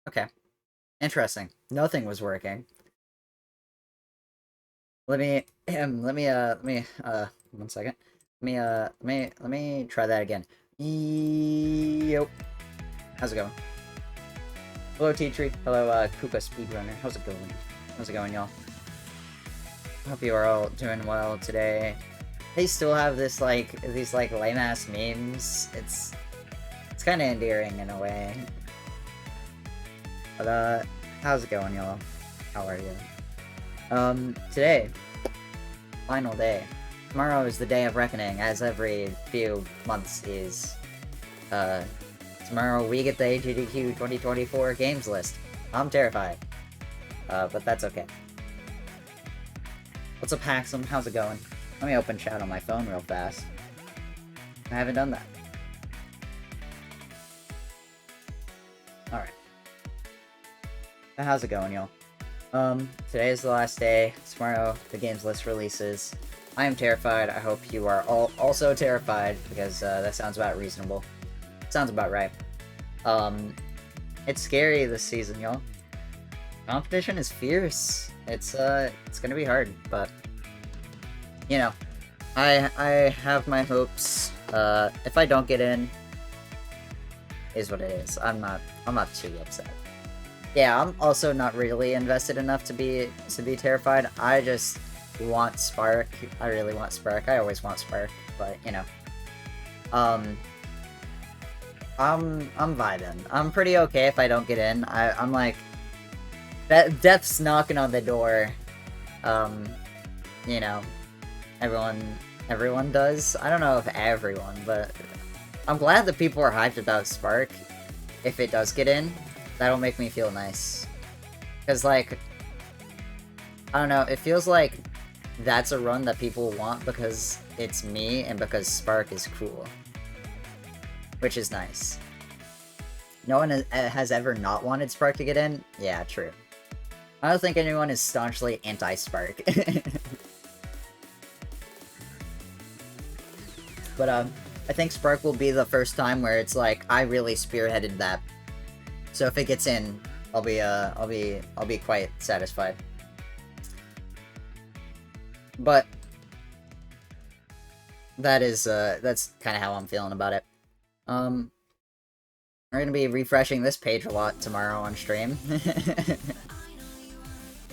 Okay. Interesting. Nothing was working. One second. Let me try that again. Yep. How's it going? Hello, Tea Tree. Hello, Koopa Speedrunner. How's it going? How's it going, y'all? Hope you are all doing well today. They still have this, like, these, like, lame-ass memes. It's kind of endearing in a way. But, how's it going, y'all? How are you? Today, final day. Tomorrow is the day of reckoning, as every few months is. Tomorrow we get the AGDQ 2024 games list. I'm terrified. But that's okay. What's up, Haxum? How's it going? Let me open chat on my phone real fast. I haven't done that. Alright. How's it going, y'all? Today is the last day. Tomorrow, the games list releases. I am terrified. I hope you are all also terrified, because, that sounds about reasonable. Sounds about right. It's scary this season, y'all. Competition is fierce. It's gonna be hard, but, you know, I have my hopes. If I don't get in, is what it is. I'm not too upset. Yeah, I'm also not really invested enough to be terrified. I just want Spark. I really want Spark. I always want Spark, but you know. I'm vibing. I'm pretty okay if I don't get in. I'm like death's knocking on the door. You know, everyone does. I don't know if everyone, but I'm glad that people are hyped about Spark. If it does get in, that'll make me feel nice. Because, like, I don't know, it feels like that's a run that people want because it's me and because Spark is cool. Which is nice. No one has ever not wanted Spark to get in? Yeah, true. I don't think anyone is staunchly anti-Spark. But, I think Spark will be the first time where it's like, I really spearheaded that. So if it gets in, I'll be quite satisfied. But that's kind of how I'm feeling about it. We're gonna be refreshing this page a lot tomorrow on stream.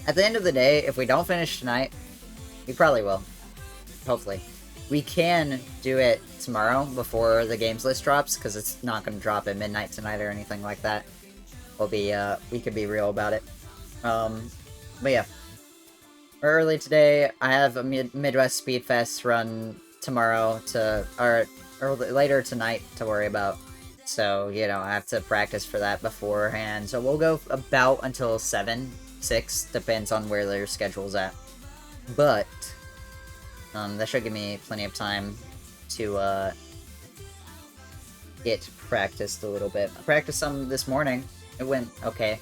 At the end of the day, if we don't finish tonight, we probably will. Hopefully. We can do it tomorrow before the games list drops, because it's not going to drop at midnight tonight or anything like that. We could be real about it. But yeah. Early today, I have a Midwest Speedfest run tomorrow or later tonight to worry about. So, you know, I have to practice for that beforehand. So we'll go about until 7, 6, depends on where their schedule's at. But that should give me plenty of time to get practiced a little bit. I practiced some this morning. It went okay.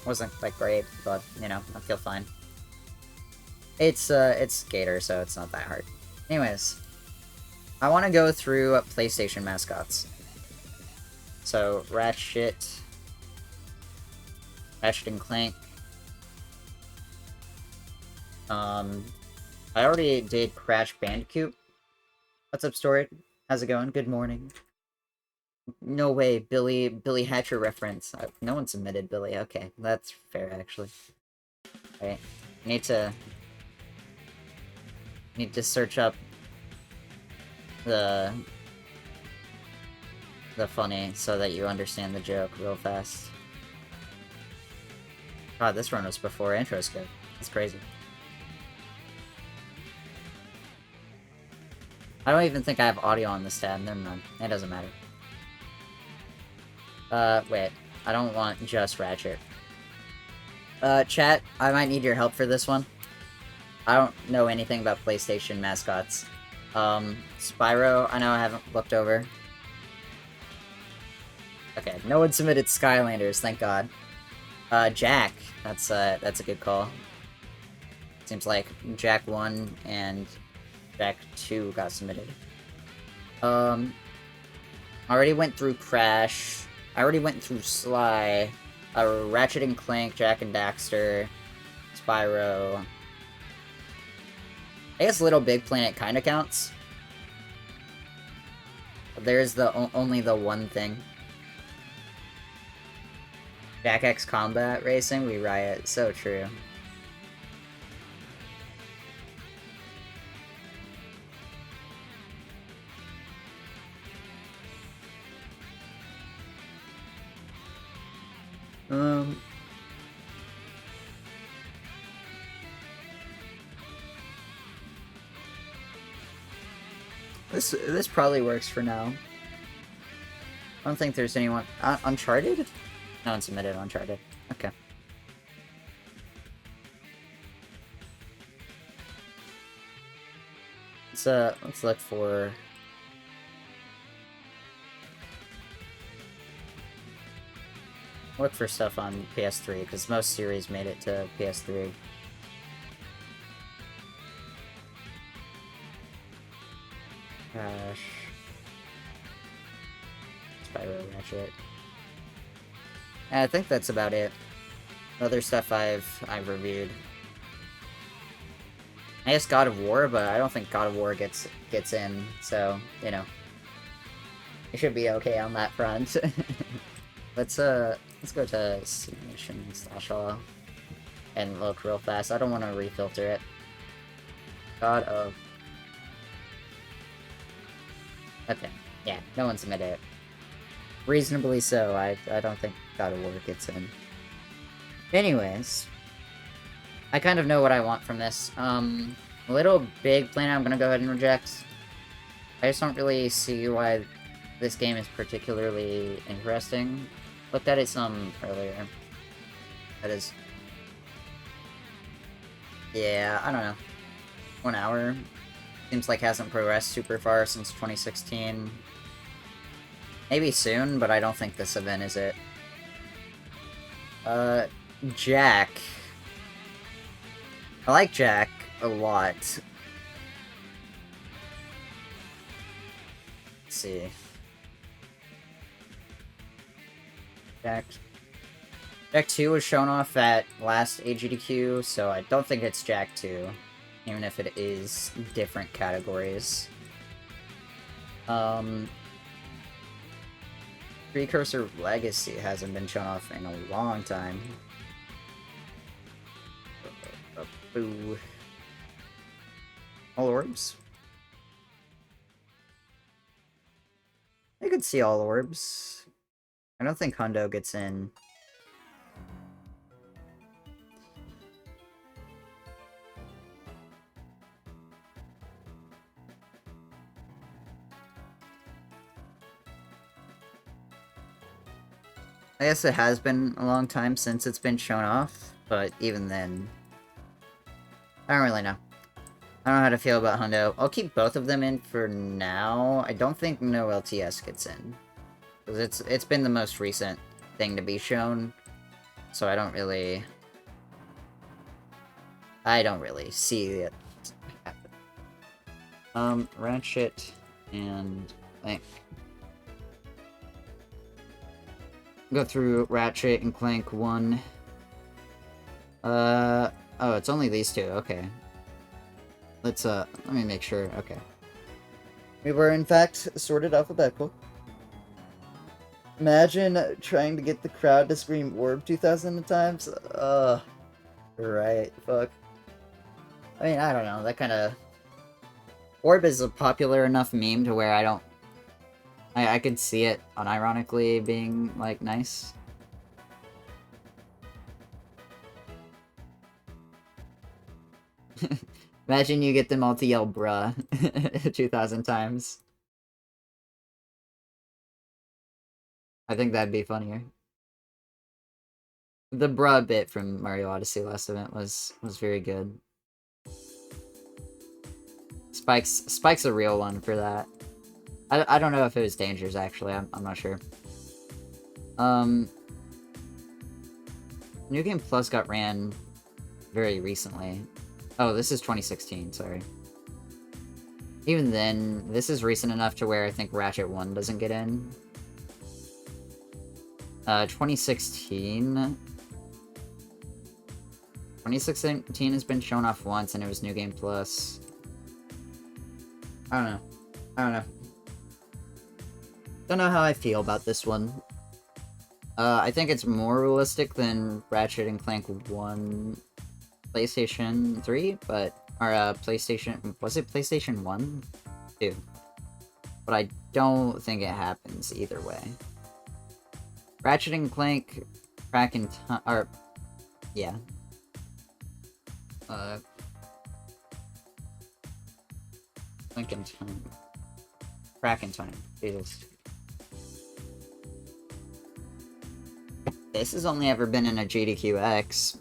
Wasn't like great, but you know, I feel fine. It's Gator, so it's not that hard. Anyways, I want to go through PlayStation mascots. So Ratchet and Clank. I already did Crash Bandicoot. What's up, Story? How's it going? Good morning. No way, Billy Hatcher reference. No one submitted Billy. Okay, that's fair, actually. Okay, need to search up the funny so that you understand the joke real fast. God, this run was before intro's good. That's crazy. I don't even think I have audio on this tab. Never mind. It doesn't matter. Wait. I don't want just Ratchet. Chat, I might need your help for this one. I don't know anything about PlayStation mascots. Spyro, I know I haven't looked over. Okay, no one submitted Skylanders, thank God. Jack, that's a good call. Seems like Jack 1 and Jack 2 got submitted. I already went through Crash. I already went through Sly. Ratchet and Clank, Jak and Daxter, Spyro. I guess Little Big Planet kind of counts. There's only the one thing. Jak X Combat Racing, we riot. So true. This probably works for now. I don't think there's anyone... Uncharted? No one submitted Uncharted. Okay. Let's look for... Look for stuff on PS3, because most series made it to PS3. Crash. Spyro Ratchet. I think that's about it. Other stuff I've reviewed. I guess God of War, but I don't think God of War gets in, so, you know. It should be okay on that front. Let's go to simulation/all and look real fast. I don't want to refilter it. God of... Okay, yeah, no one submitted it. Reasonably so, I don't think God of War gets in. Anyways, I kind of know what I want from this. Little Big Planet I'm gonna go ahead and reject. I just don't really see why this game is particularly interesting. Looked at it some earlier. That is... Yeah, I don't know. 1 hour. Seems like hasn't progressed super far since 2016. Maybe soon, but I don't think this event is it. Jak. I like Jak a lot. Let's see. Jak 2 was shown off at last AGDQ, so I don't think it's Jak 2. Even if it is different categories. Precursor Legacy hasn't been shown off in a long time. Boo. All orbs? I could see all orbs. I don't think Hundo gets in. I guess it has been a long time since it's been shown off, but even then, I don't really know. I don't know how to feel about Hundo. I'll keep both of them in for now. I don't think no LTS gets in, because it's been the most recent thing to be shown, so I don't really see it happen. Ratchet and Clank. Go through Ratchet and Clank 1. Oh, it's only these two, okay. Let's, let me make sure, okay. We were, in fact, sorted alphabetical. Imagine trying to get the crowd to scream Orb 2,000 times. Right, fuck. I mean, I don't know, that kinda... Orb is a popular enough meme to where I could see it unironically being, like, nice. Imagine you get them all to yell bruh 2,000 times. I think that'd be funnier. The bruh bit from Mario Odyssey last event was very good. Spike's a real one for that. I don't know if it was Danger's, actually. I'm not sure. New Game Plus got ran very recently. Oh, this is 2016, sorry. Even then, this is recent enough to where I think Ratchet 1 doesn't get in. 2016... 2016 has been shown off once, and it was New Game Plus. I don't know. I don't know. Don't know how I feel about this one. I think it's more realistic than Ratchet and Clank 1 PlayStation 3, but... Or, PlayStation... Was it PlayStation 1? 2. But I don't think it happens either way. Ratchet and Clank... Crack in time... Or... Yeah. Clank in time. Crack in time. Jesus. This has only ever been in a GDQX.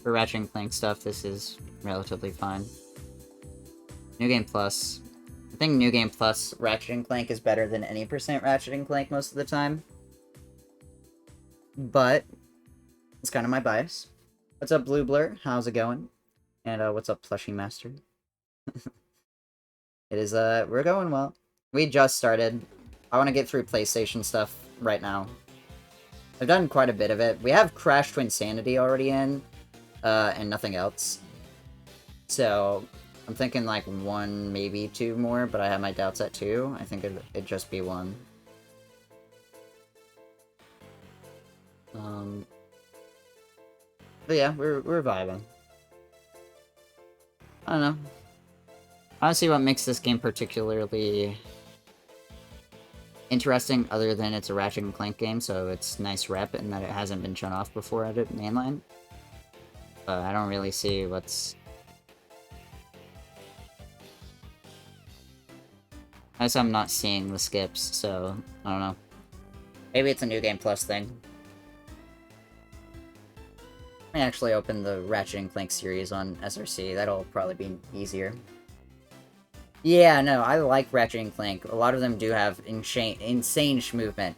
For Ratchet and Clank stuff, this is relatively fine. New Game Plus. I think New Game Plus Ratchet and Clank is better than any % Ratchet and Clank most of the time. But it's kind of my bias. What's up, Blue Blur? How's it going? And what's up, Plushie Master? It is, we're going well. We just started. I want to get through PlayStation stuff right now. I've done quite a bit of it. We have Crash Twinsanity already in, and nothing else. So, I'm thinking like 1, maybe 2 more, but I have my doubts at 2. I think it'd just be 1. But yeah, we're vibing. I don't know. I don't see what makes this game particularly interesting, other than it's a Ratchet and Clank game, so it's nice rep, and that it hasn't been shown off before at it mainline. But I don't really see what's... I guess I'm not seeing the skips, so I don't know. Maybe it's a New Game Plus thing. Let me actually open the Ratchet and Clank series on SRC. That'll probably be easier. Yeah, no, I like Ratchet and Clank. A lot of them do have insane movement.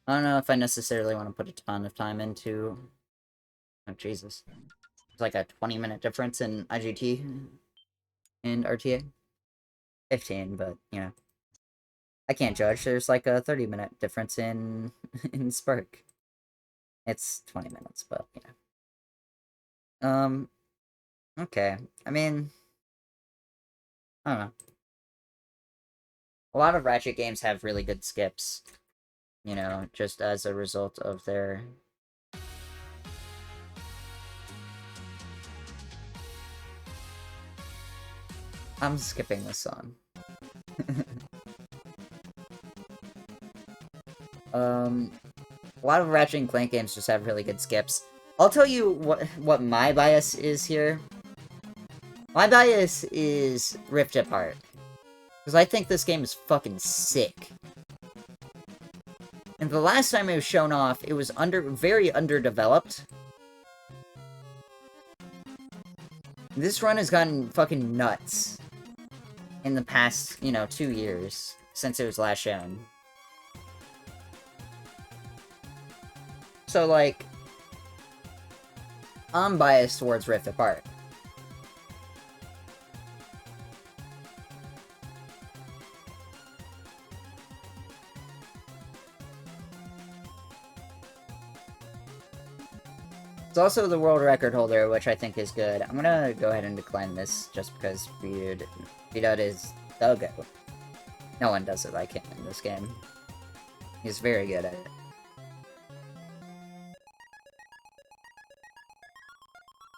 I don't know if I necessarily want to put a ton of time into... Oh, Jesus. It's like a 20-minute difference in IGT and RTA. 15, but, you know. I can't judge. There's like a 30-minute difference in Spark. It's 20 minutes, but, you know. Okay. I mean... I don't know. A lot of Ratchet games have really good skips. You know, just as a result of their... I'm skipping this song. A lot of Ratchet and Clank games just have really good skips. I'll tell you what my bias is here. My bias is Rift Apart. Because I think this game is fucking sick. And the last time it was shown off, it was very underdeveloped. This run has gotten fucking nuts in the past, you know, 2 years since it was last shown. So, like, I'm biased towards Rift Apart. It's also the world record holder, which I think is good. I'm gonna go ahead and decline this, just because Vidud is the GOAT. No one does it like him in this game. He's very good at it.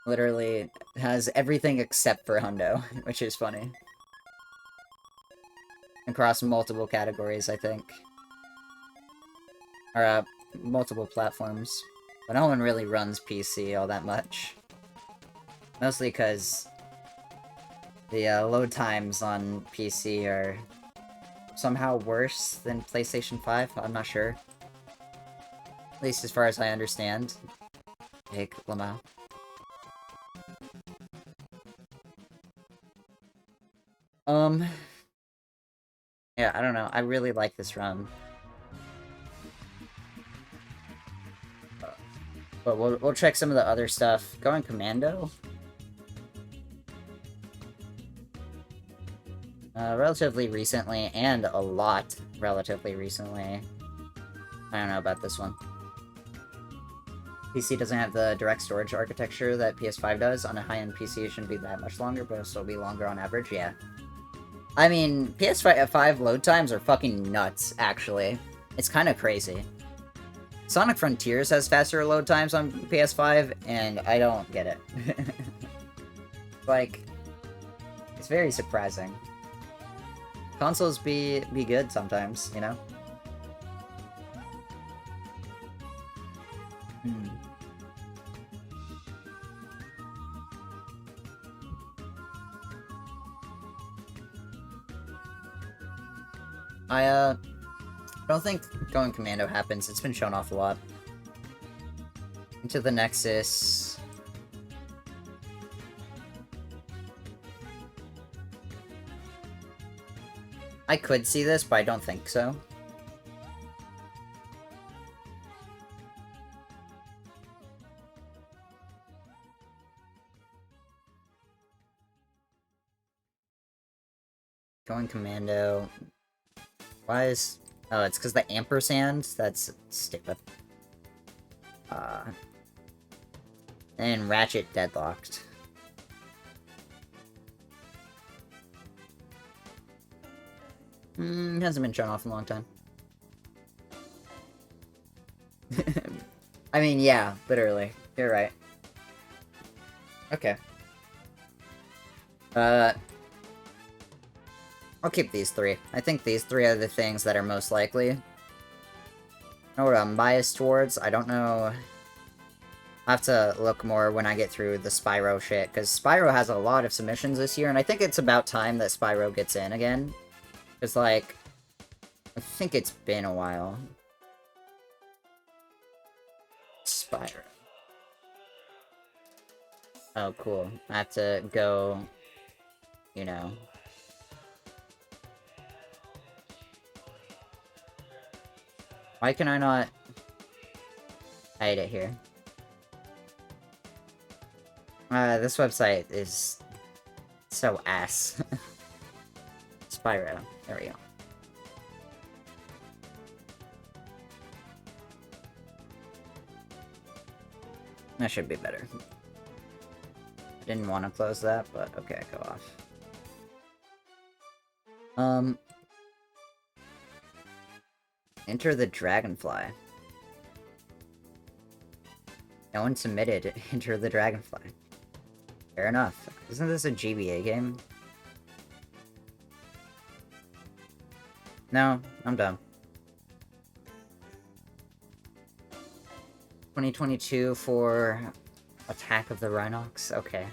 Literally has everything except for Hundo, which is funny. Across multiple categories, I think. Or, multiple platforms. But no one really runs PC all that much. Mostly because the load times on PC are somehow worse than PlayStation 5, I'm not sure. At least as far as I understand. Hey, Lamau. Um, yeah, I don't know. I really like this run. But we'll check some of the other stuff. Going Commando? Relatively recently, and a lot relatively recently. I don't know about this one. PC doesn't have the direct storage architecture that PS5 does. On a high-end PC, it shouldn't be that much longer, but it'll still be longer on average, yeah. I mean, PS5 load times are fucking nuts, actually. It's kind of crazy. Sonic Frontiers has faster load times on PS5, and I don't get it. Like, it's very surprising. Consoles be good sometimes, you know? Hmm. I don't think going Commando happens. It's been shown off a lot. Into the Nexus. I could see this, but I don't think so. Going Commando. Why is... Oh, it's because the ampersand? That's stupid. And Ratchet deadlocked. Hasn't been shown off in a long time. I mean, yeah, literally. You're right. Okay. I'll keep these three. I think these three are the things that are most likely. I know what I'm biased towards. I don't know. I'll have to look more when I get through the Spyro shit, because Spyro has a lot of submissions this year, and I think it's about time that Spyro gets in again. Because, like, I think it's been a while. Spyro. Oh, cool. I have to go, you know... Why can I not hide it here? This website is so ass. Spyro. There we go. That should be better. I didn't want to close that, but okay, go off. Enter the Dragonfly. No one submitted Enter the Dragonfly. Fair enough. Isn't this a GBA game? No, I'm done. 2022 for Attack of the Rhinox? Okay.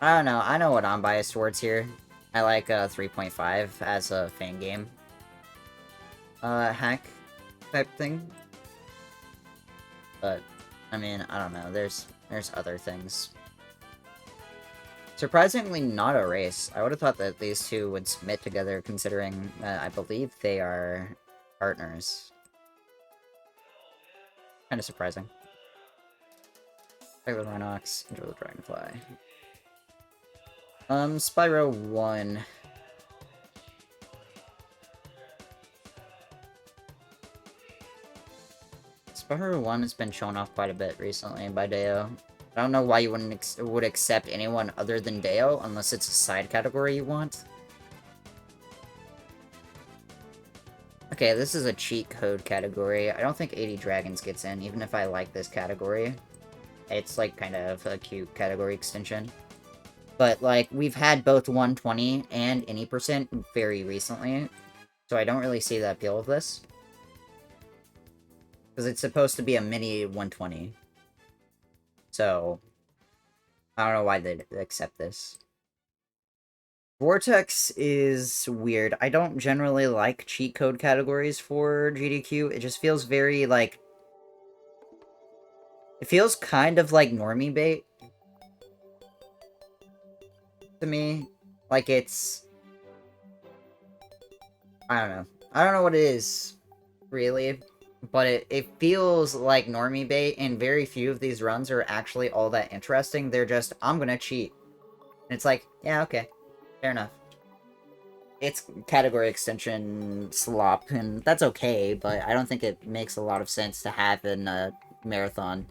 I don't know. I know what I'm biased towards here. I like 3.5 as a fan game. Hack type thing. But, I mean, I don't know. There's other things. Surprisingly not a race. I would have thought that these two would submit together, considering I believe they are partners. Kind of surprising. Attack of the Rhinox, Enter the Dragonfly. Spyro 1. Spyro 1 has been shown off quite a bit recently by Deo. I don't know why you would accept anyone other than Deo, unless it's a side category you want. Okay, this is a cheat code category. I don't think 80 Dragons gets in, even if I like this category. It's, like, kind of a cute category extension. But, like, we've had both 120 and any percent very recently, so I don't really see the appeal of this. Because it's supposed to be a mini 120. So, I don't know why they'd accept this. Vortex is weird. I don't generally like cheat code categories for GDQ. It just feels very, like... It feels kind of like normie bait. to me. Like, it's... I don't know. I don't know what it is, really. But it feels like normie bait, and very few of these runs are actually all that interesting. They're just, I'm gonna cheat. And it's like, yeah, okay. Fair enough. It's category extension slop, and that's okay, but I don't think it makes a lot of sense to have in a marathon.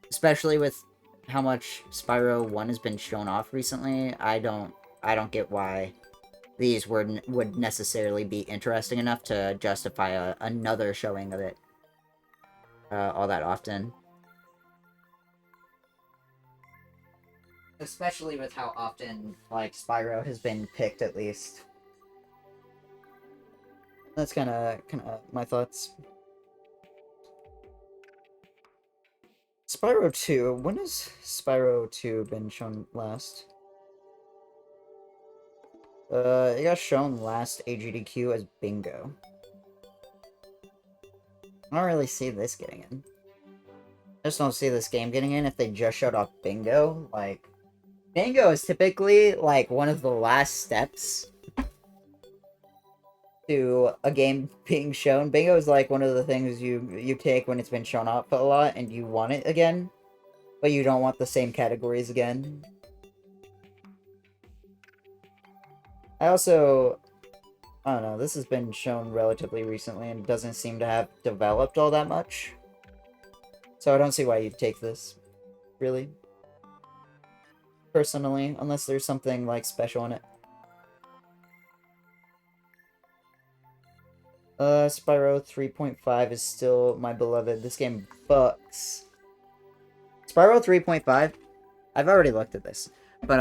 Especially with how much Spyro 1 has been shown off recently, I don't get why these would necessarily be interesting enough to justify another showing of it all that often. Especially with how often, like, Spyro has been picked, at least. That's kind of my thoughts. Spyro 2. When has Spyro 2 been shown last? It got shown last AGDQ as Bingo. I don't really see this getting in. I just don't see this game getting in if they just showed off Bingo. Like, Bingo is typically, like, one of the last steps to a game being shown. Bingo is, like, one of the things you take when it's been shown off a lot and you want it again, but you don't want the same categories again. I also... I don't know, this has been shown relatively recently and doesn't seem to have developed all that much. So I don't see why you'd take this, really. Personally, unless there's something, like, special in it. Spyro 3.5 is still my beloved. This game bucks. Spyro 3.5? I've already looked at this. But,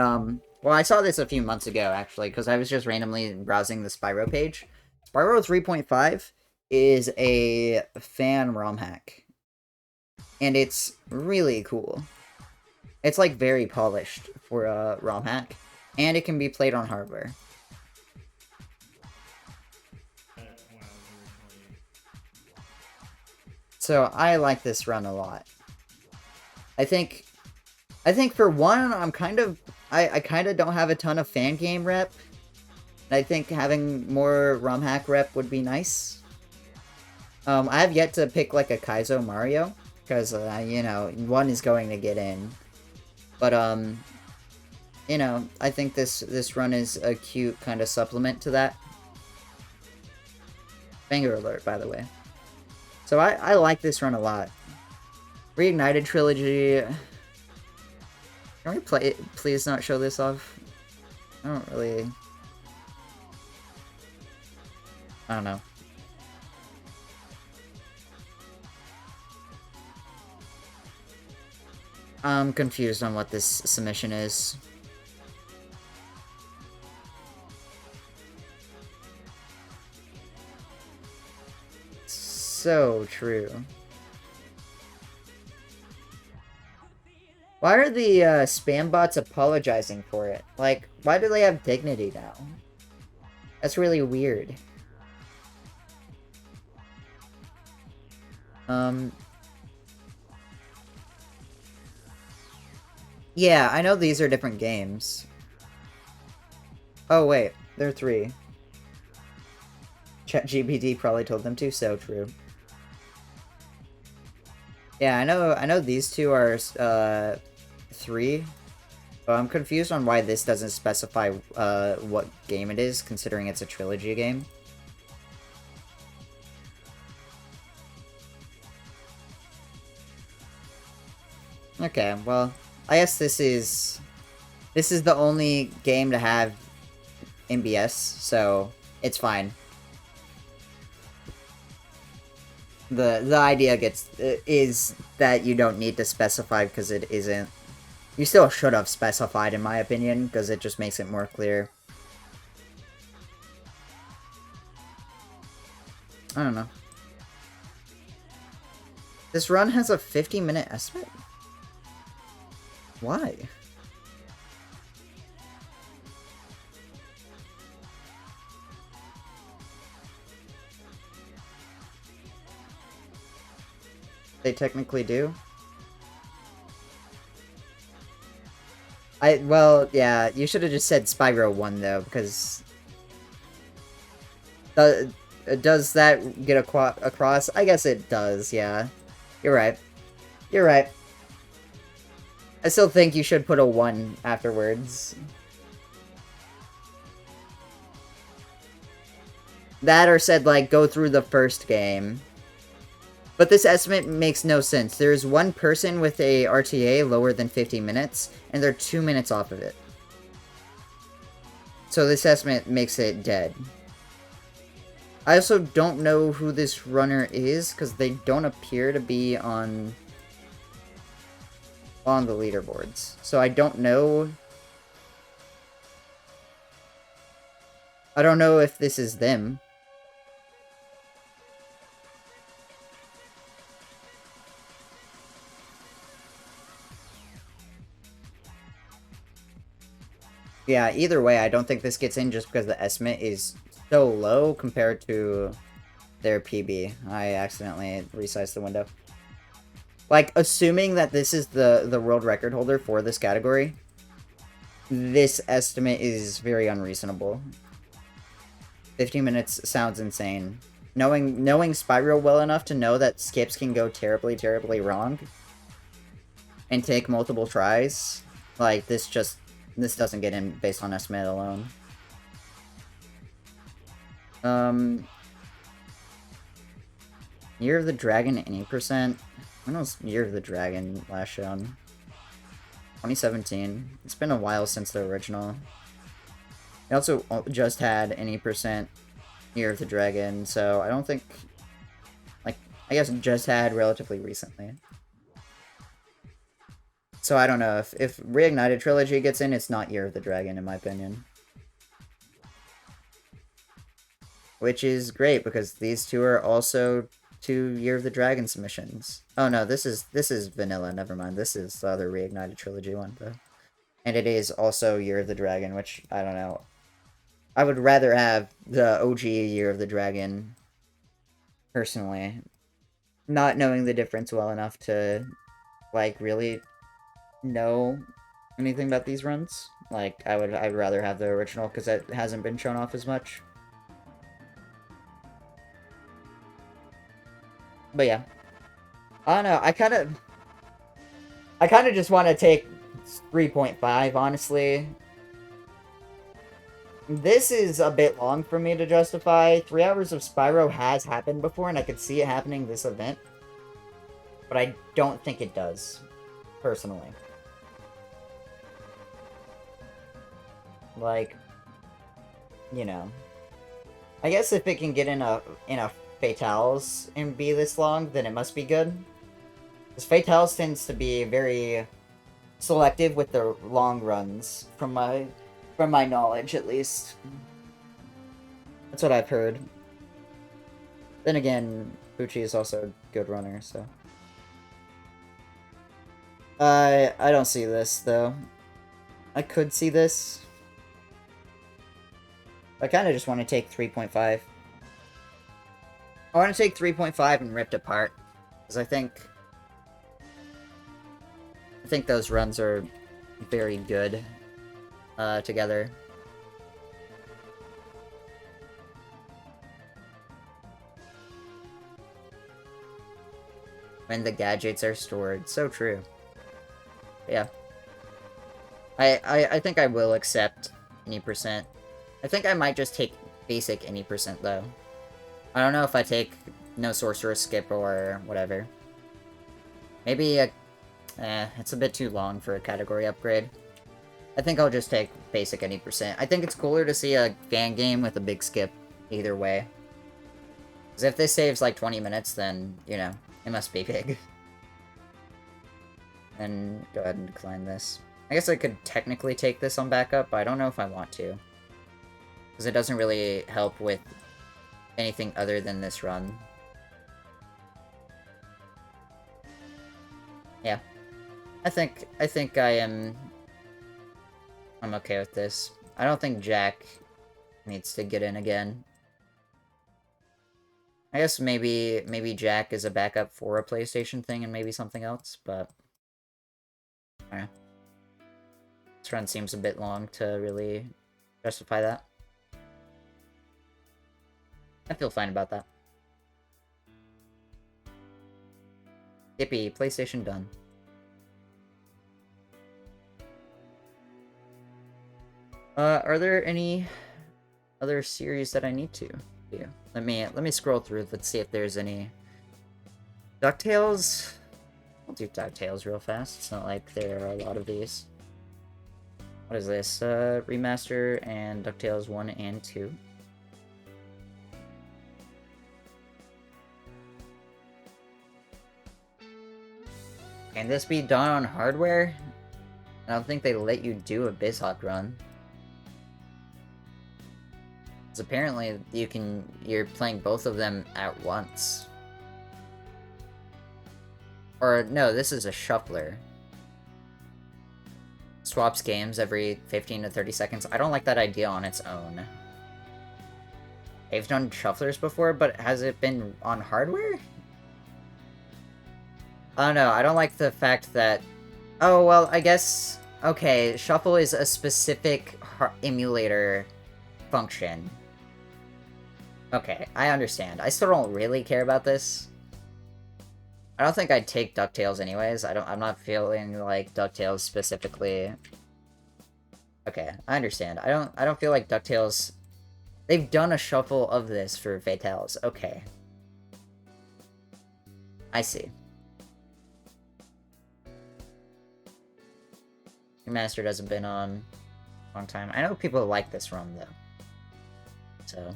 well, I saw this a few months ago, actually, because I was just randomly browsing the Spyro page. Spyro 3.5 is a fan ROM hack. And it's really cool. It's, like, very polished for a ROM hack. And it can be played on hardware. So, I like this run a lot. I think for one, I'm kind of... I kind of don't have a ton of fan game rep. I think having more ROM hack rep would be nice. I have yet to pick, like, a Kaizo Mario. Because, you know, one is going to get in. But, you know, I think this run is a cute kind of supplement to that. Banger alert, by the way. So I like this run a lot. Reignited Trilogy... Can we play it? Please not show this off. I don't really... I don't know. I'm confused on what this submission is. So true. Why are the spam bots apologizing for it? Like, why do they have dignity now? That's really weird. Yeah, I know these are different games. Oh, wait. They're 3. ChatGPT probably told them to, so true. Yeah, I know these two are, 3. But I'm confused on why this doesn't specify, what game it is, considering it's a trilogy game. Okay, well, I guess this is the only game to have MBS, so it's fine. The idea is that you don't need to specify because it isn't. You still should have specified, in my opinion, because it just makes it more clear. I don't know. This run has a 50-minute estimate? Why? They technically do. Well, yeah, you should have just said Spyro 1, though, because... does that get across? I guess it does, yeah. You're right. You're right. I still think you should put a 1 afterwards. That or said, like, go through the first game. But this estimate makes no sense. There's one person with a RTA lower than 50 minutes, and they're 2 minutes off of it. So this estimate makes it dead. I also don't know who this runner is, because they don't appear to be on the leaderboards. So I don't know... I don't know if this is them. Yeah, either way, I don't think this gets in just because the estimate is so low compared to their PB. I accidentally resized the window. Like, assuming that this is the world record holder for this category, this estimate is very unreasonable. 15 minutes sounds insane. Knowing Spyro well enough to know that skips can go terribly, terribly wrong and take multiple tries, like, this doesn't get in based on estimate alone. Year of the Dragon, any percent? When was Year of the Dragon last shown? 2017. It's been a while since the original. They also just had any percent Year of the Dragon, so I don't think... Like, I guess just had relatively recently. So I don't know, if Reignited Trilogy gets in, it's not Year of the Dragon, in my opinion. Which is great, because these two are also 2 Year of the Dragon submissions. Oh no, this is vanilla, never mind. This is the other Reignited Trilogy one, though. And it is also Year of the Dragon, which, I don't know. I would rather have the OG Year of the Dragon, personally. Not knowing the difference well enough to, like, really know anything about these runs. Like, I'd rather have the original, because that hasn't been shown off as much. But yeah. I don't know, I kind of just want to take 3.5, honestly. This is a bit long for me to justify. 3 hours of Spyro has happened before, and I could see it happening this event. But I don't think it does, personally. Like, you know. I guess if it can get in a Fatales and be this long, then it must be good. Because Fatales tends to be very selective with the long runs, from my knowledge, at least. That's what I've heard. Then again, Bucci is also a good runner, so... I don't see this, though. I could see this. I kind of just want to take 3.5. I want to take 3.5 and ripped apart. Because I think those runs are very good together. When the gadgets are stored. So true. Yeah. I think I will accept any percent. I think I might just take basic any percent, though. I don't know if I take no sorcerer skip or whatever. Maybe it's a bit too long for a category upgrade. I think I'll just take basic any percent. I think it's cooler to see a fan game with a big skip either way. Because if this saves like 20 minutes, then, you know, it must be big. And go ahead and decline this. I guess I could technically take this on backup, but I don't know if I want to. Because it doesn't really help with anything other than this run. Yeah. I think I'm okay with this. I don't think Jack needs to get in again. I guess maybe Jack is a backup for a PlayStation thing and maybe something else, but... I don't know. This run seems a bit long to really justify that. I feel fine about that. Yippee, PlayStation done. Are there any other series that I need to do? Let me scroll through. Let's see if there's any. DuckTales. I'll do DuckTales real fast. It's not like there are a lot of these. What is this? Remaster and DuckTales 1 and 2. Can this be done on hardware? I don't think they let you do a BizHawk run. Because apparently you're playing both of them at once. Or, no, this is a shuffler. Swaps games every 15 to 30 seconds. I don't like that idea on its own. They've done shufflers before, but has it been on hardware? I don't know, I don't like the fact that... Oh, well, I guess... Okay, shuffle is a specific emulator function. Okay, I understand. I still don't really care about this. I don't think I'd take DuckTales anyways. I'm not feeling like DuckTales specifically. Okay, I understand. I don't feel like DuckTales... They've done a shuffle of this for Fatales. Okay. I see. Remastered hasn't been on a long time. I know people like this run though. So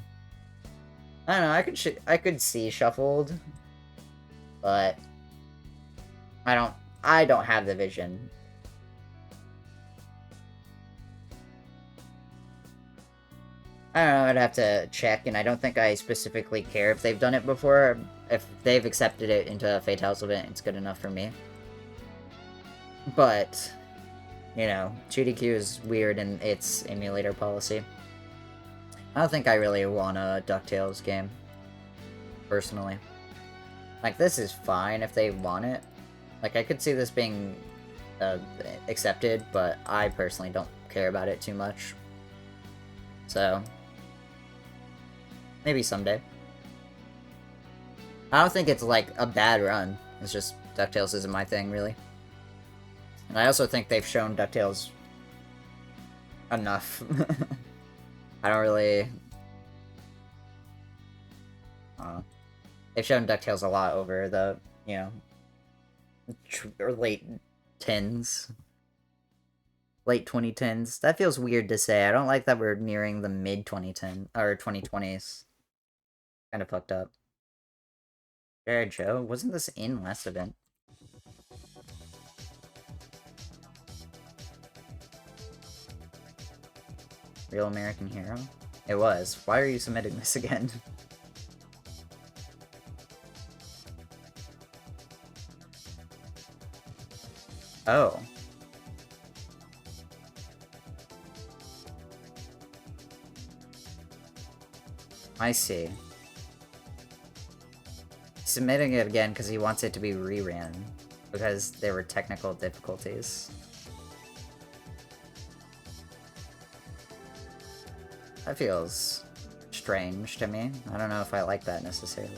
I don't know, I could see shuffled, but I don't have the vision. I don't know, I'd have to check, and I don't think I specifically care if they've done it before. If they've accepted it into a Fatales event, it's good enough for me. But, you know, AGDQ is weird in its emulator policy. I don't think I really want a DuckTales game, personally. Like, this is fine if they want it. Like, I could see this being accepted, but I personally don't care about it too much. So, maybe someday. I don't think it's, like, a bad run. It's just DuckTales isn't my thing, really. And I also think they've shown DuckTales enough. I don't really... they've shown DuckTales a lot over the, you know, or late 10s. Late 2010s. That feels weird to say. I don't like that we're nearing the mid 2010 or 2020s. Kind of fucked up. Jared Joe, wasn't this in last event? Real American Hero? It was. Why are you submitting this again? Oh. I see. Submitting it again because he wants it to be reran. Because there were technical difficulties. That feels strange to me. I don't know if I like that necessarily.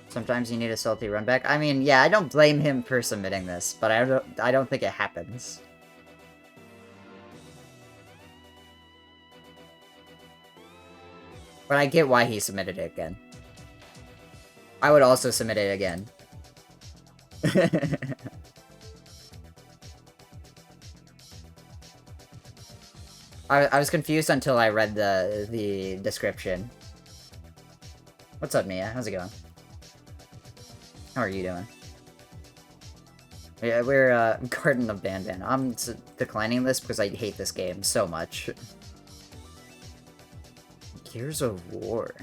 Sometimes you need a salty run back. I mean, yeah, I don't blame him for submitting this, but I don't think it happens. But I get why he submitted it again. I would also submit it again. I was confused until I read the description. What's up, Mia? How's it going? How are you doing? Yeah, we're, Garden of Banban. I'm declining this because I hate this game so much. Gears of War.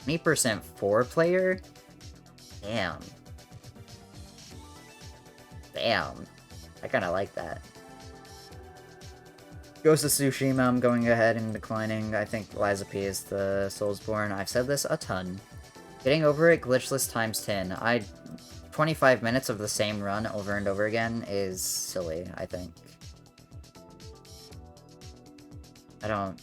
20% 4-player? Damn. Damn. I kinda like that. Ghost of Tsushima, I'm going ahead and declining. I think Liza P is the Soulsborne. I've said this a ton. Getting over it glitchless times 10. 25 minutes of the same run over and over again is silly, I think. I don't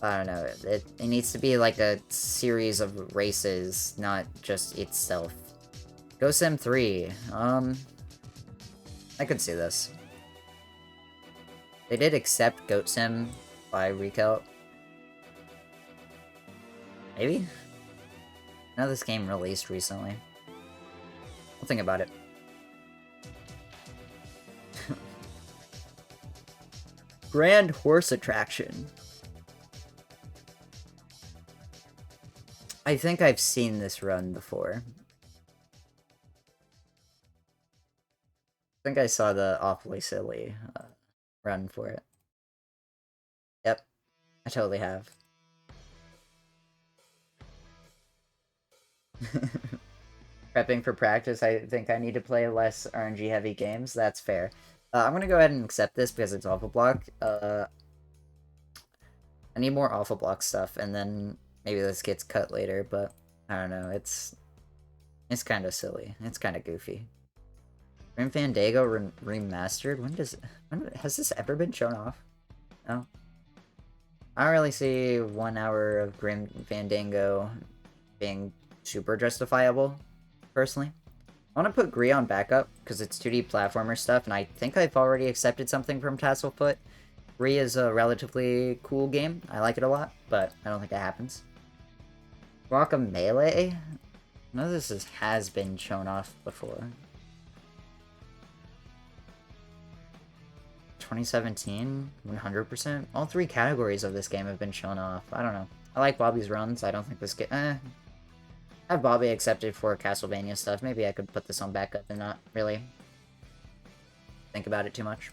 know. It needs to be like a series of races, not just itself. Go Sim 3. I could see this. They did accept Goat Sim by Recount. Maybe? I know this game released recently. I'll think about it. Grand Horse Attraction. I think I've seen this run before. I think I saw the awfully silly run for it. Yep, I totally have. Prepping for practice, I think I need to play less RNG heavy games. That's fair. I'm gonna go ahead and accept this because it's Awful Block. I need more Awful Block stuff, and then maybe this gets cut later, but I don't know. It's kind of silly. It's kind of goofy. Grim Fandango remastered? When has this ever been shown off? No. I don't really see 1 hour of Grim Fandango being super justifiable, personally. I want to put Gree on backup, because it's 2D platformer stuff, and I think I've already accepted something from Tasselfoot. Gree is a relatively cool game. I like it a lot, but I don't think it happens. Guacamelee? None of this has been shown off before. 2017, 100%. All 3 categories of this game have been shown off. I don't know. I like Bobby's runs. I don't think this game... I have Bobby accepted for Castlevania stuff. Maybe I could put this on backup and not really think about it too much.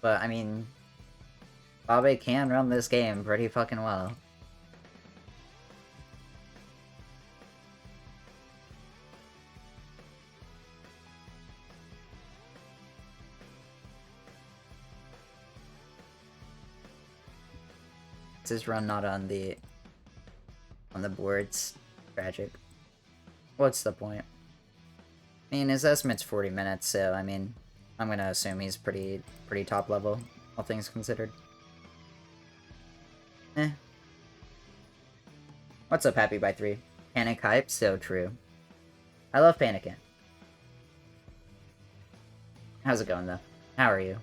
But, I mean... Bobby can run this game pretty fucking well. His run not on the boards. Tragic. What's the point? I mean, his estimate's 40 minutes, so I mean, I'm gonna assume he's pretty top level, all things considered. Eh. What's up, Happy by 3? Panic hype, so true. I love panicking. How's it going though? How are you?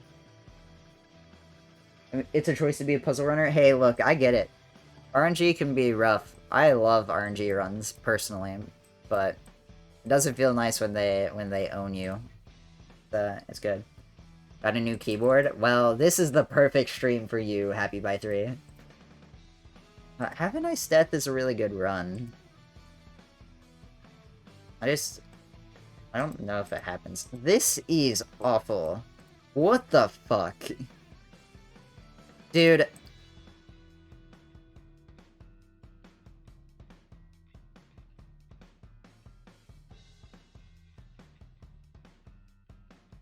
It's a choice to be a puzzle runner. Hey, look, I get it. RNG can be rough. I love RNG runs personally, but it doesn't feel nice when they own you. It's good. Got a new keyboard? Well, this is the perfect stream for you, Happy by 3. Have a Nice Death is a really good run. I don't know if it happens. This is awful. What the fuck? Dude.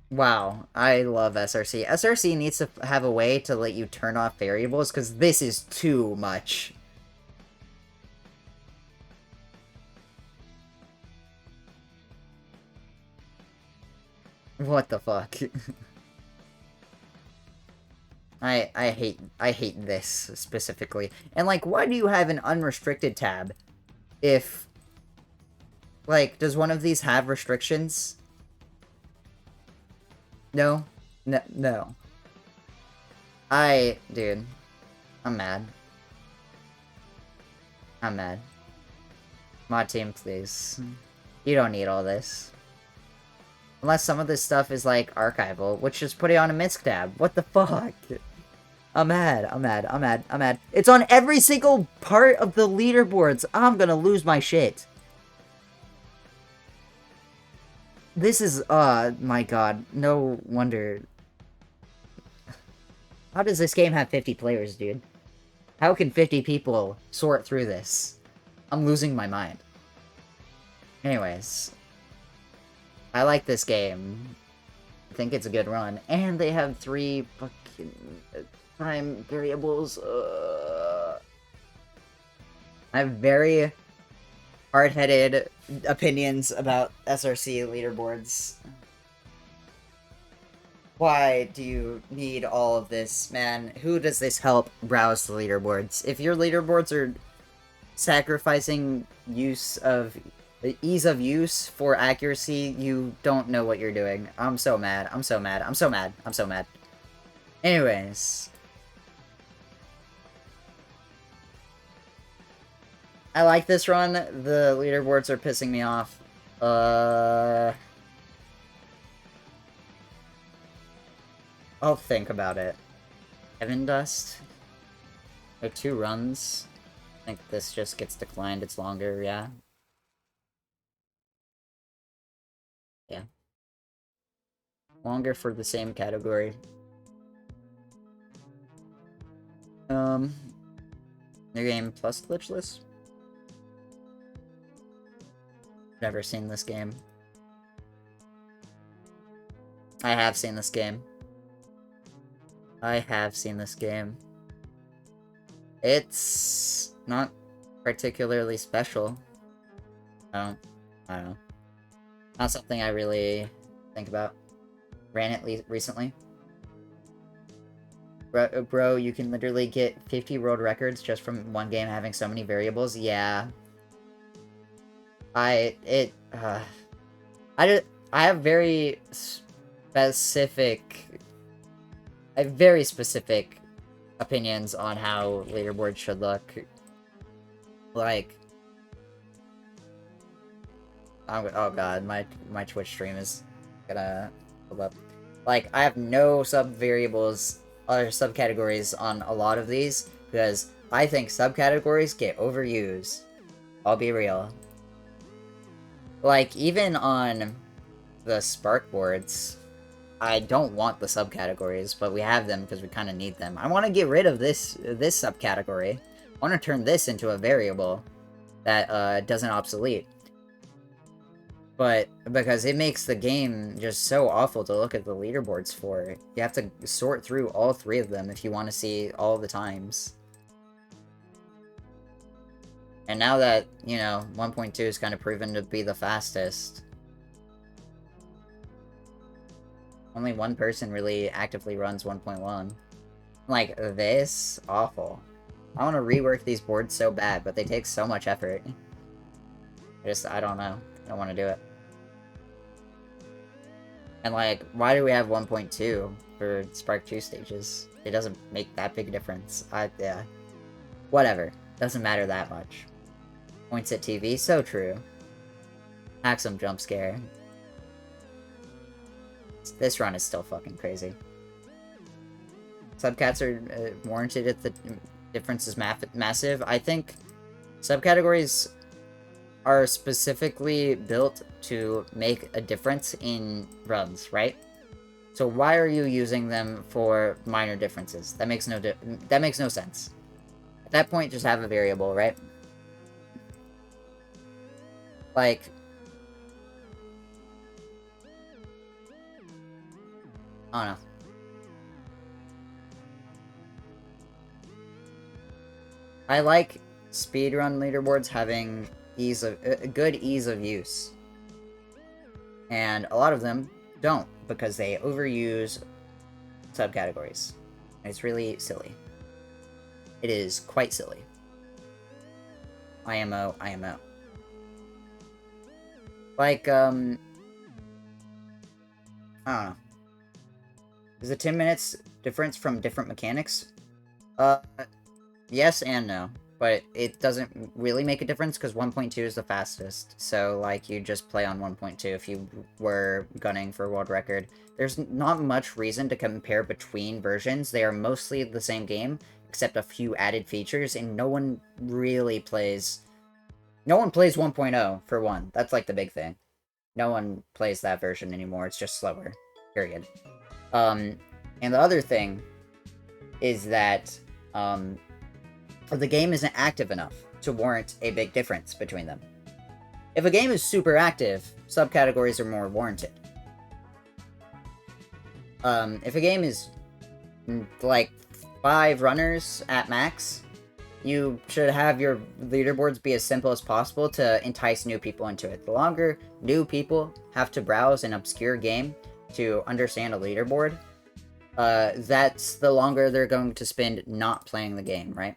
Wow, I love SRC. SRC needs to have a way to let you turn off variables, because this is too much. What the fuck? I hate this specifically. And like, why do you have an unrestricted tab? If like, does one of these have restrictions? No? No. Dude. I'm mad. I'm mad. Mod team, please. You don't need all this. Unless some of this stuff is, like, archival, which just put it on a MISC tab. What the fuck? I'm mad. I'm mad. I'm mad. I'm mad. It's on every single part of the leaderboards. I'm gonna lose my shit. This is, my god. No wonder. How does this game have 50 players, dude? How can 50 people sort through this? I'm losing my mind. Anyways, I like this game. I think it's a good run. And they have 3 fucking time variables. I have very hard-headed opinions about SRC leaderboards. Why do you need all of this, man? Who does this help browse the leaderboards? If your leaderboards are sacrificing use of ease of use for accuracy, you don't know what you're doing. I'm so mad. I'm so mad. I'm so mad. I'm so mad. Anyways. I like this run. The leaderboards are pissing me off. I'll think about it. Heaven Dust? There are 2 runs. I think this just gets declined. It's longer, yeah. Yeah. Longer for the same category. New game plus glitchless? Never seen this game. I have seen this game. I have seen this game. It's not particularly special. I don't know. Not something I really think about. Ran it recently. Bro, you can literally get 50 world records just from one game having so many variables. Yeah. I have very specific opinions on how leaderboards should look. Like, oh god, my Twitch stream is gonna pull up. Like, I have no sub-variables or subcategories on a lot of these, because I think subcategories get overused. I'll be real. Like, even on the Spark boards, I don't want the subcategories, but we have them because we kind of need them. I want to get rid of this subcategory. I want to turn this into a variable that doesn't obsolete. But because it makes the game just so awful to look at the leaderboards for. You have to sort through all 3 of them if you want to see all the times. And now that, you know, 1.2 is kind of proven to be the fastest, only one person really actively runs 1.1. Like, this? Awful. I want to rework these boards so bad, but they take so much effort. I don't know. I don't want to do it. And, like, why do we have 1.2 for Spark 2 stages? It doesn't make that big a difference. Yeah. Whatever. Doesn't matter that much. Points at TV? So true. Maximum jump scare. This run is still fucking crazy. Subcats are warranted if the difference is massive. I think subcategories are specifically built to make a difference in runs, right? So why are you using them for minor differences? That makes no sense. At that point, just have a variable, right? Like, I don't know. I like speedrun leaderboards having good ease of use. And a lot of them don't, because they overuse subcategories. And it's really silly. It is quite silly. IMO. Like, I don't know. Is the 10 minutes difference from different mechanics? Yes and no. But it doesn't really make a difference because 1.2 is the fastest. So, like, you just play on 1.2 if you were gunning for world record. There's not much reason to compare between versions. They are mostly the same game, except a few added features, and no one really plays... No one plays 1.0, for one. That's, like, the big thing. No one plays that version anymore. It's just slower. Period. And the other thing is that the game isn't active enough to warrant a big difference between them. If a game is super active, subcategories are more warranted. If a game is like 5 runners at max, you should have your leaderboards be as simple as possible to entice new people into it. The longer new people have to browse an obscure game to understand a leaderboard, that's the longer they're going to spend not playing the game, right?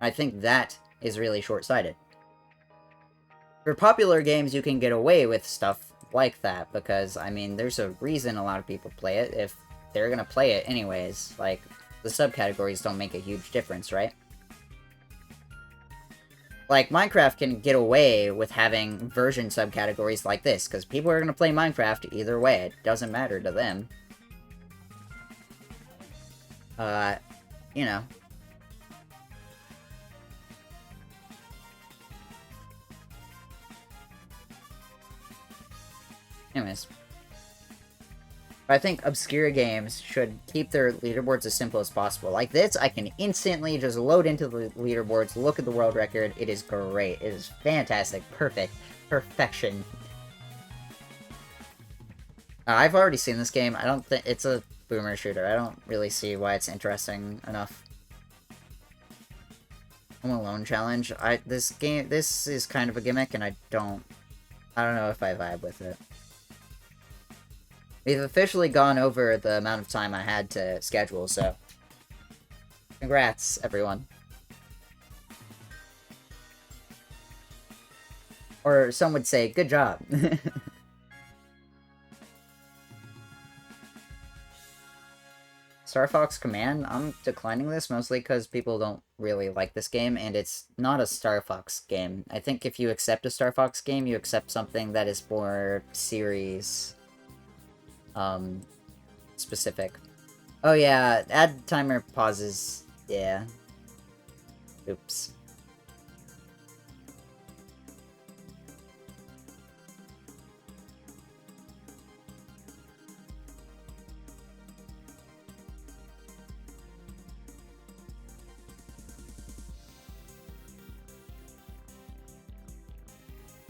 I think that is really short-sighted. For popular games, you can get away with stuff like that, because, I mean, there's a reason a lot of people play it. If they're gonna play it anyways, like, the subcategories don't make a huge difference, right? Like, Minecraft can get away with having version subcategories like this, because people are gonna play Minecraft either way. It doesn't matter to them. You know. Anyways. But I think obscure games should keep their leaderboards as simple as possible. Like this, I can instantly just load into the leaderboards, look at the world record. It is great. It is fantastic. Perfect. Perfection. I've already seen this game. I don't think... It's a boomer shooter. I don't really see why it's interesting enough. Home Alone challenge. This is kind of a gimmick, and I don't know if I vibe with it. We've officially gone over the amount of time I had to schedule, so... Congrats, everyone. Or some would say, good job. Star Fox Command, I'm declining this mostly because people don't really like this game, and it's not a Star Fox game. I think if you accept a Star Fox game, you accept something that is more series... specific. Oh yeah, add timer pauses. Yeah. Oops.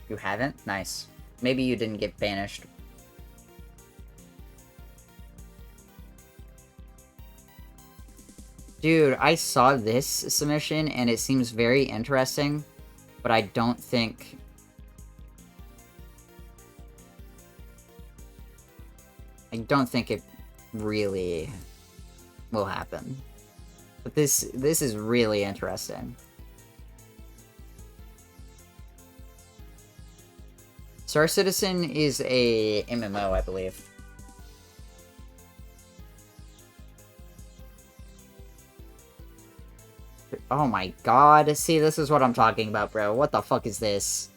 You haven't? Nice. Maybe you didn't get banished. Dude, I saw this submission, and it seems very interesting, but I don't think... it really will happen. But this is really interesting. Star Citizen is a MMO, I believe. Oh my god, see, this is what I'm talking about, bro. What the fuck is this?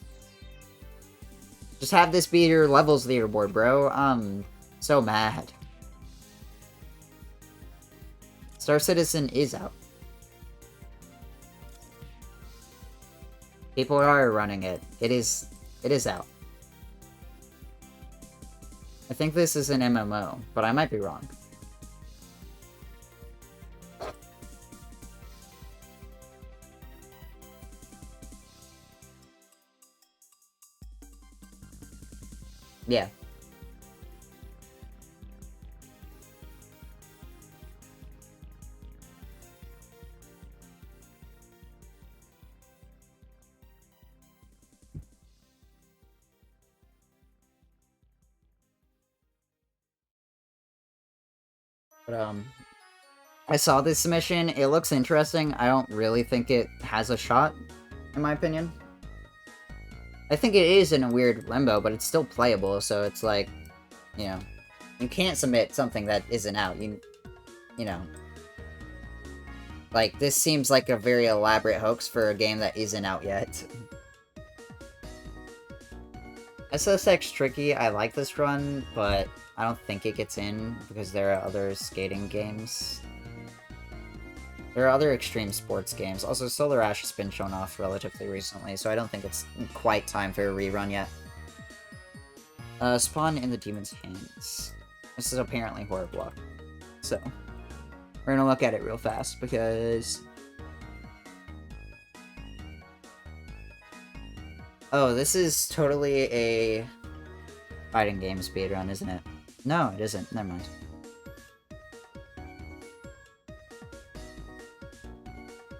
Just have this be your levels leaderboard, bro. I'm so mad. Star Citizen is out. People are running it. It is out. I think this is an MMO, but I might be wrong. Yeah. But, I saw this submission. It looks interesting. I don't really think it has a shot, in my opinion. I think it is in a weird limbo, but it's still playable, so it's like, you know, you can't submit something that isn't out. You know. Like, this seems like a very elaborate hoax for a game that isn't out yet. SSX Tricky, I like this run, but I don't think it gets in because there are other skating games. There are other extreme sports games. Also, Solar Ash has been shown off relatively recently, so I don't think it's quite time for a rerun yet. Spawn in the Demon's Hands. This is apparently horror block. So. We're gonna look at it real fast because... Oh, this is totally a fighting game speedrun, isn't it? No, it isn't. Never mind.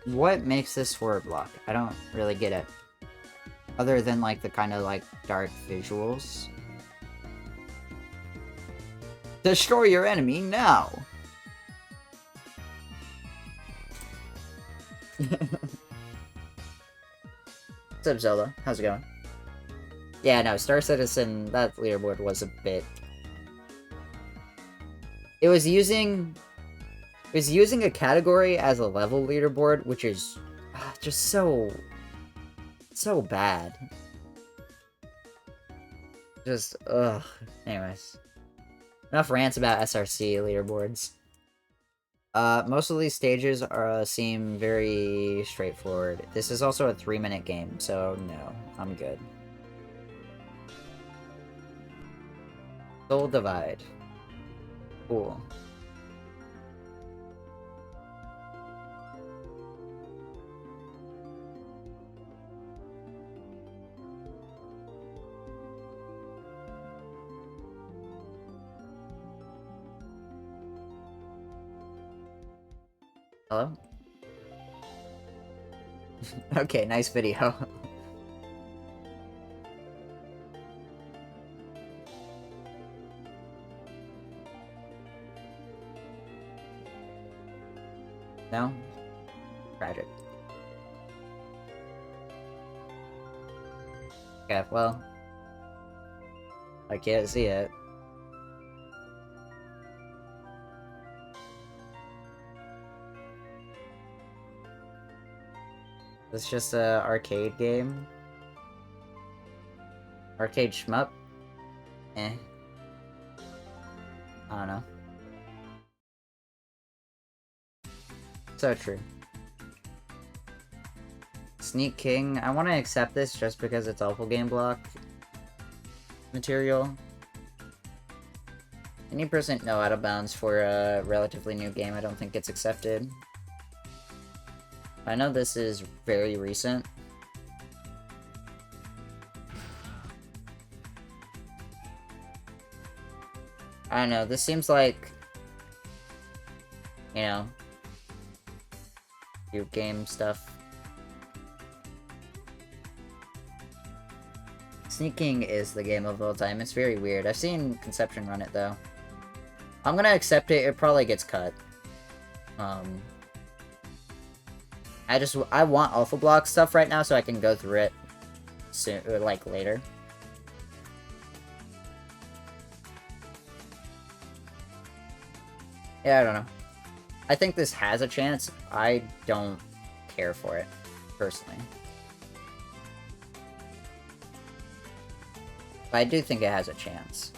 What makes this word block? I don't really get it. Other than, like, the kind of, like, dark visuals. Destroy your enemy now! What's up, Zelda? How's it going? Yeah, no, Star Citizen, that leaderboard was a bit... It was using a category as a level leaderboard, which is just so bad. Just, ugh. Anyways. Enough rants about SRC leaderboards. Most of these stages seem very straightforward. This is also a 3-minute game, so no, I'm good. Soul Divide. Cool. Hello? Okay, nice video. No? Tragic. Okay, well... I can't see it. It's just a arcade game. Arcade shmup? Eh. I don't know. So true. Sneak King. I want to accept this just because it's awful game block material. Any percent no out of bounds for a relatively new game, I don't think it's accepted. I know this is very recent. I don't know, this seems like, you know, new game stuff. Sneaking is the game of all time. It's very weird. I've seen Conception run it, though. I'm gonna accept it. It probably gets cut. I want Alpha Block stuff right now so I can go through it soon, or like later. Yeah, I don't know. I think this has a chance. I don't care for it, personally. But I do think it has a chance.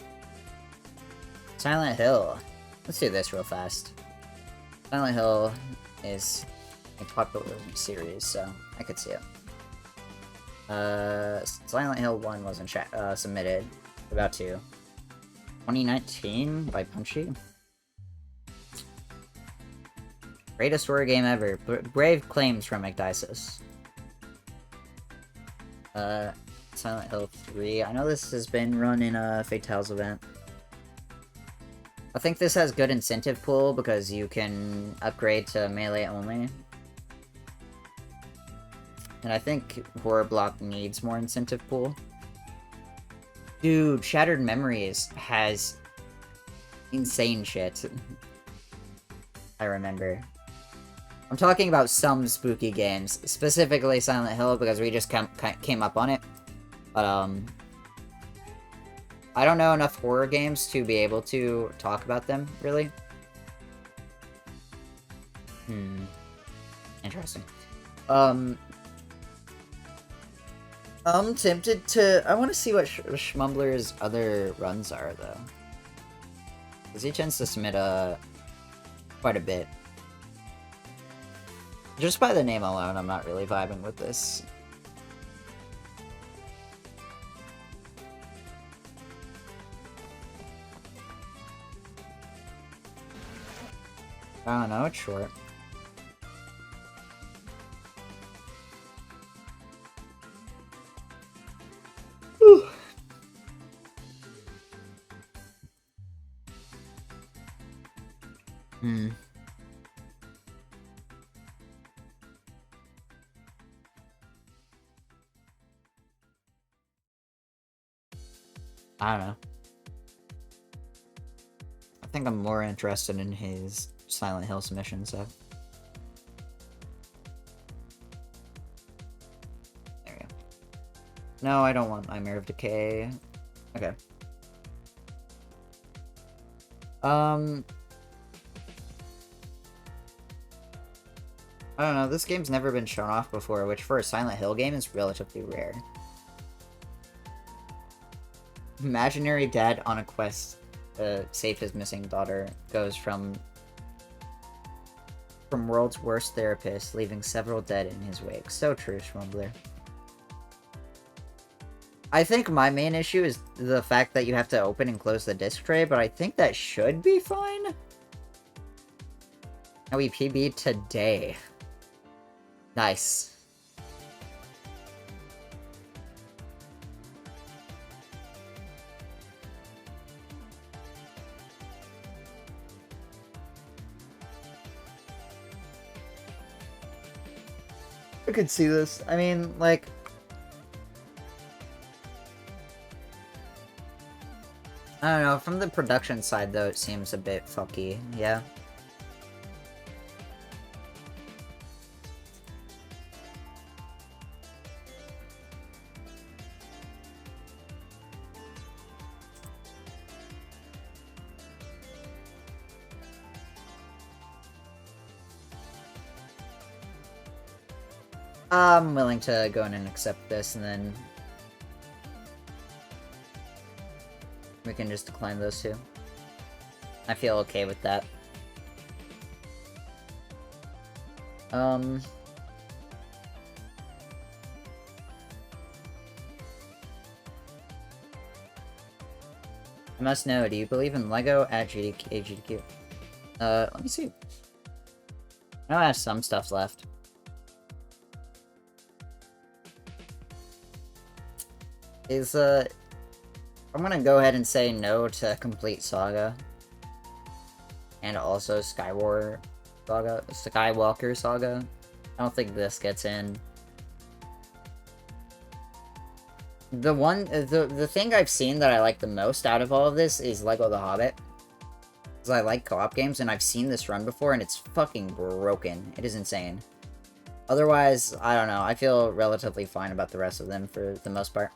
Silent Hill. Let's do this real fast. Silent Hill is a popular series, so I could see it. Silent Hill 1 wasn't submitted. About to. 2019 by Punchy. Greatest horror game ever. Brave claims from McDices. Silent Hill 3. I know this has been run in a Fatales event. I think this has good incentive pool because you can upgrade to melee only. And I think Horror Block needs more incentive pool. Dude, Shattered Memories has insane shit. I remember. I'm talking about some spooky games, specifically Silent Hill because we just came up on it. But, I don't know enough horror games to be able to talk about them, really. Interesting. I'm tempted to... I want to see what Schmumbler's other runs are, though. Because he tends to submit quite a bit. Just by the name alone, I'm not really vibing with this. I don't know, it's short. Hmm. I don't know. I think I'm more interested in his Silent Hill submission stuff. There we go. No, I don't want Nightmare of Decay. Okay. I don't know, this game's never been shown off before, which for a Silent Hill game is relatively rare. Imaginary dad on a quest to save his missing daughter goes from world's worst therapist, leaving several dead in his wake. So true, Schmumbler. I think my main issue is the fact that you have to open and close the disc tray, but I think that should be fine. And we PB today. Nice. I could see this. I mean, like... I don't know, from the production side, though, it seems a bit fucky, yeah? I'm willing to go in and accept this, and then... we can just decline those two. I feel okay with that. I must know, do you believe in LEGO AGDQ? Let me see. I know I have some stuff left. I'm gonna go ahead and say no to Complete Saga. And also Skywalker Saga. I don't think this gets in. The thing I've seen that I like the most out of all of this is LEGO The Hobbit. Because I like co-op games, and I've seen this run before, and it's fucking broken. It is insane. Otherwise, I don't know. I feel relatively fine about the rest of them for the most part.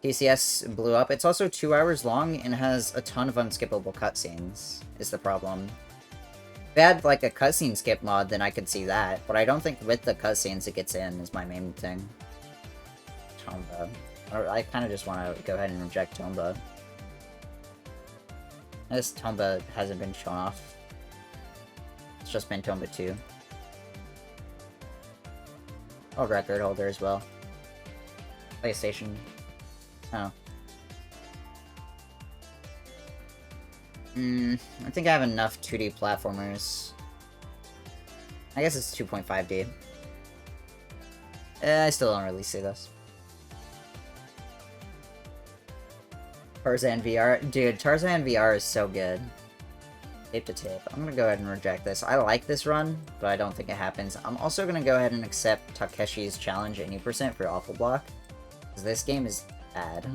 TCS blew up. It's also 2 hours long and has a ton of unskippable cutscenes, is the problem. If they had, like, a cutscene skip mod, then I could see that. But I don't think with the cutscenes it gets in, is my main thing. Tomba. I kind of just want to go ahead and reject Tomba. This Tomba hasn't been shown off. It's just been Tomba 2. Oh, record holder as well. PlayStation. Oh. I think I have enough 2D platformers. I guess it's 2.5D. I still don't really see this. Tarzan VR. Dude, Tarzan VR is so good. Tape to tape. I'm gonna go ahead and reject this. I like this run, but I don't think it happens. I'm also gonna go ahead and accept Takeshi's challenge at 80% for Awful Block. Because this game is bad.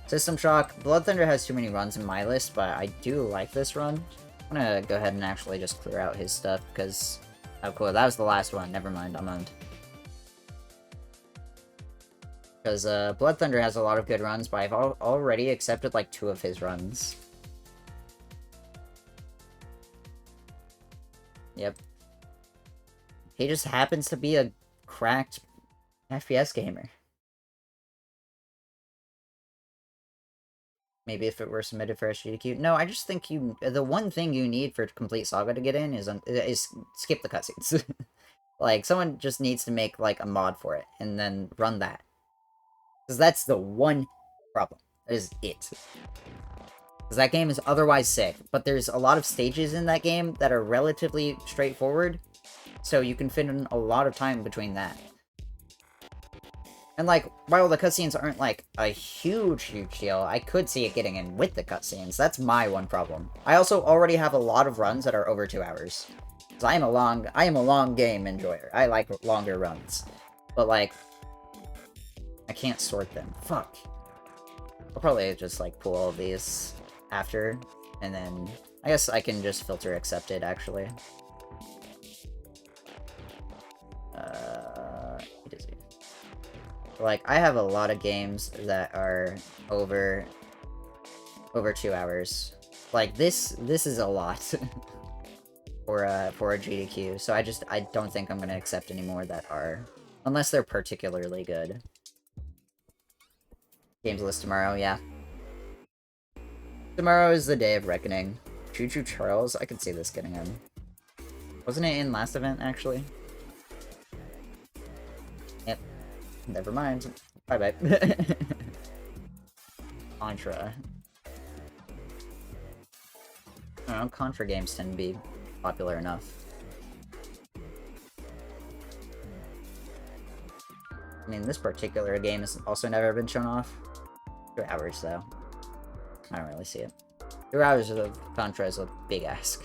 System Shock. Blood Thunder has too many runs in my list, but I do like this run. I'm gonna go ahead and actually just clear out his stuff, because... oh, cool. That was the last one. Never mind. I'm owned. Because Blood Thunder has a lot of good runs, but I've already accepted, like, 2 of his runs. Yep. He just happens to be a cracked FPS gamer. Maybe if it were submitted for AGDQ. No, I just think the one thing you need for Complete Saga to get in is skip the cutscenes. Like, someone just needs to make, like, a mod for it, and then run that. Because that's the one problem. That is it. Because that game is otherwise sick, but there's a lot of stages in that game that are relatively straightforward, so you can fit in a lot of time between that. And, like, while the cutscenes aren't, like, a huge deal, I could see it getting in with the cutscenes. That's my one problem. I also already have a lot of runs that are over 2 hours. Because I am a long game enjoyer. I like longer runs. But, like, I can't sort them. Fuck. I'll probably just, like, pull all of these after, and then I guess I can just filter accepted, actually. Like, I have a lot of games that are over 2 hours. Like, this is a lot for a GDQ, so I don't think I'm gonna accept any more that are, unless they're particularly good. Games list tomorrow, yeah. Tomorrow is the day of reckoning. Choo Choo Charles, I could see this getting in. Wasn't it in last event, actually? Yep. Never mind. Bye-bye. Contra. I don't know, Contra games tend to be popular enough. I mean, this particular game has also never been shown off. 2 hours, though. I don't really see it. 2 hours of Contra is a big ask.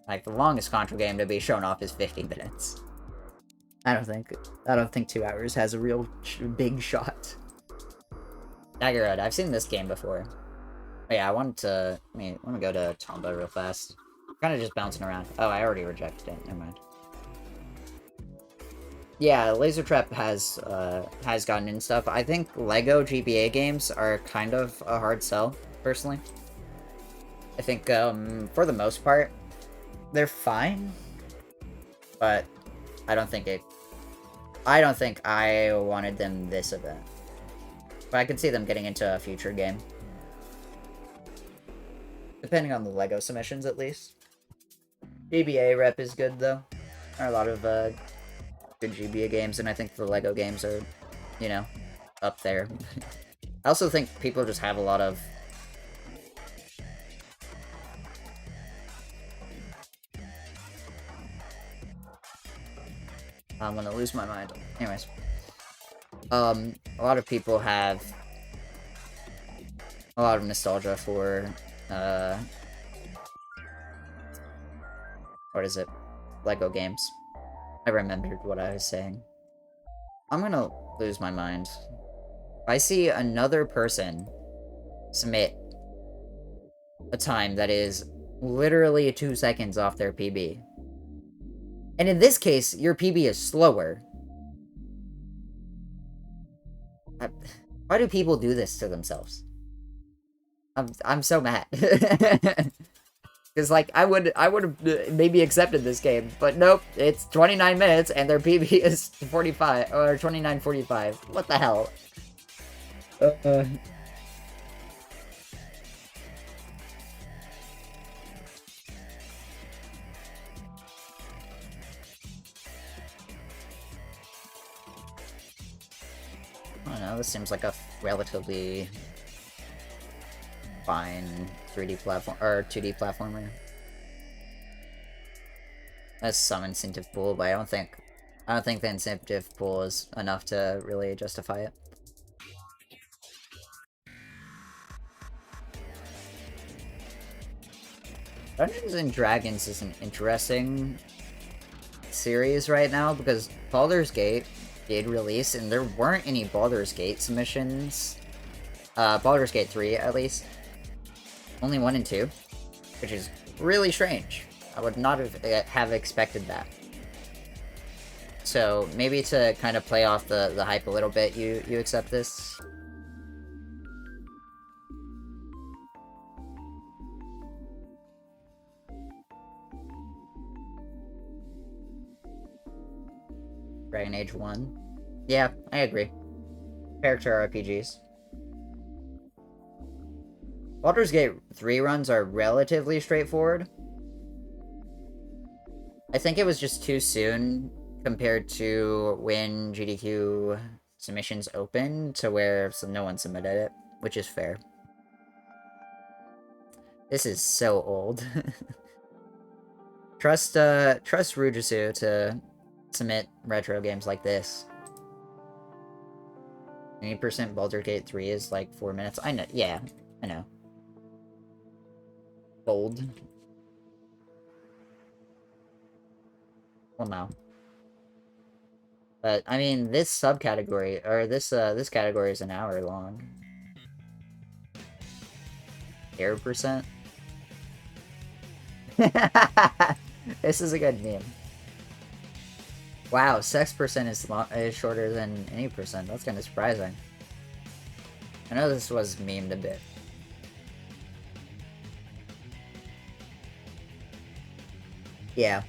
Like, the longest Contra game to be shown off is 50 minutes. I don't think 2 hours has a real big shot. Daggerhead, I've seen this game before. But yeah, I want to go to Tomba real fast. Kind of just bouncing around. Oh, I already rejected it. Never mind. Yeah, Laser Trap has gotten in stuff. I think Lego GBA games are kind of a hard sell, personally. I think, for the most part, they're fine, but I don't think I wanted them this event. But I could see them getting into a future game. Depending on the Lego submissions, at least. GBA rep is good, though. There are a lot of, good GBA games, and I think the Lego games are, you know, up there. I also think people just have a lot of... I'm gonna lose my mind. Anyways. A lot of people have a lot of nostalgia for, what is it? Lego games. I remembered what I was saying. I'm gonna lose my mind. If I see another person submit a time that is literally 2 seconds off their PB, and in this case, your PB is slower. Why do people do this to themselves? I'm so mad. Because, like, I would have maybe accepted this game, but nope, it's 29 minutes and their PB is 45, or 29:45. What the hell? I don't know, this seems like a relatively fine 3D platform, or 2D platformer. That's some incentive pool, but I don't think the incentive pool is enough to really justify it. Dungeons and Dragons is an interesting series right now, because Baldur's Gate did release, and there weren't any Baldur's Gate submissions. Baldur's Gate 3, at least. Only 1 and 2, which is really strange. I would not have expected that. So, maybe to kind of play off the hype a little bit, you accept this? Dragon Age 1? Yeah, I agree. Character RPGs. Baldur's Gate 3 runs are relatively straightforward. I think it was just too soon compared to when GDQ submissions open to where no one submitted it, which is fair. This is so old. Trust Rujisu to submit retro games like this. 80% Baldur's Gate 3 is like 4 minutes. I know, yeah, I know. Bold. Well, no. But, I mean, this subcategory, or this category is an hour long. Error percent? This is a good meme. Wow, sex percent is shorter than any percent. That's kind of surprising. I know this was memed a bit. Yeah,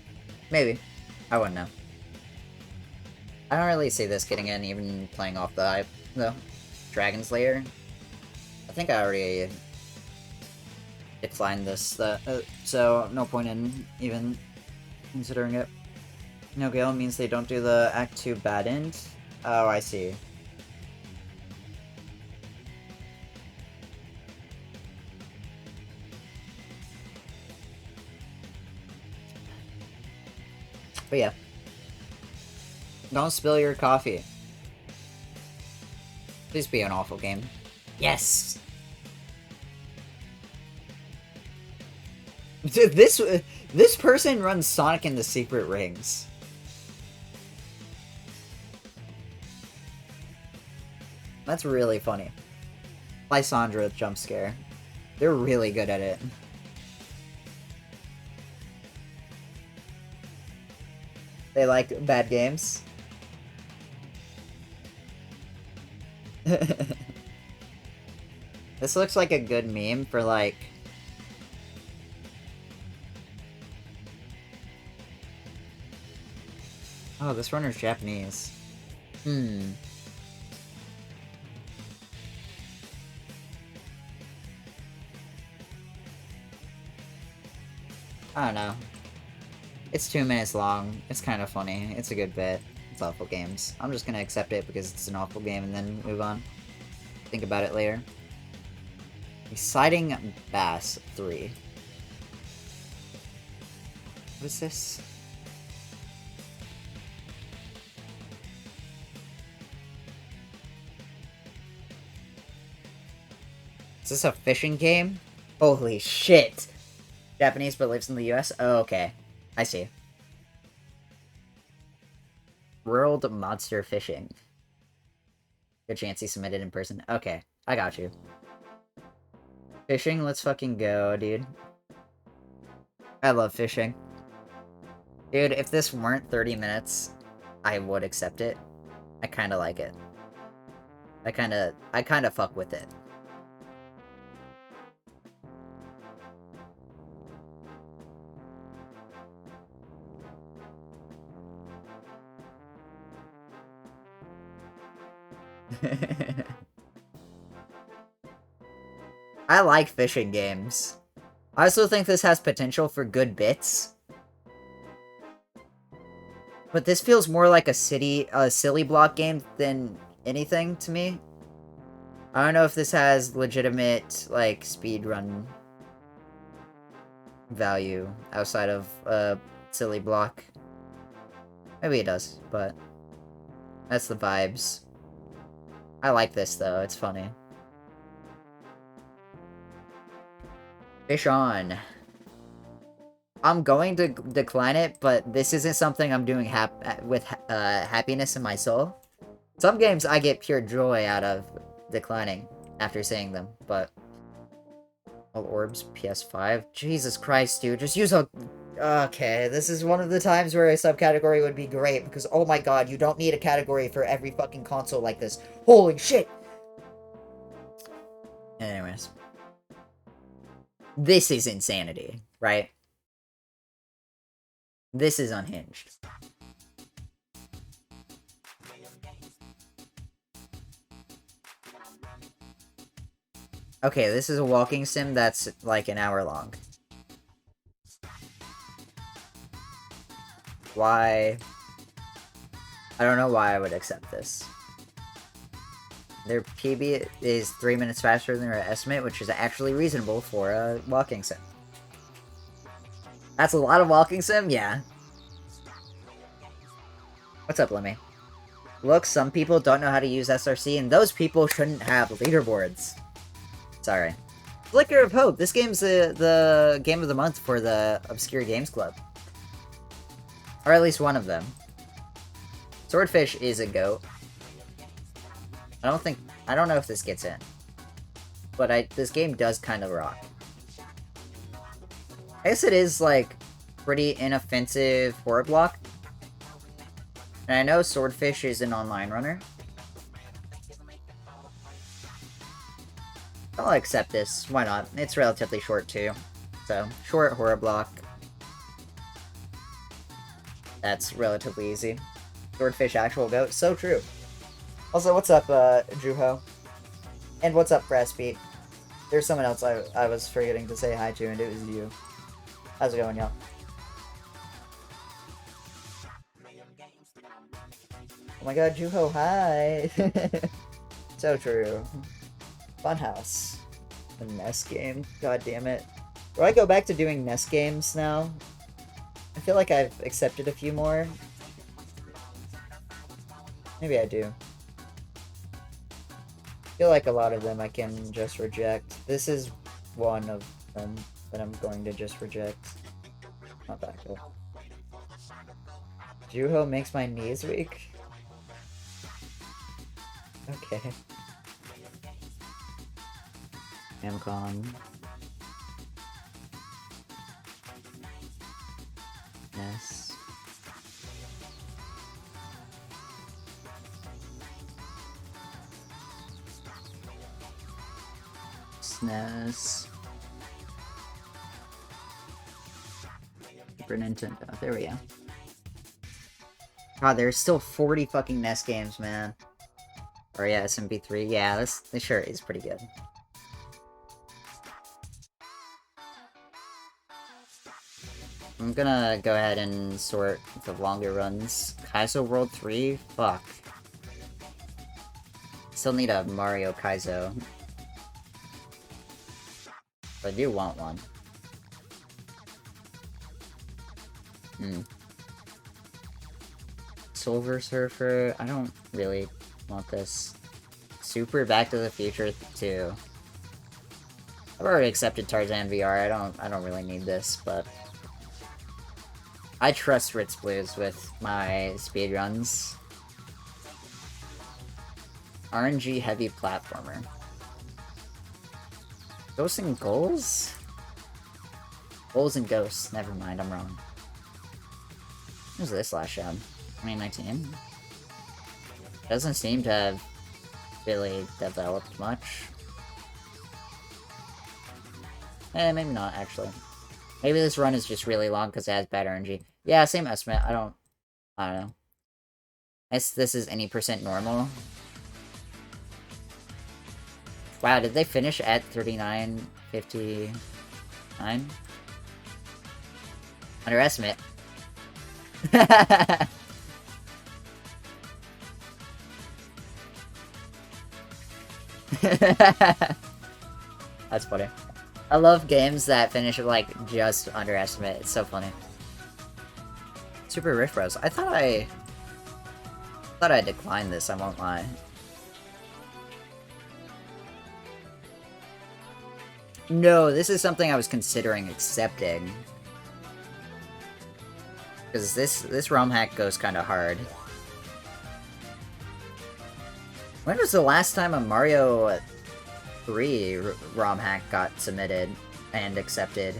maybe. I wouldn't know. I don't really see this getting in, even playing off the hype, though. Dragon Slayer. I think I already declined this, so no point in even considering it. No Gale means they don't do the Act 2 bad end? Oh, I see. But yeah. Don't spill your coffee. Please be an awful game. Yes! Dude, this person runs Sonic and the Secret Rings. That's really funny. Lysandra jump scare. They're really good at it. They like bad games. This looks like a good meme for, like... Oh, this runner's Japanese. I don't know. It's 2 minutes long. It's kind of funny. It's a good bit. It's awful games. I'm just gonna accept it because it's an awful game and then move on. Think about it later. Exciting Bass 3. What is this? Is this a fishing game? Holy shit! Japanese but lives in the US? Oh, okay. I see. World Monster Fishing. Good chance he submitted in person. Okay, I got you. Fishing, let's fucking go, dude. I love fishing. Dude, if this weren't 30 minutes, I would accept it. I kinda like it. I kinda fuck with it. I like fishing games. I also think this has potential for good bits. But this feels more like a silly block game than anything to me. I don't know if this has legitimate, like, speedrun value outside of a silly block. Maybe it does, but that's the vibes. I like this, though. It's funny. Fish on. I'm going to decline it, but this isn't something I'm doing with happiness in my soul. Some games I get pure joy out of declining after saying them, but... All orbs, PS5? Jesus Christ, dude. Just use a... Okay, this is one of the times where a subcategory would be great, because oh my god, you don't need a category for every fucking console like this. Holy shit! Anyways. This is insanity, right? This is unhinged. Okay, this is a walking sim that's like an hour long. Why? I don't know why I would accept this. Their PB is 3 minutes faster than their estimate, which is actually reasonable for a walking sim. That's a lot of walking sim? Yeah. What's up, Lemmy? Look, some people don't know how to use SRC, and those people shouldn't have leaderboards. Sorry. Flicker of Hope. This game's the game of the month for the Obscure Games Club. Or at least one of them. Swordfish is a goat. I don't know if this gets in. But this game does kind of rock. I guess it is, like, pretty inoffensive horror block. And I know Swordfish is an online runner. I'll accept this. Why not? It's relatively short, too. So, short horror block. That's relatively easy. Swordfish actual goat. So true. Also, what's up, Juho? And what's up, Brassbeat? There's someone else I was forgetting to say hi to, and it was you. How's it going, y'all? Oh my god, Juho, hi! So true. Funhouse. The NES game. God damn it. Do I go back to doing NES games now? I feel like I've accepted a few more. Maybe I do. I feel like a lot of them I can just reject. This is one of them that I'm going to just reject. Not that cool. Juho makes my knees weak? Okay. Amcon. Yes. SNES. Super Nintendo. There we go. God, there's still 40 fucking NES games, man. Or yeah, SMP3. Yeah, this sure is pretty good. I'm gonna go ahead and sort the longer runs. Kaizo World 3? Fuck. Still need a Mario Kaizo. But I do want one. Silver Surfer? I don't really want this. Super Back to the Future 2. I've already accepted Tarzan VR. I don't really need this, but I trust Ritz Blues with my speedruns. RNG heavy platformer. Ghosts and Goals? Goals and Ghosts. Never mind, I'm wrong. When was this last show? 2019? Doesn't seem to have really developed much. Maybe not, actually. Maybe this run is just really long because it has bad RNG. Yeah, same estimate. I don't know. This is any % normal. Wow, did they finish at 39.59? Underestimate. That's funny. I love games that finish like just underestimate. It's so funny. Super Rift Bros. I thought I declined this, I won't lie. No, this is something I was considering accepting. Because this ROM hack goes kind of hard. When was the last time a Mario 3 ROM hack got submitted and accepted?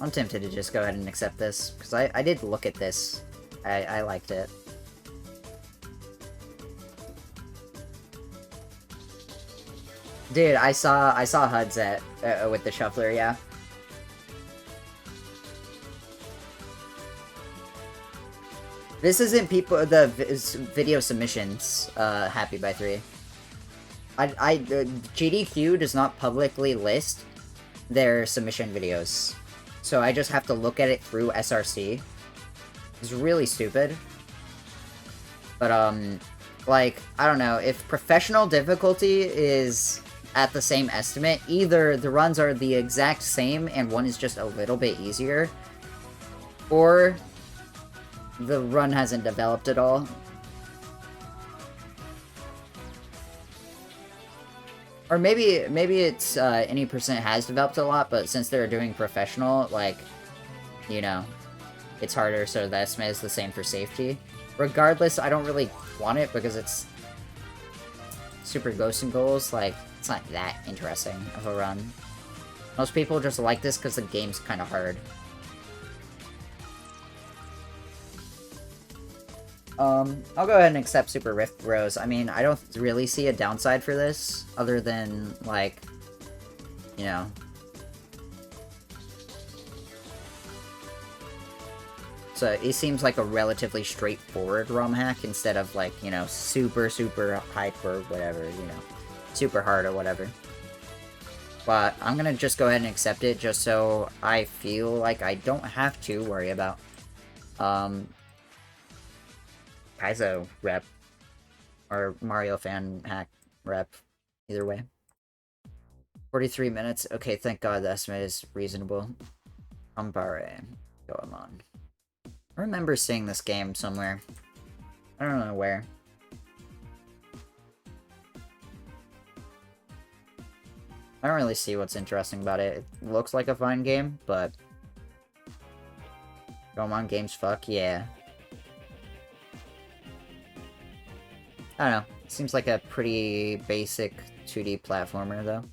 I'm tempted to just go ahead and accept this, because I did look at this. I liked it. Dude, I saw HUDs at with the shuffler, yeah. This isn't the video submissions, Happy by 3. GDQ does not publicly list their submission videos. So I just have to look at it through SRC. It's really stupid. But, like, I don't know, if professional difficulty is at the same estimate, either the runs are the exact same and one is just a little bit easier, or the run hasn't developed at all. Or maybe it's, any percent has developed a lot, but since they're doing professional, like, you know, it's harder, so the estimate is the same for safety. Regardless, I don't really want it because it's Super Ghosts and Goals, like, it's not that interesting of a run. Most people just like this because the game's kind of hard. I'll go ahead and accept Super Rift Bros. I mean, I don't really see a downside for this, other than, like, you know... So it seems like a relatively straightforward ROM hack instead of, like, you know, super hype or whatever, you know, super hard or whatever. But I'm gonna just go ahead and accept it just so I feel like I don't have to worry about, Kaizo rep, or Mario fan hack rep, either way. 43 minutes, okay, thank god the estimate is reasonable. Ambare, go on. I remember seeing this game somewhere. I don't know where. I don't really see what's interesting about it. It looks like a fine game, but... Gomon games fuck, yeah. I don't know. Seems like a pretty basic 2D platformer, though.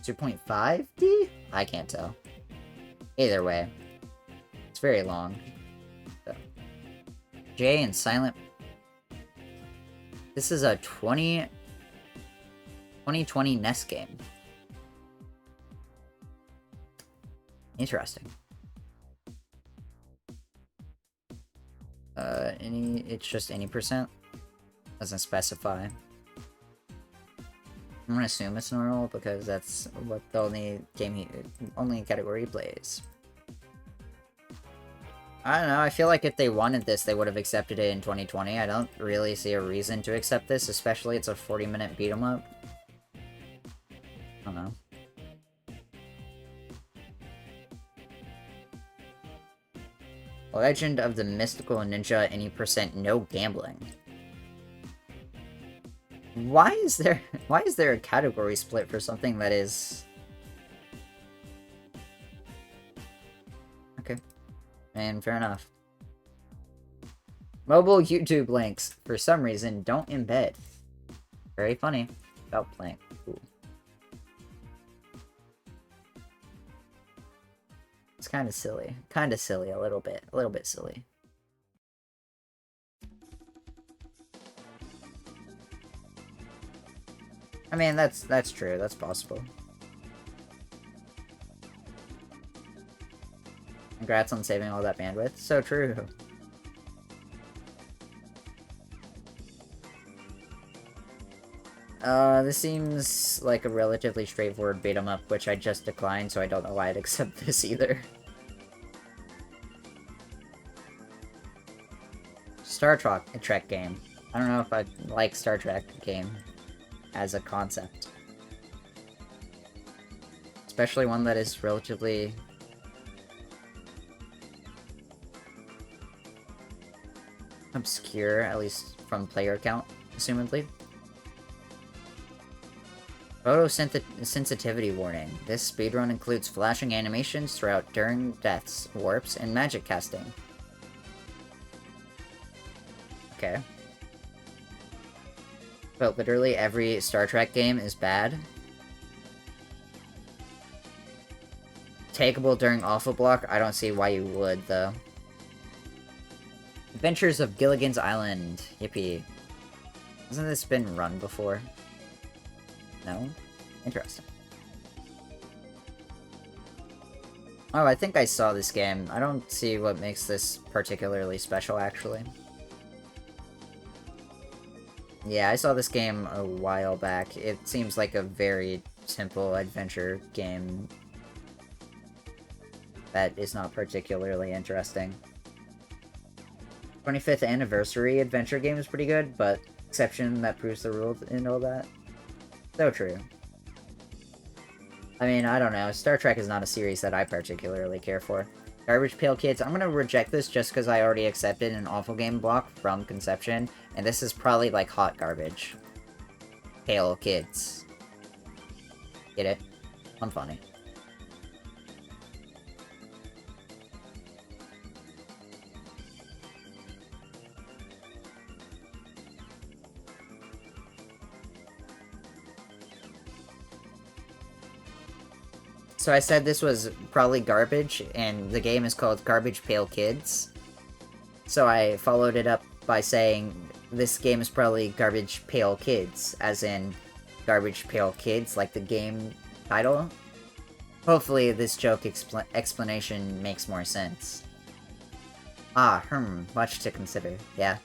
2.5D? I can't tell. Either way. It's very long. So. Jay and Silent... This is a 2020 NES game. Interesting. It's just any percent. Doesn't specify. I'm gonna assume it's normal because that's what the only category he plays. I don't know, I feel like if they wanted this, they would have accepted it in 2020. I don't really see a reason to accept this, especially it's a 40-minute beat-em-up. I don't know. Legend of the Mystical Ninja, any percent, no gambling. Why is there a category split for something that is... Okay. And fair enough. Mobile YouTube links, for some reason, don't embed. Very funny. About playing. Ooh. It's kind of silly. Kind of silly, a little bit. A little bit silly. I mean, that's true. That's possible. Congrats on saving all that bandwidth. So true. This seems like a relatively straightforward beat-em-up, which I just declined, so I don't know why I'd accept this either. Star Trek game. I don't know if I like Star Trek game as a concept. Especially one that is relatively... obscure, at least from player count, assumedly. Photosensitivity warning. This speedrun includes flashing animations throughout during deaths, warps, and magic casting. Okay. But literally every Star Trek game is bad. Takeable during Alpha Block? I don't see why you would, though. Adventures of Gilligan's Island. Yippee. Hasn't this been run before? No? Interesting. Oh, I think I saw this game. I don't see what makes this particularly special, actually. Yeah, I saw this game a while back. It seems like a very simple adventure game that is not particularly interesting. 25th anniversary adventure game is pretty good, but exception that proves the rule and all that. So true. I mean, I don't know. Star Trek is not a series that I particularly care for. Garbage Pail Kids, I'm gonna reject this just because I already accepted an awful game block from Conception, and this is probably like hot garbage. Pail Kids. Get it? I'm funny. So I said this was probably garbage, and the game is called Garbage Pail Kids. So I followed it up by saying this game is probably Garbage Pail Kids, as in Garbage Pail Kids, like the game title. Hopefully this joke explanation makes more sense. Ah, much to consider, yeah.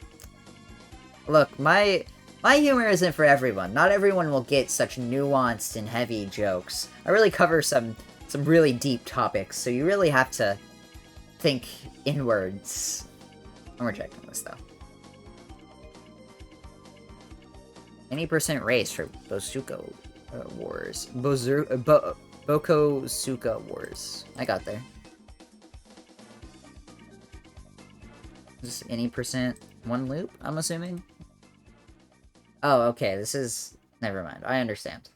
Look, my humor isn't for everyone. Not everyone will get such nuanced and heavy jokes. I really cover some really deep topics, so you really have to think inwards. I'm rejecting this, though. Any percent race for Bosuka Wars. Bokosuka Wars. I got there. Just any percent one loop, I'm assuming? Oh, okay, this is... Never mind, I understand.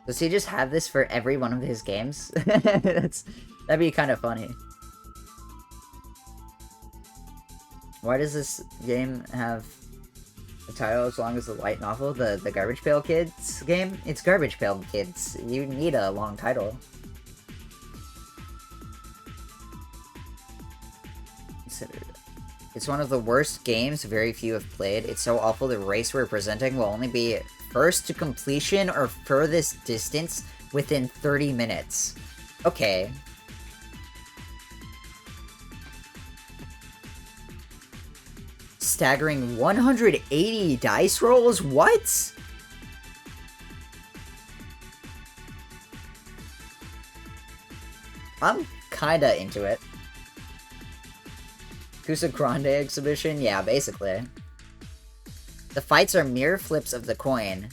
Does he just have this for every one of his games? That'd be kind of funny. Why does this game have a title as long as the light novel, the Garbage Pail Kids game? It's Garbage Pail Kids. You need a long title. It's one of the worst games very few have played. It's so awful the race we're presenting will only be first to completion or furthest distance within 30 minutes. Okay. Staggering 180 dice rolls? What? I'm kinda into it. Kusa Grande exhibition? Yeah, basically. The fights are mere flips of the coin.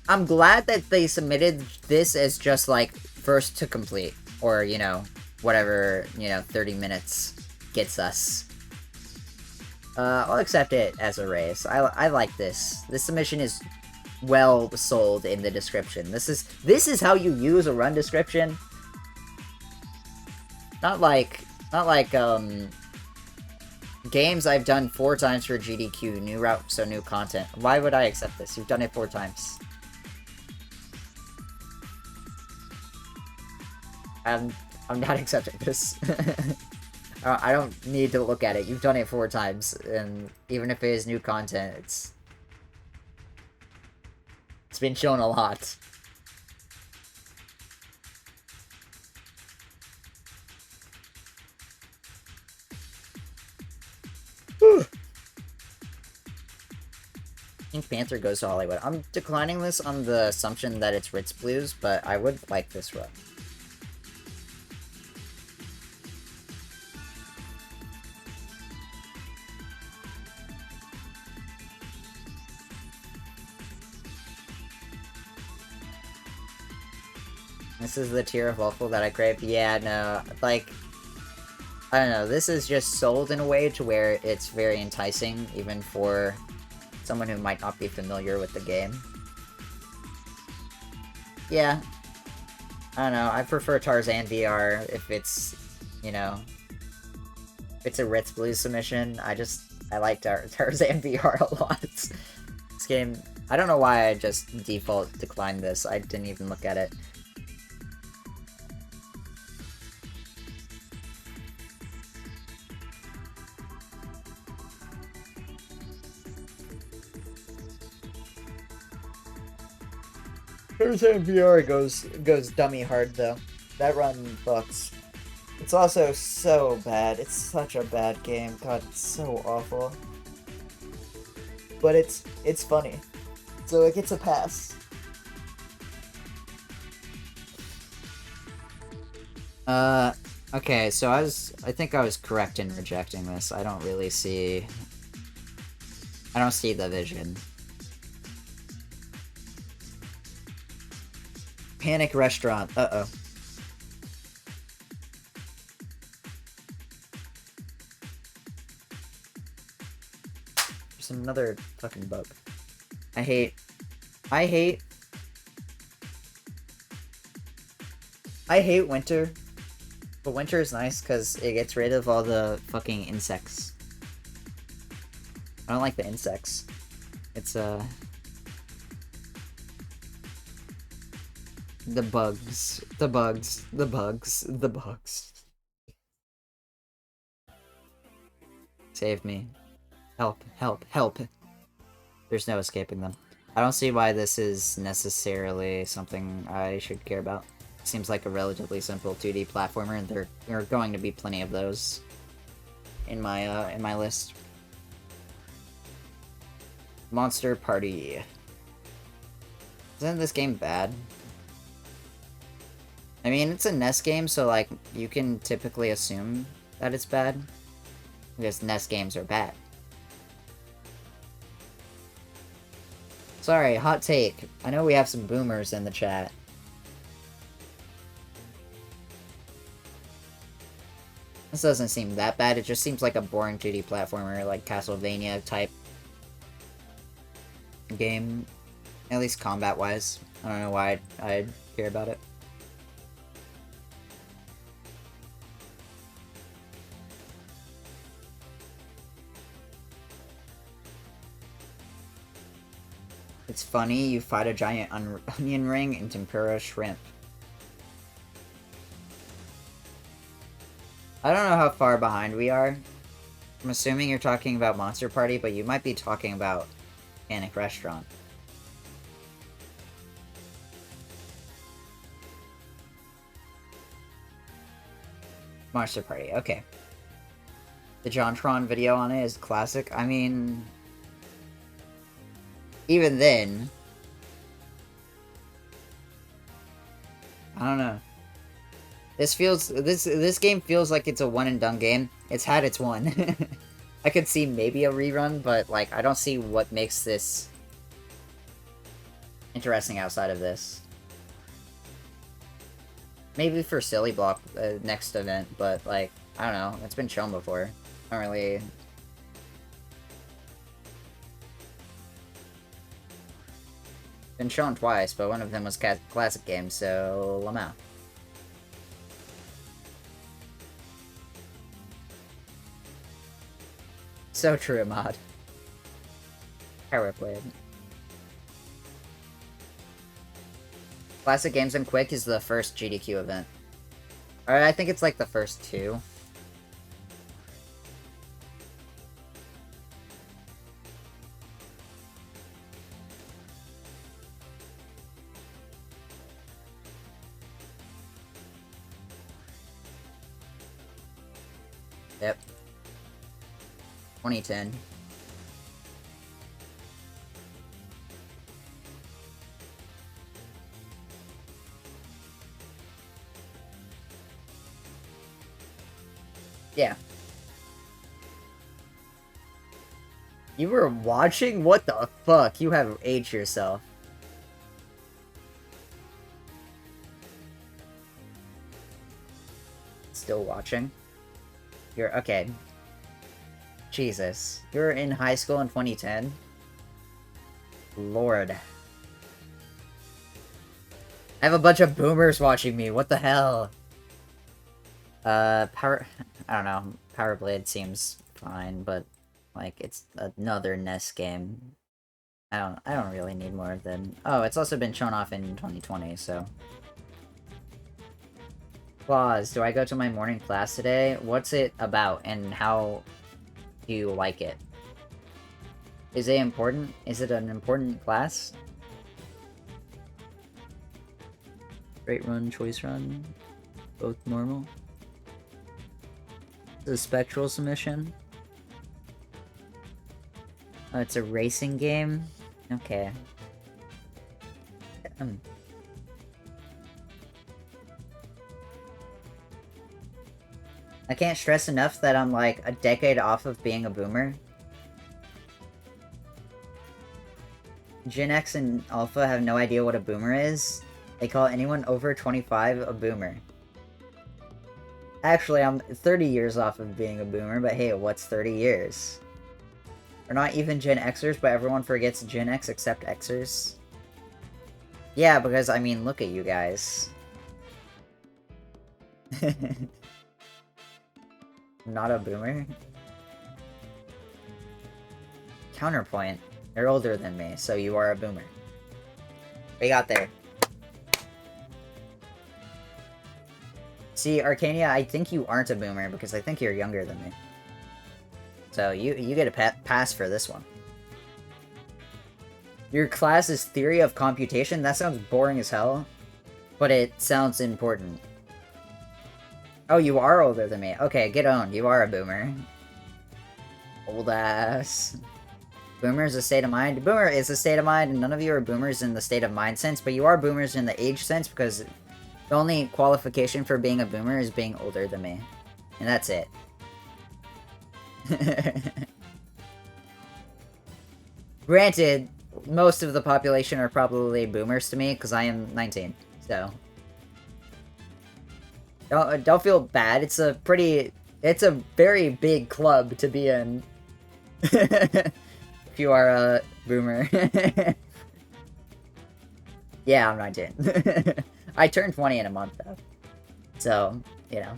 I'm glad that they submitted this as just, like, first to complete. Or, you know, whatever, 30 minutes gets us. I'll accept it as a race. I like this. This submission is well sold in the description. This is how you use a run description. Not like, games I've done 4 times for GDQ, new route, so new content. Why would I accept this? You've done it 4 times. I'm not accepting this. I don't need to look at it. You've done it 4 times, and even if it is new content, it's been shown a lot. Pink Panther goes to Hollywood. I'm declining this on the assumption that it's Ritz Blues, but I would like this run. This is the tier of awful that I crave. Yeah, no, like, I don't know, this is just sold in a way to where it's very enticing, even for someone who might not be familiar with the game. Yeah. I don't know, I prefer Tarzan VR if it's, if it's a Ritz Blues submission. I like Tarzan VR a lot. This game, I don't know why I just default declined this. I didn't even look at it. Tarzan VR goes dummy hard though. That run fucks. It's also so bad. It's such a bad game. God, it's so awful. But it's funny. So it gets a pass. Okay, so I think I was correct in rejecting this. I don't see the vision. Panic Restaurant. Uh-oh. There's another fucking bug. I hate winter. But winter is nice because it gets rid of all the fucking insects. I don't like the insects. It's, the bugs. The bugs. The bugs. The bugs. Save me. Help. Help. Help. There's no escaping them. I don't see why this is necessarily something I should care about. Seems like a relatively simple 2D platformer, and there are going to be plenty of those in my list. Monster Party. Isn't this game bad? I mean, it's a NES game, so like you can typically assume that it's bad because NES games are bad. Sorry, hot take. I know we have some boomers in the chat. This doesn't seem that bad, it just seems like a boring 2D platformer, like Castlevania type game. At least combat-wise. I don't know why I'd care about it. It's funny, you fight a giant onion ring and tempura shrimp. I don't know how far behind we are. I'm assuming you're talking about Monster Party, but you might be talking about Panic Restaurant. Monster Party, okay. The JonTron video on it is classic. I mean, even then, I don't know. This game feels like it's a one and done game. It's had its one. I could see maybe a rerun, but like I don't see what makes this interesting outside of this. Maybe for Silly Block next event, but like I don't know. It's been shown before. I don't really. Been shown twice, but one of them was classic games, so Lamau. So true, Ahmad. Power played. Classic Games and Quick is the first GDQ event. Or I think it's like the first two. Yep. 2010. Yeah. You were watching? What the fuck? You have aged yourself. Still watching? You're okay. Jesus. You were in high school in 2010? Lord. I have a bunch of boomers watching me. What the hell? I don't know. Power Blade seems fine, but like it's another NES game. I don't really need more than. Oh, it's also been shown off in 2020, so. Claus, do I go to my morning class today? What's it about, and how do you like it? Is it important? Is it an important class? Straight run, choice run, both normal. The spectral submission. Oh, it's a racing game? Okay. I can't stress enough that I'm like a decade off of being a boomer. Gen X and Alpha have no idea what a boomer is. They call anyone over 25 a boomer. Actually, I'm 30 years off of being a boomer, but hey, what's 30 years? We're not even Gen Xers, but everyone forgets Gen X except Xers. Yeah, because, I mean, look at you guys. I'm not a boomer. Counterpoint. You're older than me, so you are a boomer. We got there. See, Arcania, I think you aren't a boomer because I think you're younger than me. So you get a pass for this one. Your class is Theory of Computation? That sounds boring as hell, but it sounds important. Oh, you are older than me. Okay, get owned. You are a boomer. Old ass. Boomer is a state of mind. Boomer is a state of mind, and none of you are boomers in the state of mind sense, but you are boomers in the age sense because the only qualification for being a boomer is being older than me. And that's it. Granted, most of the population are probably boomers to me because I am 19, so don't feel bad. It's a very big club to be in. If you are a boomer. Yeah, I'm 19. I turned 20 in a month though, so you know.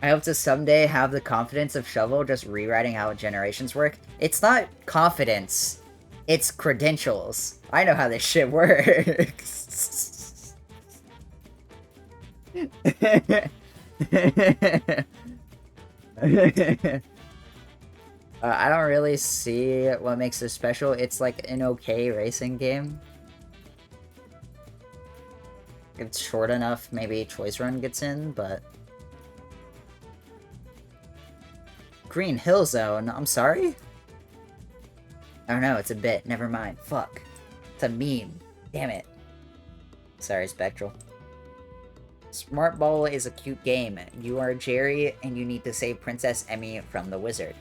I hope to someday have the confidence of Shovel just rewriting how generations work. It's not confidence. It's credentials. I know how this shit works. I don't really see what makes it special. It's like an okay racing game. It's short enough, maybe Choice Run gets in, but... Green Hill Zone? I'm sorry? I don't know, it's a bit. Never mind. Fuck. It's a meme. Damn it. Sorry, Spectral. Smart Ball is a cute game. You are Jerry, and you need to save Princess Emmy from the wizard.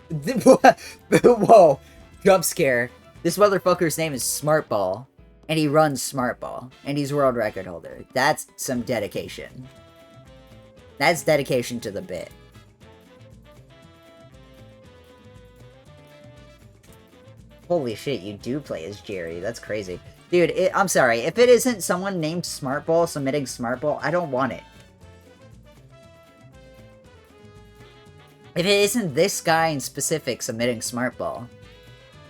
Whoa! Jump scare. This motherfucker's name is Smart Ball, and he runs Smart Ball, and he's world record holder. That's some dedication. That's dedication to the bit. Holy shit, you do play as Jerry. That's crazy. Dude, I'm sorry. If it isn't someone named Smartball submitting Smartball, I don't want it. If it isn't this guy in specific submitting Smartball,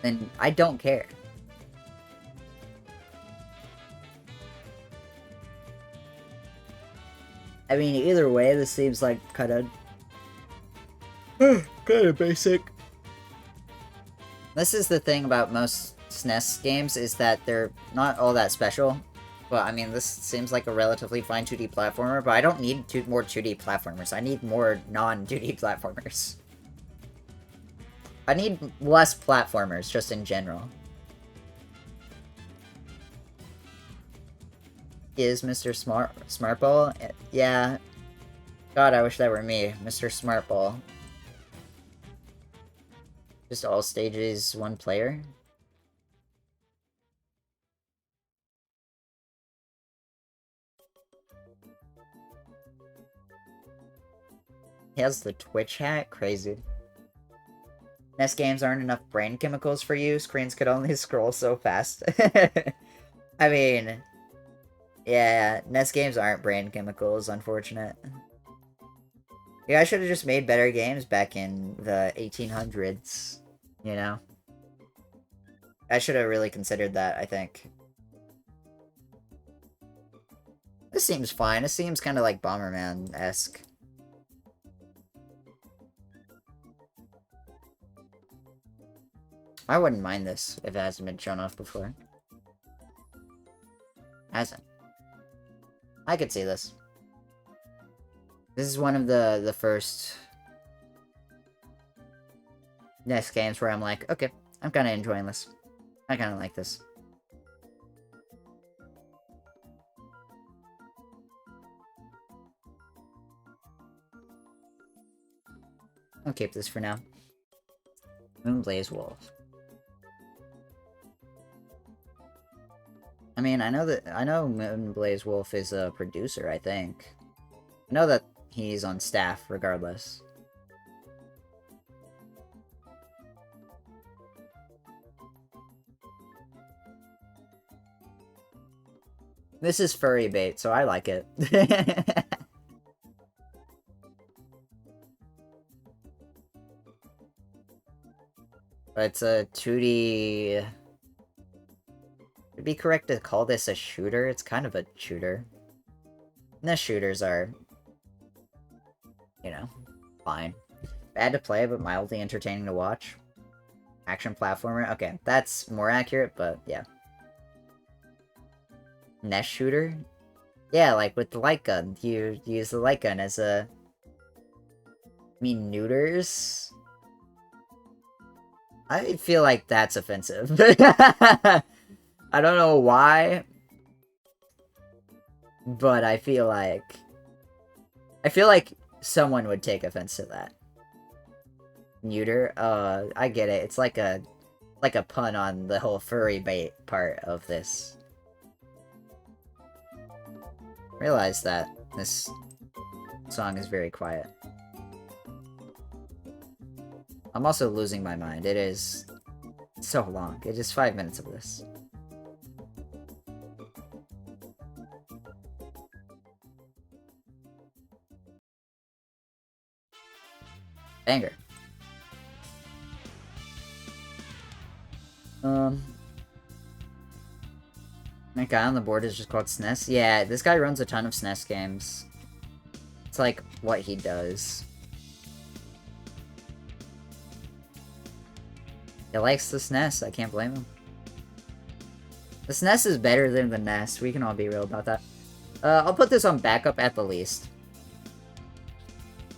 then I don't care. I mean, either way, this seems like kind of basic. This is the thing about most SNES games, is that they're not all that special. But, I mean, this seems like a relatively fine 2D platformer, but I don't need more 2D platformers. I need more non-2D platformers. I need less platformers, just in general. Is Mr. Smartball? Yeah. God, I wish that were me, Mr. Smartball. Just all stages, one player? He has the Twitch hat? Crazy. NES games aren't enough brain chemicals for you. Screens could only scroll so fast. I mean... Yeah, NES games aren't brain chemicals, unfortunate. Yeah, I should have just made better games back in the 1800s, you know? I should have really considered that, I think. This seems fine. This seems kind of like Bomberman-esque. I wouldn't mind this if it hasn't been shown off before. Hasn't. I could see this. This is one of the first NES games where I'm like, okay, I'm kind of enjoying this. I kind of like this. I'll keep this for now. Moonblaze Wolf. I mean, I know Moonblaze Wolf is a producer, I think. I know that he's on staff regardless. This is furry bait, so I like it. But it's a 2D... Would it be correct to call this a shooter? It's kind of a shooter. NES shooters are, you know, fine. Bad to play, but mildly entertaining to watch. Action platformer? Okay, that's more accurate, but yeah. NES shooter? Yeah, like with the light gun. You use the light gun as a... I mean, neuters? I feel like that's offensive. I don't know why, but I feel like someone would take offense to that. Neuter? I get it. It's like a pun on the whole furry bait part of this. Realize that this song is very quiet. I'm also losing my mind. It is so long. It is 5 minutes of this. Banger. That guy on the board is just called SNES? Yeah, this guy runs a ton of SNES games. It's like what he does. He likes the SNES, I can't blame him. The SNES is better than the NES, we can all be real about that. I'll put this on backup at the least.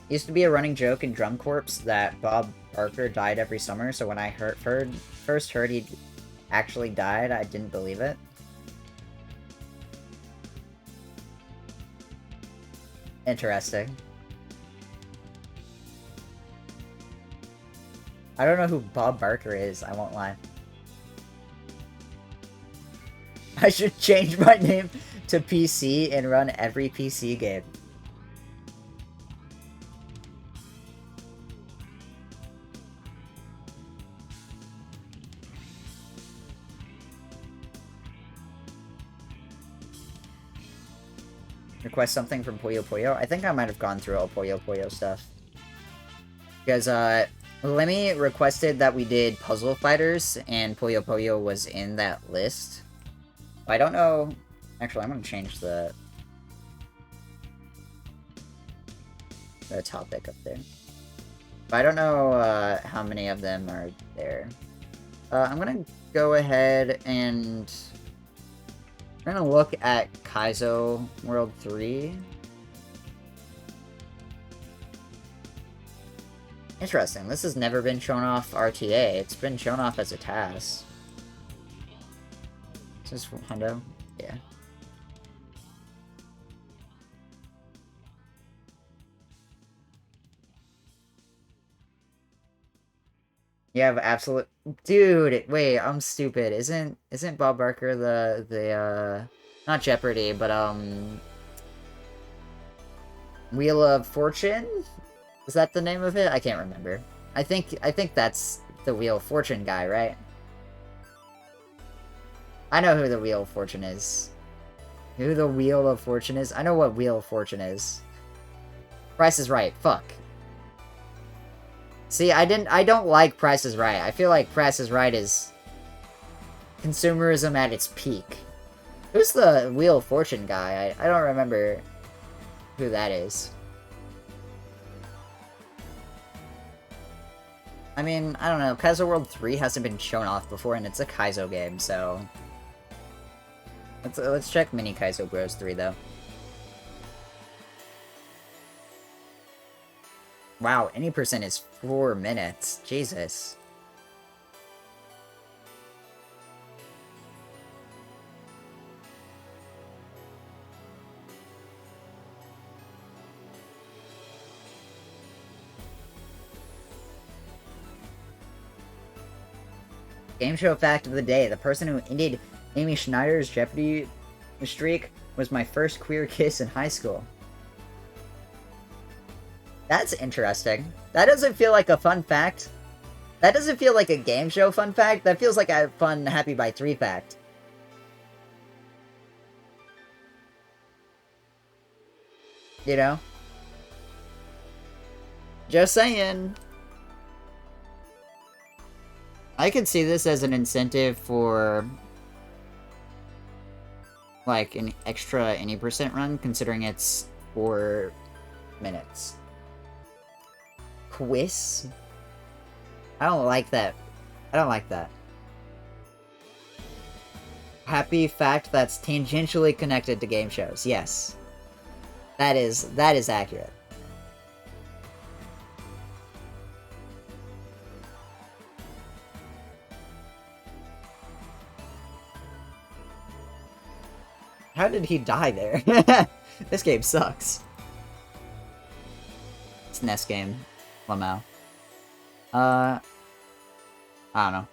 Used to be a running joke in Drum Corps that Bob Barker died every summer, so when I first heard he actually died, I didn't believe it. Interesting. I don't know who Bob Barker is, I won't lie. I should change my name to PC and run every PC game. Request something from Puyo Puyo? I think I might have gone through all Puyo Puyo stuff. Because, Lemmy requested that we did Puzzle Fighters, and Puyo Puyo was in that list. I don't know... Actually, I'm gonna change the topic up there. But I don't know how many of them are there. I'm gonna go ahead and... We're gonna look at Kaizo World 3. Interesting, this has never been shown off RTA. It's been shown off as a task. Is this Hundo? Yeah. You have absolute... Dude, wait, I'm stupid. Isn't Bob Barker the not Jeopardy, but, Wheel of Fortune? Is that the name of it? I can't remember. I think that's the Wheel of Fortune guy, right? I know who the Wheel of Fortune is. Who the Wheel of Fortune is? I know what Wheel of Fortune is. Price is Right. Fuck. See, I don't like Price is Right. I feel like Price is Right is consumerism at its peak. Who's the Wheel of Fortune guy? I don't remember who that is. I mean, I don't know. Kaizo World 3 hasn't been shown off before, and it's a Kaizo game, so... Let's check Mini Kaizo Bros 3 though. Wow, any percent is 4 minutes. Jesus. Game show fact of the day. The person who ended Amy Schneider's Jeopardy streak was my first queer kiss in high school. That's interesting. That doesn't feel like a fun fact. That doesn't feel like a game show fun fact. That feels like a fun Happy by 3 fact. You know? Just saying. I could see this as an incentive for like an extra any percent run, considering it's 4 minutes. Quiz? I don't like that. I don't like that. Happy fact that's tangentially connected to game shows. Yes. That is accurate. How did he die there? This game sucks. It's NES game. Lamau. I don't know.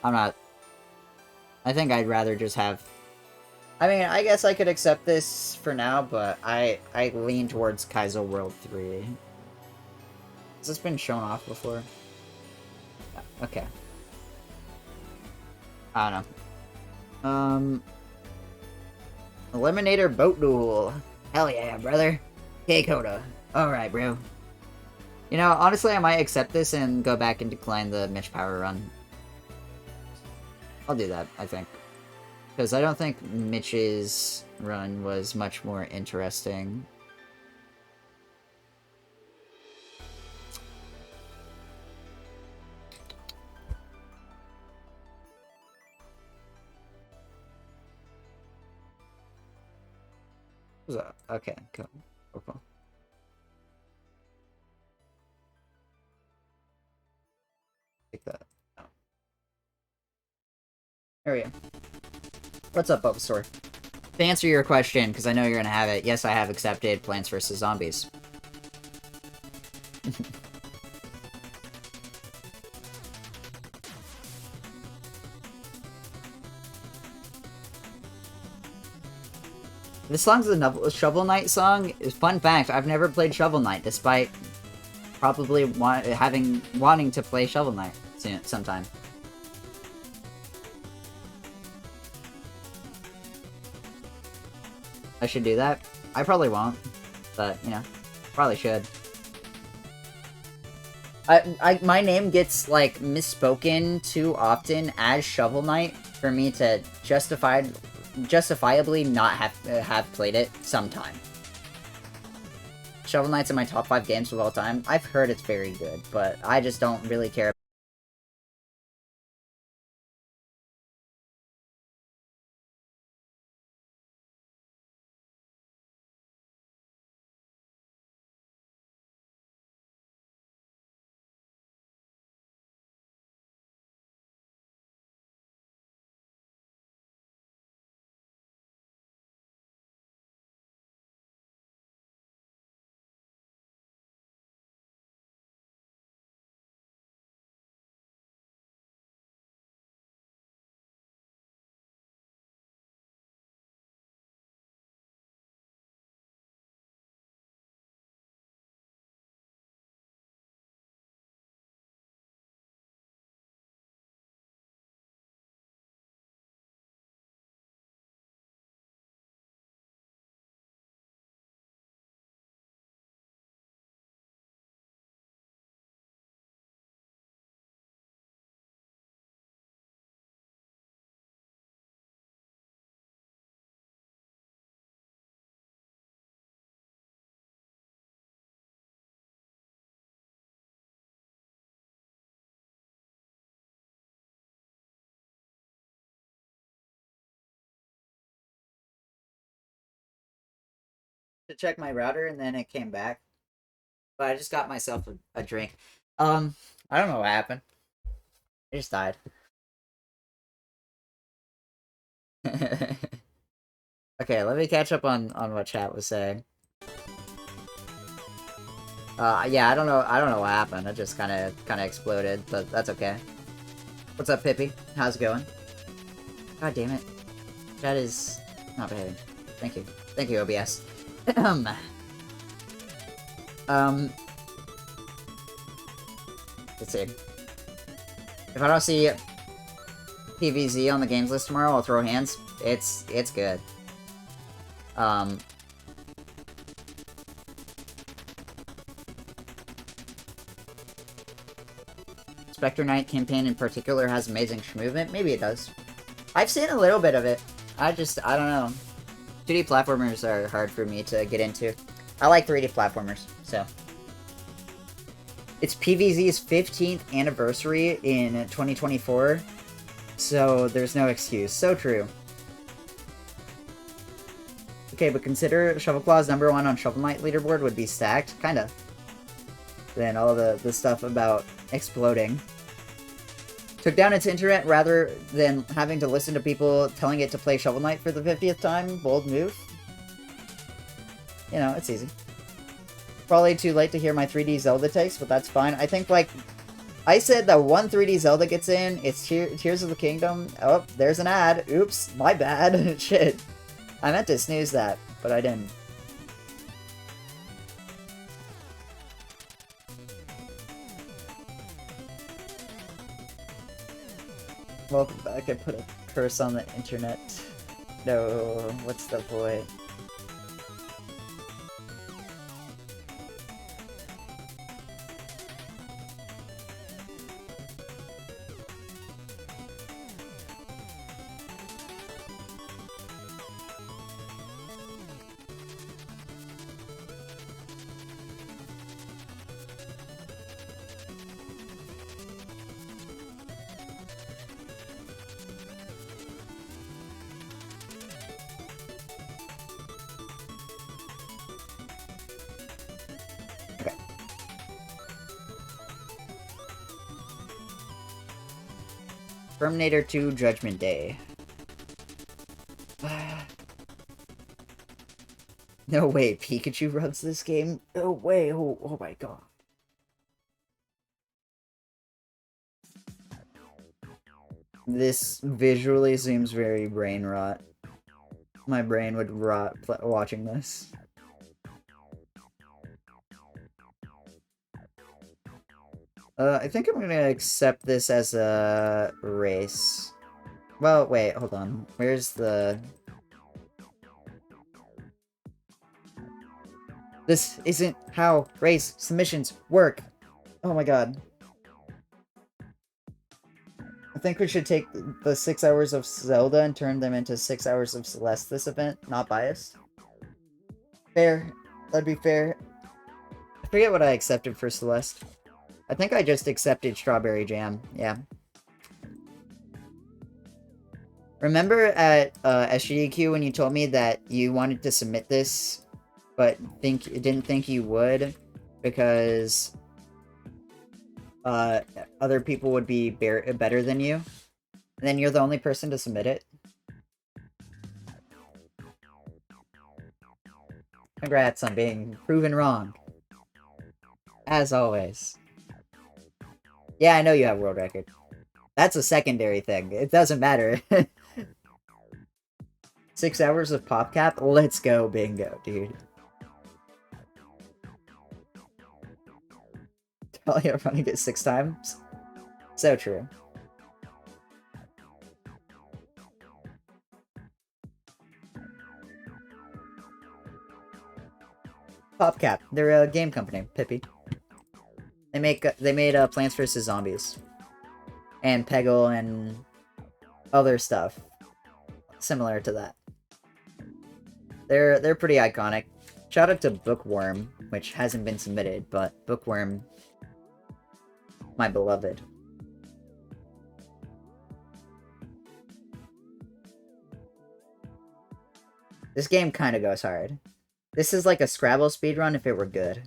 I'm not... I think I'd rather just have... I mean, I guess I could accept this for now, but I lean towards Kaizo World 3. Has this been shown off before? Okay. I don't know. Eliminator Boat Duel. Hell yeah, brother. Hey, Coda. Alright, bro. You know, honestly, I might accept this and go back and decline the Mitch Power run. I'll do that, I think. Because I don't think Mitch's run was much more interesting. Okay, cool. Cool. Take that. Oh. There we go. What's up, Bulbasaur? To answer your question, because I know you're gonna have it, yes, I have accepted Plants vs. Zombies. This song's a Shovel Knight song. Fun fact, I've never played Shovel Knight, despite probably wanting to play Shovel Knight sometime. I should do that. I probably won't, but, you know, probably should. My name gets, like, misspoken too often as Shovel Knight for me to justifiably not have played it sometime. Shovel Knight's in my top 5 games of all time. I've heard it's very good, but I just don't really care to check my router and then it came back. But I just got myself a drink. I don't know what happened. I just died. Okay, let me catch up on what chat was saying. Yeah, I don't know what happened. It just kind of exploded, but that's okay. What's up, Pippi? How's it going? God damn it. Chat is not behaving. Thank you, OBS. um, let's see. If I don't see PVZ on the games list tomorrow, I'll throw hands. It's good. Spectre Knight campaign in particular has amazing movement. Maybe it does. I've seen a little bit of it. I don't know. 2D platformers are hard for me to get into. I like 3D platformers, so. It's PVZ's 15th anniversary in 2024, so there's no excuse. So true. Okay, but consider Shovelclaw's #1 on Shovel Knight leaderboard would be stacked. Kinda. Then all the stuff about exploding. Took down its internet rather than having to listen to people telling it to play Shovel Knight for the 50th time. Bold move. You know, it's easy. Probably too late to hear my 3D Zelda takes, but that's fine. I think, like, I said that one 3D Zelda gets in, it's Tears of the Kingdom. Oh, there's an ad. Oops, my bad. Shit. I meant to snooze that, but I didn't. Welcome back. I put a curse on the internet. No, what's the point? Terminator 2 Judgment Day. No way, Pikachu runs this game? No way, oh my god. This visually seems very brain rot. My brain would rot watching this. I think I'm gonna accept this as a race. Well, wait, hold on. Where's the... This isn't how race submissions work! Oh my god. I think we should take the 6 hours of Zelda and turn them into 6 hours of Celeste this event. Not biased. Fair. That'd be fair. I forget what I accepted for Celeste. I think I just accepted Strawberry Jam. Yeah. Remember at SGDQ when you told me that you wanted to submit this, but didn't think you would because other people would be better than you, and then you're the only person to submit it? Congrats on being proven wrong. As always. Yeah, I know you have world record. That's a secondary thing. It doesn't matter. 6 hours of PopCap? Let's go, bingo, dude. Tell you running it 6 times? So true. PopCap. They're a game company, Pippi. They made Plants vs. Zombies. And Peggle and other stuff. Similar to that. They're pretty iconic. Shout out to Bookworm, which hasn't been submitted, but Bookworm, my beloved. This game kind of goes hard. This is like a Scrabble speedrun if it were good.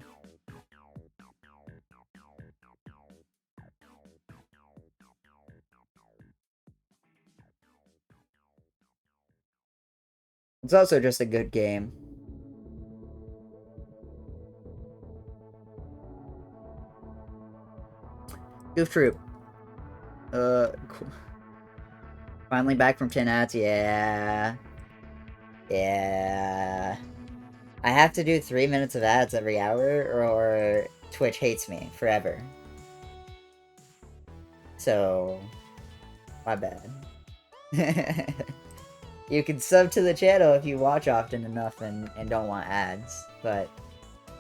It's also just a good game. Goof Troop. Cool. Finally back from 10 ads. Yeah. Yeah. I have to do 3 minutes of ads every hour or Twitch hates me forever. So, my bad. You can sub to the channel if you watch often enough and don't want ads, but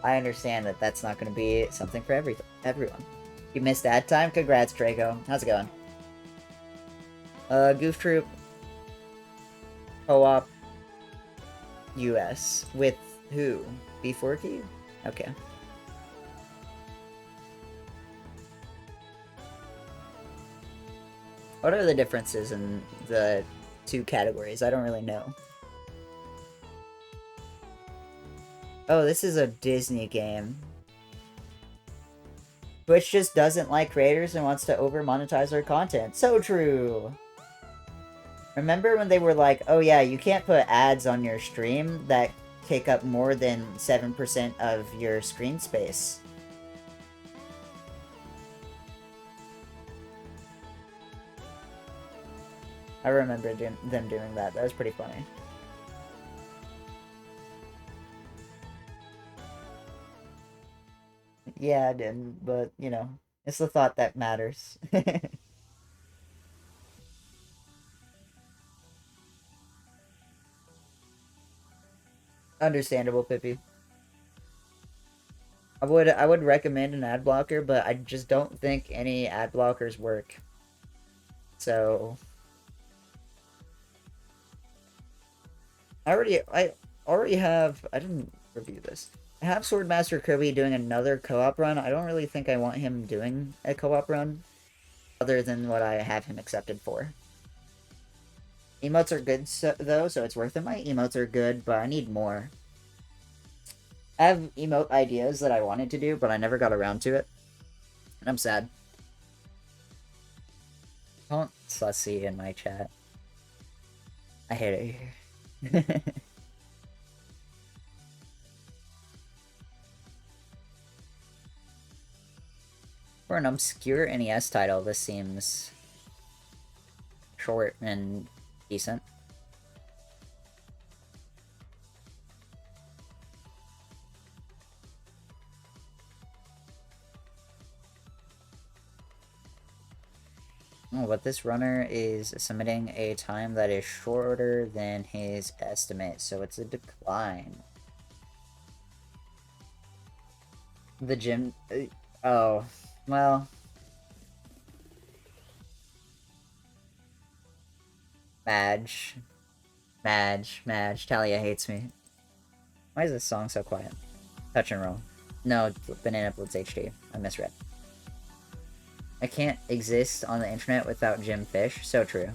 I understand that that's not going to be something for everyone. You missed ad time? Congrats, Draco. How's it going? Goof Troop. Co-op. US. With who? B4K? Okay. What are the differences in the two categories? I don't really know. Oh, this is a Disney game. Twitch just doesn't like creators and wants to over-monetize their content. So true! Remember when they were like, oh yeah, you can't put ads on your stream that take up more than 7% of your screen space? I remember them doing that. That was pretty funny. Yeah, I didn't, but, you know, it's the thought that matters. Understandable, Pippi. I would recommend an ad blocker, but I just don't think any ad blockers work. So I already have, I didn't review this. I have Swordmaster Kirby doing another co-op run. I don't really think I want him doing a co-op run other than what I have him accepted for. Emotes are good, though, so it's worth it. My emotes are good, but I need more. I have emote ideas that I wanted to do, but I never got around to it. And I'm sad. Don't sussy in my chat. I hate it here. For an obscure NES title, this seems short and decent. Oh, but this runner is submitting a time that is shorter than his estimate, so it's a decline. The gym... oh, well... Madge. Talia hates me. Why is this song so quiet? Touch and roll. No, Banana Blitz HD. I misread. I can't exist on the internet without Jim Fish. So true.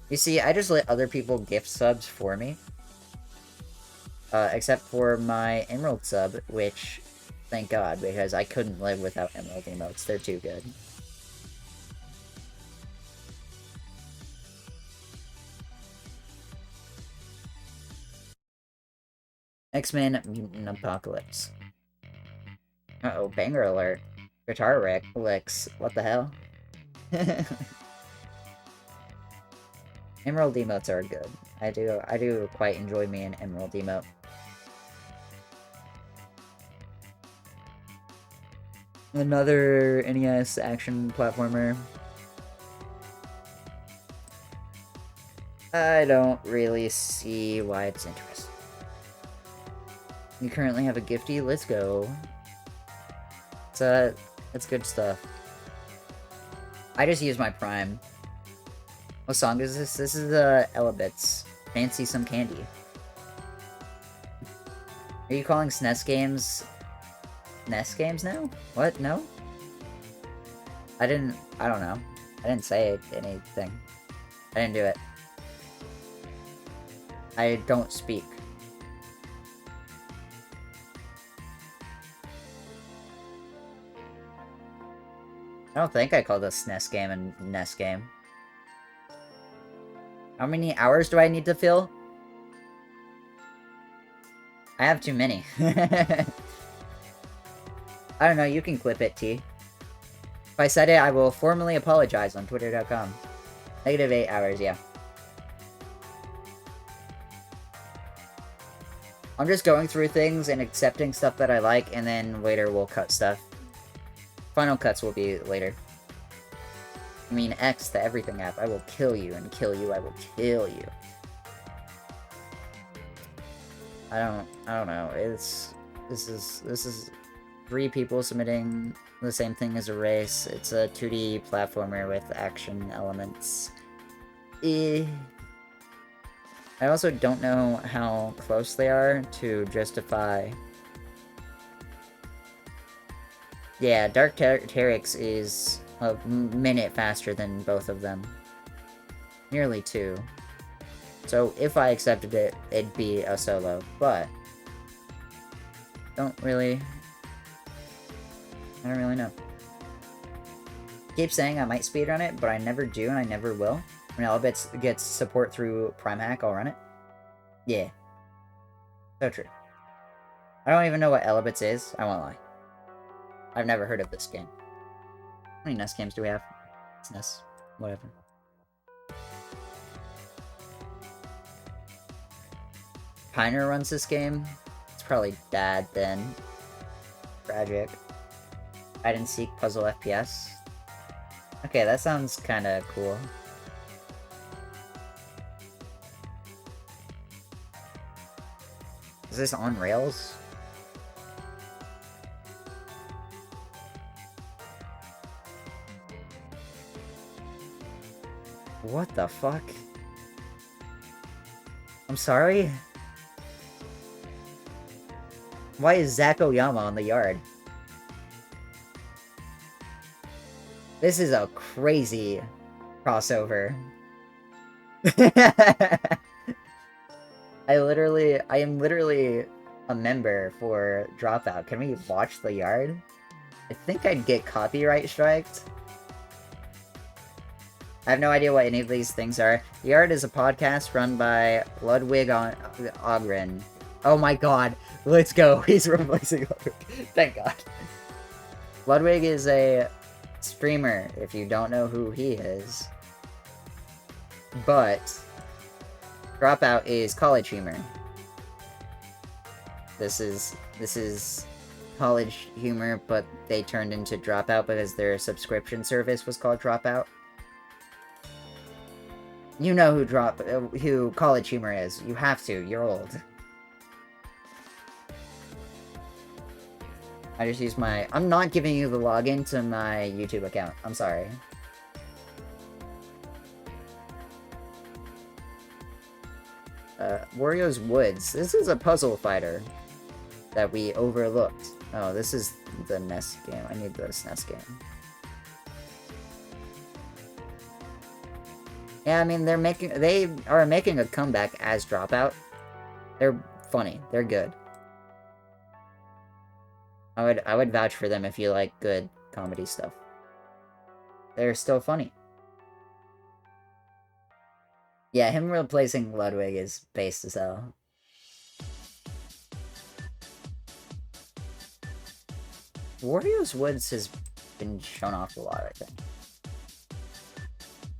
You see, I just let other people gift subs for me. Except for my Emerald sub, which, thank God, because I couldn't live without Emerald emotes. They're too good. X-Men Mutant Apocalypse. Uh-oh, banger alert. Guitar licks. What the hell? Emerald emotes are good. I do quite enjoy me an Emerald emote. Another NES action platformer. I don't really see why it's interesting. You currently have a Gifty? Let's go. It's good stuff. I just use my Prime. What song is this? This is the Elabits. Fancy Some Candy. Are you calling SNES games NES games now? What? No? I don't know. I didn't say anything. I didn't do it. I don't speak. I don't think I called a SNES game a NES game. How many hours do I need to fill? I have too many. I don't know, you can clip it, T. If I said it, I will formally apologize on twitter.com. -8 hours, yeah. I'm just going through things and accepting stuff that I like, and then later we'll cut stuff. Final cuts will be later. I mean, X, the everything app. I will kill you and kill you. I will kill you. I don't know. This is 3 people submitting the same thing as a race. It's a 2D platformer with action elements. I also don't know how close they are to justify. Yeah, Dark Teryx is a minute faster than both of them. Nearly 2. So if I accepted it, it'd be a solo, but I don't really know. Keep saying I might speedrun it, but I never do and I never will. When Elbits gets support through Prime Hack, I'll run it. Yeah. So true. I don't even know what Elbits is, I won't lie. I've never heard of this game. How many NES games do we have? It's NES. Whatever. Piner runs this game. It's probably bad then. Tragic. Hide and seek puzzle FPS. Okay, that sounds kinda cool. Is this on rails? What the fuck? I'm sorry? Why is Zach Oyama on the yard? This is a crazy crossover. I am literally a member for Dropout. Can we watch the yard? I think I'd get copyright striked. I have no idea what any of these things are. The Yard is a podcast run by Ludwig Ogren. Oh my god. Let's go. He's replacing Ludwig. Thank god. Ludwig is a streamer, if you don't know who he is. But Dropout is college humor. This is college humor, but they turned into Dropout because their subscription service was called Dropout. You know who college humor is. You have to. You're old. I just use my... I'm not giving you the login to my YouTube account. I'm sorry. Wario's Woods. This is a puzzle fighter that we overlooked. Oh, this is the NES game. I need the SNES game. Yeah, I mean, they are making a comeback as Dropout. They're funny. They're good. I would vouch for them if you like good comedy stuff. They're still funny. Yeah, him replacing Ludwig is based as hell. Wario's Woods has been shown off a lot, I think.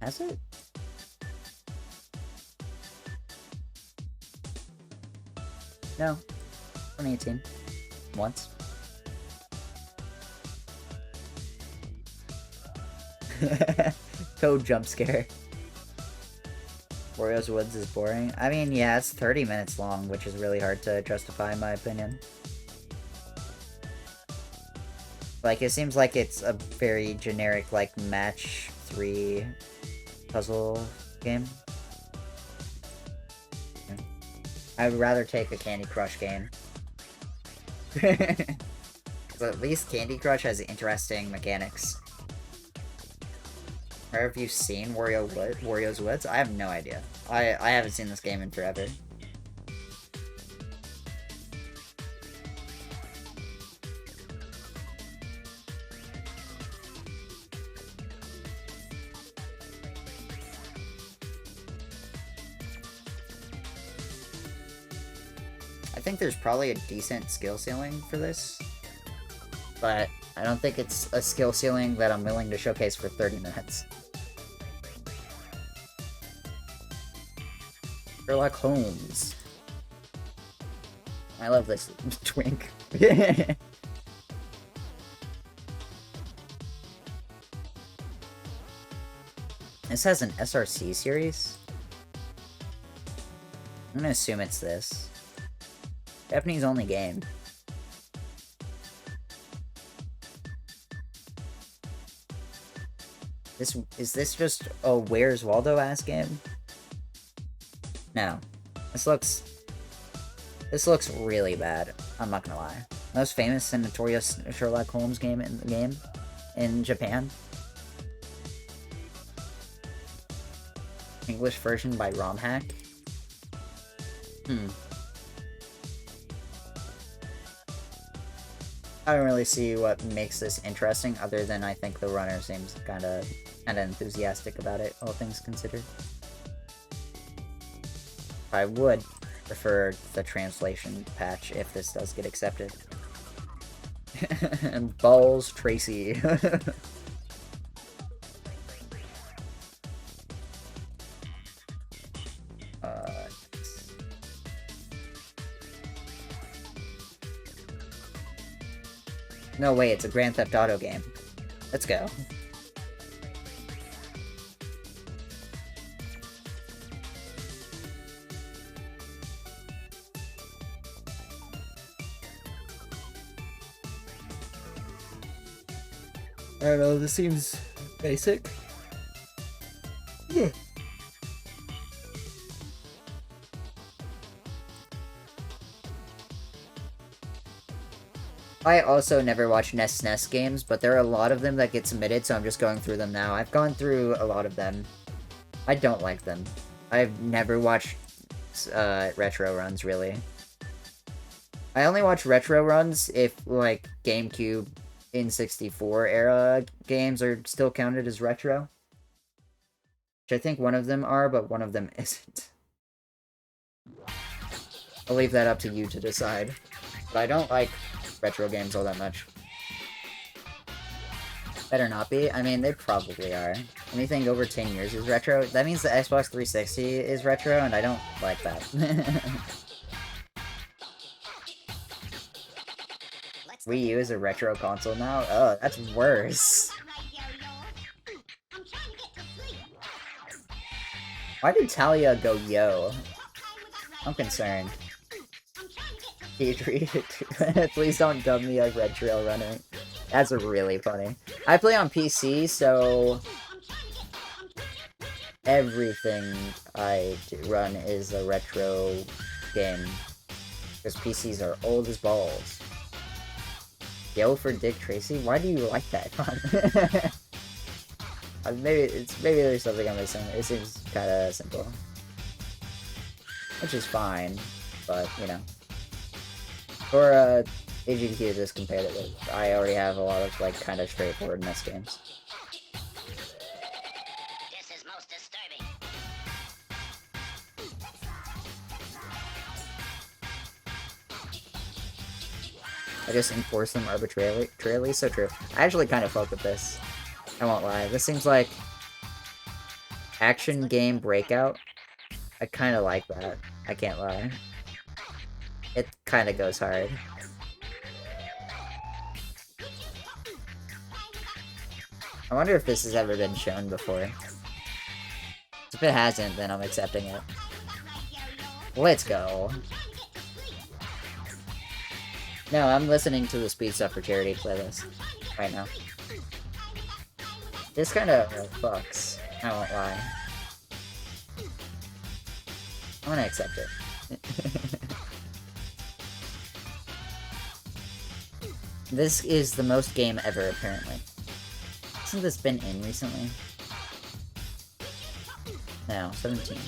Has it? No. 2018. Once. Code jump scare. Wario's Woods is boring. I mean, yeah, it's 30 minutes long, which is really hard to justify in my opinion. Like, it seems like it's a very generic, like, match 3 puzzle game. Yeah. I would rather take a Candy Crush game. So at least Candy Crush has interesting mechanics. Or have you seen Wario's Woods? I have no idea. I haven't seen this game in forever. think there's probably a decent skill ceiling for this, but I don't think it's a skill ceiling that I'm willing to showcase for 30 minutes. Sherlock Holmes. I love this twink. This has an SRC series? I'm gonna assume it's this. Japanese only game. Is this just a Where's Waldo ass game? No. This looks really bad. I'm not gonna lie. Most famous and notorious Sherlock Holmes game in Japan. English version by RomHack. I don't really see what makes this interesting, other than I think the runner seems kinda enthusiastic about it, all things considered. I would prefer the translation patch if this does get accepted. And balls Tracy. No way, it's a Grand Theft Auto game. Let's go. I don't know, this seems basic. Yeah. I also never watch NES games, but there are a lot of them that get submitted, so I'm just going through them now. I've gone through a lot of them. I don't like them. I've never watched retro runs, really. I only watch retro runs if, like, GameCube N64 era games are still counted as retro. Which I think one of them are, but one of them isn't. I'll leave that up to you to decide. But I don't like retro games all that much. Better not be. I mean, they probably are. Anything over 10 years is retro. That means the Xbox 360 is retro, and I don't like that. Wii U is a retro console now? Oh, that's worse. Why did Talia go yo? I'm concerned. Please don't dub me a Red Trail Runner. That's really funny. I play on PC, so everything I run is a retro game. Because PCs are old as balls. Yo for Dick Tracy? Why do you like that? maybe there's something I'm missing. It seems kind of simple. Which is fine, but, you know. For AGDQ is competitive. I already have a lot of, like, kind of straightforward NES games. This is most disturbing. I just enforce them arbitrarily. So true. I actually kind of fuck with this. I won't lie. This seems like action game breakout. I kind of like that. I can't lie. It kind of goes hard. I wonder if this has ever been shown before. If it hasn't, then I'm accepting it. Let's go. No, I'm listening to the Speed Stuff for Charity playlist right now. This kind of fucks. I won't lie. I'm gonna accept it. This is the most game ever, apparently. Hasn't this been in recently? No, 17.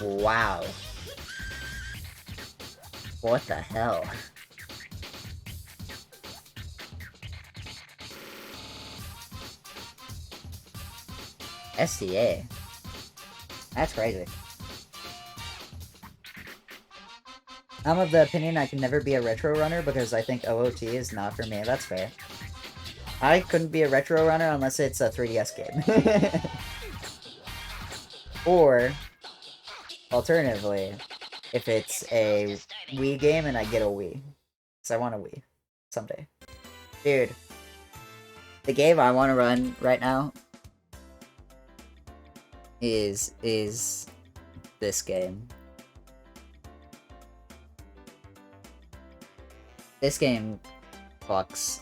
Wow. What the hell? SCA. That's crazy. I'm of the opinion I can never be a retro runner because I think OOT is not for me. That's fair. I couldn't be a retro runner unless it's a 3DS game. Or, alternatively, if it's a Wii game and I get a Wii. Because I want a Wii. Someday. Dude. The game I want to run right now is this game. This game fucks.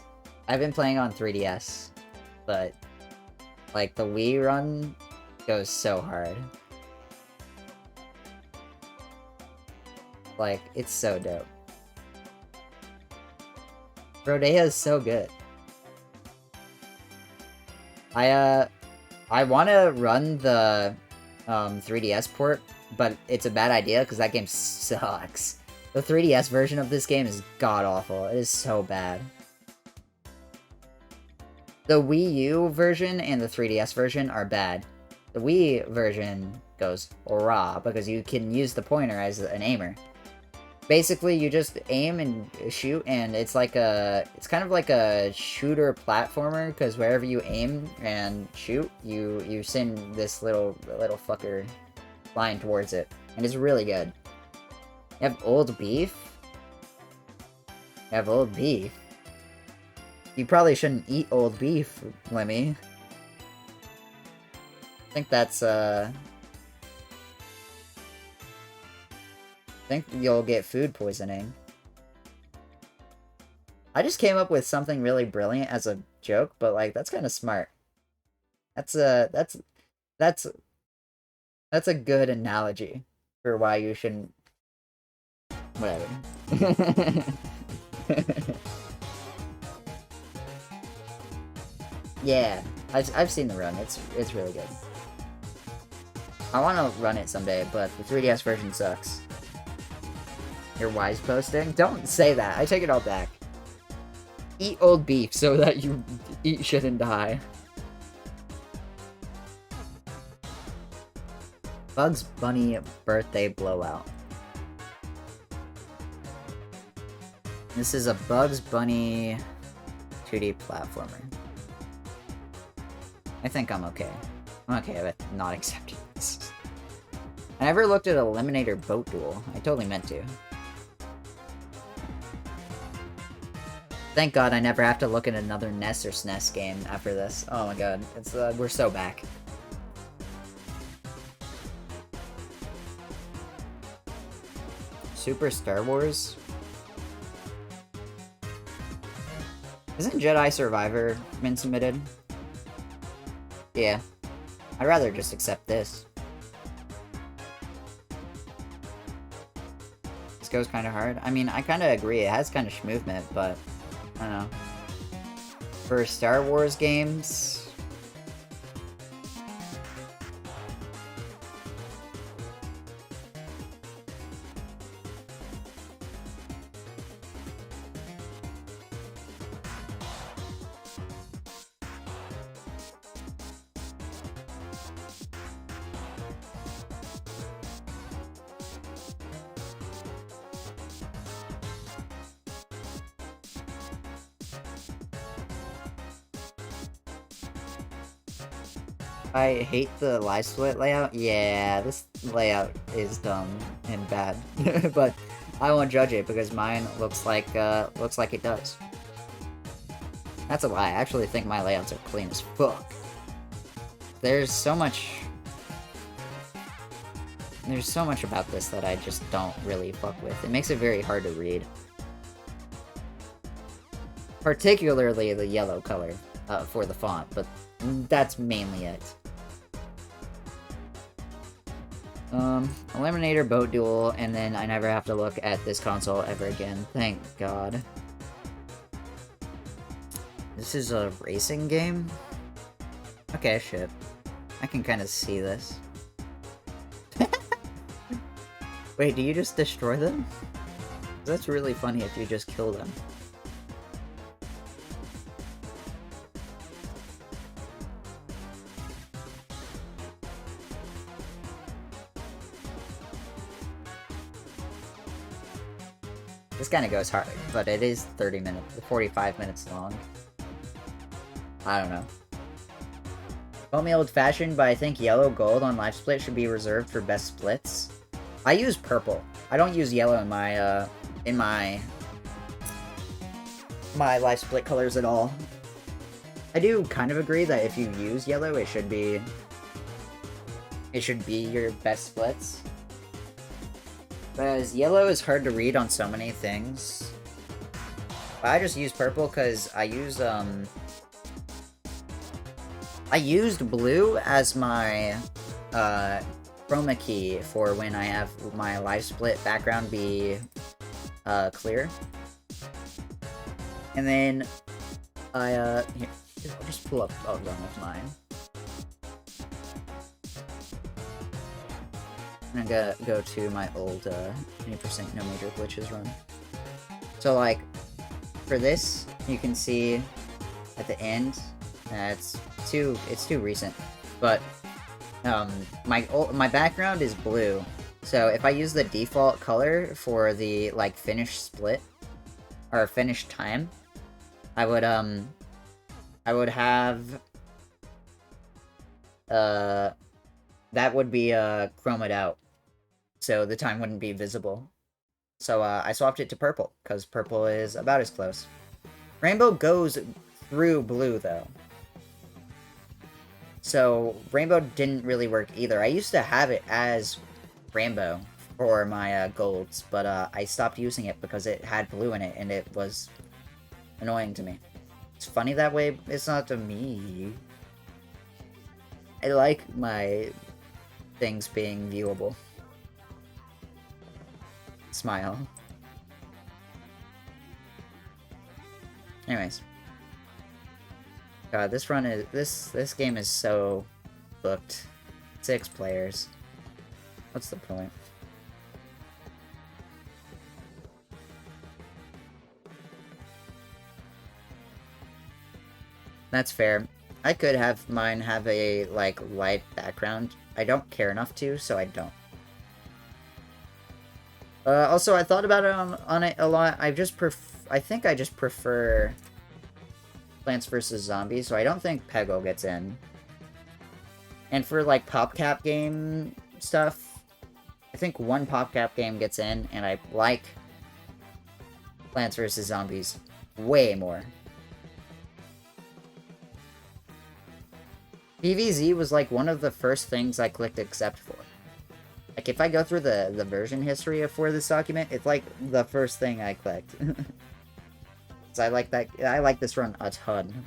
I've been playing on 3DS, but like the Wii run goes so hard. Like, it's so dope. Rodea is so good. I want to run the 3DS port, but it's a bad idea because that game sucks. The 3DS version of this game is god-awful. It is so bad. The Wii U version and the 3DS version are bad. The Wii version goes raw because you can use the pointer as an aimer. Basically, you just aim and shoot, and it's kind of like a shooter platformer, because wherever you aim and shoot, you send this little fucker flying towards it, and it's really good. You have old beef? You have old beef? You probably shouldn't eat old beef, Lemmy. I think that's, I think you'll get food poisoning. I just came up with something really brilliant as a joke, but like that's kind of smart. That's a good analogy for why you shouldn't. Whatever. Yeah, I've seen the run. It's really good. I want to run it someday, but the 3DS version sucks. Your wise posting? Don't say that. I take it all back. Eat old beef so that you eat shit and die. Bugs Bunny birthday blowout. This is a Bugs Bunny 2D platformer. I think I'm okay. I'm okay with not accepting this. I never looked at Eliminator Boat Duel. I totally meant to. Thank God I never have to look at another NES or SNES game after this. Oh my god, it's we're so back. Super Star Wars? Isn't Jedi Survivor been submitted? Yeah. I'd rather just accept this. This goes kind of hard. I mean, I kind of agree. It has kind of movement, but I don't know. For Star Wars games... I hate the live split layout. Yeah, this layout is dumb and bad, but I won't judge it because mine looks like it does. That's a lie. I actually think my layouts are clean as fuck. There's so much about this that I just don't really fuck with. It makes it very hard to read. Particularly the yellow color for the font, but that's mainly it. Eliminator Boat Duel, and then I never have to look at this console ever again. Thank God. This is a racing game? Okay, shit. I can kind of see this. Wait, do you just destroy them? That's really funny if you just kill them. This kind of goes hard, but it is 30 minutes, 45 minutes long. I don't know. Call me old-fashioned, but I think yellow gold on live split should be reserved for best splits. I use purple. I don't use yellow in my live split colors at all. I do kind of agree that if you use yellow, it should be your best splits. Whereas yellow is hard to read on so many things. But I just use purple because I used blue as my chroma key for when I have my live split background be clear. And then here, I'll just pull up one of mine. I'm gonna go to my old 20% no major glitches run. So like, for this, you can see at the end, it's too recent, but my background is blue. So if I use the default color for the like finish split or finish time, I would have that would be chromed out, so the time wouldn't be visible. So I swapped it to purple because purple is about as close. Rainbow goes through blue though, so rainbow didn't really work either. I used to have it as rainbow for my golds, but I stopped using it because it had blue in it and it was annoying to me. It's funny that way. It's not to me. I like my things being viewable. Smile. Anyways. God, this run is this game is so booked. 6 players. What's the point? That's fair. I could have mine have a, like, light background. I don't care enough to, so I don't. Also, I thought about it on it a lot. I think I just prefer Plants vs. Zombies, so I don't think Peggle gets in. And for, like, PopCap game stuff, I think one PopCap game gets in, and I like Plants vs. Zombies way more. PVZ was like one of the first things I clicked accept for. Like if I go through the version history for this document, it's like the first thing I clicked. So I like this run a ton.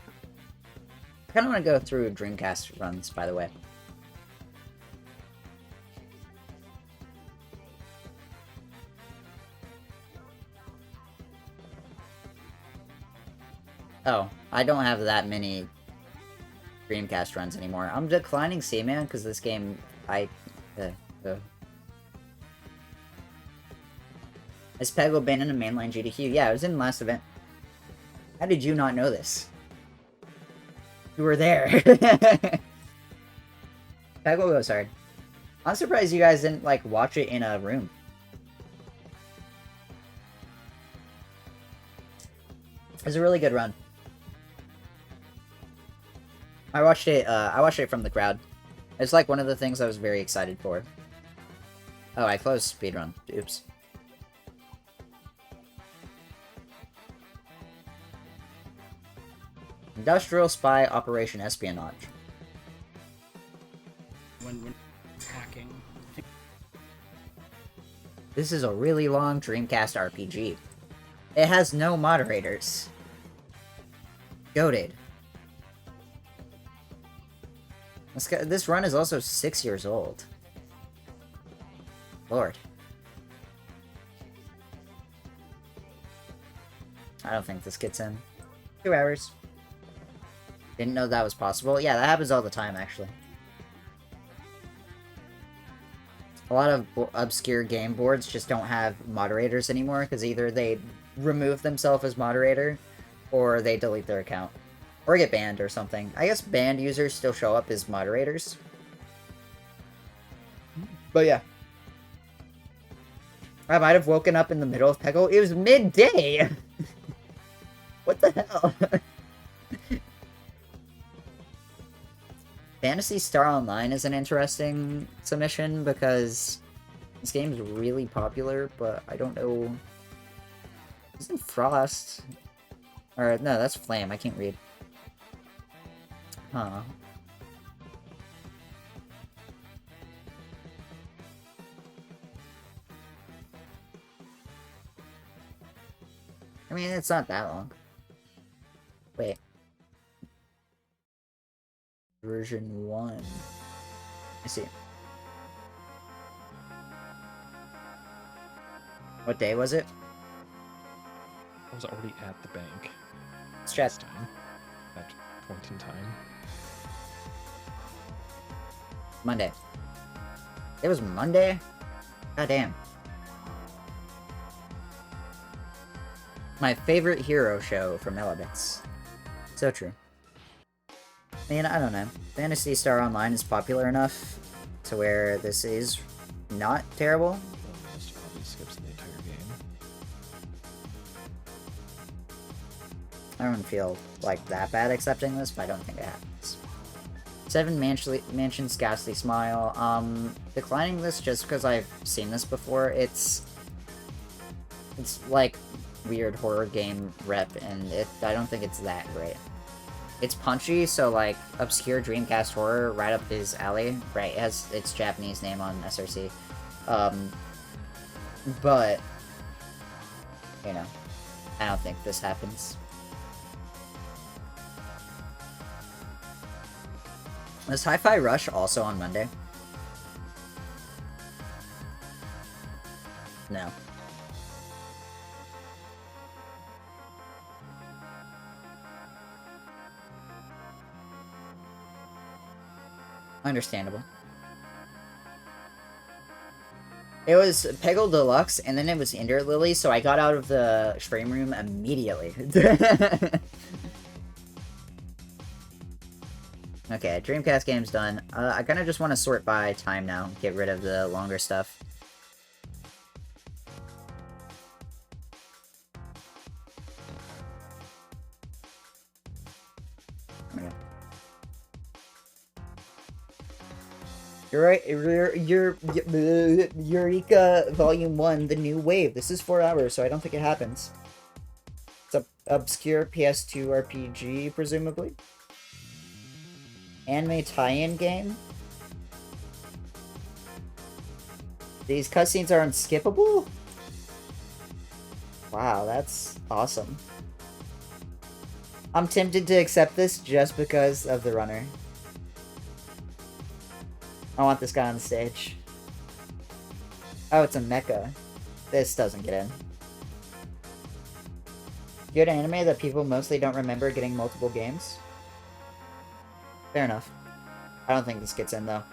I kinda wanna go through Dreamcast runs, by the way. Oh, I don't have that many Dreamcast runs anymore. I'm declining Seaman because this game, Has Peggle been in a mainline GDQ? Yeah, it was in the last event. How did you not know this? You were there. Peggle goes hard. I'm surprised you guys didn't, like, watch it in a room. It's a really good run. I watched it from the crowd. It's like one of the things I was very excited for. Oh, I closed speedrun. Oops. Industrial Spy Operation Espionage. When hacking. This is a really long Dreamcast RPG. It has no moderators. Goated. This run is also 6 years old. Lord. I don't think this gets in. 2 hours. Didn't know that was possible. Yeah, that happens all the time, actually. A lot of obscure game boards just don't have moderators anymore, because either they remove themselves as moderator, or they delete their account. Or get banned or something. I guess banned users still show up as moderators. But yeah. I might have woken up in the middle of Peggle. It was midday! What the hell? Phantasy Star Online is an interesting submission because this game's really popular, but I don't know... Isn't Frost? Or, no, that's Flame. I can't read. Huh. I mean, it's not that long. Wait. Version 1. I see. What day was it? I was already at the bank. Stress. This time. At point in time. Monday. It was Monday? God damn. My favorite hero show from Elements. So true. I mean, I don't know. Phantasy Star Online is popular enough to where this is not terrible. Almost probably skips the entire game. I don't feel like that bad accepting this, but I don't think it happens. 7 Mansions Ghastly Smile. Declining this just because I've seen this before. It's like weird horror game rep, and I don't think it's that great. It's punchy, so like obscure Dreamcast horror right up his alley. Right, it has its Japanese name on SRC. But you know, I don't think this happens. Was Hi-Fi Rush also on Monday? No. Understandable. It was Peggle Deluxe, and then it was Ender Lily, so I got out of the stream room immediately. Okay, Dreamcast game's done. I kind of just want to sort by time now. Get rid of the longer stuff. Okay. You're right. Eureka Volume 1, The New Wave. This is 4 hours, so I don't think it happens. It's a obscure PS2 RPG, presumably. Anime tie-in game? These cutscenes are unskippable? Wow, that's awesome. I'm tempted to accept this just because of the runner. I want this guy on the stage. Oh, it's a mecha. This doesn't get in. Good anime that people mostly don't remember getting multiple games? Fair enough. I don't think this gets in, though.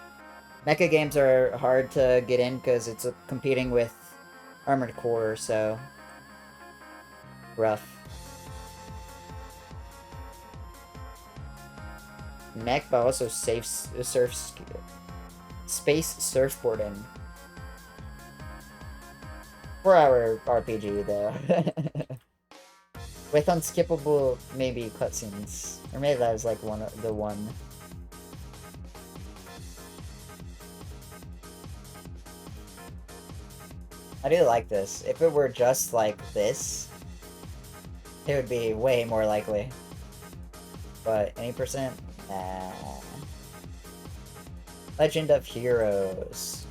Mecha games are hard to get in because it's competing with Armored Core, so... rough. Mech, but also space surfboarding. 4-hour RPG, though. With unskippable, maybe, cutscenes. Or maybe that was, like, the one. I do like this. If it were just like this, it would be way more likely. But any percent? Nah. Legend of Heroes.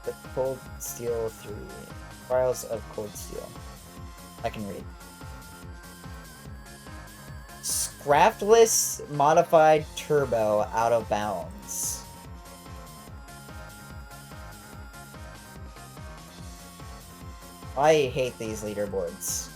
The Cold Steel 3. Trials of Cold Steel. I can read. Scraftless Modified Turbo Out of Bounds. I hate these leaderboards.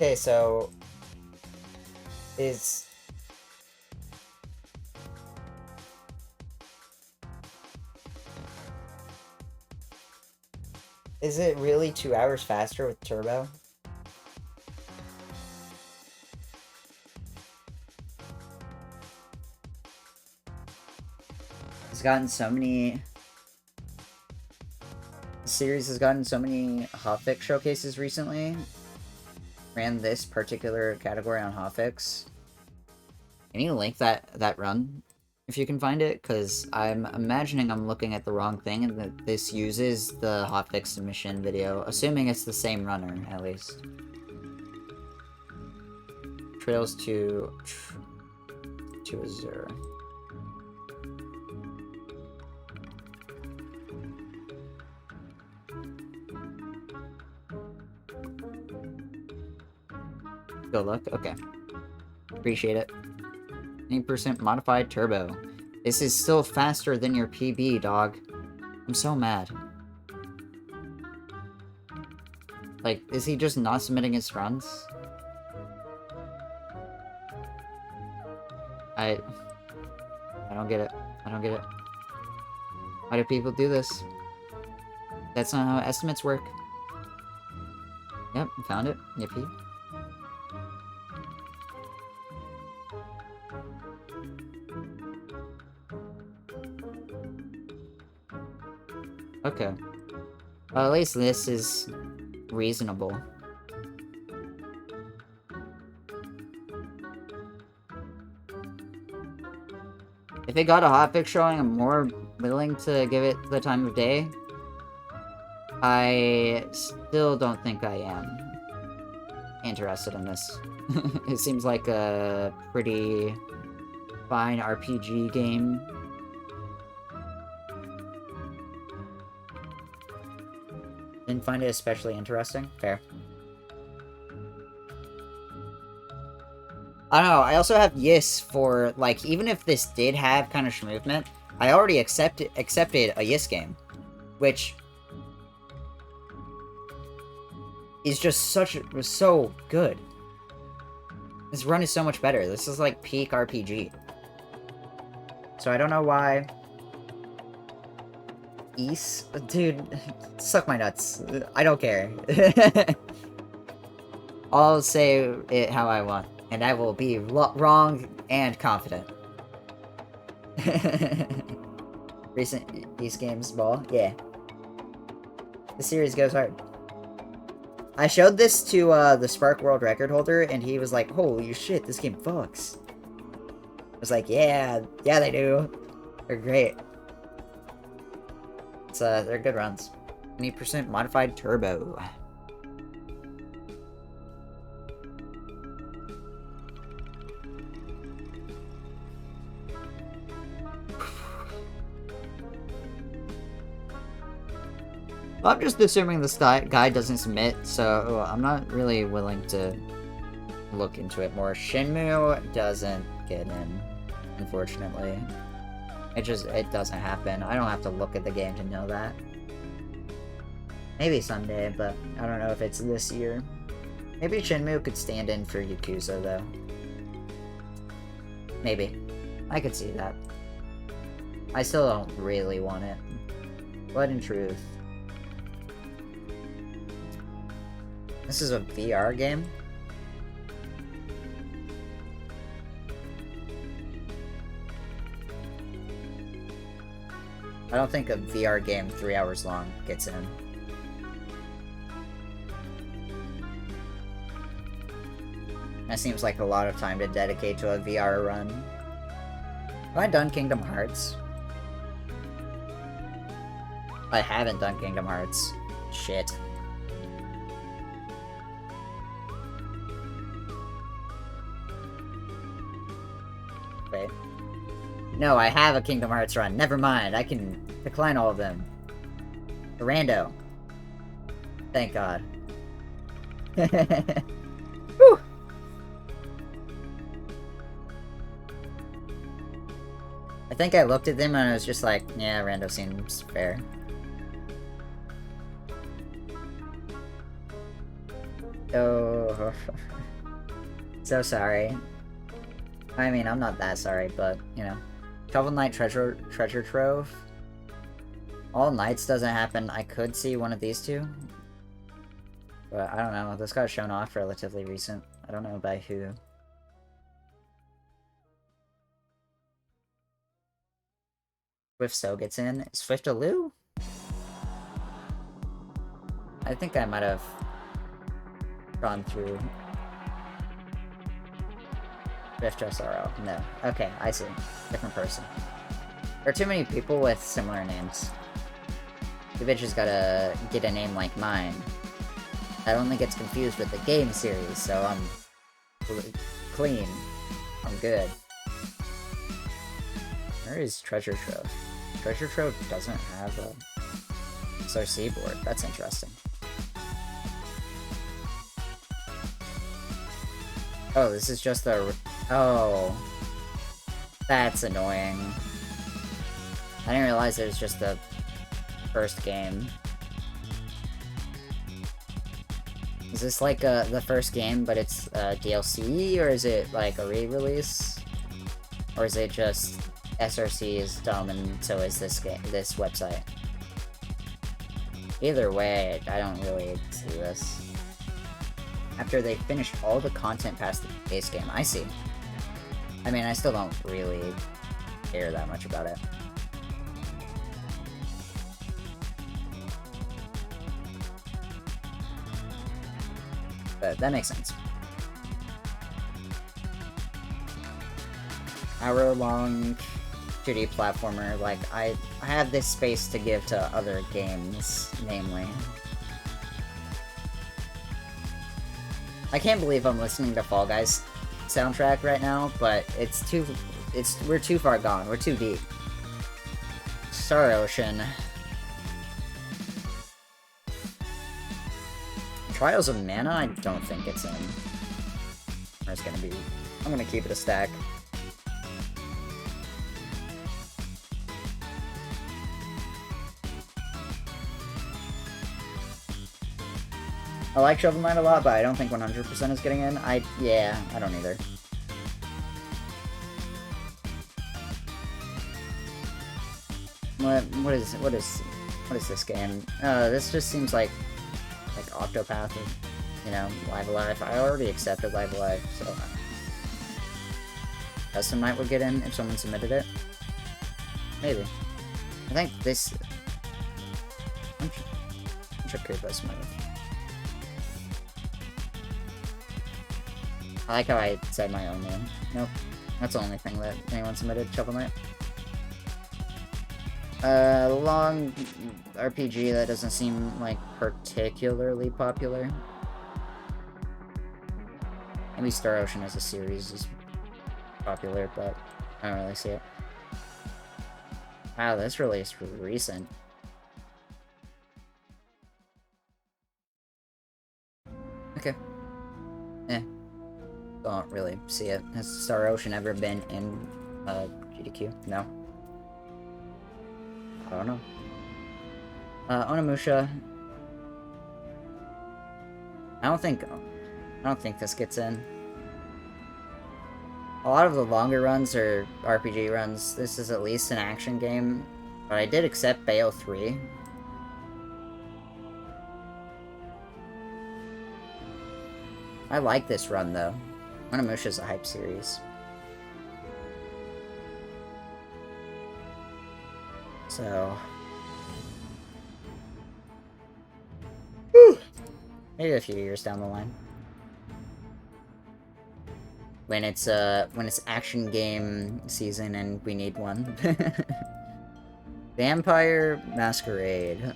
Okay, so... Is it really 2 hours faster with turbo? It's gotten so many... The series has gotten so many hotfix showcases recently. Ran this particular category on hotfix. Can you link that run if you can find it? Because I'm imagining I'm looking at the wrong thing and that this uses the hotfix submission video, assuming it's the same runner, at least. Trails to a 0. Good luck. Okay. Appreciate it. 20% modified turbo. This is still faster than your PB, dog. I'm so mad. Like, is he just not submitting his runs? I don't get it. I don't get it. Why do people do this? That's not how estimates work. Yep, found it. Yippee. Okay. Well, at least this is reasonable. If it got a hotfix showing, I'm more willing to give it the time of day. I still don't think I am interested in this. It seems like a pretty fine RPG game. Didn't find it especially interesting. Fair. I don't know, I also have Yis for, like, even if this did have kind of movement, I already accepted a Yis game. Which is just so good. This run is so much better. This is like peak RPG. So I don't know why... East? Dude, suck my nuts. I don't care. I'll say it how I want, and I will be wrong and confident. Recent East Games ball? Yeah. The series goes hard. I showed this to the Spark World Record holder, and he was like, holy shit, this game fucks. I was like, yeah, they do. They're great. It's, they're good runs. 20% modified turbo. Well, I'm just assuming this guy doesn't submit, so I'm not really willing to look into it more. Shenmue doesn't get in, unfortunately. It doesn't happen. I don't have to look at the game to know that. Maybe someday, but I don't know if it's this year. Maybe Shenmue could stand in for Yakuza, though. Maybe. I could see that. I still don't really want it. But in truth... This is a VR game? I don't think a VR game 3 hours long gets in. That seems like a lot of time to dedicate to a VR run. Have I done Kingdom Hearts? I haven't done Kingdom Hearts. Shit. Wait. No, I have a Kingdom Hearts run. Never mind. I can decline all of them. Rando. Thank God. Whew. I think I looked at them and I was just like, yeah, Rando seems fair. Oh, so sorry. I mean, I'm not that sorry, but, you know. Shovel Knight Treasure Trove. All Knights doesn't happen. I could see one of these two. But I don't know. This got shown off relatively recent. I don't know by who. Swift So gets in. Swift a Lou? I think I might have gone through Swift SRO. No. Okay, I see. Different person. There are too many people with similar names. The bitch has gotta get a name like mine. That only gets confused with the game series, so I'm clean. I'm good. Where is Treasure Trove? Treasure Trove doesn't have a SRC board. That's interesting. Oh, this is just the... Oh. That's annoying. I didn't realize it was just the first game. Is this like the first game, but it's DLC, or is it like a re-release? Or is it just SRC is dumb and so is this game, this website? Either way, I don't really see this. After they finished all the content past the base game, I see. I mean, I still don't really care that much about it. But that makes sense. Hour-long 2D platformer, like, I have this space to give to other games, namely. I can't believe I'm listening to Fall Guys soundtrack right now, but we're too far gone, we're too deep. Star Ocean. Trials of Mana? I don't think it's in. There's gonna be... I'm gonna keep it a stack. I like Shovel Knight a lot, but I don't think 100% is getting in. Yeah, I don't either. What is this game? This just seems like Octopath, or, you know, Live Alive. I already accepted Live Alive, so Custom Night would get in if someone submitted it. Maybe. I think this... I'm sure Koopa's might have. I like how I said my own name. Nope. That's the only thing that anyone submitted, Shovel Knight. Long RPG that doesn't seem, like, particularly popular. Maybe Star Ocean as a series is popular, but I don't really see it. Wow, this release was recent. Okay. Don't really see it. Has Star Ocean ever been in GDQ? No. I don't know. Onimusha. I don't think this gets in. A lot of the longer runs are RPG runs. This is at least an action game. But I did accept Bayo 3. I like this run though. Onimusha is a hype series. So... Whew. Maybe a few years down the line. When it's action game season and we need one. Vampire Masquerade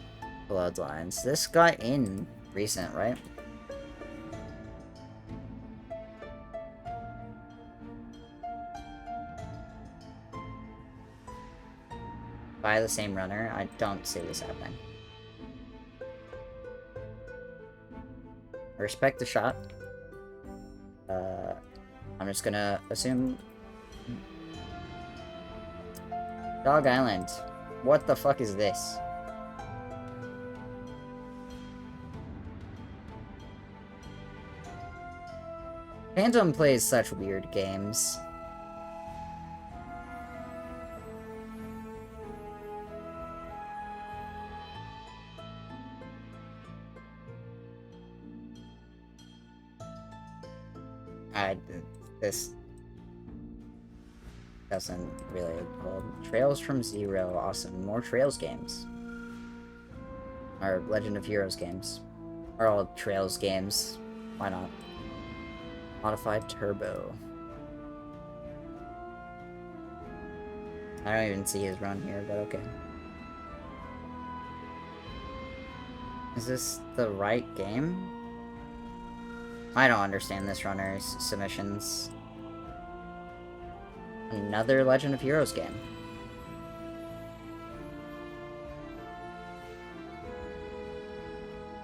Bloodlines. This got in recent, right? By the same runner, I don't see this happening. I respect the shot. I'm just gonna assume... Dog Island. What the fuck is this? Phantom plays such weird games. This doesn't really hold. Trails from Zero, awesome. More Trails games. Or Legend of Heroes games. Or all Trails games. Why not? Modified Turbo. I don't even see his run here, but okay. Is this the right game? I don't understand this runner's submissions. Another Legend of Heroes game.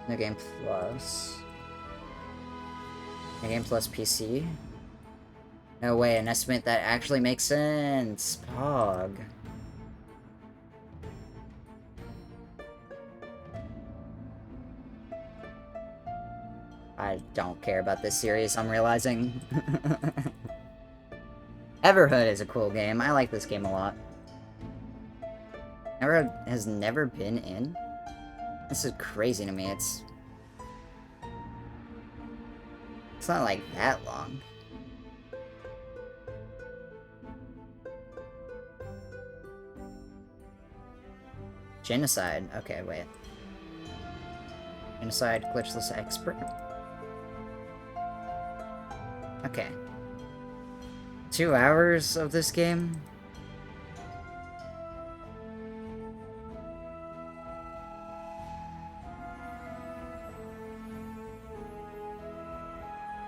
New Game Plus. New Game Plus PC. No way, an estimate that actually makes sense. Pog. I don't care about this series, I'm realizing. Everhood is a cool game. I like this game a lot. Everhood has never been in? This is crazy to me. It's not like that long. Genocide. Okay, wait. Genocide glitchless expert. Okay. 2 hours of this game?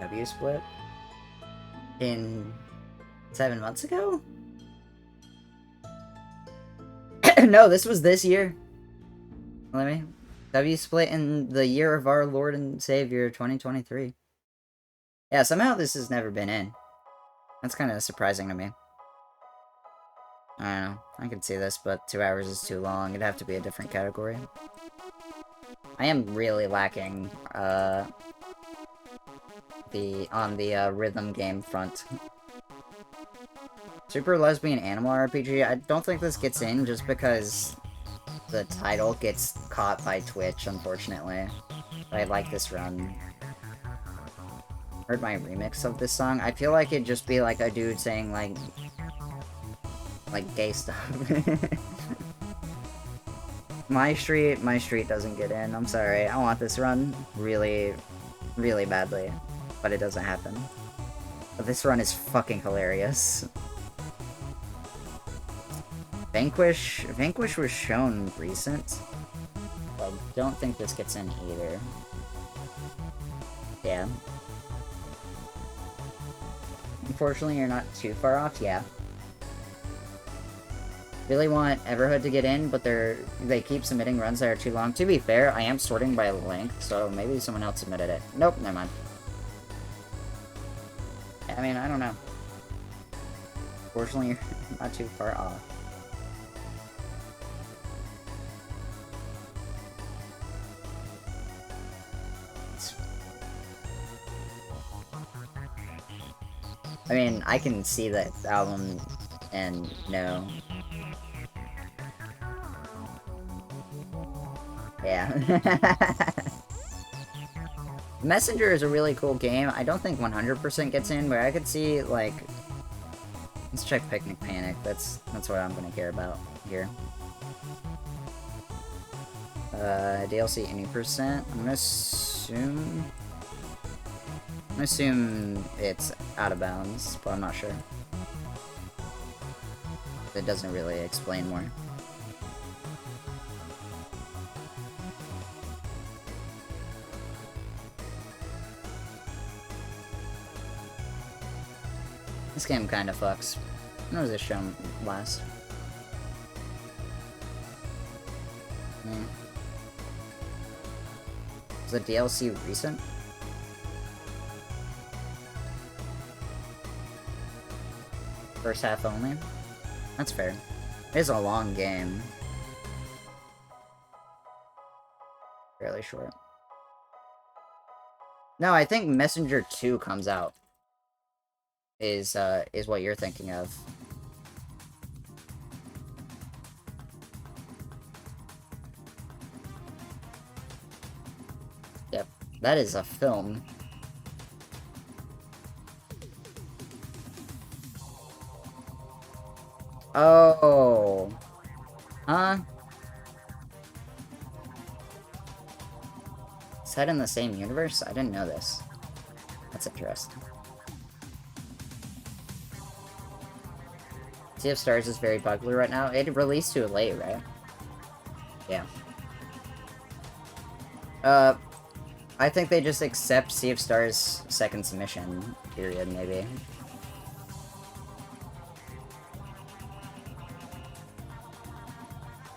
W split? In 7 months ago? No, this was this year. Let me. W split in the year of our Lord and Savior, 2023. Yeah, somehow this has never been in. That's kind of surprising to me. I don't know. I can see this, but 2 hours is too long. It'd have to be a different category. I am really lacking, on the rhythm game front. Super Lesbian Animal RPG, I don't think this gets in just because the title gets caught by Twitch, unfortunately. But I like this run. Heard my remix of this song. I feel like it'd just be like a dude saying like gay stuff. My street doesn't get in. I'm sorry. I want this run really, really badly, but it doesn't happen. But this run is fucking hilarious. Vanquish was shown recent. I don't think this gets in either. Yeah. Unfortunately, you're not too far off, yeah. Really want Everhood to get in, but they keep submitting runs that are too long. To be fair, I am sorting by length, so maybe someone else submitted it. Nope, never mind. I mean, I don't know. Fortunately, you're not too far off. I mean, I can see the album and no. Yeah. Messenger is a really cool game. I don't think 100% gets in, but I could see, like... Let's check Picnic Panic. That's what I'm gonna care about here. DLC any percent? I'm gonna assume it's out of bounds, but I'm not sure. It doesn't really explain more. This game kind of fucks. When was this shown last? Was the DLC recent? First half only? That's fair. It is a long game. Fairly short. No, I think Messenger 2 comes out is what you're thinking of. Yep, that is a film. Oh. Huh? Set in the same universe? I didn't know this. That's interesting. Sea of Stars is very popular right now. It released too late, right? Yeah. I think they just accept Sea of Stars' second submission period, maybe.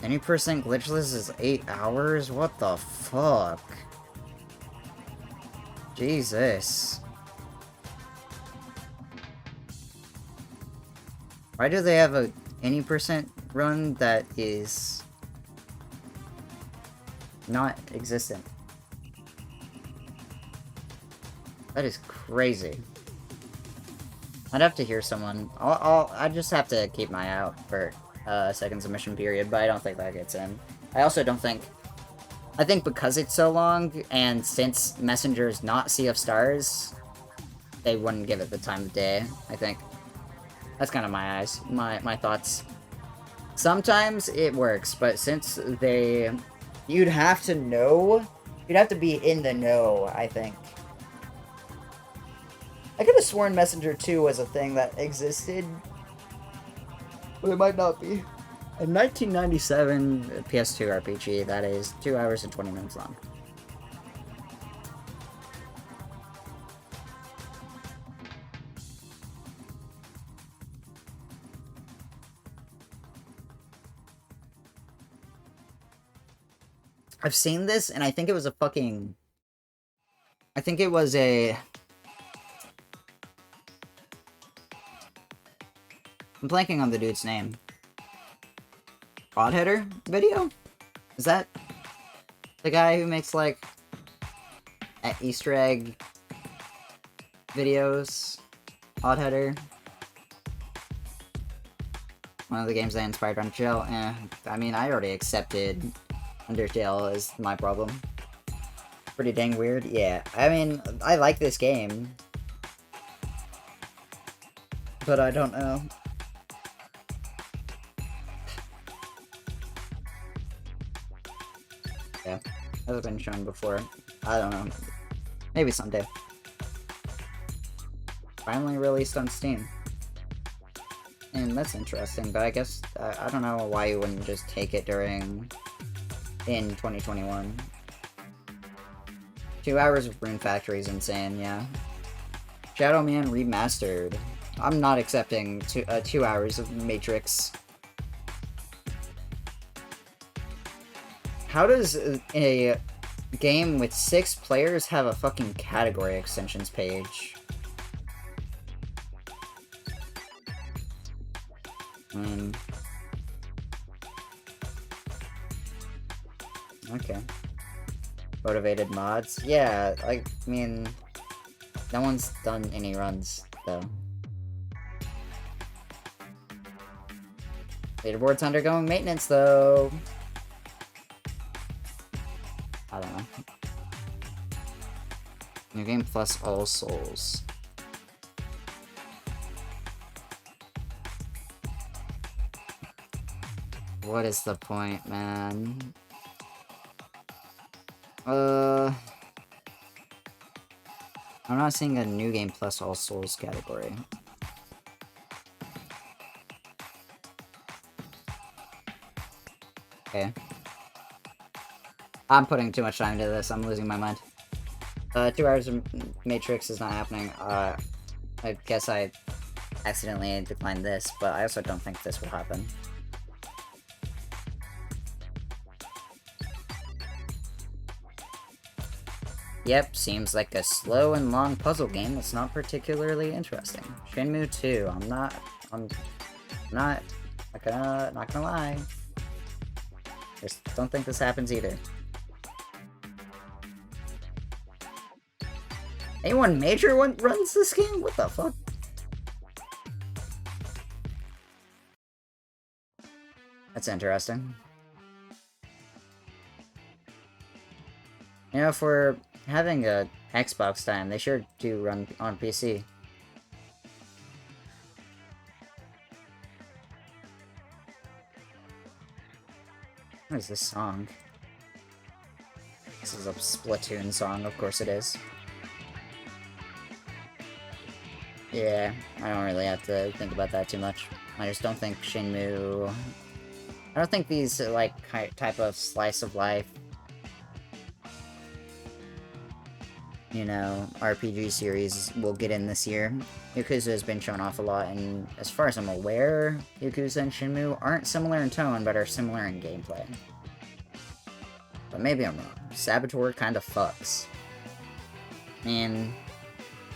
Any percent glitchless is 8 hours? What the fuck? Jesus. Why do they have a any percent run that is not existent? That is crazy. I'd have to hear someone. I just have to keep my eye out for second submission period, but I don't think that gets in. I also don't think. I think because it's so long, and since Messenger is not Sea of Stars, they wouldn't give it the time of day. I think that's kind of my thoughts. Sometimes it works, but since you'd have to know, you'd have to be in the know. I think. I could have sworn Messenger 2 was a thing that existed, but it might not be. A 1997 PS2 RPG that is 2 hours and 20 minutes long. I've seen this, and I think it was a fucking... I think it was a... I'm blanking on the dude's name. Oddheader video? Is that the guy who makes, like, Easter egg videos? Oddheader? One of the games that inspired Undertale? I mean, I already accepted Undertale as my problem. Pretty dang weird. Yeah, I mean, I like this game. But I don't know. Yeah, has been shown before. I don't know. Maybe someday. Finally released on Steam. And that's interesting, but I guess, I don't know why you wouldn't just take it in 2021. 2 hours of Rune Factory is insane, yeah. Shadow Man Remastered. I'm not accepting 2 hours of Matrix. How does a game with 6 players have a fucking category extensions page? Okay. Motivated mods? Yeah, I mean, no one's done any runs, though. Leaderboard's undergoing maintenance, though. I don't know. New game plus all souls. What is the point, man? I'm not seeing a new game plus all souls category. Okay. I'm putting too much time into this. I'm losing my mind. 2 hours of Matrix is not happening. I guess I accidentally declined this, but I also don't think this will happen. Yep, seems like a slow and long puzzle game that's not particularly interesting. Shenmue 2, I'm not gonna lie. Just don't think this happens either. Anyone major runs this game? What the fuck? That's interesting. You know, if we're having a Xbox time, they sure do run on PC. What is this song? This is a Splatoon song, of course it is. Yeah, I don't really have to think about that too much. I just don't think Shenmue... I don't think these, like, type of slice of life, you know, RPG series will get in this year. Yakuza has been shown off a lot, and as far as I'm aware, Yakuza and Shenmue aren't similar in tone, but are similar in gameplay. But maybe I'm wrong. Saboteur kind of fucks. I mean,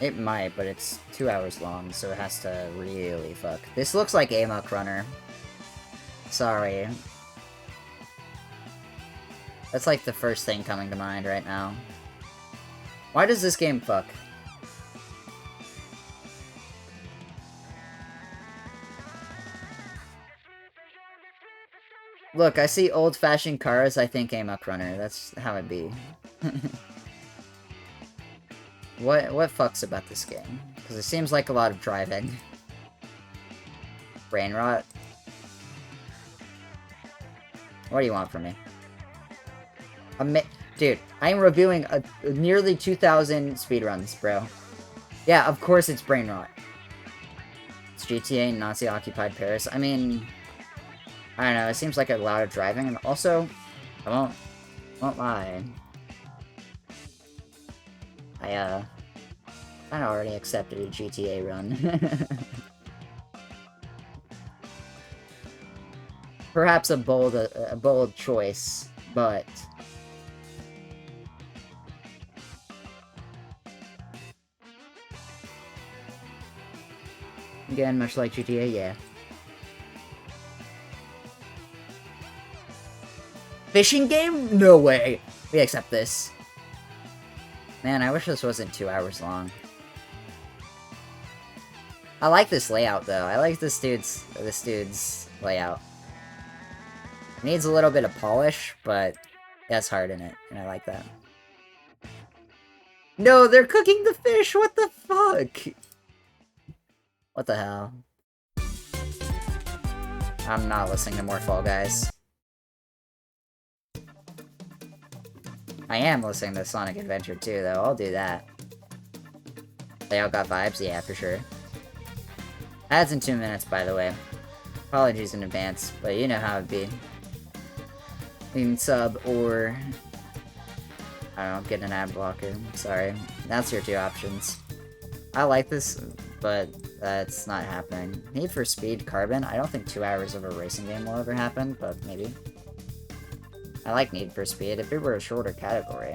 it might, but it's 2 hours long, so it has to really fuck. This looks like Amok Runner. Sorry. That's like the first thing coming to mind right now. Why does this game fuck? Look, I see old-fashioned cars, I think Amok Runner. That's how it be. What fucks about this game? Because it seems like a lot of driving. Brain rot. What do you want from me? Dude, I am reviewing nearly 2,000 speedruns, bro. Yeah, of course it's brain rot. It's GTA Nazi-occupied Paris. I mean, I don't know, it seems like a lot of driving, and also, I won't lie. I already accepted a GTA run. Perhaps a bold choice, but... Again, much like GTA, yeah. Fishing game? No way! We accept this. Man, I wish this wasn't 2 hours long. I like this layout, though. I like this dude's layout. It needs a little bit of polish, but that's hard in it, and I like that. No, they're cooking the fish! What the fuck? What the hell? I'm not listening to more Fall Guys. I am listening to Sonic Adventure 2, though. I'll do that. They all got vibes? Yeah, for sure. Ads in 2 minutes, by the way. Apologies in advance, but you know how it'd be. You can sub or... I don't know, get an ad blocker. Sorry. That's your two options. I like this, but that's not happening. Need for Speed Carbon? I don't think 2 hours of a racing game will ever happen, but maybe. I like Need for Speed if it were a shorter category.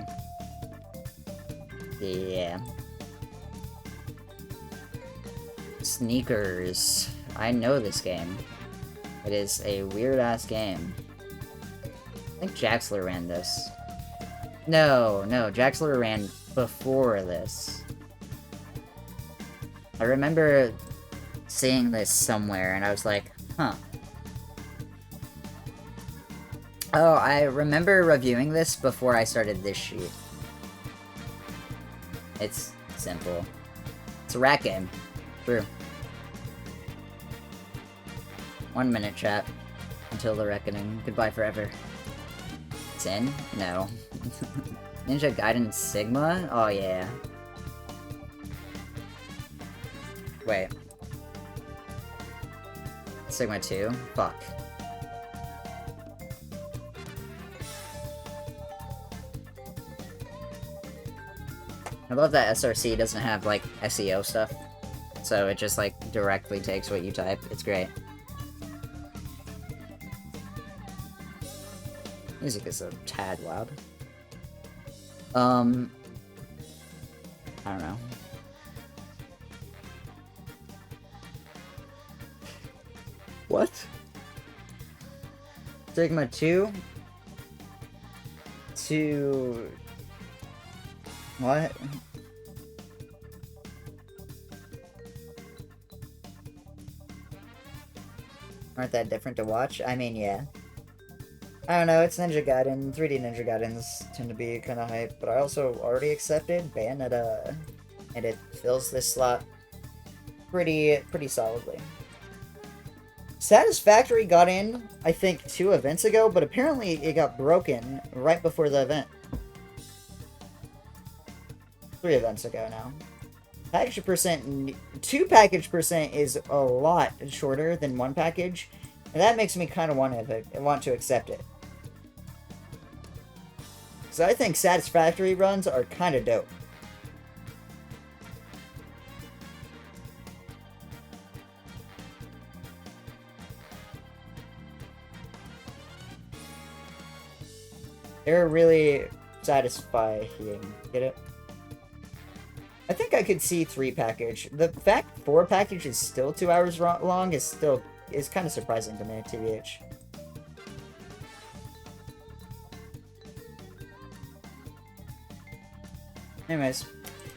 Yeah. Sneakers. I know this game. It is a weird-ass game. I think Jaxler ran this. No, Jaxler ran before this. I remember seeing this somewhere, and I was like, huh. Oh, I remember reviewing this before I started this sheet. It's simple. It's a rat game. True. 1 minute, chat. Until the reckoning. Goodbye forever. 10? No. Ninja Gaiden Sigma? Oh, yeah. Wait. Sigma 2? Fuck. I love that SRC doesn't have, like, SEO stuff. So it just, like, directly takes what you type. It's great. Music is a tad loud. I don't know. What? Sigma 2? To... What? Aren't that different to watch? I mean, yeah. I don't know, it's Ninja Gaiden. 3D Ninja Gaidens tend to be kind of hype, but I also already accepted Bayonetta, and it fills this slot pretty solidly. Satisfactory got in, I think, 2 events ago, but apparently it got broken right before the event. 3 events ago now. Package percent, 2 package percent is a lot shorter than 1 package, and that makes me kind of want to accept it. So I think satisfactory runs are kind of dope. They're really satisfying. Get it? I think I could see 3 package. The fact 4 package is still 2 hours long is kind of surprising to me, TBH. Anyways,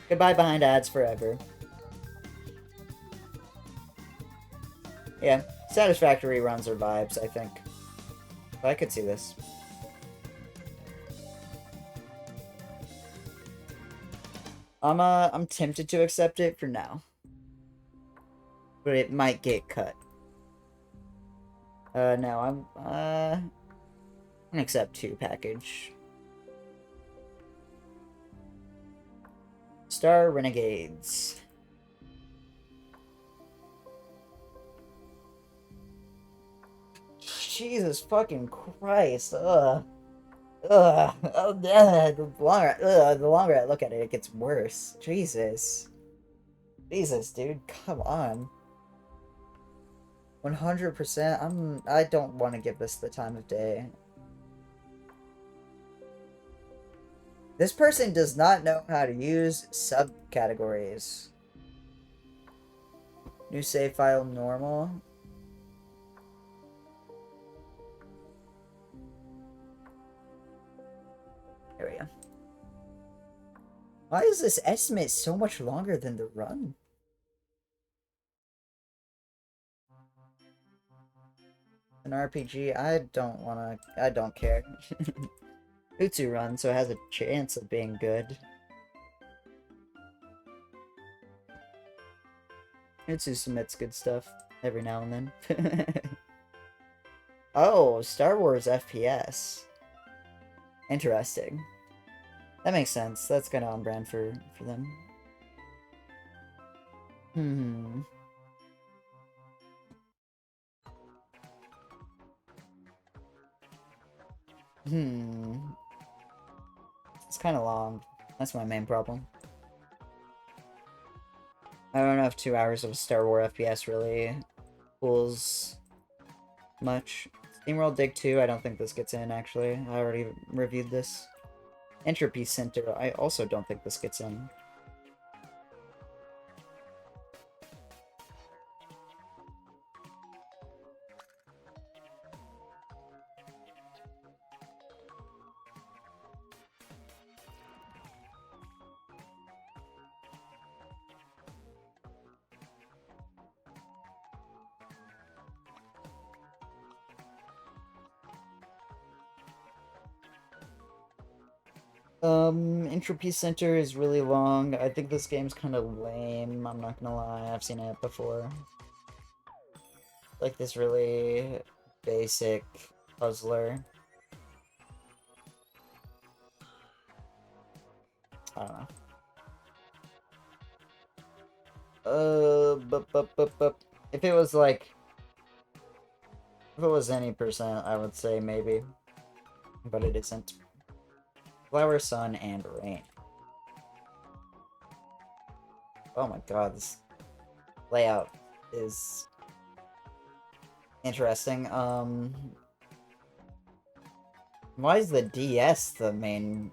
goodbye behind ads forever. Yeah, satisfactory runs are vibes, I think. But I could see this. I'm tempted to accept it for now. But it might get cut. No, I'm gonna accept 2 package. Star Renegades. Jesus fucking Christ. Ugh. Ugh. Oh, yeah. The longer I look at it, it gets worse. Jesus. Jesus, dude. Come on. 100%. I don't want to give this the time of day. This person does not know how to use subcategories. New save file normal. There we go. Why is this estimate so much longer than the run? An RPG? I don't care. Utsu run, so it has a chance of being good. Utsu submits good stuff every now and then. Oh, Star Wars FPS. Interesting. That makes sense. That's kind of on brand for them. It's kind of long. That's my main problem. I don't know if 2 hours of Star Wars FPS really pulls much. SteamWorld Dig 2, I don't think this gets in, actually. I already reviewed this. Entropy Center, I also don't think this gets in. Entropy Center is really long. I think this game's kind of lame, I'm not gonna lie. I've seen it before. Like this really basic puzzler. I don't know. If it was like... If it was any percent, I would say maybe. But it isn't. Flower, sun, and rain. Oh my god, this layout is interesting. Why is the DS the main...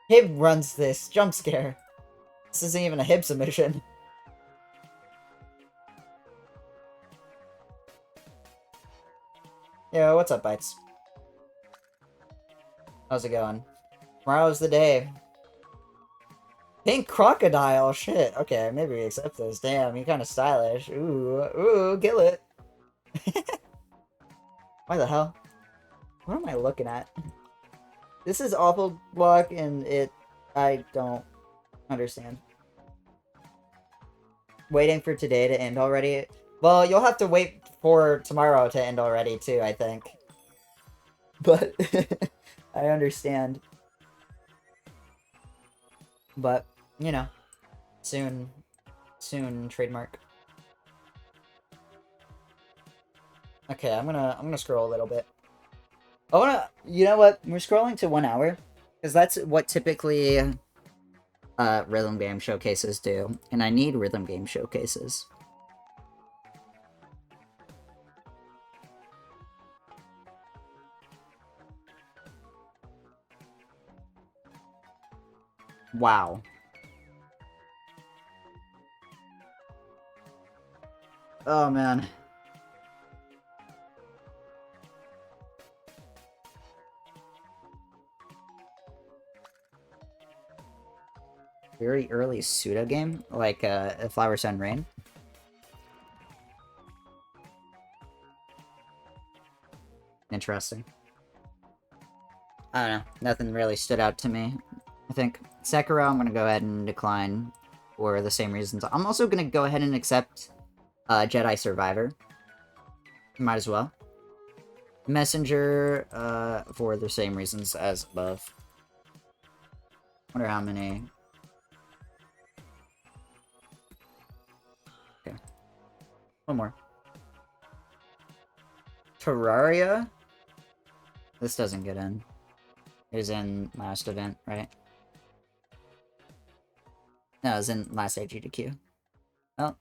Hib runs this jump scare. This isn't even a Hib submission. Yo, what's up, Bites? How's it going? Tomorrow's the day. Pink crocodile, shit. Okay, maybe we accept this. Damn, you're kind of stylish. Ooh, kill it. Why the hell? What am I looking at? This is awful block, and I don't understand. Waiting for today to end already? Well, you'll have to wait for tomorrow to end already, too, I think. But, I understand. But, you know, soon, trademark. Okay, I'm gonna scroll a little bit. You know what? We're scrolling to 1 hour, because that's what typically rhythm game showcases do, and I need rhythm game showcases. Wow. Oh man. Very early pseudo game, like Flower Sun Rain. Interesting. I don't know. Nothing really stood out to me. I think Sekiro, I'm gonna go ahead and decline for the same reasons. I'm also gonna go ahead and accept Jedi Survivor. Might as well. Messenger, for the same reasons as above. Wonder how many. Okay. One more. Terraria? This doesn't get in. It was in last event, right? No, it was in last AGDQ. Oh.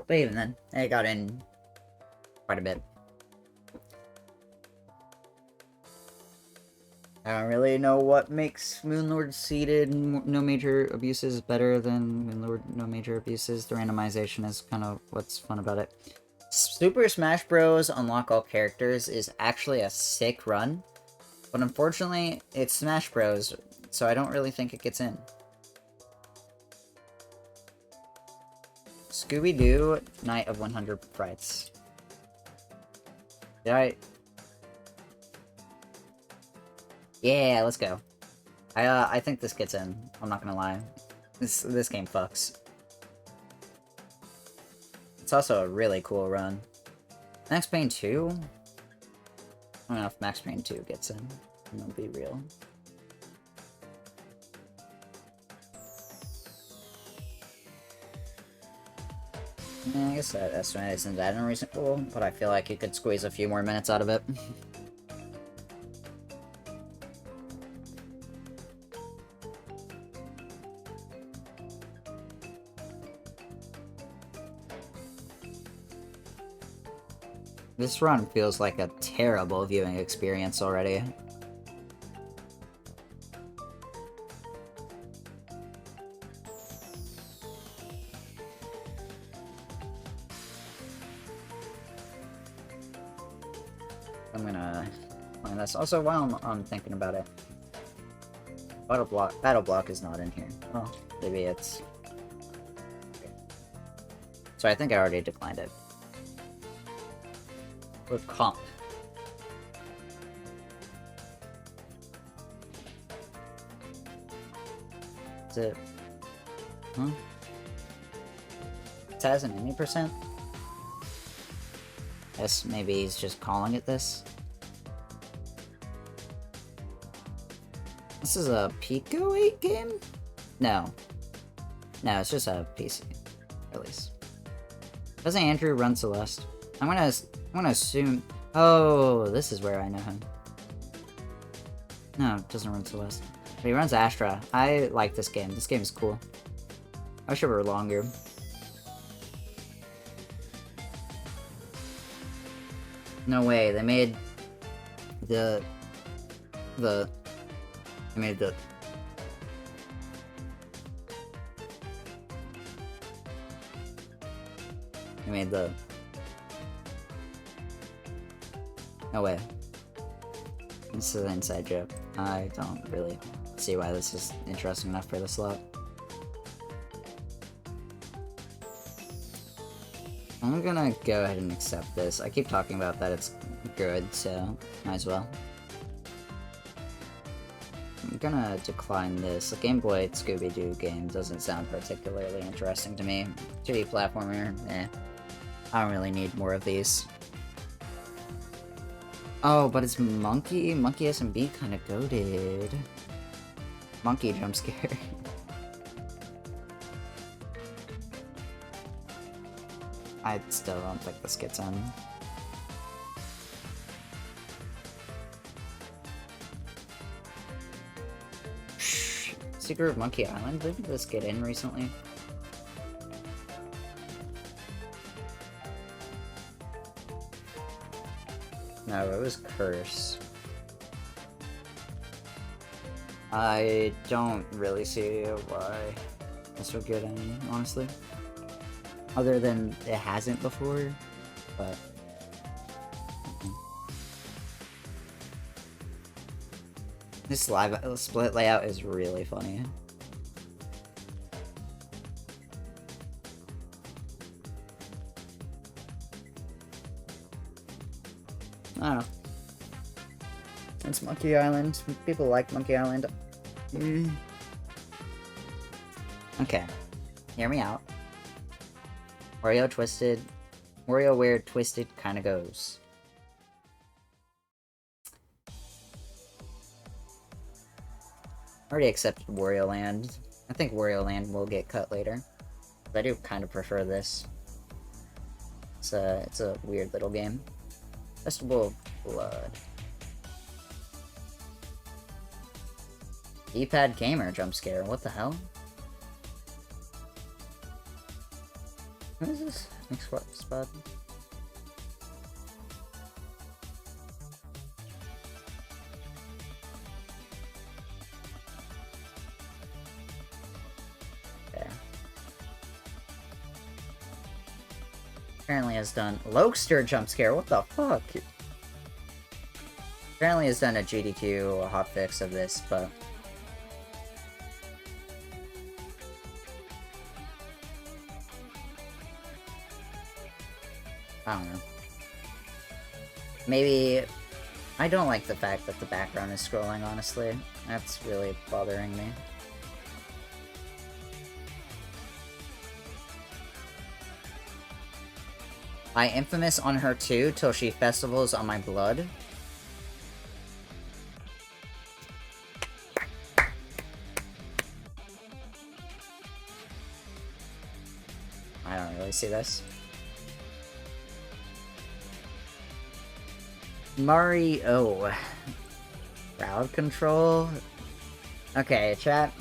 But even then, it got in quite a bit. I don't really know what makes Moonlord Seeded No Major Abuses better than Moonlord No Major Abuses. The randomization is kind of what's fun about it. Super Smash Bros. Unlock All Characters is actually a sick run, but unfortunately, it's Smash Bros., so I don't really think it gets in. Scooby-Doo, Night of 100 Frights. Did I... Yeah, let's go. I think this gets in. I'm not gonna lie. This game fucks. It's also a really cool run. Max Payne 2? I don't know if Max Payne 2 gets in. I'm gonna be real. Yeah, I guess that estimate isn't that unreasonable, but I feel like you could squeeze a few more minutes out of it. This run feels like a terrible viewing experience already. I'm gonna find this. Also, while I'm thinking about it, Battle Block is not in here. Oh, maybe it's... Okay. So I think I already declined it. With comp. Is it? Huh? It has an any percent? Guess maybe he's just calling it this. This is a Pico 8 game? No. No, it's just a PC release. Doesn't Andrew run Celeste? I'm gonna assume... Oh, this is where I know him. No, it doesn't run Celeste. But he runs Astra. I like this game. This game is cool. I wish it were longer. No way, they made the they made the no way. This is an inside joke. I don't really see why this is interesting enough for the slot. I'm gonna go ahead and accept this. I keep talking about that it's good, so might as well. I'm gonna decline this. The Game Boy Scooby-Doo game doesn't sound particularly interesting to me. 2D platformer, eh. I don't really need more of these. Oh, but it's Monkey? Monkey SMB kinda goated. Monkey jump scare. I still don't think this gets in. Secret of Monkey Island? Didn't this get in recently? No, it was Curse. I don't really see why this would get in, honestly. Other than it hasn't before, but... This live split layout is really funny. I don't know. It's Monkey Island. People like Monkey Island. Okay. Hear me out. WarioWare Twisted kinda goes. Already accepted Wario Land. I think Wario Land will get cut later. But I do kind of prefer this. It's a weird little game. Festival of Blood. D-pad gamer jump scare. What the hell? What is this? Next spot. Okay. Apparently has done Lokester jump scare. What the fuck? Apparently has done a GDQ hotfix of this, but I don't know. Maybe... I don't like the fact that the background is scrolling, honestly. That's really bothering me. I infamous on her too, till she festivals on my blood. I don't really see this. Mario. Crowd control? Okay, chat.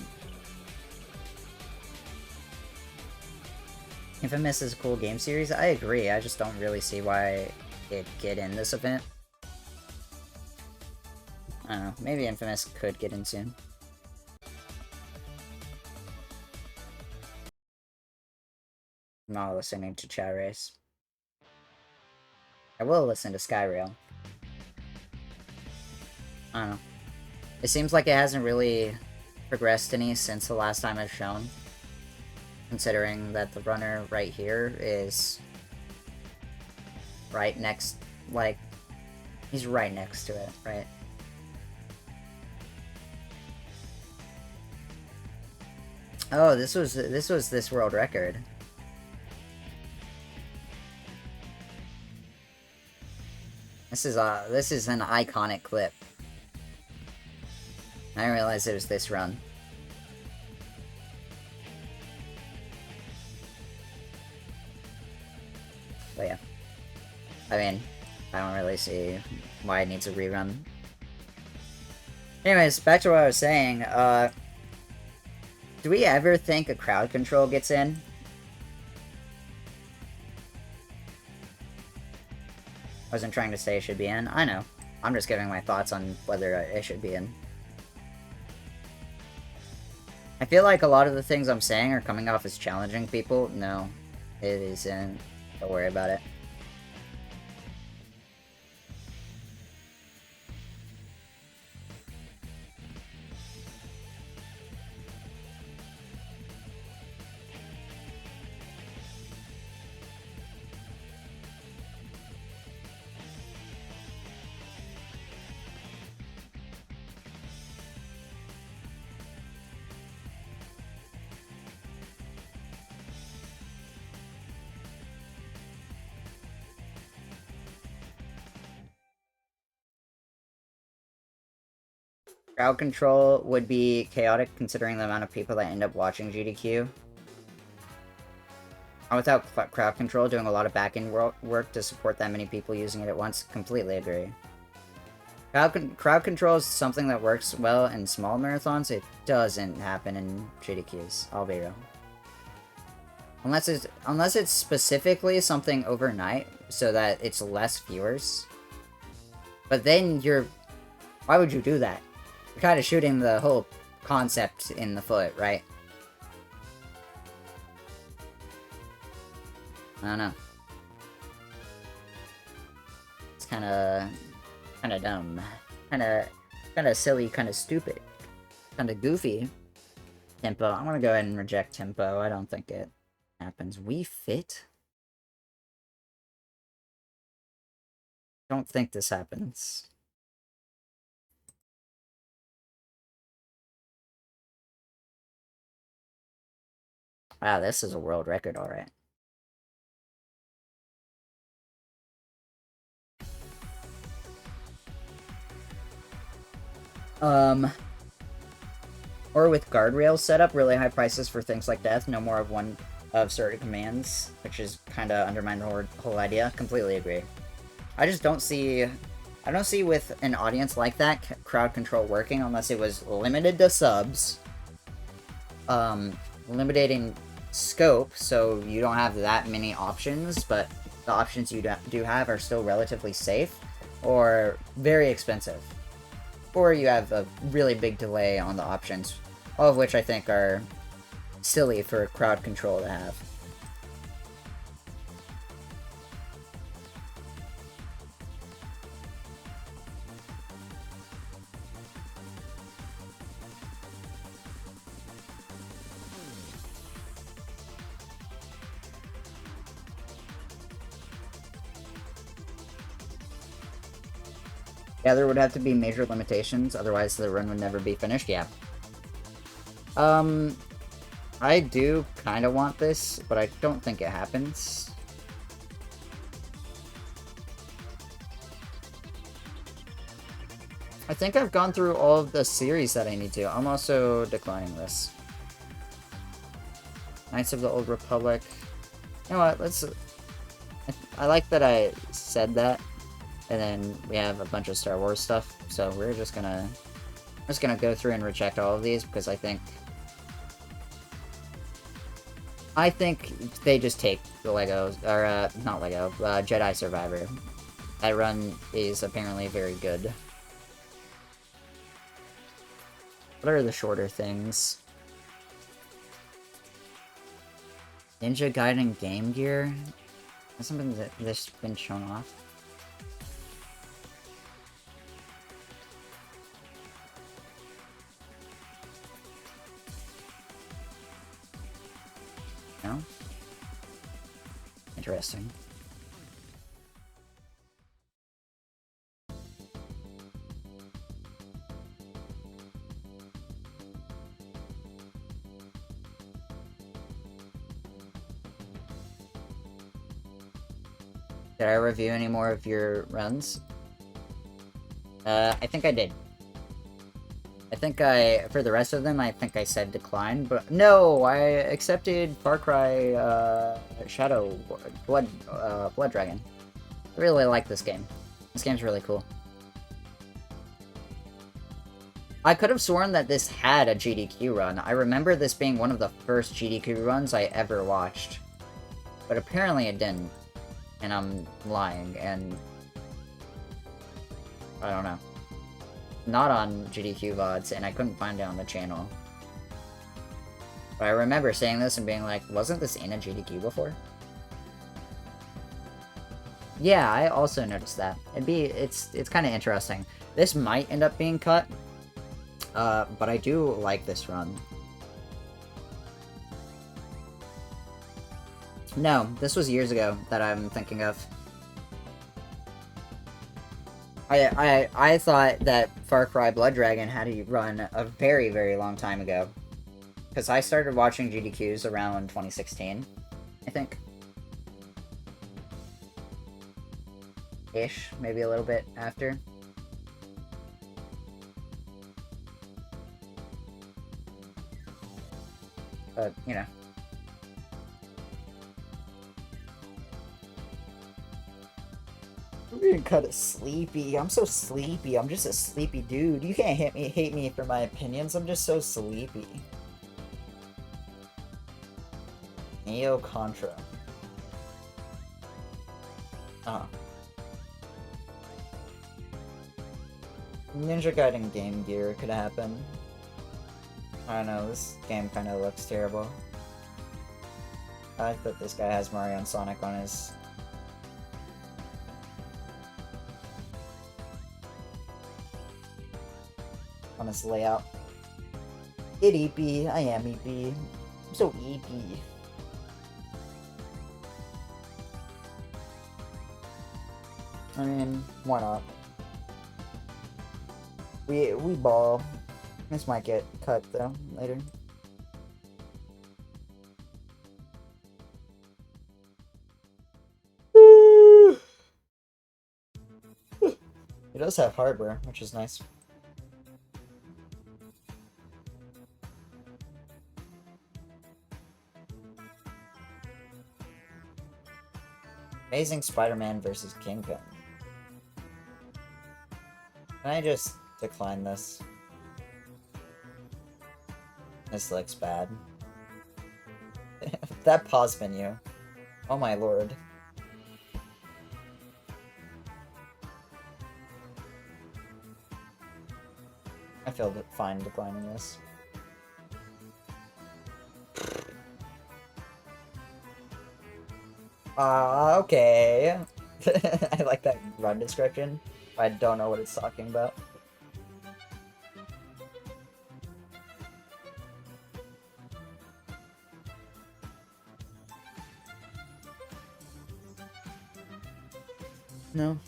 Infamous is a cool game series. I agree, I just don't really see why it'd get in this event. I don't know, maybe Infamous could get in soon. I'm not listening to Chat Race. I will listen to Skyrail. I don't know. It seems like it hasn't really progressed any since the last time I've shown. Considering that the runner right here is right next, like, he's right next to it, right? Oh, this was this world record. This is an iconic clip. I didn't realize it was this run. But yeah. I mean, I don't really see why it needs a rerun. Anyways, back to what I was saying, do we ever think a crowd control gets in? I wasn't trying to say it should be in. I know. I'm just giving my thoughts on whether it should be in. I feel like a lot of the things I'm saying are coming off as challenging people. No, it isn't. Don't worry about it. Crowd control would be chaotic considering the amount of people that end up watching GDQ. And without crowd control, doing a lot of back-end work to support that many people using it at once. Completely agree. Crowd control is something that works well in small marathons. It doesn't happen in GDQs. I'll be real. Unless it's specifically something overnight, so that it's less viewers. But then why would you do that? You're kind of shooting the whole concept in the foot, right? I don't know. It's kind of dumb, kind of silly, kind of stupid, kind of goofy. Tempo. I'm gonna go ahead and reject tempo. I don't think it happens. We fit. Don't think this happens. Wow, this is a world record, alright. Or with guardrails set up, really high prices for things like death, no more of one of certain commands, which is kind of undermine the whole idea. Completely agree. I just don't see... I don't see with an audience like that crowd control working unless it was limited to subs. Limiting scope, so you don't have that many options, but the options you do have are still relatively safe, or very expensive. Or you have a really big delay on the options, all of which I think are silly for crowd control to have. Yeah, there would have to be major limitations, otherwise the run would never be finished, yeah. I do kind of want this, but I don't think it happens. I think I've gone through all of the series that I need to. I'm also declining this. Knights of the Old Republic. You know what, let's... I like that I said that. And then we have a bunch of Star Wars stuff, so we're just gonna go through and reject all of these because I think they just take the Legos, or not Lego, Jedi Survivor. That run is apparently very good. What are the shorter things? Ninja Gaiden Game Gear? That's something that's been shown off. No? Interesting. Did I review any more of your runs? I think I did. I think for the rest of them, I think I said decline, but no, I accepted Far Cry, Shadow, Blood Dragon. I really like this game. This game's really cool. I could have sworn that this had a GDQ run. I remember this being one of the first GDQ runs I ever watched. But apparently it didn't. And I'm lying, and... I don't know. Not on GDQ VODs, and I couldn't find it on the channel. But I remember saying this and being like, wasn't this in a GDQ before? Yeah, I also noticed that. It's kind of interesting. This might end up being cut, but I do like this run. No, this was years ago that I'm thinking of. I thought that Far Cry Blood Dragon had a run a very, very long time ago. Because I started watching GDQs around 2016, I think. Ish, maybe a little bit after. But, you know. I'm getting kind of sleepy. I'm so sleepy. I'm just a sleepy dude. You can't hate me for my opinions. I'm just so sleepy. Neo Contra. Oh. Ninja Gaiden Game Gear could happen. I don't know, this game kind of looks terrible. I like that this guy has Mario and Sonic on his... on his layout. It EP, I am EP. I'm so EP. I mean, why not? We ball. This might get cut though later. It does have hardware, which is nice. Amazing Spider-Man versus Kingpin. Can I just decline this? This looks bad. That pause menu. Oh my lord. I feel fine declining this. Okay. I like that run description. I don't know what it's talking about. No.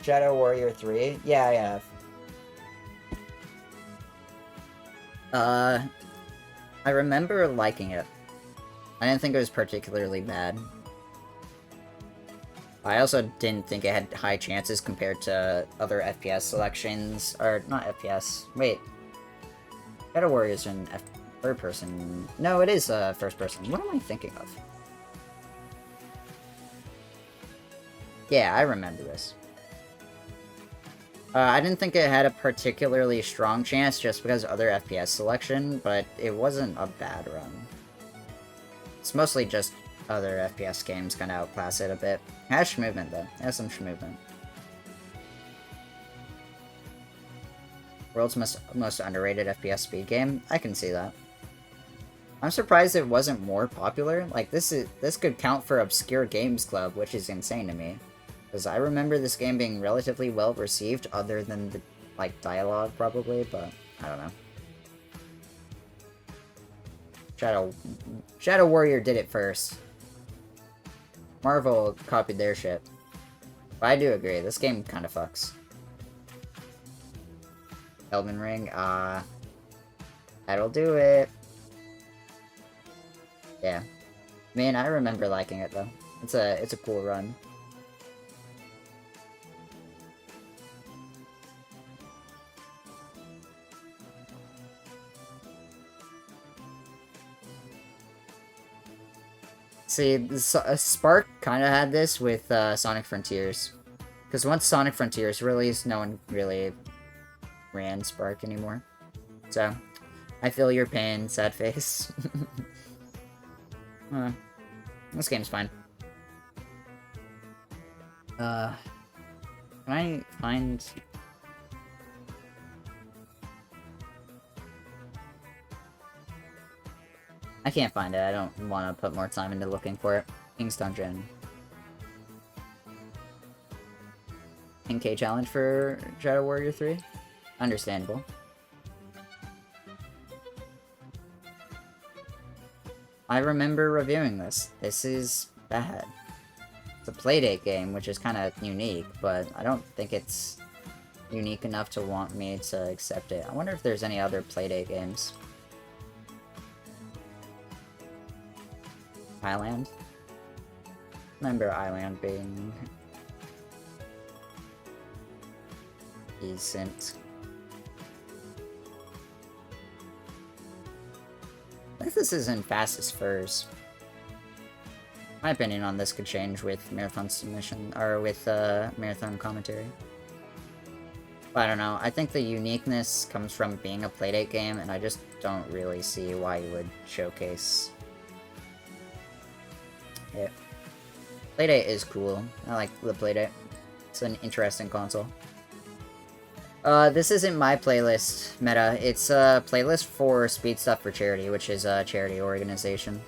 Shadow Warrior 3? Yeah, I have. I remember liking it. I didn't think it was particularly bad. I also didn't think it had high chances compared to other FPS selections. Or, not FPS. Wait. Shadow Warrior's an third person. No, it is first person. What am I thinking of? Yeah, I remember this. I didn't think it had a particularly strong chance just because of other FPS selection, but it wasn't a bad run. It's mostly just other FPS games kind of outclass it a bit. It has movement though. It has some movement. World's most underrated FPS speed game? I can see that. I'm surprised it wasn't more popular. Like, this could count for Obscure Games Club, which is insane to me. Because I remember this game being relatively well received, other than the, like, dialogue, probably, but I don't know. Shadow Warrior did it first. Marvel copied their shit. But I do agree, this game kind of fucks. Elden Ring, that'll do it. Yeah. Man, I remember liking it, though. It's a cool run. See, Spark kind of had this with Sonic Frontiers. Because once Sonic Frontiers released, no one really ran Spark anymore. So, I feel your pain, sad face. This game's fine. Can I find... I can't find it. I don't want to put more time into looking for it. King's Dungeon. 10k challenge for Shadow Warrior 3? Understandable. I remember reviewing this. This is bad. It's a Playdate game, which is kind of unique, but I don't think it's unique enough to want me to accept it. I wonder if there's any other Playdate games. Island. Remember Island being decent. I think this isn't fastest furs. My opinion on this could change with marathon submission or with marathon commentary. But I don't know. I think the uniqueness comes from being a Playdate game, and I just don't really see why you would showcase it. Playdate is cool. I like the Playdate. It's an interesting console. This isn't my playlist, Meta. It's a playlist for Speed Stuff for Charity, which is a charity organization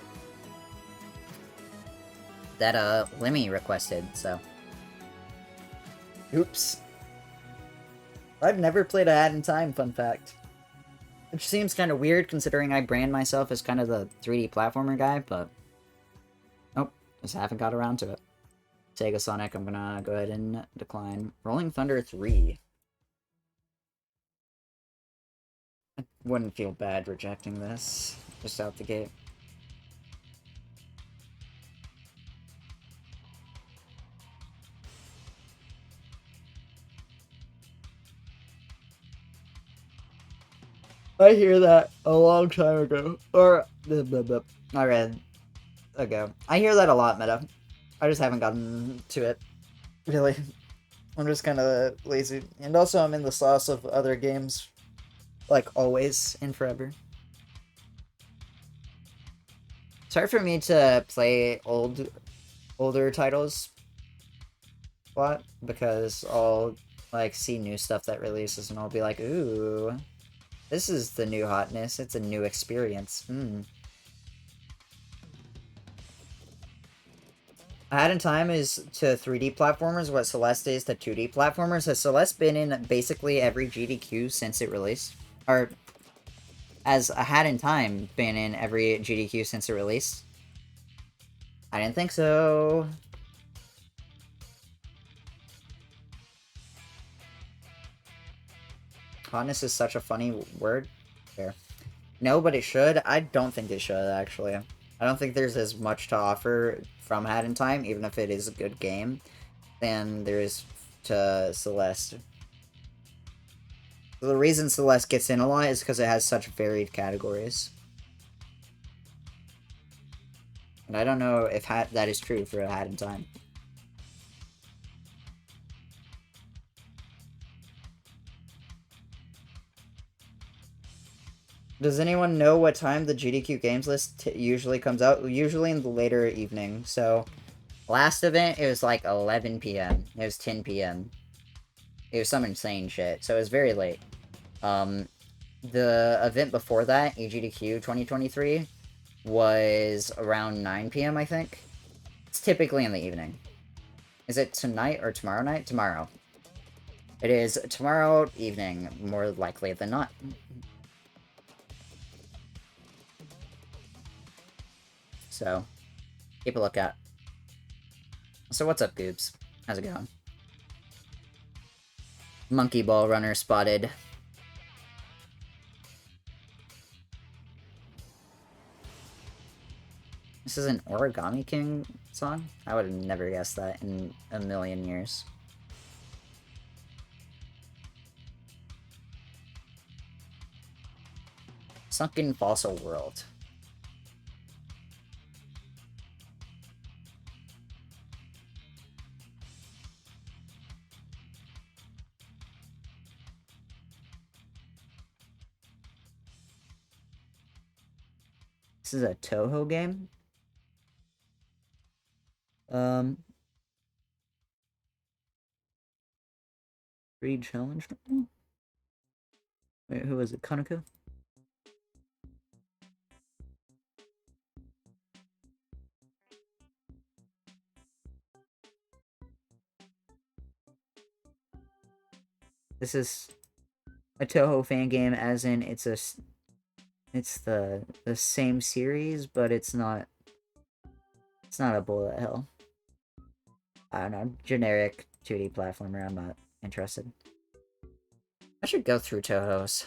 that, Lemmy requested, so. Oops. I've never played a Hat in Time, fun fact. Which seems kind of weird, considering I brand myself as kind of the 3D platformer guy, but... Nope, just haven't got around to it. Sega Sonic, I'm gonna go ahead and decline. Rolling Thunder 3. I wouldn't feel bad rejecting this, just out the gate. I hear that a long time ago. Or, I read ago. I hear that a lot, Meta. I just haven't gotten to it. Really. I'm just kind of lazy. And also, I'm in the sauce of other games. Like, always and forever. It's hard for me to play older titles a lot, because I'll, like, see new stuff that releases, and I'll be like, ooh, this is the new hotness. It's a new experience. Ahead in Time is to 3D platformers what Celeste is to 2D platformers. Has Celeste been in basically every GDQ since it released? Or has A Hat in Time been in every GDQ since it released? I didn't think so. Hotness is such a funny word. There. No, but it should. I don't think it should, actually. I don't think there's as much to offer from Hat in Time, even if it is a good game, than there is to Celeste. The reason Celeste gets in a lot is because it has such varied categories. And I don't know if that is true for A Hat in Time. Does anyone know what time the GDQ games list usually comes out? Usually in the later evening. So, last event, it was like 11 p.m. It was 10 p.m. It was some insane shit. So, it was very late. The event before that, AGDQ 2023, was around 9 p.m., I think. It's typically in the evening. Is it tonight or tomorrow night? Tomorrow. It is tomorrow evening, more likely than not. So, keep a lookout. So what's up, Goobs? How's it going? Monkey Ball Runner spotted. This is an Origami King song? I would have never guessed that in a million years. Sunken Fossil World. This is a Toho game? Free challenge? Wait, who was it? Kaneko? This is a Toho fan game, as in it's the same series, but it's not a bullet hell. I don't know, generic 2D platformer. I'm not interested. I should go through Toho's.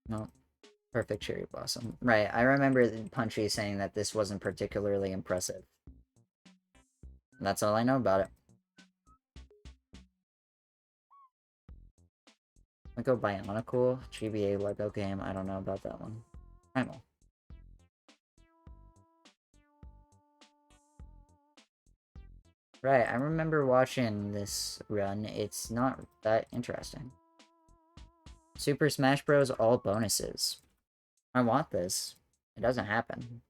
No. Perfect cherry blossom. Right, I remember Punchy saying that this wasn't particularly impressive. That's all I know about it. Lego Bionicle, GBA Lego game. I don't know about that one. Primal. Right, I remember watching this run. It's not that interesting. Super Smash Bros. All bonuses. I want this. It doesn't happen.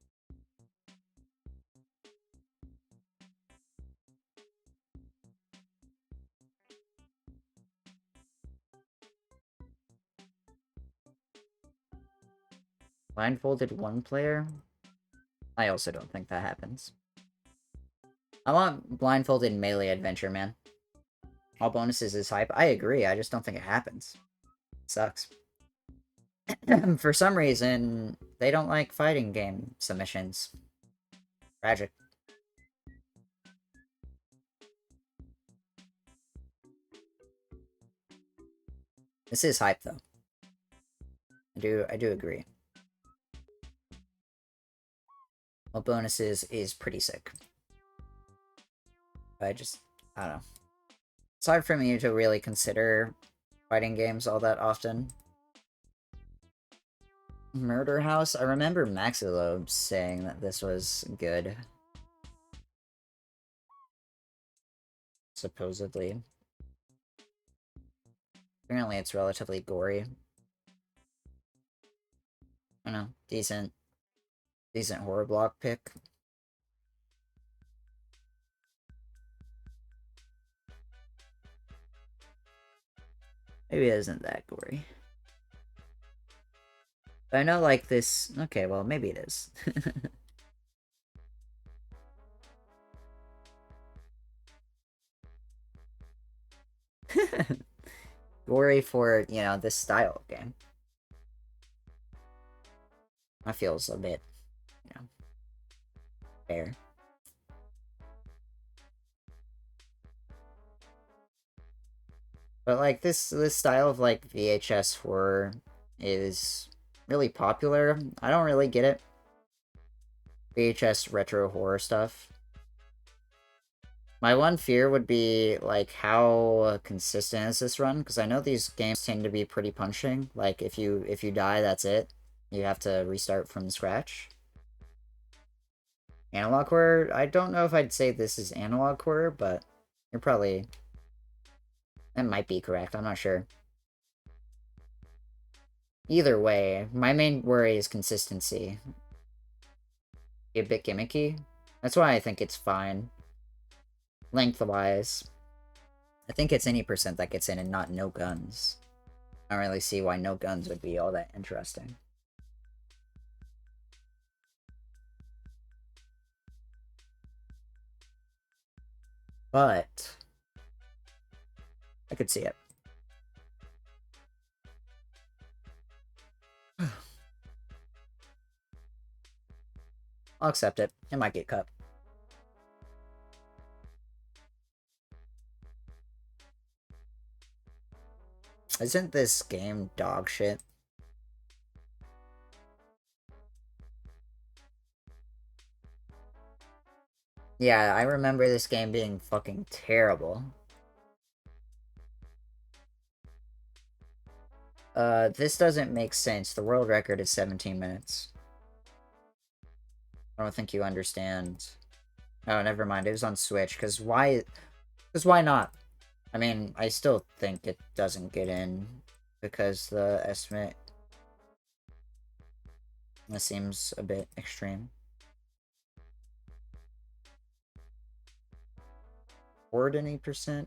Blindfolded one player? I also don't think that happens. I want blindfolded melee adventure, man. All bonuses is hype. I agree, I just don't think it happens. It sucks. For some reason, they don't like fighting game submissions. Tragic. This is hype, though. I do agree. Well, bonuses is pretty sick. I don't know. It's hard for me to really consider fighting games all that often. Murder House? I remember Maxilo saying that this was good. Supposedly. Apparently it's relatively gory. I don't know, decent horror block pick. Maybe it isn't that gory. But I know, like, this... Okay, well, maybe it is. Gory for, you know, this style of game. That feels a bit, you know, fair. But, like, this style of, like, VHS horror is really popular. I don't really get it. VHS retro horror stuff. My one fear would be, like, how consistent is this run? Because I know these games tend to be pretty punching. Like, if you die, that's it. You have to restart from scratch. Analog horror? I don't know if I'd say this is analog horror, but you're probably... That might be correct, I'm not sure. Either way, my main worry is consistency. A bit gimmicky. That's why I think it's fine. Lengthwise. I think it's any percent that gets in and not no guns. I don't really see why no guns would be all that interesting. But I could see it. I'll accept it. It might get cut. Isn't this game dog shit? Yeah, I remember this game being fucking terrible. This doesn't make sense. The world record is 17 minutes. I don't think you understand. Oh, never mind. It was on Switch. Because why not? I mean, I still think it doesn't get in. Because the estimate... That seems a bit extreme. 40%?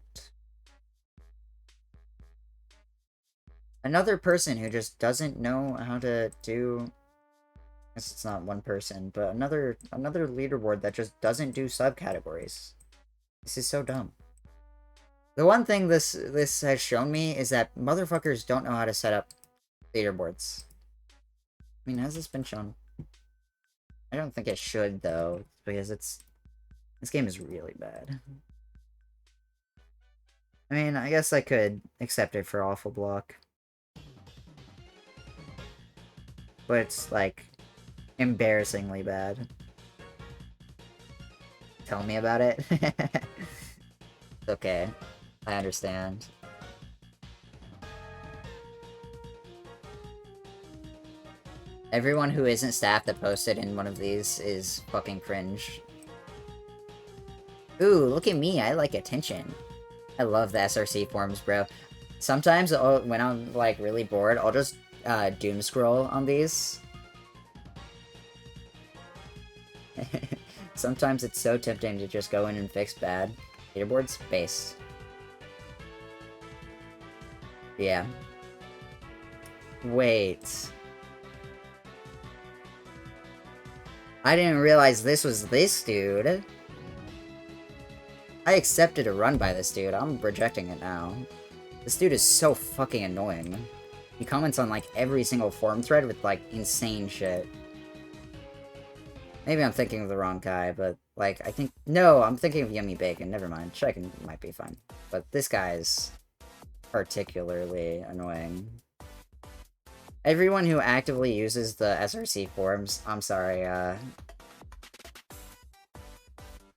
Another person who just doesn't know how to do... I guess it's not one person, but another leaderboard that just doesn't do subcategories. This is so dumb. The one thing this has shown me is that motherfuckers don't know how to set up leaderboards. I mean, has this been shown? I don't think it should, though, because this game is really bad. I mean, I guess I could accept it for awful block. but it's, like, embarrassingly bad. Tell me about it? Okay. I understand. Everyone who isn't staff that posted in one of these is fucking cringe. Ooh, look at me, I like attention. I love the SRC forums, bro. Sometimes, when I'm, like, really bored, I'll just, doom scroll on these. Sometimes it's so tempting to just go in and fix bad. Leaderboards? Base. Yeah. Wait. I didn't realize this was this dude. I accepted a run by this dude. I'm rejecting it now. This dude is so fucking annoying. He comments on, like, every single forum thread with, like, insane shit. Maybe I'm thinking of the wrong guy, but, like, I think... No, I'm thinking of Yummy Bacon. Never mind. Chicken might be fine. But this guy's particularly annoying. Everyone who actively uses the SRC forums, I'm sorry,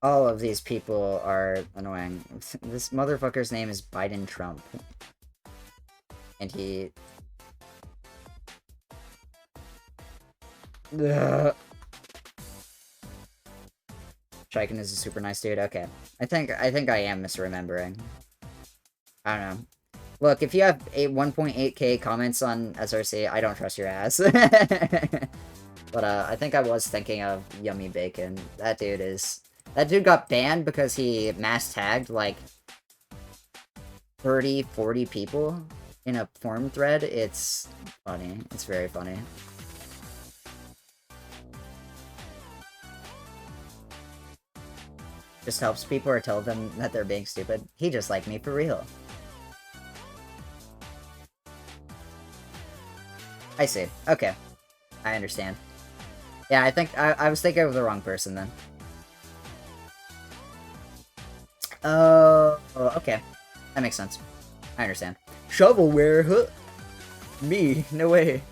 all of these people are annoying. This motherfucker's name is Biden Trump. And he... Ugh. Chiken is a super nice dude. Okay. I think I am misremembering. I don't know. Look, if you have 1.8k comments on SRC, I don't trust your ass. But, I think I was thinking of Yummy Bacon. That dude got banned because he mass tagged, like, 30, 40 people in a forum thread. It's funny. It's very funny. Just helps people or tell them that they're being stupid. He just liked me for real. I see. Okay. I understand. Yeah, I think I was thinking of the wrong person then. Oh, okay. That makes sense. I understand. Shovelware, huh? Me, no way.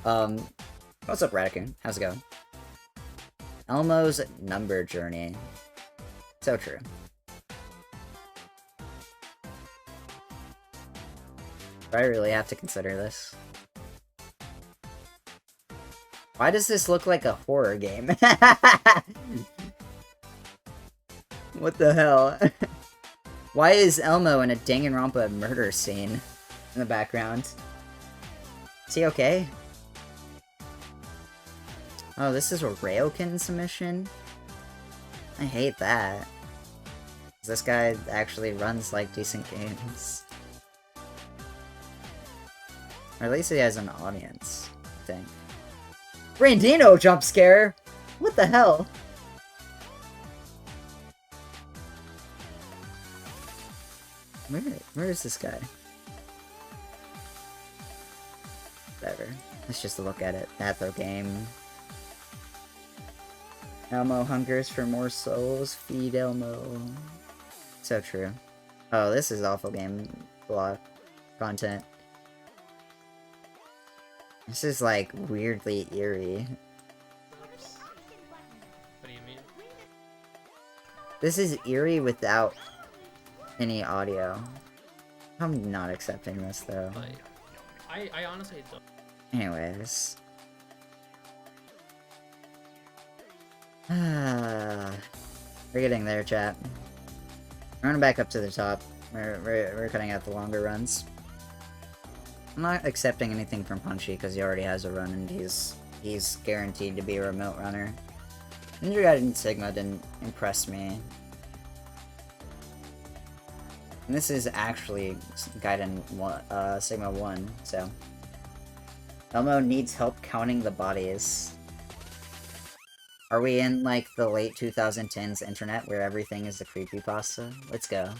What's up, Radicoon? How's it going? Elmo's number journey. So true. Do I really have to consider this? Why does this look like a horror game? What the hell? Why is Elmo in a Danganronpa murder scene in the background? Is he okay? Oh, this is a Railkin submission? I hate that. This guy actually runs, like, decent games. Or at least he has an audience, I think. Brandino jump scare? What the hell? Where is this guy? Whatever. Let's just look at it. Patho game. Elmo hungers for more souls. Feed Elmo. So true. Oh, this is awful game block content. This is, like, weirdly eerie. What do you mean? This is eerie without any audio. I'm not accepting this, though. I honestly don't. Anyways. We're getting there, chat. We're going back up to the top. We're cutting out the longer runs. I'm not accepting anything from Punchy because he already has a run and he's guaranteed to be a remote runner. Ninja Gaiden Sigma didn't impress me. And this is actually Gaiden Sigma 1, so... Elmo needs help counting the bodies. Are we in, like, the late 2010s internet where everything is a creepypasta? Let's go.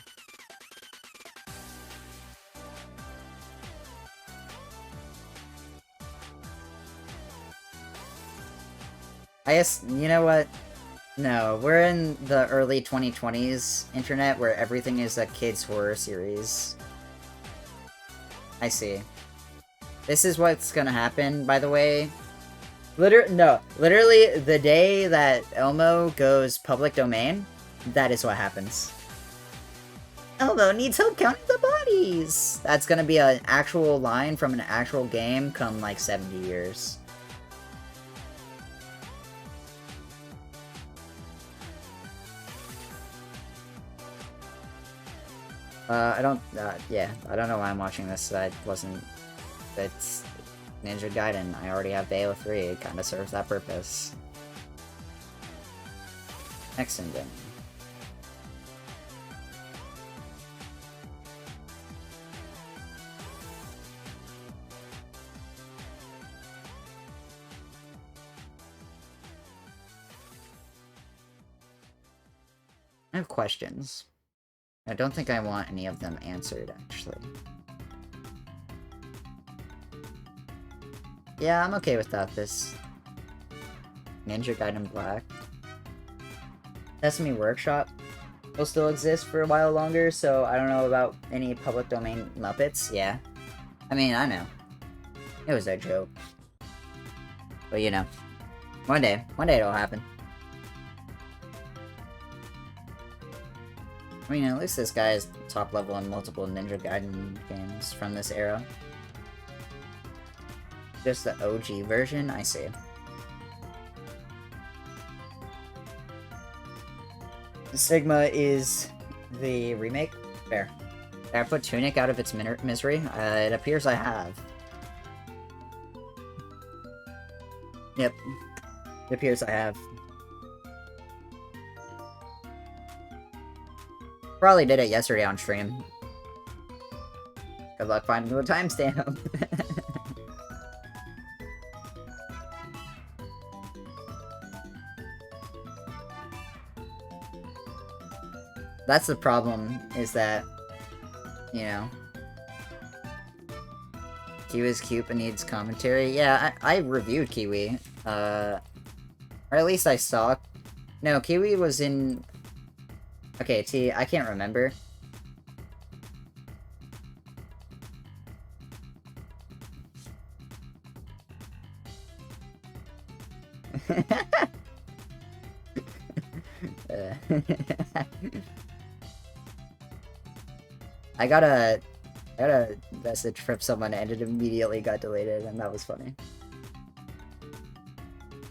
I guess, you know what? No, we're in the early 2020s internet where everything is a kid's horror series. I see. This is what's gonna happen, by the way. Literally, the day that Elmo goes public domain, that is what happens. Elmo needs help counting the bodies! That's gonna be an actual line from an actual game come, like, 70 years. I don't know why I'm watching this. It's Ninja Gaiden. I already have Bayo 3. It kinda serves that purpose. Next engine. I have questions. I don't think I want any of them answered, actually. Yeah, I'm okay without this. Ninja Gaiden Black. Sesame Workshop will still exist for a while longer, so I don't know about any public domain Muppets. Yeah. I mean, I know. It was a joke. But, you know. One day it'll happen. I mean, at least this guy is top level in multiple Ninja Gaiden games from this era. Just the OG version? I see. Sigma is the remake? Fair. Did I put Tunic out of its misery? It appears I have. Yep. It appears I have. Probably did it yesterday on stream. Good luck finding the timestamp. That's the problem, is that, you know, Kiwi's cute but needs commentary. Yeah, I reviewed Kiwi. Or at least I saw... No, Kiwi was in... Okay, T, I can't remember. I got a message from someone and it immediately got deleted, and that was funny.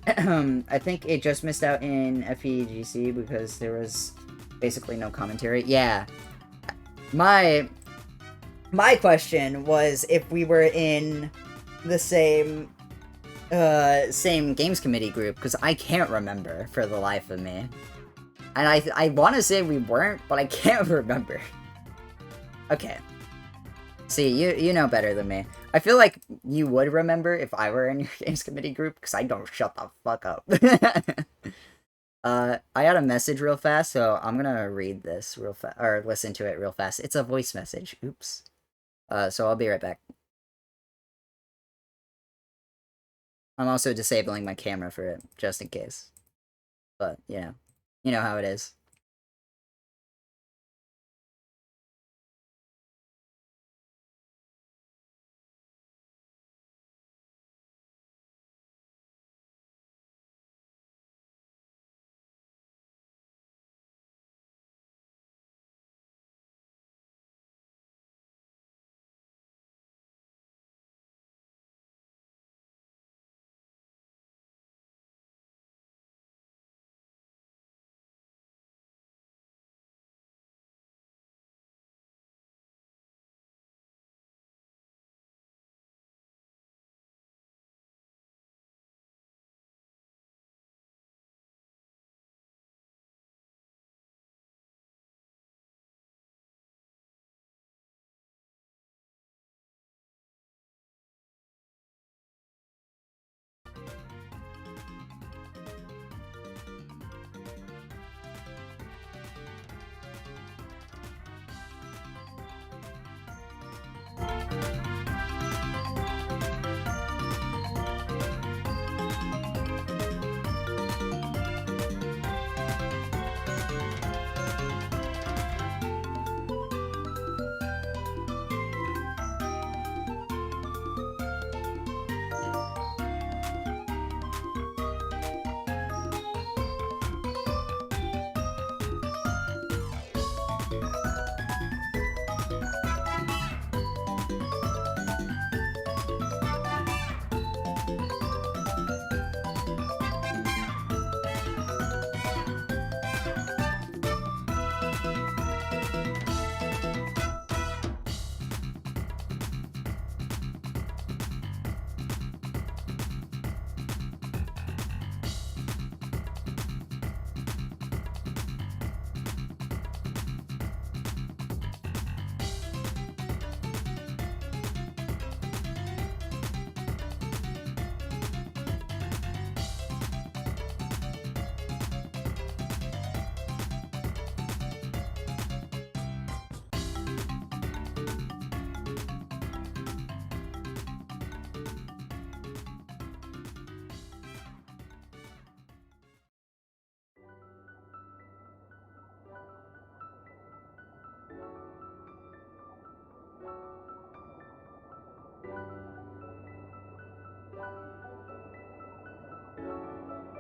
I think it just missed out in FEGC because there was basically no commentary. Yeah. My question was if we were in the same games committee group, because I can't remember for the life of me. And I want to say we weren't, but I can't remember. Okay. See, you know better than me. I feel like you would remember if I were in your games committee group, because I don't shut the fuck up. I got a message real fast, so I'm gonna read this real fast, or listen to it real fast. It's a voice message. Oops. So I'll be right back. I'm also disabling my camera for it, just in case. But, you know how it is.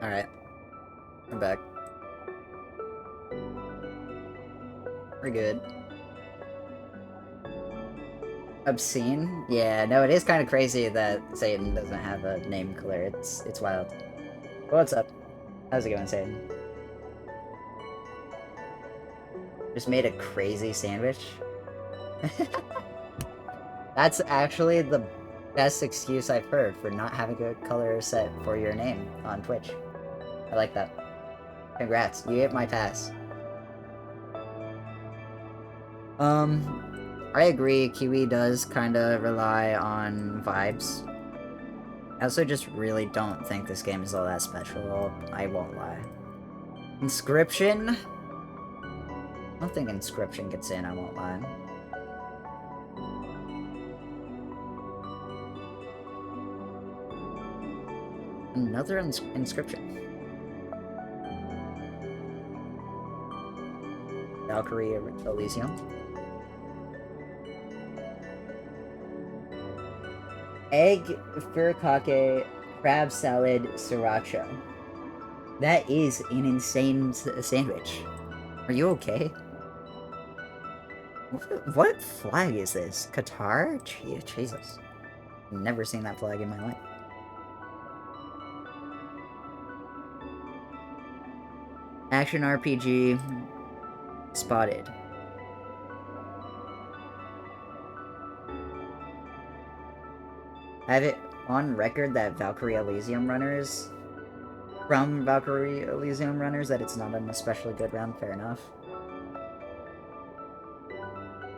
Alright. I'm back. We're good. Obscene? Yeah, no, it is kind of crazy that Satan doesn't have a name clear. It's wild. What's up? How's it going, Satan? Just made a crazy sandwich? That's actually the best excuse I've heard for not having a color set for your name on Twitch. I like that. Congrats, you hit my pass. I agree, Kiwi does kinda rely on vibes. I also just really don't think this game is all that special, I won't lie. Inscription? I don't think Inscription gets in, I won't lie. Another Inscription. Valkyrie Elysium. Egg, furikake, crab salad, sriracha. That is an insane sandwich. Are you okay? What flag is this? Qatar? Gee, Jesus. Never seen that flag in my life. Action RPG spotted. I have it on record that Valkyrie Elysium runners, that it's not an especially good round, fair enough.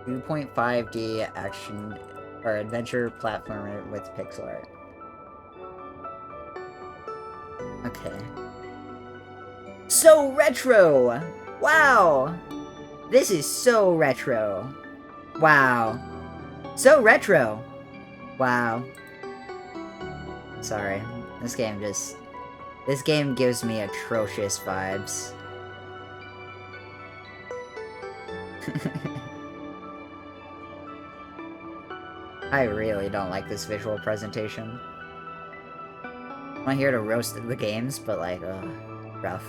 2.5D action or adventure platformer with pixel art. Okay. So retro! Wow! This is so retro. Wow. So retro! Wow. Sorry. This game gives me atrocious vibes. I really don't like this visual presentation. I'm not here to roast the games, but like, rough.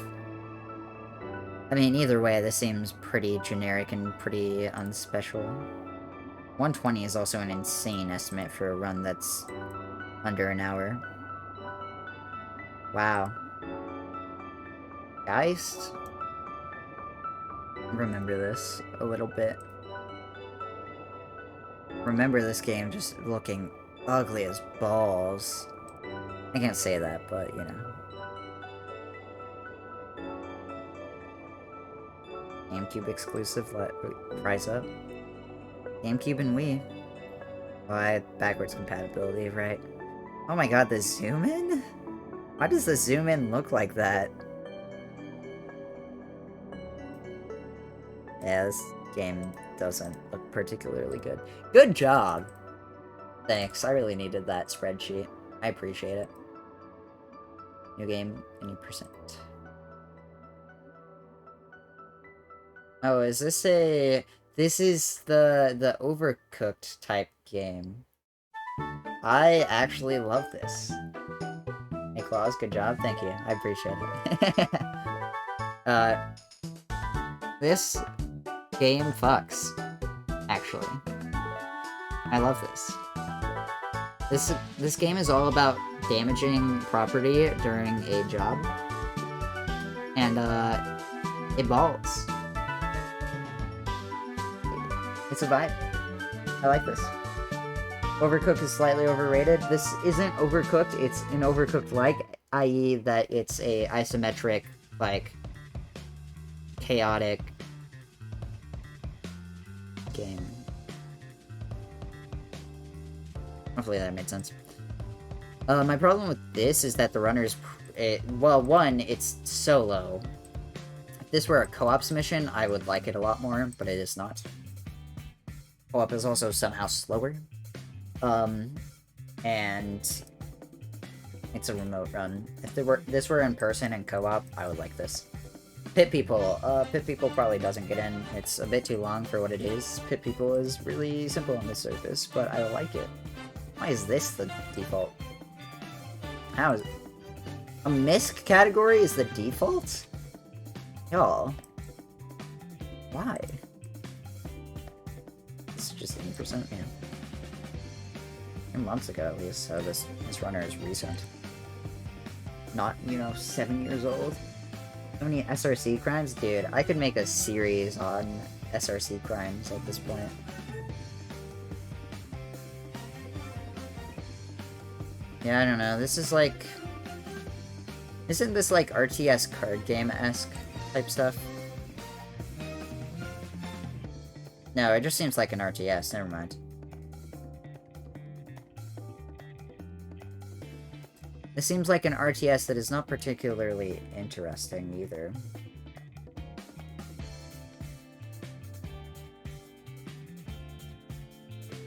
I mean, either way, this seems pretty generic and pretty unspecial. 120 is also an insane estimate for a run that's under an hour. Wow. Geist? Remember this a little bit. Remember this game just looking ugly as balls. I can't say that, but, you know. GameCube exclusive, price up. GameCube and Wii. Why, backwards compatibility, right? Oh my god, the zoom in? Why does the zoom in look like that? Yeah, this game doesn't look particularly good. Good job! Thanks, I really needed that spreadsheet. I appreciate it. New game, any percent. Oh, is this a... This is the Overcooked type game. I actually love this. Hey, Claus, good job. Thank you. I appreciate it. This game fucks, actually. I love this. This game is all about damaging property during a job. And, it balls. It's a vibe. I like this. Overcooked is slightly overrated. This isn't Overcooked, it's an Overcooked-like, i.e. that it's a isometric, like, chaotic game. Hopefully that made sense. My problem with this is that the runners... well, one, it's solo. If this were a co-ops mission, I would like it a lot more, but it is not. Co-op is also somehow slower. And it's a remote run. If this were in person and co-op, I would like this. Pit People. Pit People probably doesn't get in. It's a bit too long for what it is. Pit People is really simple on the surface, but I like it. Why is this the default? How is it? A misc category is the default? Y'all. Why? It's just 80%, yeah. 10 months ago at least, so this runner is recent. Not, you know, 7 years old. How many SRC crimes? Dude, I could make a series on SRC crimes at this point. Yeah, I don't know. This is like... Isn't this like RTS card game-esque type stuff? No, it just seems like an RTS. Never mind. It seems like an RTS that is not particularly interesting either.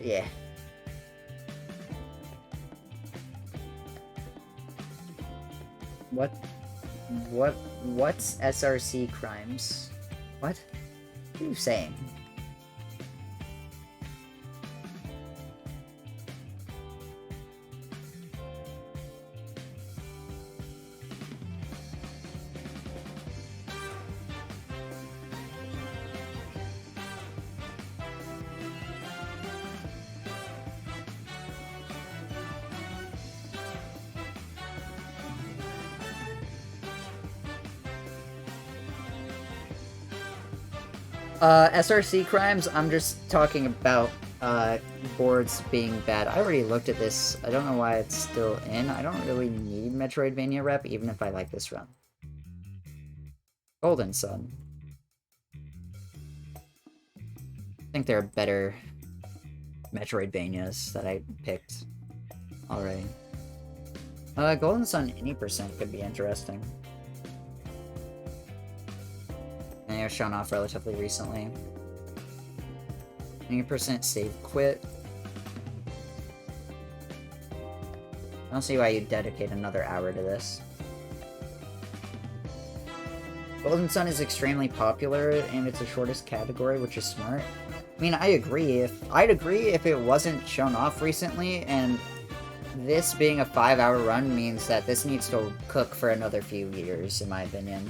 Yeah. What's SRC crimes? What? What are you saying? SRC crimes, I'm just talking about, boards being bad. I already looked at this. I don't know why it's still in. I don't really need Metroidvania rep, even if I like this run. Golden Sun. I think there are better Metroidvanias that I picked already. Golden Sun any percent could be interesting. And it was shown off relatively recently. 20% save quit. I don't see why you'd dedicate another hour to this. Golden Sun is extremely popular, and it's the shortest category, which is smart. I mean, I'd agree if it wasn't shown off recently, and this being a 5-hour run means that this needs to cook for another few years, in my opinion.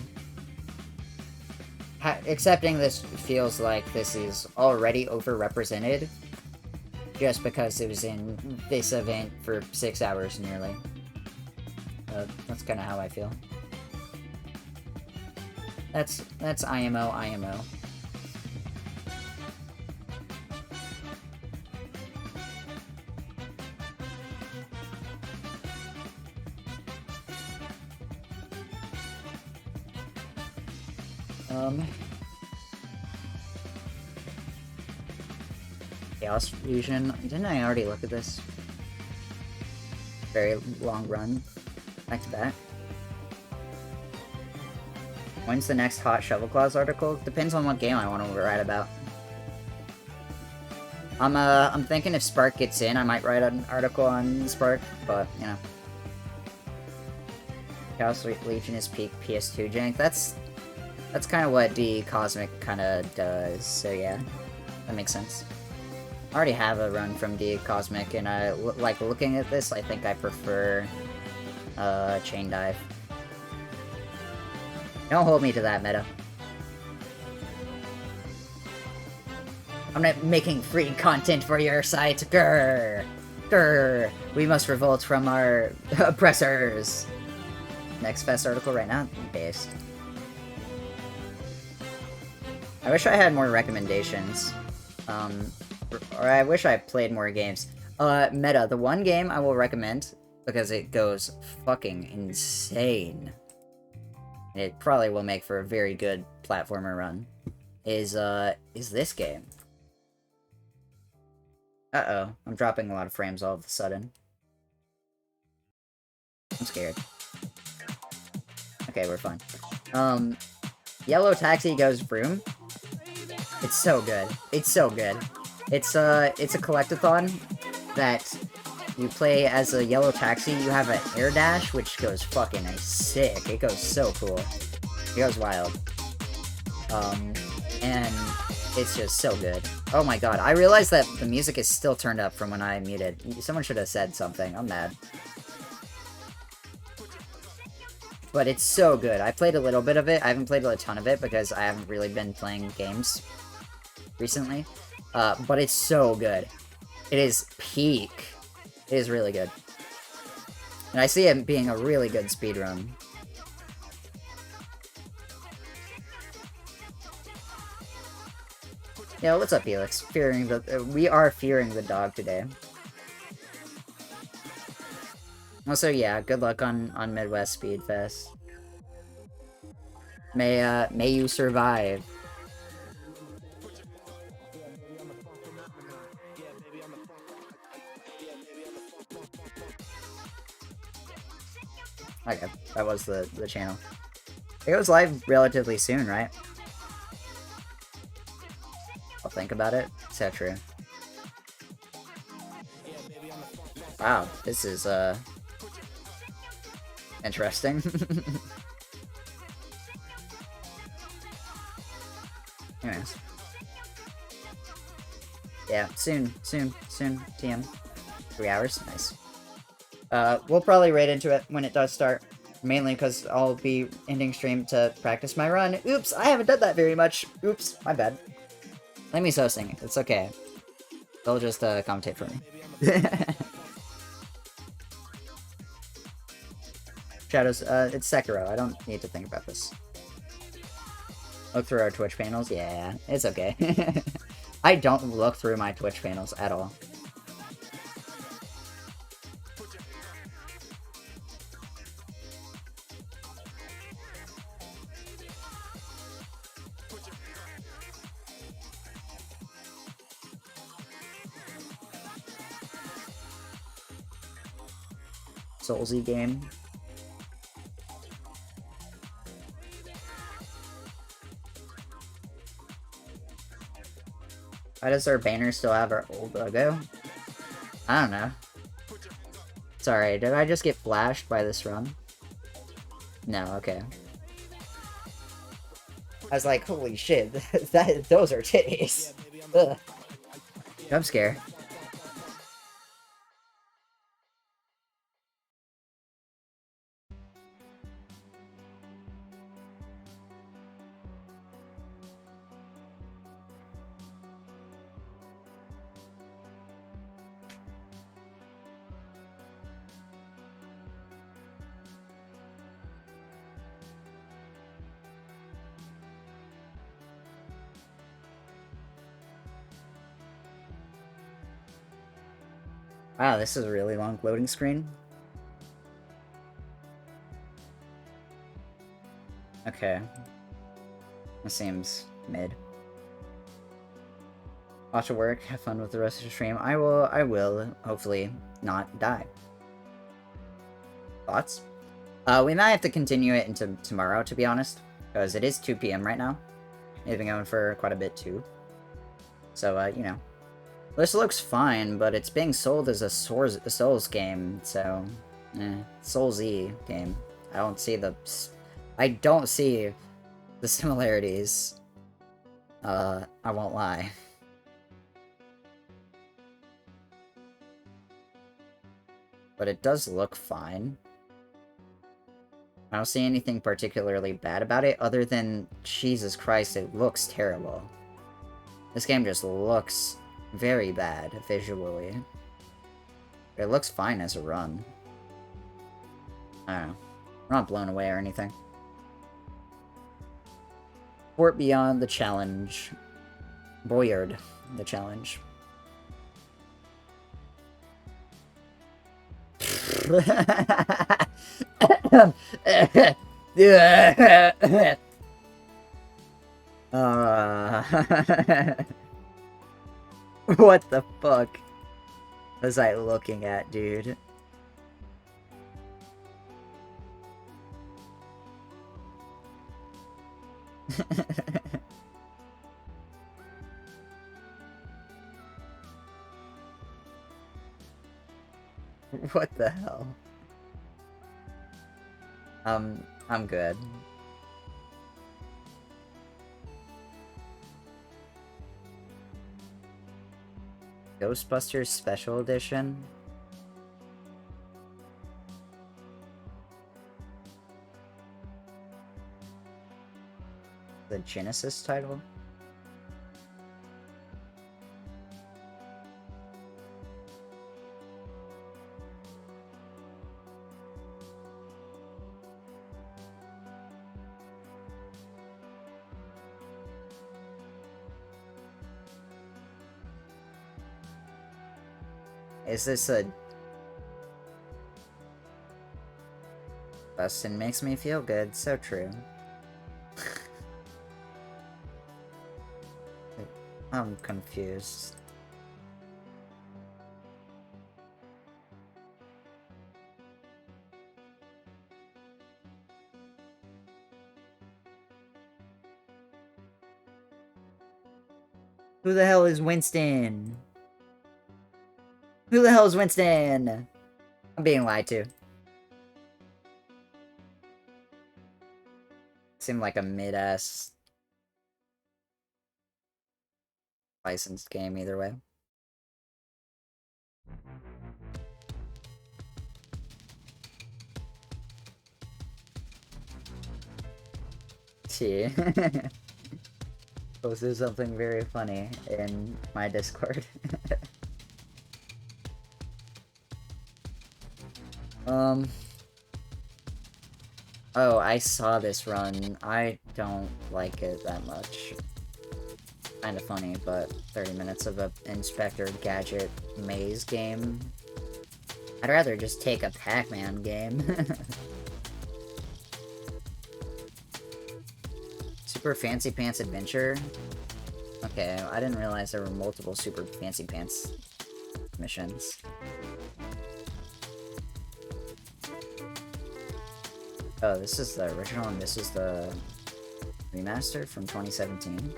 Accepting this feels like this is already overrepresented just because it was in this event for 6 hours nearly. That's kind of how I feel. That's IMO. Chaos Fusion. Didn't I already look at this? Very long run. Back to back. When's the next Hot Shovel Claws article? Depends on what game I want to write about. I'm thinking if Spark gets in, I might write an article on Spark, but, you know. Chaos Legion is peak PS2 jank. That's kind of what DE Cosmic kind of does, so yeah. That makes sense. I already have a run from DE Cosmic, and like looking at this, I think I prefer Chain Dive. Don't hold me to that, meta. I'm not making free content for your site. Grr! Grr! We must revolt from our oppressors. Next fest article right now? Based. I wish I had more recommendations. Or I wish I played more games. Meta, the one game I will recommend, because it goes fucking insane, and it probably will make for a very good platformer run, is this game. Uh-oh, I'm dropping a lot of frames all of a sudden. I'm scared. Okay, we're fine. Yellow Taxi Goes Vroom. It's so good. It's so good. It's a collectathon that you play as a yellow taxi. You have an air dash, which goes fucking sick. It goes so cool. It goes wild. And it's just so good. Oh my god, I realized that the music is still turned up from when I muted. Someone should have said something. I'm mad. but it's so good. I played a little bit of it. I haven't played a ton of it because I haven't really been playing games recently. But it's so good. It is peak. It is really good. And I see it being a really good speedrun. Yeah, what's up, Felix? We are fearing the dog today. Also, yeah, good luck on Midwest Speed Fest. May you survive. Okay, that was the channel. It goes live relatively soon, right? I'll think about it. Is that true? Wow, this is, interesting. Anyways. Yeah, soon, TM. 3 hours? Nice. We'll probably raid into it when it does start. Mainly because I'll be ending stream to practice my run. Oops, I haven't done that very much. Oops, my bad. Let me hosting. It's okay. They'll just, commentate for me. Shadows, it's Sekiro. I don't need to think about this. Look through our Twitch panels? Yeah, it's okay. I don't look through my Twitch panels at all. Soulsy game. Why does our banner still have our old logo? I don't know. Sorry, did I just get flashed by this run? No, okay. I was like, holy shit, those are titties. Ugh. Jump scare. Wow, this is a really long loading screen. Okay. That seems mid. Watch it work, have fun with the rest of the stream. I will, hopefully, not die. Thoughts? We might have to continue it into tomorrow, to be honest. Because it is 2 PM right now. It's been going for quite a bit, too. So, you know. This looks fine, but it's being sold as a Souls game, so... Soulsy game. I don't see the similarities. I won't lie. But it does look fine. I don't see anything particularly bad about it, other than, Jesus Christ, it looks terrible. This game just looks very bad, visually. It looks fine as a run. I don't know. We're not blown away or anything. Fort Beyond the challenge. Boyard, the challenge. What the fuck was I looking at, dude? What the hell? I'm good. Ghostbusters Special Edition? the Genesis title. Is this a... Bustin' makes me feel good, so true. I'm confused. Who the hell is Winston? Who the hell is Winston? I'm being lied to. Seemed like a mid-ass licensed game either way. Shee. Posted something very funny in my Discord. Oh, I saw this run. I don't like it that much. Kinda funny, but 30 minutes of a Inspector Gadget maze game. I'd rather just take a Pac-Man game. Super Fancy Pants Adventure? Okay, I didn't realize there were multiple Super Fancy Pants missions. Oh, this is the original and this is the remaster from 2017.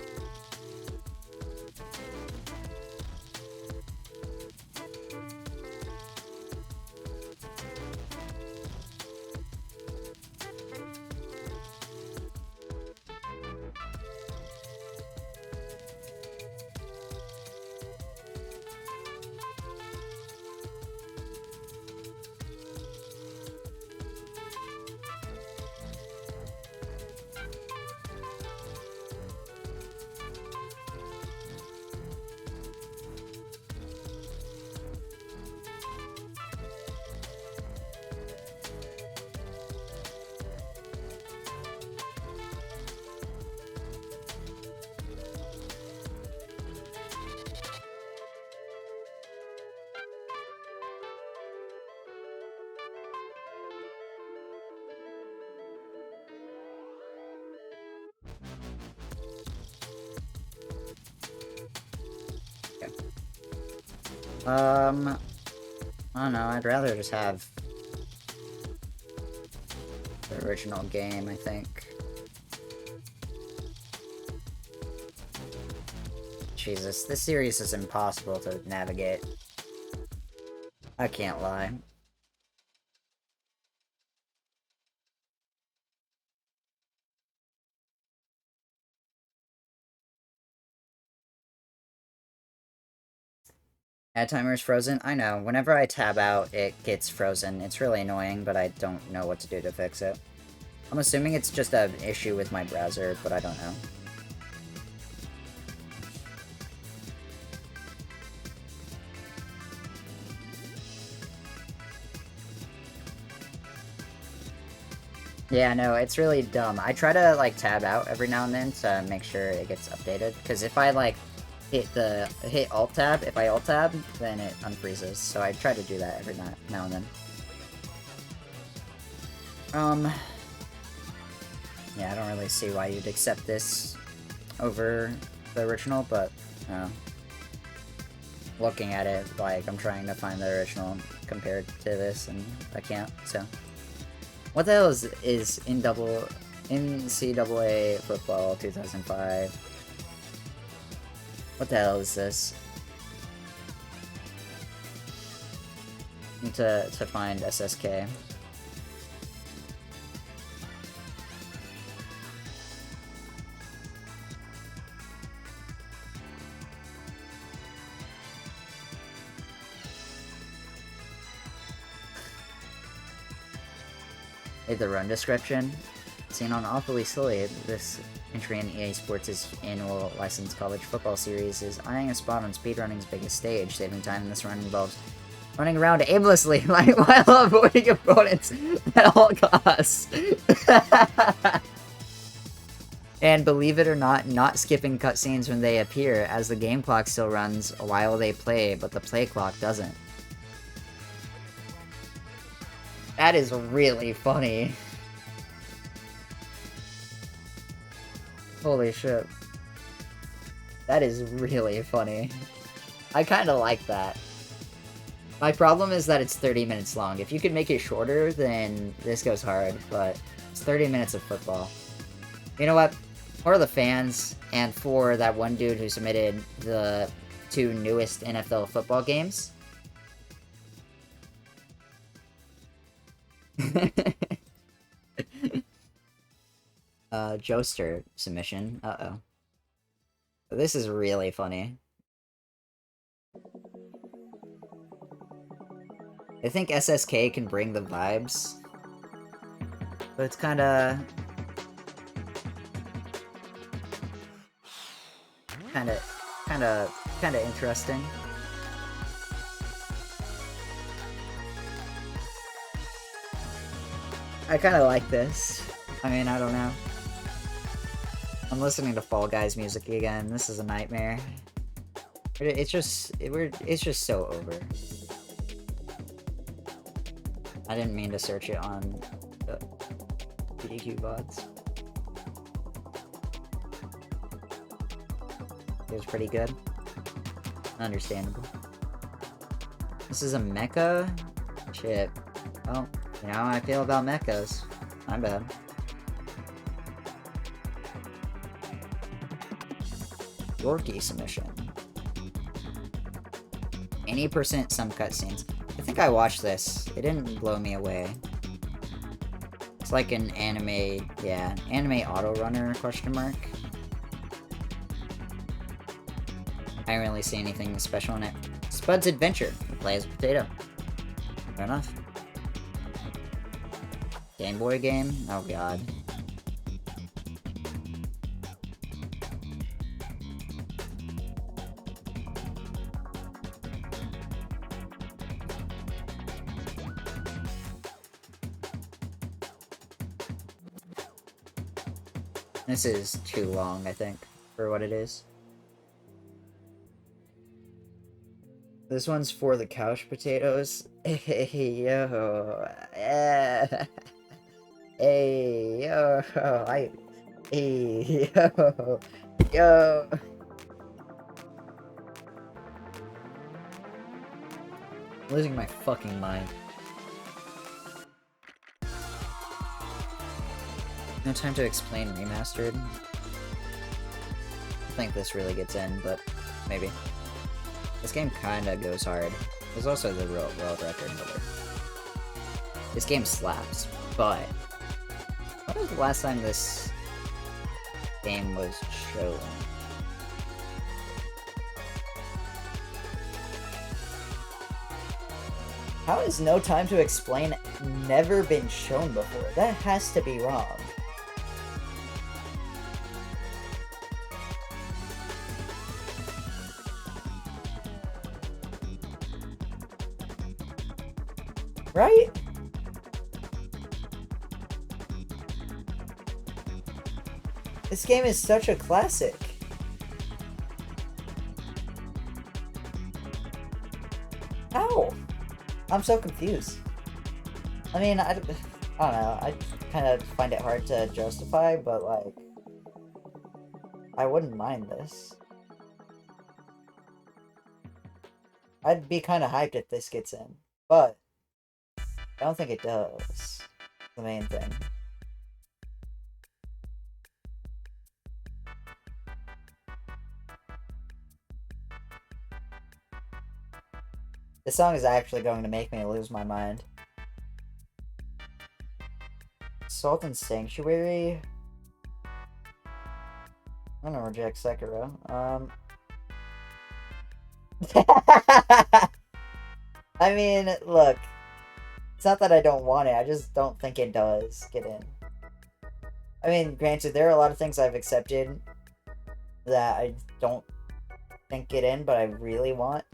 I don't know, I'd rather just have the original game, I think. Jesus, this series is impossible to navigate. I can't lie. Ad timer is frozen? I know. Whenever I tab out, it gets frozen. It's really annoying, but I don't know what to do to fix it. I'm assuming it's just an issue with my browser, but I don't know. Yeah, no, it's really dumb. I try to, like, tab out every now and then to make sure it gets updated, because if I, like, hit Alt-Tab, if I Alt-Tab, then it unfreezes, so I try to do that every now and then. Yeah, I don't really see why you'd accept this over the original, but, looking at it, like, I'm trying to find the original compared to this, and I can't, so. What the hell is NCAA Football 2005? What the hell is this? Need to find SSK. Hey, the run description. Seen on awfully silly, this entry in EA Sports' annual licensed college football series is eyeing a spot on speedrunning's biggest stage. Saving time in this run involves running around aimlessly while avoiding opponents at all costs. And believe it or not skipping cutscenes when they appear, as the game clock still runs while they play, but the play clock doesn't. That is really funny. Holy shit. That is really funny. I kinda like that. My problem is that it's 30 minutes long. If you could make it shorter, then this goes hard, but it's 30 minutes of football. You know what? For the fans, and for that one dude who submitted the 2 newest NFL football games. Joester submission. Uh-oh. This is really funny. I think SSK can bring the vibes. But it's kinda interesting. I kinda like this. I mean, I don't know. I'm listening to Fall Guys music again. This is a nightmare. It's just so over. I didn't mean to search it on the AGDQ VODs. It was pretty good. Understandable. This is a mecha? Shit. Well, you know how I feel about mechas. My bad. Yorkie submission. 80% some cutscenes. I think I watched this. It didn't blow me away. It's like an anime, yeah, anime auto runner question mark. I didn't really see anything special in it. Spud's Adventure. You play as a potato. Fair enough. Game Boy game? Oh god. This is too long, I think, for what it is. This one's for the couch potatoes. Hey, yo. Yeah. Hey, yo. Hey, yo. Yo. I'm losing my fucking mind. No Time to Explain Remastered. I think this really gets in, but maybe. This game kinda goes hard. There's also the world record holder. This game slaps, but when was the last time this game was shown? How has No Time to Explain never been shown before? That has to be wrong. Right? This game is such a classic. How? I'm so confused. I mean, I don't know. I kind of find it hard to justify, but like, I wouldn't mind this. I'd be kind of hyped if this gets in, but I don't think it does. The main thing. This song is actually going to make me lose my mind. Salt and Sanctuary. I'm gonna reject Sekiro. I mean, look. It's not that I don't want it, I just don't think it does get in. I mean, granted, there are a lot of things I've accepted that I don't think get in, but I really want.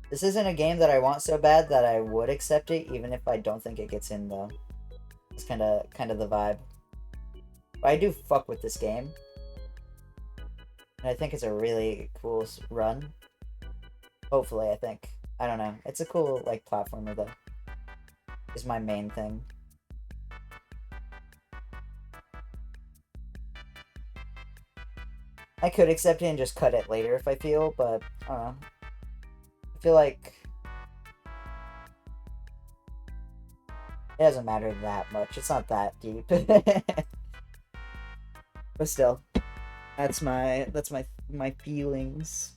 This isn't a game that I want so bad that I would accept it, even if I don't think it gets in, though. It's kind of the vibe. But I do fuck with this game. And I think it's a really cool run. Hopefully, I think. I don't know. It's a cool, like, platformer, though. Is my main thing. I could accept it and just cut it later if I feel, but I don't know. I feel like it doesn't matter that much. It's not that deep. But still, that's my feelings.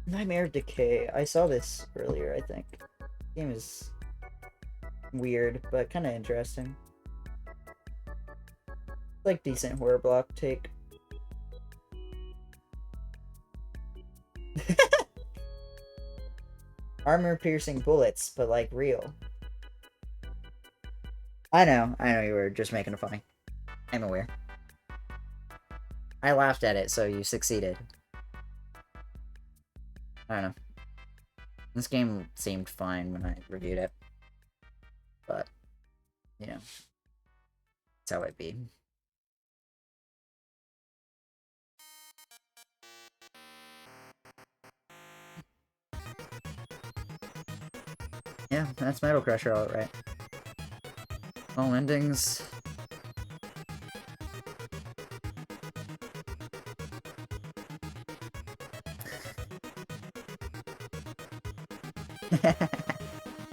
Nightmare Decay. I saw this earlier, I think. The game is weird, but kind of interesting. Like decent horror block take. Armor piercing bullets, but like real. I know you were just making it funny. I'm aware. I laughed at it, so you succeeded. I don't know. This game seemed fine when I reviewed it. But, you know. That's how it be. Yeah, that's Metal Crusher, alright. All endings.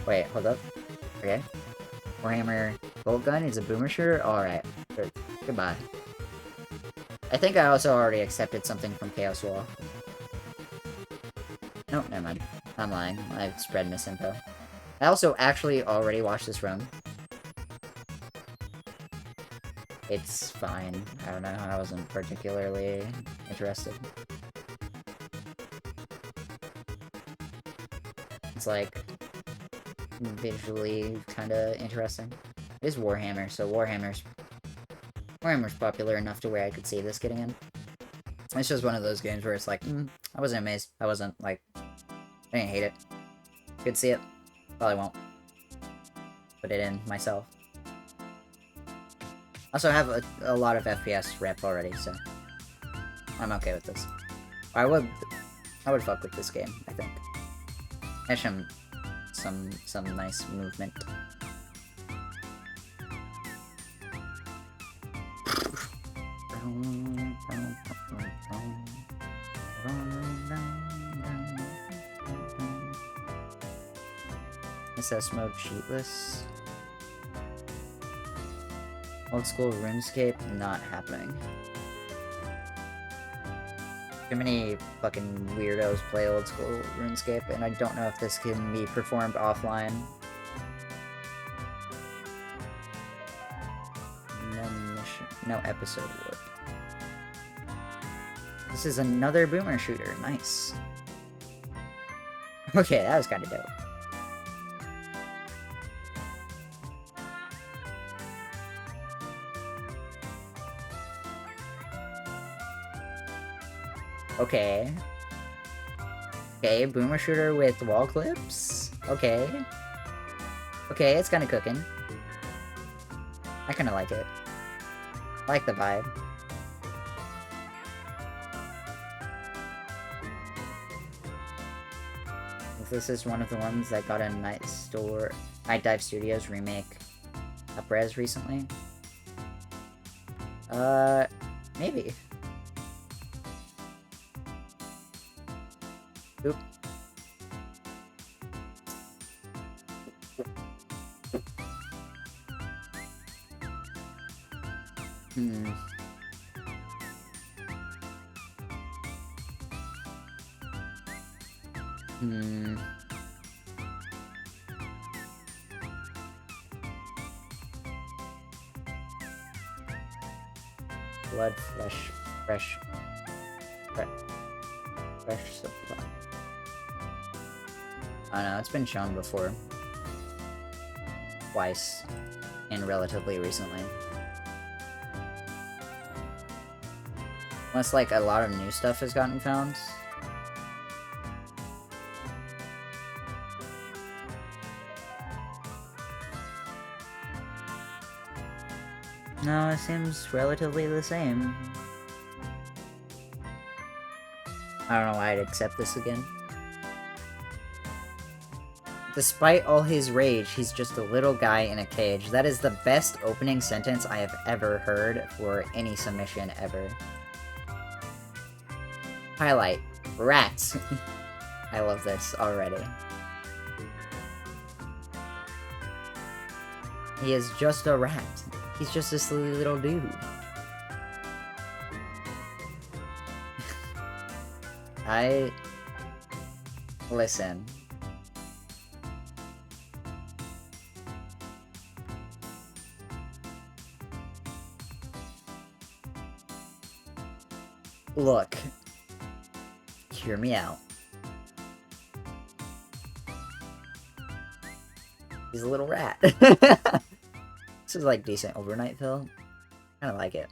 Wait, hold up. Okay. Warhammer Bolt Gun is a boomer shooter? Alright. Goodbye. I think I also already accepted something from Chaos Wall. Nope, never mind. I'm lying. I've spread misinfo. I also actually already watched this run. It's fine. I don't know. I wasn't particularly interested. It's like visually kind of interesting. It is Warhammer, so Warhammer's popular enough to where I could see this getting in. It's just one of those games where it's like, I wasn't amazed. I wasn't like, I didn't hate it. Could see it. Probably won't put it in myself. Also have a lot of FPS rep already, so I'm okay with this. I would fuck with this game, I think. Has some nice movement. SS mode cheatless. Old school RuneScape, not happening. Too many fucking weirdos play old school RuneScape, and I don't know if this can be performed offline. No mission, no episode work. This is another boomer shooter, nice. Okay, that was kind of dope. Okay. Okay, boomer shooter with wall clips. Okay. Okay, it's kind of cooking. I kind of like it. I like the vibe. This is one of the ones that got a Night Dive Studios remake up-res recently. Maybe. Oop. Blood, fresh supply. I don't know, it's been shown before. Twice. and relatively recently. Unless, like, a lot of new stuff has gotten found. No, it seems relatively the same. I don't know why I'd accept this again. Despite all his rage, he's just a little guy in a cage. That is the best opening sentence I have ever heard for any submission ever. Highlight. Rats. I love this already. He is just a rat. He's just a silly little dude. Listen. Look. Hear me out. He's a little rat. This is like decent overnight fill. Kinda like it.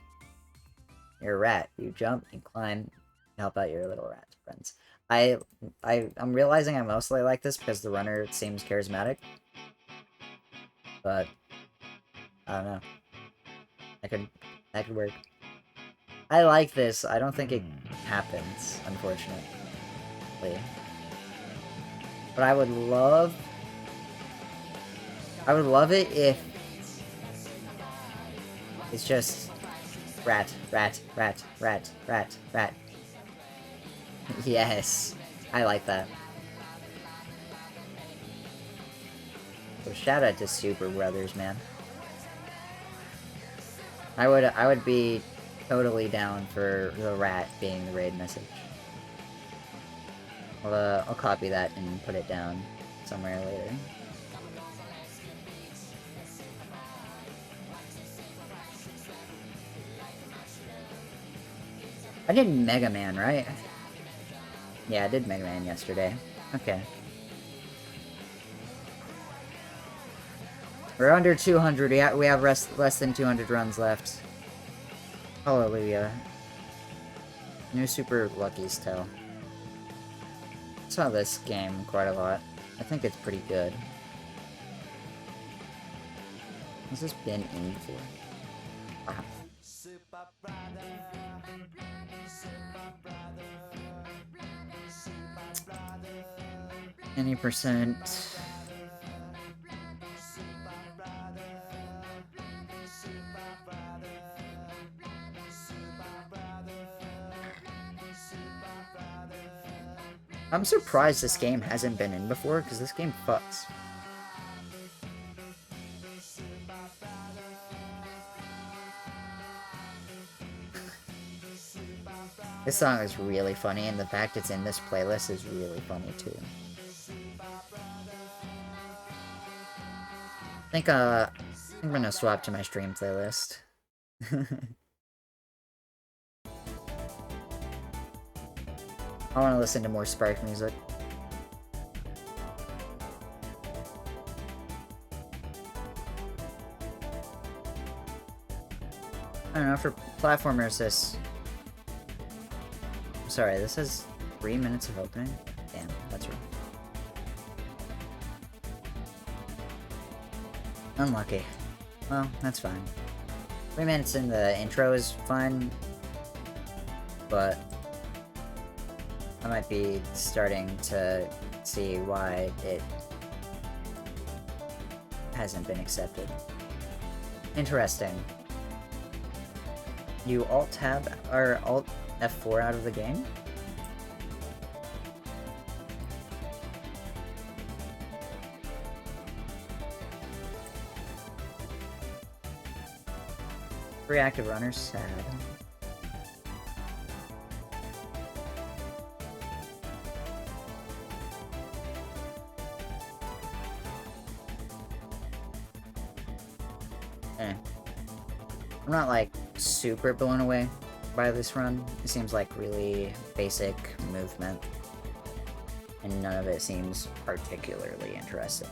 You're a rat. You jump, you climb, you help out your little rat friends. I'm realizing I mostly like this because the runner seems charismatic. But I don't know. That could work. I like this. I don't think it happens, unfortunately. But I would love it if it's just rat, rat, rat, rat, rat, rat. Yes, I like that. So shout out to Super Brothers, man. I would be totally down for the rat being the raid message. I'll copy that and put it down somewhere later. I did Mega Man, right? Yeah, I did Mega Man yesterday. Okay. We're under 200. We have less than 200 runs left. Hallelujah. New Super Lucky's Tale. I saw this game quite a lot. I think it's pretty good. Has this been in before? Wow. Any percent. I'm surprised this game hasn't been in before, because this game fucks. This song is really funny, and the fact it's in this playlist is really funny too. I think I'm gonna swap to my stream playlist. I want to listen to more Spark music. I don't know, for platformers this... Sorry, this has 3 minutes of opening? Damn, that's rough. Unlucky. Well, that's fine. 3 minutes in the intro is fine, but I might be starting to see why it hasn't been accepted. Interesting. You Alt-Tab or Alt F4 out of the game? Free active runners, sad. I'm not, like, super blown away by this run. It seems like really basic movement, and none of it seems particularly interesting.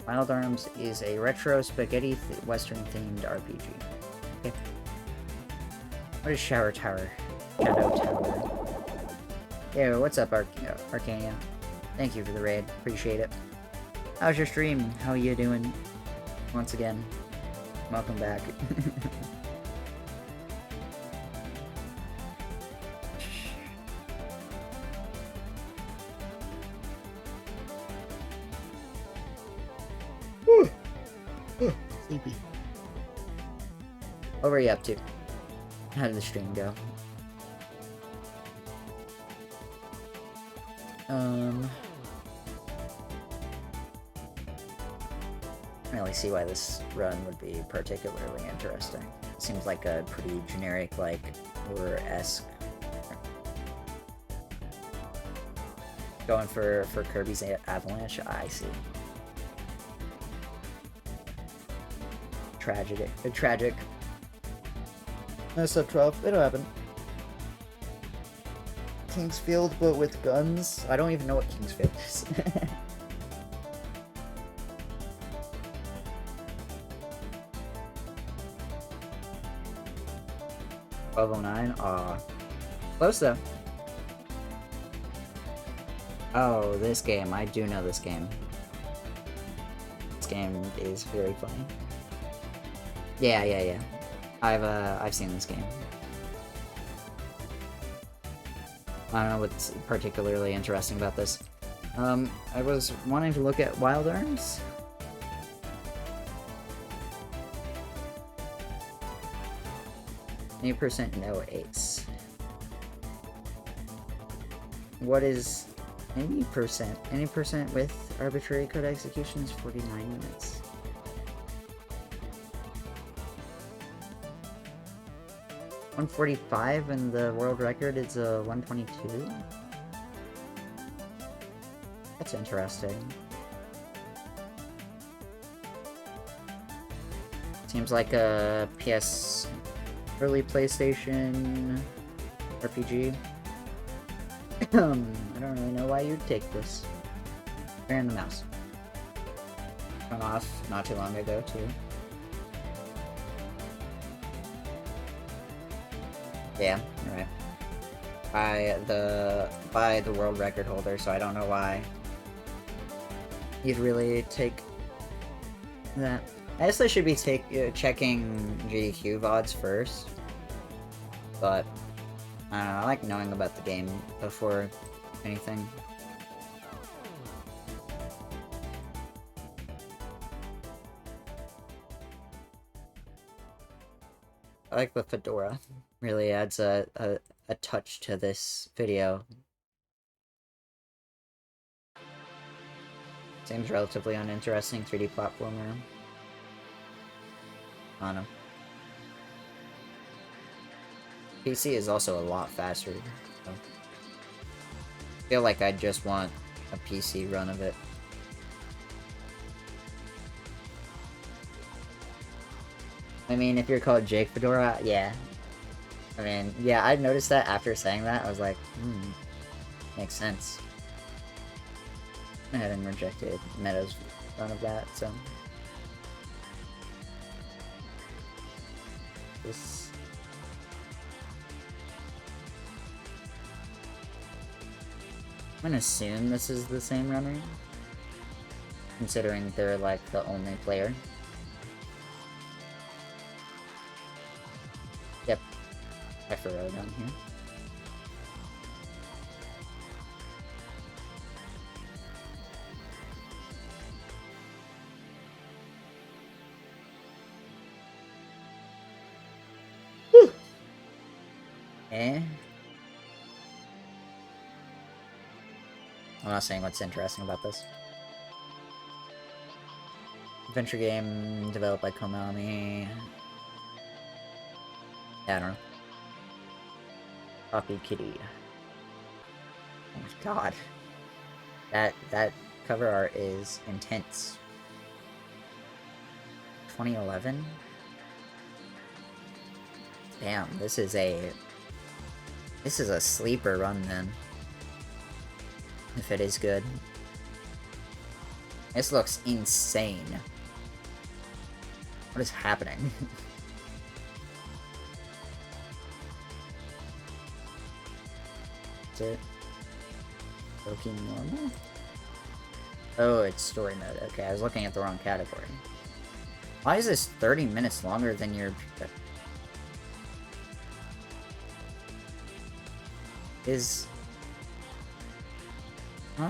Wild Arms is a retro spaghetti western themed RPG. Okay. What is Shower Tower? Shadow Tower. Yo, what's up, Arcania? Thank you for the raid. Appreciate it. How's your stream? How you doing? Once again, welcome back. Sleepy. What were you up to? How did the stream go? I don't really see why this run would be particularly interesting. Seems like a pretty generic, like, horror-esque. Going for Kirby's Avalanche? I see. Tragic. That's up 12. It'll happen. Kingsfield, but with guns? I don't even know what Kingsfield is. 1209? Aw. Close though. Oh, this game. I do know this game. This game is very funny. Yeah. I've seen this game. I don't know what's particularly interesting about this. I was wanting to look at Wild Arms. Any % no ace. What is any %? Any % with arbitrary code execution is 49 minutes. $145 and the world record is 122. That's interesting. Seems like a PS early PlayStation RPG. I don't really know why you'd take this. Fair in the mouse. Went off not too long ago too. Yeah, right. By the world record holder, so I don't know why you'd really take that. I guess I should be checking GDQ VODs first, but I don't know, I like knowing about the game before anything. I like the fedora. Really adds a touch to this video. Seems relatively uninteresting 3D platformer. I don't know. PC is also a lot faster. So I feel like I just want a PC run of it. I mean, if you're called Jake Fedora, yeah. I mean, yeah, I noticed that after saying that. I was like, makes sense. I hadn't rejected Meta's run of that, so. This. I'm gonna assume this is the same runner, considering they're like the only player. Yep, I furrowed down here. I'm not saying what's interesting about this. Adventure game developed by Konami. Yeah, I don't know. Coffee Kitty. Oh my god. That cover art is intense. 2011? Damn, this is a sleeper run then. if it is good. This looks insane. What is happening? Is it working normal? Oh, it's story mode. Okay, I was looking at the wrong category. Why is this 30 minutes longer than your... Is... Huh?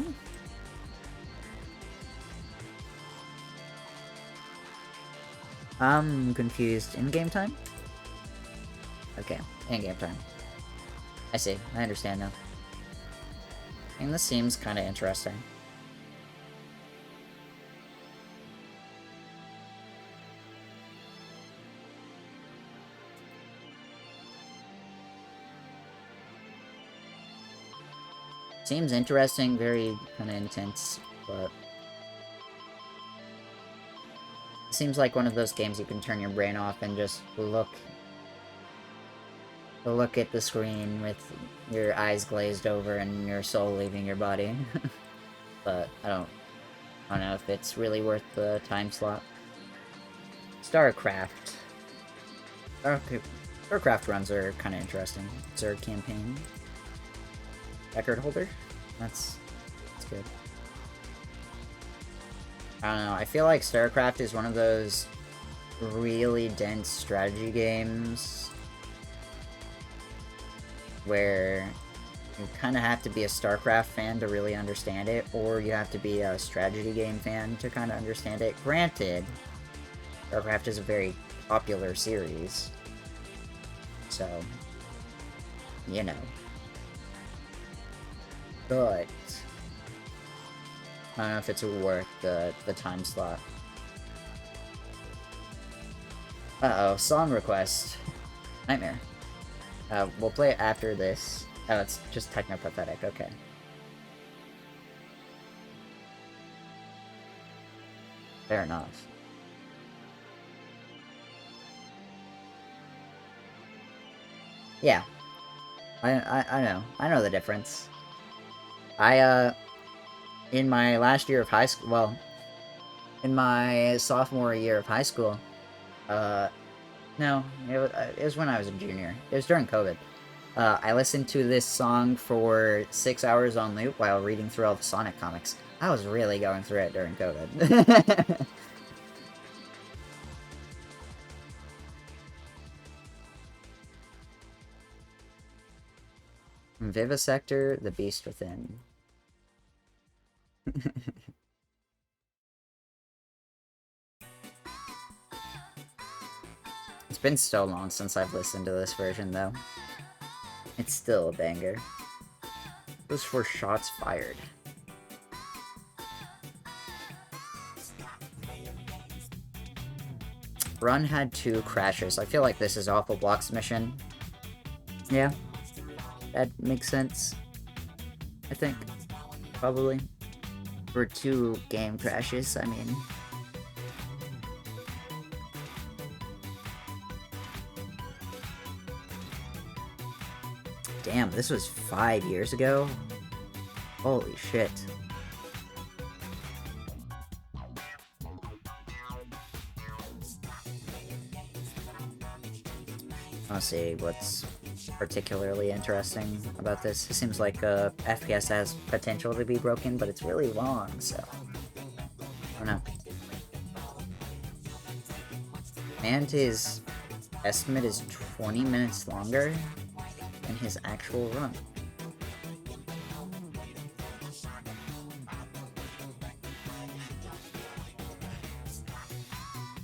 I'm confused. In-game time? Okay, in-game time. I see. I understand now. And this seems kind of interesting. Seems interesting, very kind of intense, but... It seems like one of those games you can turn your brain off and just look at the screen with your eyes glazed over and your soul leaving your body. But I don't know if it's really worth the time slot. StarCraft. StarCraft runs are kind of interesting. Zerg campaign. Record holder? That's good. I don't know, I feel like StarCraft is one of those really dense strategy games where you kind of have to be a StarCraft fan to really understand it, or you have to be a strategy game fan to kind of understand it. Granted, StarCraft is a very popular series, so, you know. But I don't know if it's worth the time slot. Uh-oh, song request. Nightmare. We'll play it after this. Oh, it's just techno-pathetic, okay. Fair enough. Yeah. I know the difference. In my last year of high school, well, in my sophomore year of high school, no, it was when I was a junior. It was during COVID. I listened to this song for 6 hours on loop while reading through all the Sonic comics. I was really going through it during COVID. Vivisector, The Beast Within. It's been so long since I've listened to this version, though. It's still a banger. Those 4 shots fired. Run had 2 crashes. I feel like this is Awful Block's mission. Yeah. That makes sense. I think. Probably. For 2 game crashes, I mean. Damn, this was 5 years ago? Holy shit. Let's see what's particularly interesting about this. It seems like FPS has potential to be broken, but it's really long, so I don't know. And his estimate is 20 minutes longer than his actual run.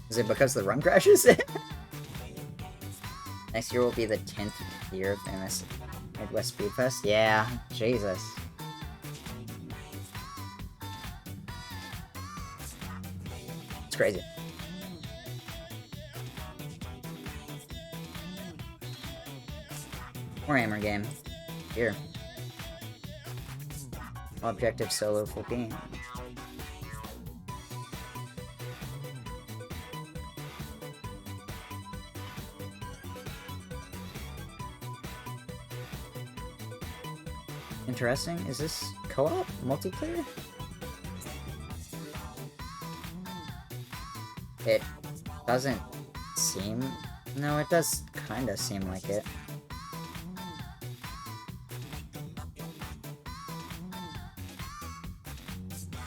Is it because the run crashes? Next year will be the 10th year of famous Midwest Food Fest? Yeah, Jesus. It's crazy. Warhammer game. Here. Objective solo full game. Interesting. Is this co-op? Multiplayer? It doesn't seem... No, it does kinda seem like it.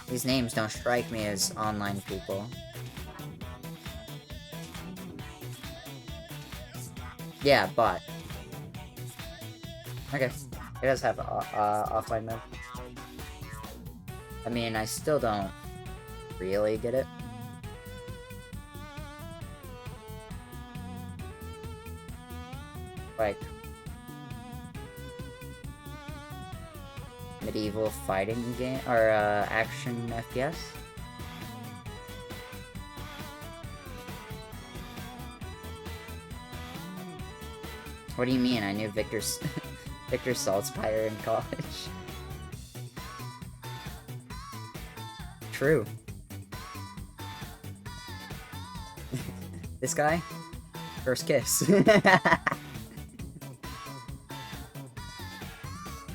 These names don't strike me as online people. Yeah, but... Okay. It does have offline mode. I mean, I still don't really get it. Like... medieval fighting game, or action FPS? What do you mean? I knew Victor Saltzpyre in college. True. This guy? First kiss.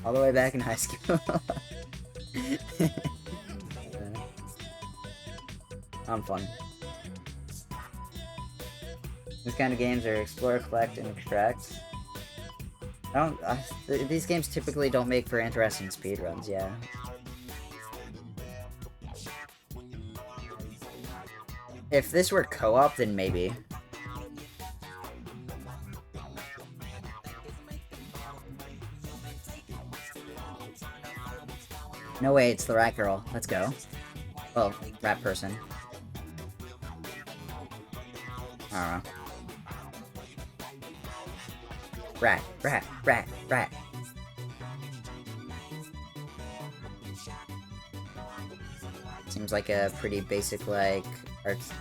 All the way back in high school. I'm fun. These kind of games are explore, collect, and extract. These games typically don't make for interesting speedruns, yeah. If this were co-op, then maybe. No way, it's the rat girl. Let's go. Well, rat person. I don't know. Rat, rat, rat, rat. Seems like a pretty basic, like,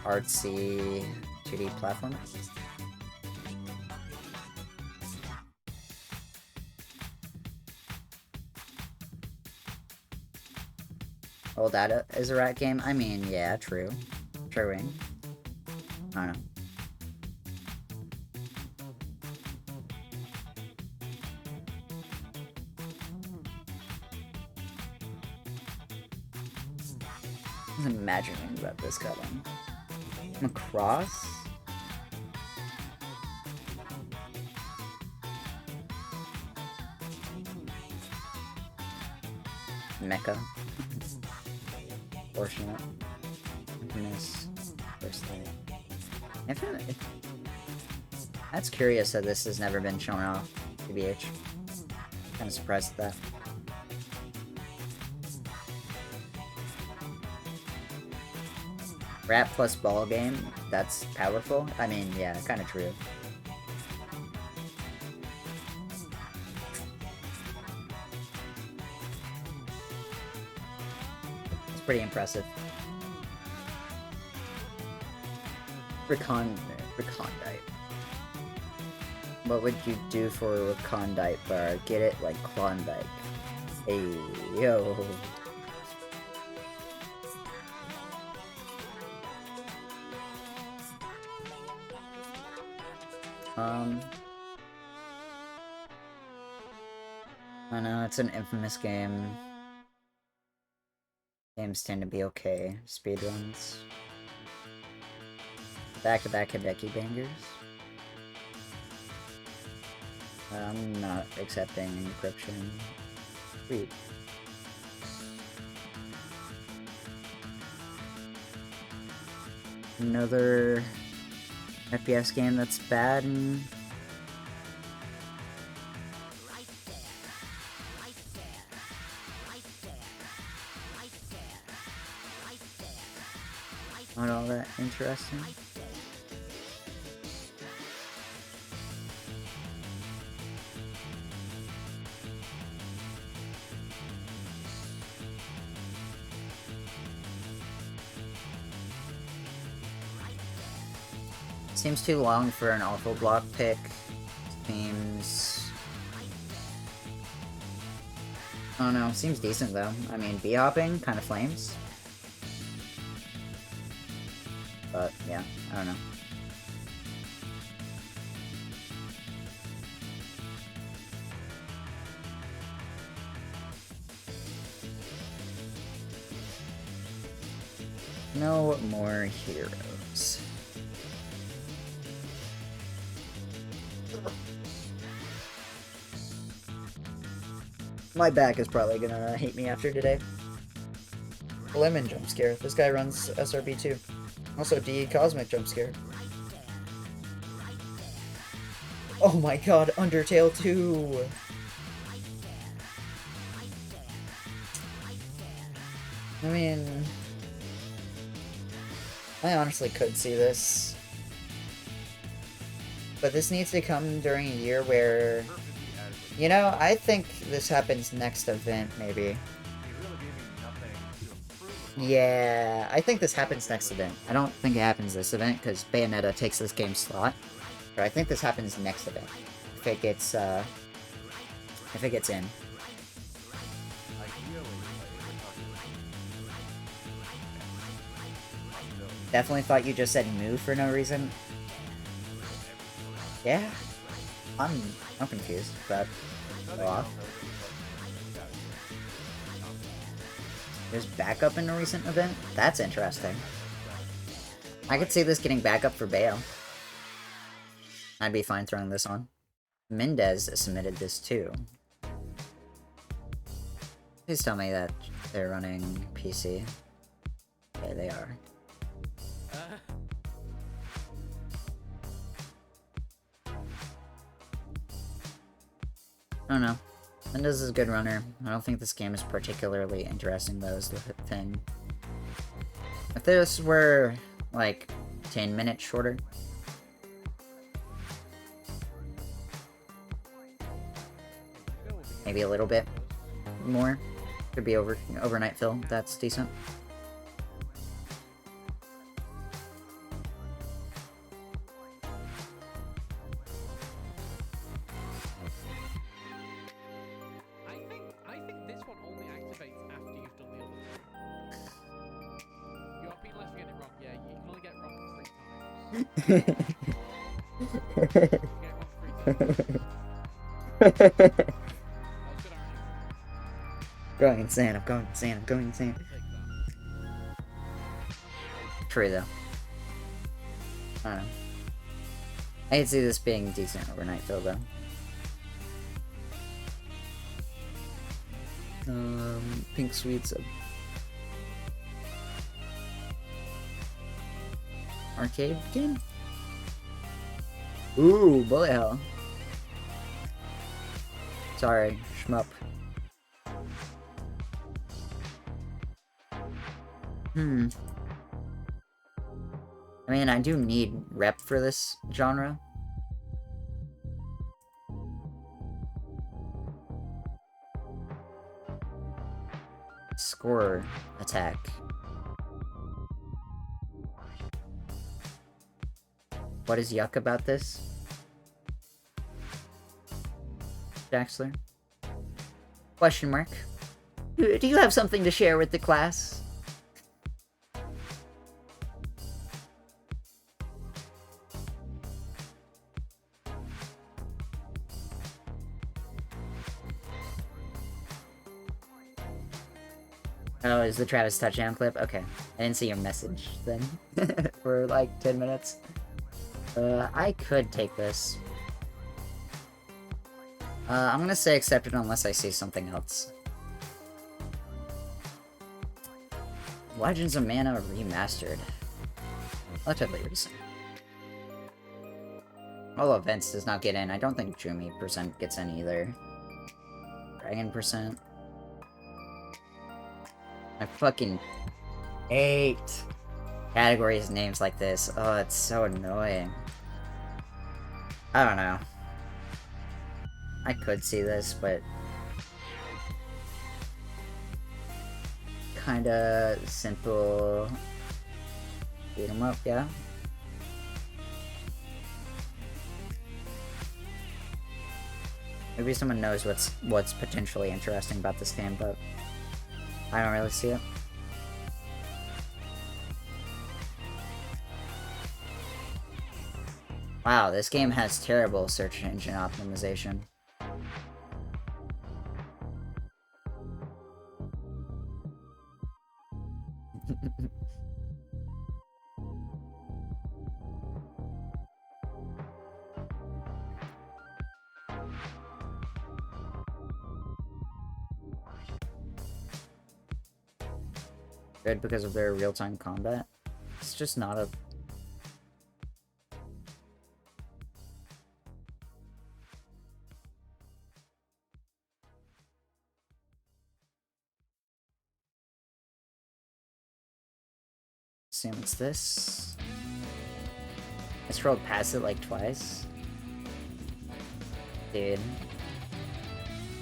artsy 2D platformer. Oh, that is a rat game? I mean, yeah, true. Truing. I don't know. I was imagining about this cutting. Macross? Mecha. Fortunate. Infamous. First light. Infinite. That's curious that this has never been shown off, TBH. Kinda surprised at that. Rat plus ball game? That's powerful? I mean, yeah, kinda true. Pretty impressive. Recondite. What would you do for a recondite bar? Get it like Klondike. Hey, yo. I know, it's an infamous game. Games tend to be okay. Speedruns. Back-to-back Hideki bangers. I'm not accepting encryption. Sweet. Another FPS game that's bad and... not all that interesting. Seems too long for an awful block pick. Seems... I don't know, seems decent though. I mean, B-hopping kind of flames. But, yeah, I don't know. No more heroes. My back is probably gonna hate me after today. Lemon jump scare. This guy runs SRB too. Also D Cosmic jump scare. Oh my god, Undertale 2! I mean... I honestly could see this. But this needs to come during a year where... You know, I think this happens next event, maybe. Yeah, I think this happens next event. I don't think it happens this event, because Bayonetta takes this game's slot. But I think this happens next event. If it gets in. Definitely thought you just said moo for no reason. Yeah. I'm confused, but go off. There's backup in a recent event? That's interesting. I could see this getting backup for Bayo. I'd be fine throwing this on. Mendez submitted this too. Please tell me that they're running PC. Okay, they are. I don't know. Mendez is a good runner. I don't think this game is particularly interesting though, is the thing. If this were, like, 10 minutes shorter, maybe a little bit more. Could be overnight fill. That's decent. I think this one only activates after you've done the other two. You are penalised for getting it wrong. Yeah, you can only get it wrong 3 times. You get it wrong 3 times. Going insane, I'm going insane, I'm going insane. True though. I don't know. I could see this being decent overnight fill though. Pink Sweets. Arcade game? Ooh, bullet hell. Sorry, shmup. I mean, I do need rep for this genre. Score attack. What is yuck about this? Jaxler? Question mark. Do you have something to share with the class? Oh, is the Travis touchdown clip? Okay. I didn't see your message then for like 10 minutes. I could take this. I'm gonna say accepted unless I see something else. Legends of Mana Remastered. Relatively recent. All events does not get in. I don't think Jumi% gets in either. Dragon%. I fucking hate categories names like this. Oh, it's so annoying. I don't know. I could see this, but kinda simple beat 'em up, yeah. Maybe someone knows what's potentially interesting about this game, but I don't really see it. Wow, this game has terrible search engine optimization. good because of their real-time combat. It's just not a... Assume it's this. I scrolled past it like twice. Dude.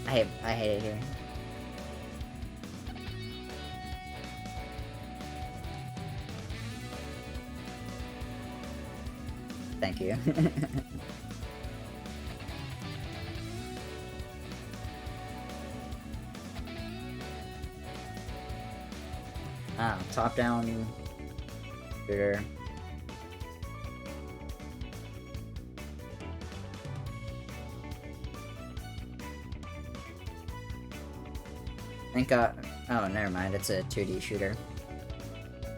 I hate it here. Thank you. Top-down shooter. Thank God. Oh, never mind. It's a 2D shooter.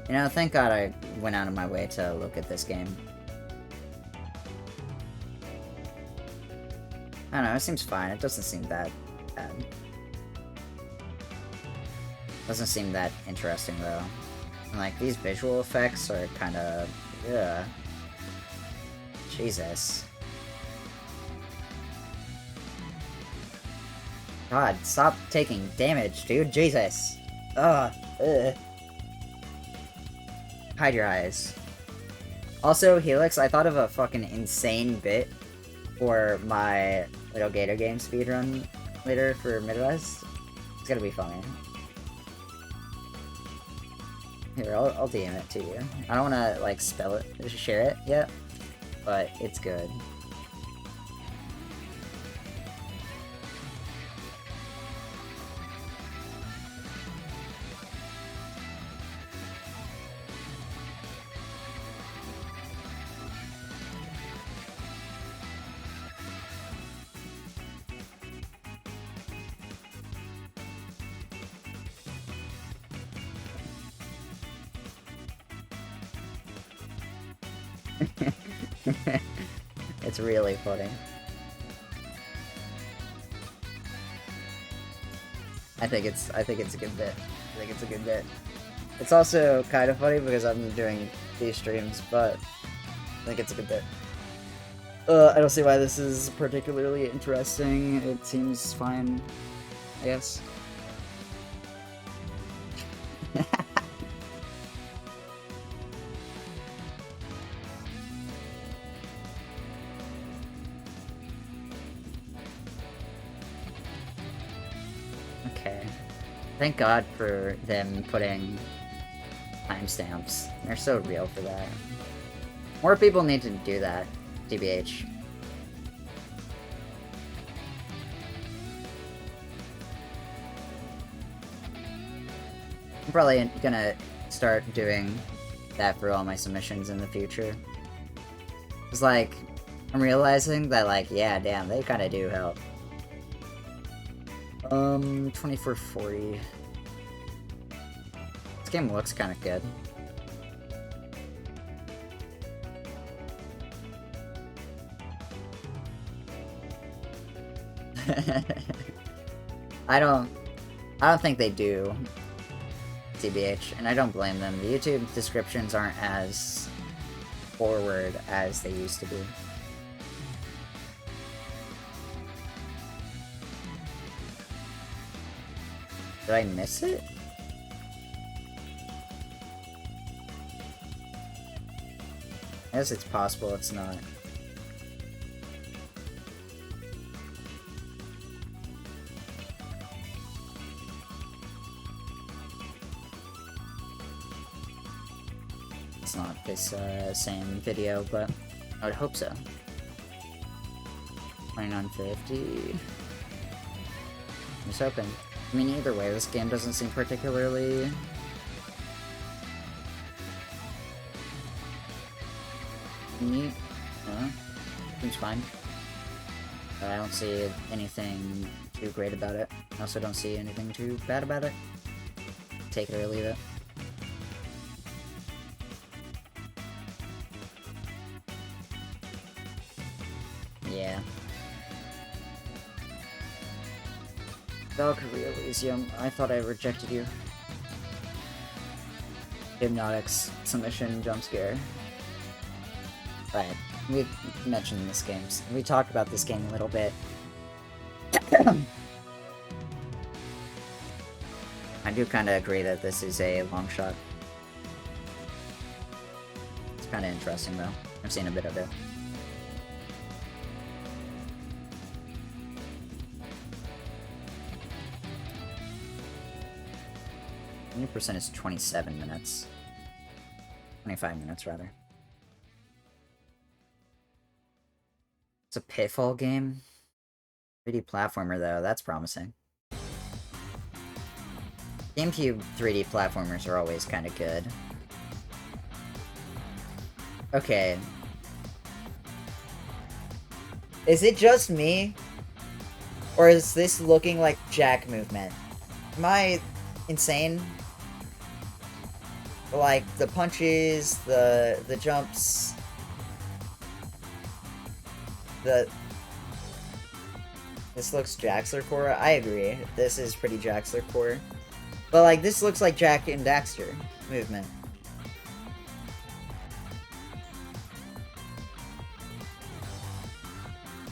You know, thank God I went out of my way to look at this game. I don't know, it seems fine. It doesn't seem that bad. Doesn't seem that interesting, though. And, like, these visual effects are kind of... Ugh. Jesus. God, stop taking damage, dude. Jesus. Ugh. Ugh. Hide your eyes. Also, Helix, I thought of a fucking insane bit for my Little Gator Game speedrun later for Midwest. It's gonna be funny. Here, I'll DM it to you. I don't wanna, like, spell it, share it yet, but it's good. It's really funny. I think it's a good bit. I think it's a good bit. It's also kind of funny because I'm doing these streams, but I think it's a good bit. I don't see why this is particularly interesting. It seems fine, I guess. Thank God for them putting timestamps. They're so real for that. More people need to do that, TBH. I'm probably gonna start doing that for all my submissions in the future. It's like, I'm realizing that, like, yeah, damn, they kinda do help. 2440. This game looks kind of good. I don't think they do, TBH, and I don't blame them. The YouTube descriptions aren't as forward as they used to be. Did I miss it? I guess it's possible it's not. It's not this same video, but I would hope so. 2950. I'm just hoping. I mean, either way, this game doesn't seem particularly... neat. Seems fine. But I don't see anything too great about it. I also don't see anything too bad about it. Take it or leave it. Yeah. Valkyrie Elysium, I thought I rejected you. Hypnotics submission jump scare. Right. We mentioned this game. We talked about this game a little bit. I do kind of agree that this is a long shot. It's kind of interesting though. I've seen a bit of it. %% is 27 minutes. 25 minutes, rather. It's a Pitfall game. 3D platformer, though. That's promising. GameCube 3D platformers are always kind of good. Okay. Is it just me? Or is this looking like jack movement? Am I insane? Like, the punches, the jumps... This looks Jaxler core. I agree. This is pretty Jaxler core. But, like, this looks like Jack and Daxter movement.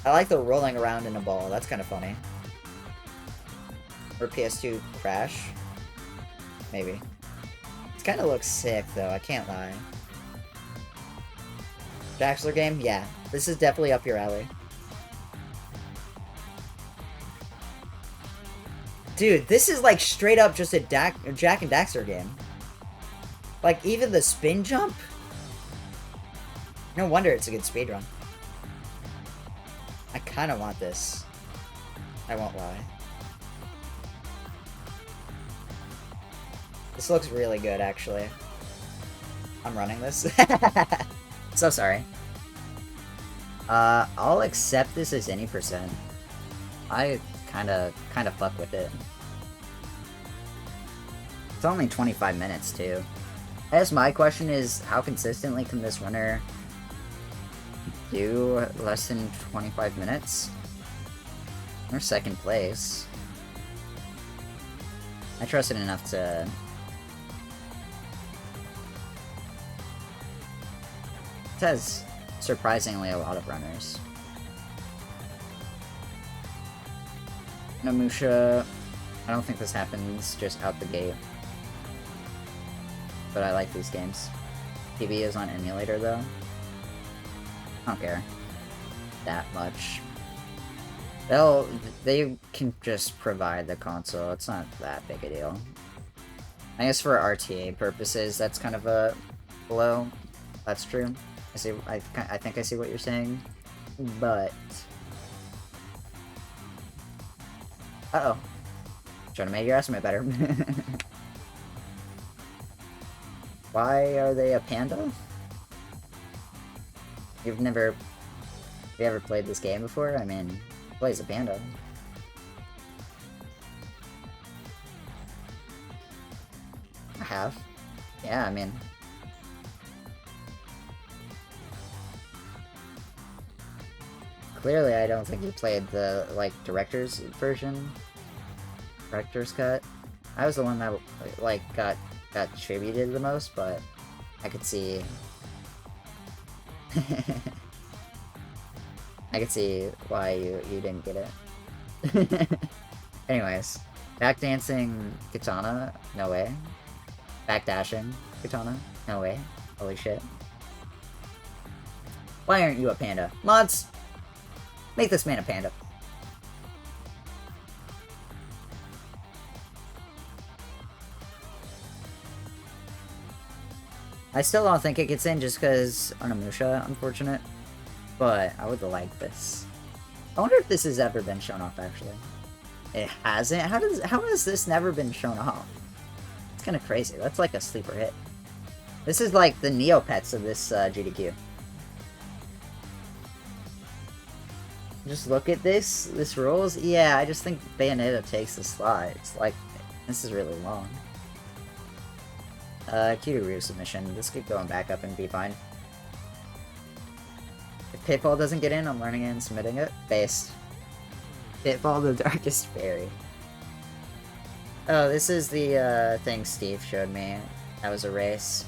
I like the rolling around in a ball. That's kind of funny. Or PS2 Crash. Maybe. It kind of looks sick, though. I can't lie. Jaxler game? Yeah. This is definitely up your alley. Dude, this is like straight up just a Jack and Daxter game. Like, even the spin jump? No wonder it's a good speedrun. I kind of want this. I won't lie. This looks really good, actually. I'm running this. So sorry. I'll accept this as any %. I kind of fuck with it. It's only 25 minutes, too. I guess my question is, how consistently can this runner do less than 25 minutes? Or second place. I trust it enough to... It has surprisingly a lot of runners. Namusha, I don't think this happens just out the gate. But I like these games. PB is on emulator though. I don't care that much. They can just provide the console. It's not that big a deal. I guess for RTA purposes, that's kind of a blow. That's true. I see. I think I see what you're saying, but uh-oh, trying to make your estimate better. Why are they a panda? Have you ever played this game before? I mean, it plays a panda. I have. Yeah, I mean. Clearly, I don't think you played the, like, director's version. Director's cut. I was the one that, like, got attributed the most, but I could see... I could see why you didn't get it. Anyways. Backdancing katana? No way. Backdashing katana? No way. Holy shit. Why aren't you a panda? Mods! Make this man a panda. I still don't think it gets in just because Onimusha, unfortunate. But I would like this. I wonder if this has ever been shown off, actually. It hasn't? How has this never been shown off? It's kind of crazy. That's like a sleeper hit. This is like the Neopets of this GDQ. Just look at this. This rolls. Yeah, I just think Bayonetta takes the slot. It's like, this is really long. Kiryu submission. This could go and back up and be fine. If Pitfall doesn't get in, I'm learning it and submitting it. Based. Pitfall, the Darkest Fairy. Oh, this is the thing Steve showed me. That was a race.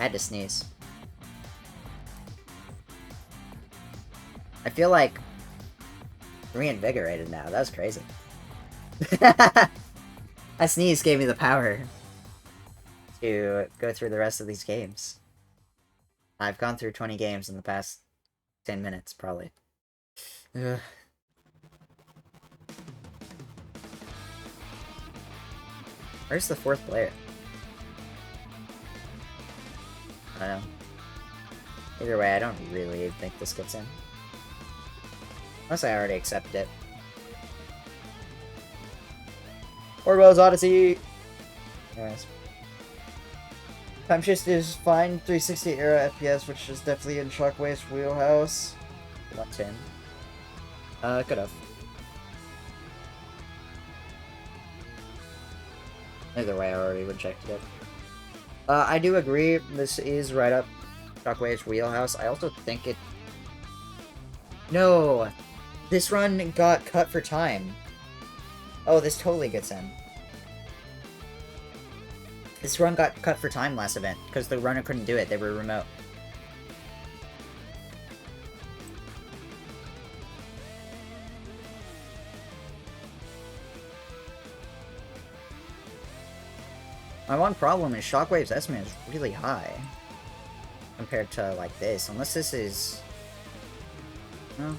I had to sneeze. I feel like reinvigorated now. That was crazy. That sneeze gave me the power to go through the rest of these games. I've gone through 20 games in the past 10 minutes, probably. Ugh. Where's the fourth player? I don't know. Either way, I don't really think this gets in. Unless I already accept it. Orwell's Odyssey! Anyways. Time Shift is fine, 360 era FPS, which is definitely in Shockwave's wheelhouse. What's in? Could've. Either way, I already rejected it. I do agree, this is right up Shockwave's wheelhouse. I also think it... No! This run got cut for time. Oh, this totally gets in. This run got cut for time last event, because the runner couldn't do it, they were remote. My one problem is Shockwave's estimate is really high. Compared to, like, this. Unless this is... No.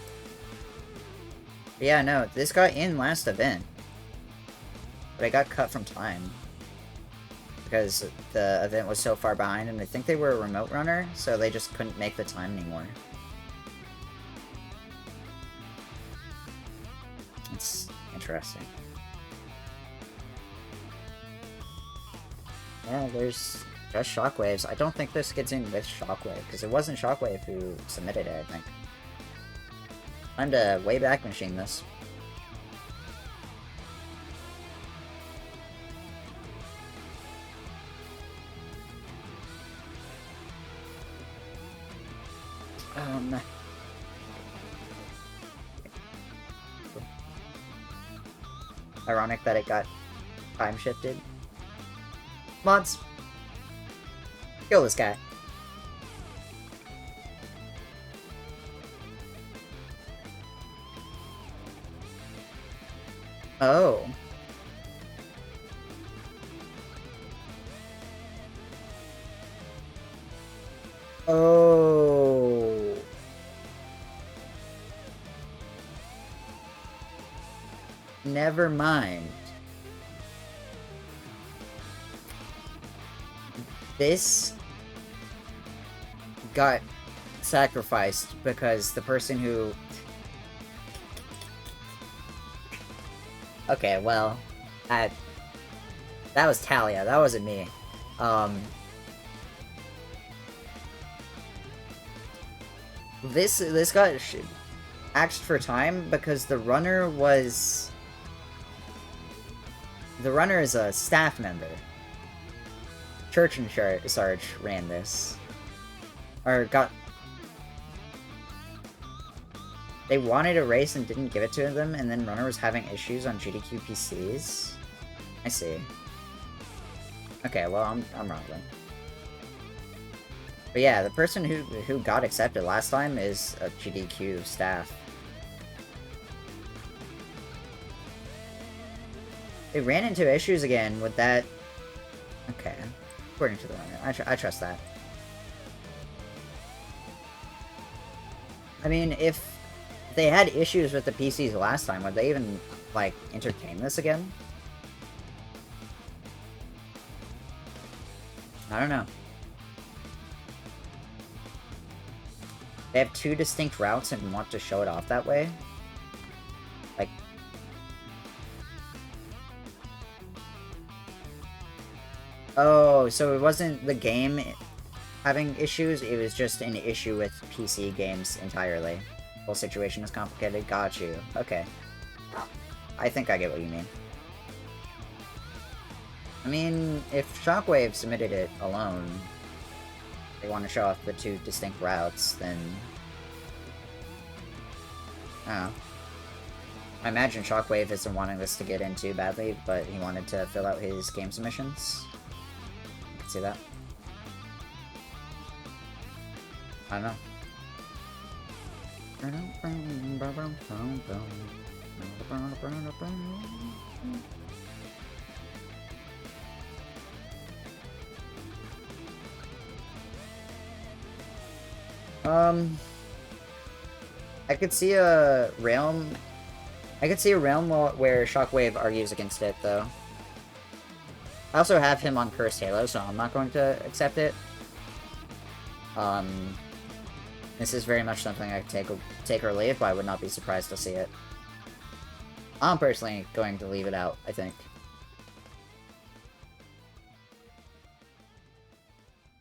But yeah, no, this got in last event. But it got cut from time. Because the event was so far behind, and I think they were a remote runner, so they just couldn't make the time anymore. It's interesting. Yeah, there's just Shockwaves. I don't think this gets in with Shockwave, because it wasn't Shockwave who submitted it, I think. Time to way back machine this. Ironic that it got time shifted. Mods, kill this guy. Oh. Oh. Never mind. This got sacrificed because the person who... Okay, well, that was Talia, that wasn't me. This got axed for time because the runner was... The runner is a staff member. Church and Sarge ran this. Or got... They wanted a race and didn't give it to them, and then runner was having issues on GDQ PCs? I see. Okay, well, I'm wrong then. But yeah, the person who got accepted last time is a GDQ staff. They ran into issues again with that... Okay. According to the runner. I trust that. I mean, if they had issues with the PCs last time, would they even, like, entertain this again? I don't know. They have two distinct routes and want to show it off that way? Like... Oh, so it wasn't the game having issues, it was just an issue with PC games entirely. The whole situation is complicated. Got you. Okay. I think I get what you mean. I mean, if Shockwave submitted it alone, they want to show off the two distinct routes, then... I don't know. I imagine Shockwave isn't wanting this to get in too badly, but he wanted to fill out his game submissions. You can see that. I don't know. I could see a realm. I could see a realm where Shockwave argues against it, though. I also have him on Cursed Halo, so I'm not going to accept it. This is very much something I could take or leave, but I would not be surprised to see it. I'm personally going to leave it out, I think.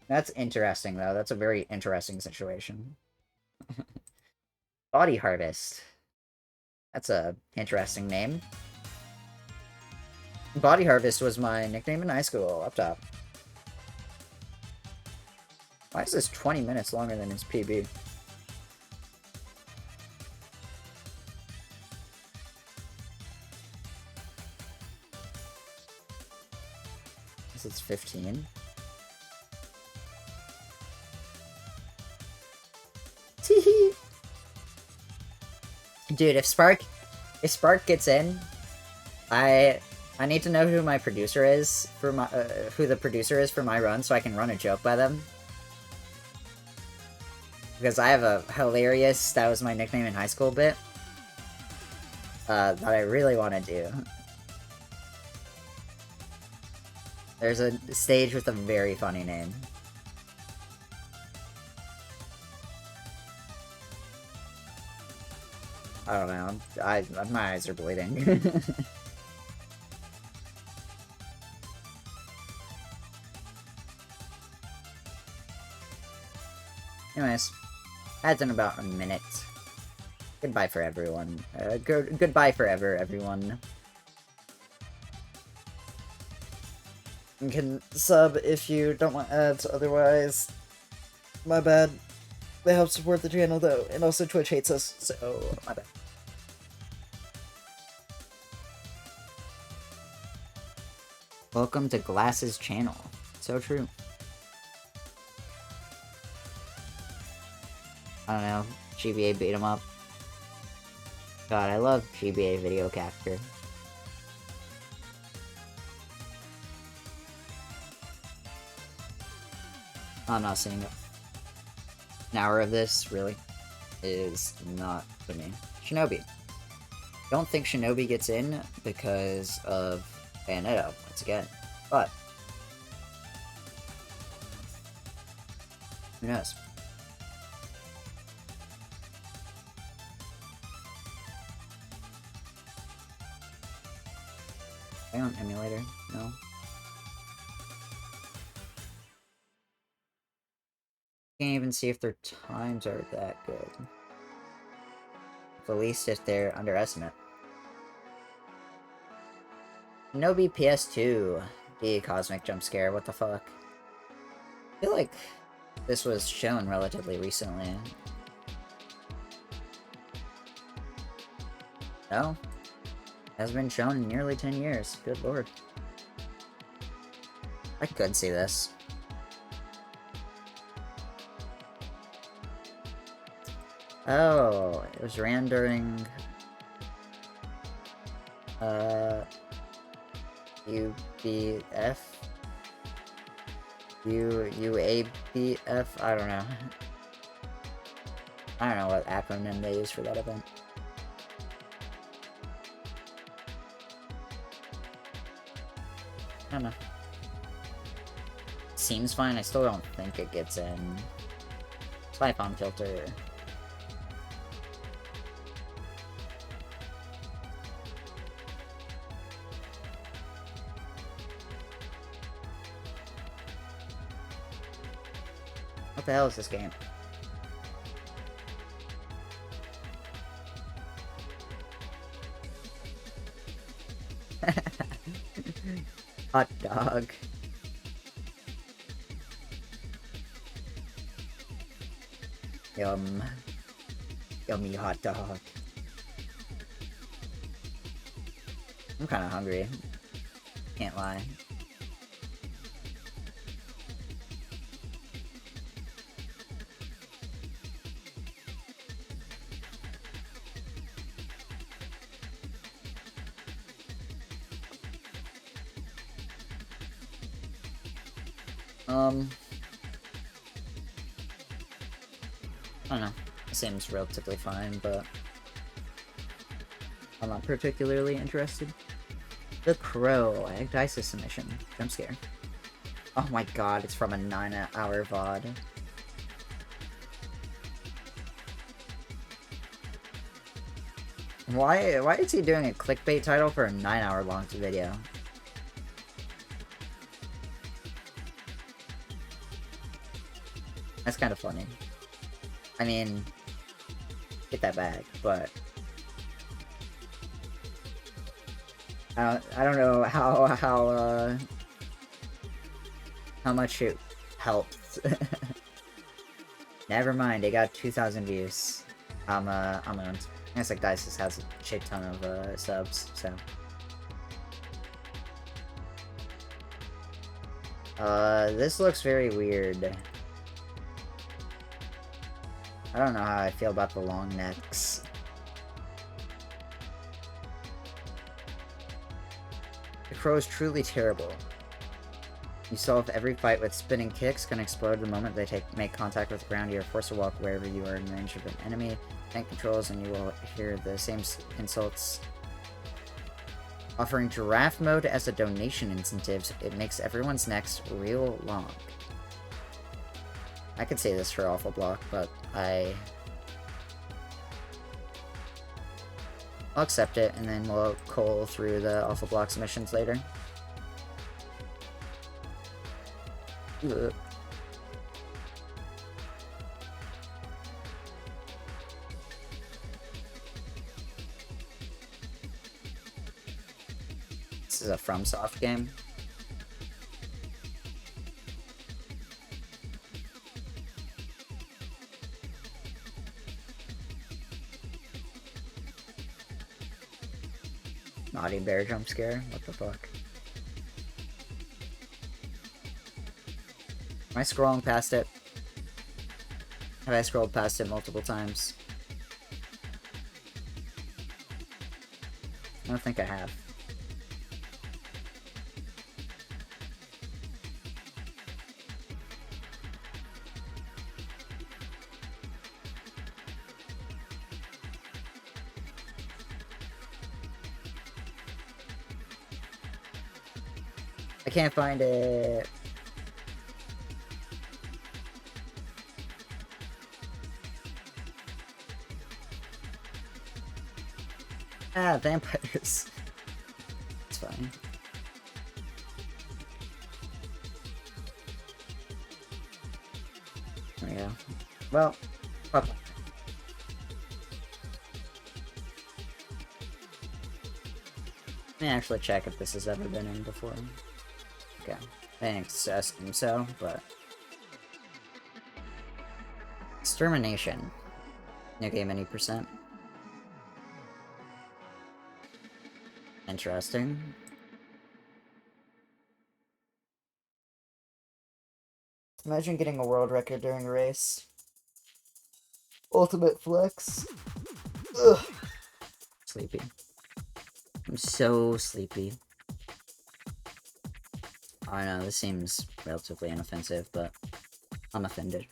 That's interesting, though. That's a very interesting situation. Body Harvest. That's a interesting name. Body Harvest was my nickname in high school, up top. Why is this 20 minutes longer than his PB? Guess it's 15. Teehee! Dude, if Spark gets in, I need to know who my producer is for my who the producer is for my run, so I can run a joke by them. Because I have a hilarious "that was my nickname in high school" bit that I really want to do. There's a stage with a very funny name. I don't know. My eyes are bleeding. Anyways, that's in about a minute. Goodbye for everyone. Goodbye forever, everyone. You can sub if you don't want ads, otherwise, my bad. They help support the channel, though, and also Twitch hates us, so my bad. Welcome to Glass's channel. So true. I don't know. GBA beat him up. God, I love GBA video capture. I'm not seeing it. An hour of this, really, is not for me. Shinobi. Don't think Shinobi gets in because of Bayonetta, once again. But who knows? Hang on, emulator? No. Can't even see if their times are that good. At least if they're underestimate. Shinobi PS2. The Cosmic Jump Scare, what the fuck? I feel like this was shown relatively recently. No? Has been shown in nearly 10 years. Good lord. I could see this. Oh, it was ran during UBF? UABF? I don't know. I don't know what acronym they use for that event. I don't know. Seems fine, I still don't think it gets in. Siphon filter. What the hell is this game? Hot dog. Yum. Yummy hot dog. I'm kind of hungry. Can't lie. I don't know. It seems relatively fine, but I'm not particularly interested. The Crow, Agdice's submission. Jump scare. Oh my god, it's from a 9-hour VOD. Why is he doing a clickbait title for a 9-hour long video? That's kind of funny. I mean, get that bag, but I don't know how much it helped. Never mind, they got 2,000 views. I'm owned. I guess like Dice has a shit ton of subs, so. This looks very weird. I don't know how I feel about the long necks. The Crow is truly terrible. You solve every fight with spinning kicks, can explode the moment they make contact with the ground. You are forced to walk wherever you are in range of an enemy. Tank controls and you will hear the same insults. Offering giraffe mode as a donation incentive, it makes everyone's necks real long. I could say this for Awful Block, but I'll accept it, and then we'll cull through the Awful Block submissions later. Ugh. This is a FromSoft game. Naughty bear jump scare? What the fuck? Am I scrolling past it? Have I scrolled past it multiple times? I don't think I have. I can't find it. Ah, vampires. It's fine. There we go. Well, fuck. Let me actually check if this has ever been in before. Okay. I didn't assume so, but... Extermination. New game any percent. Interesting. Imagine getting a world record during a race. Ultimate flex. Ugh. Sleepy. I'm so sleepy. I know, this seems relatively inoffensive, but I'm offended.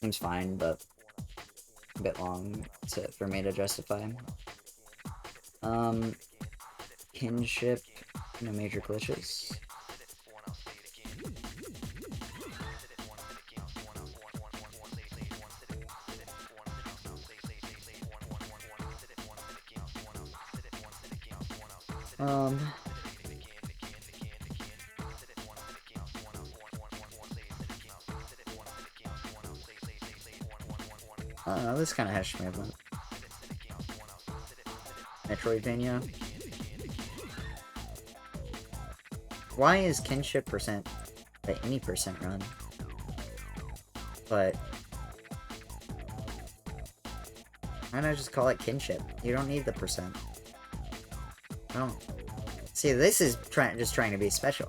Seems fine, but a bit long for me to justify. Kinship, no major glitches. This kind of hash movement. Metroidvania. Why is kinship percent at any percent run? But why not just call it kinship? You don't need the percent. Oh. See, this is just trying to be special.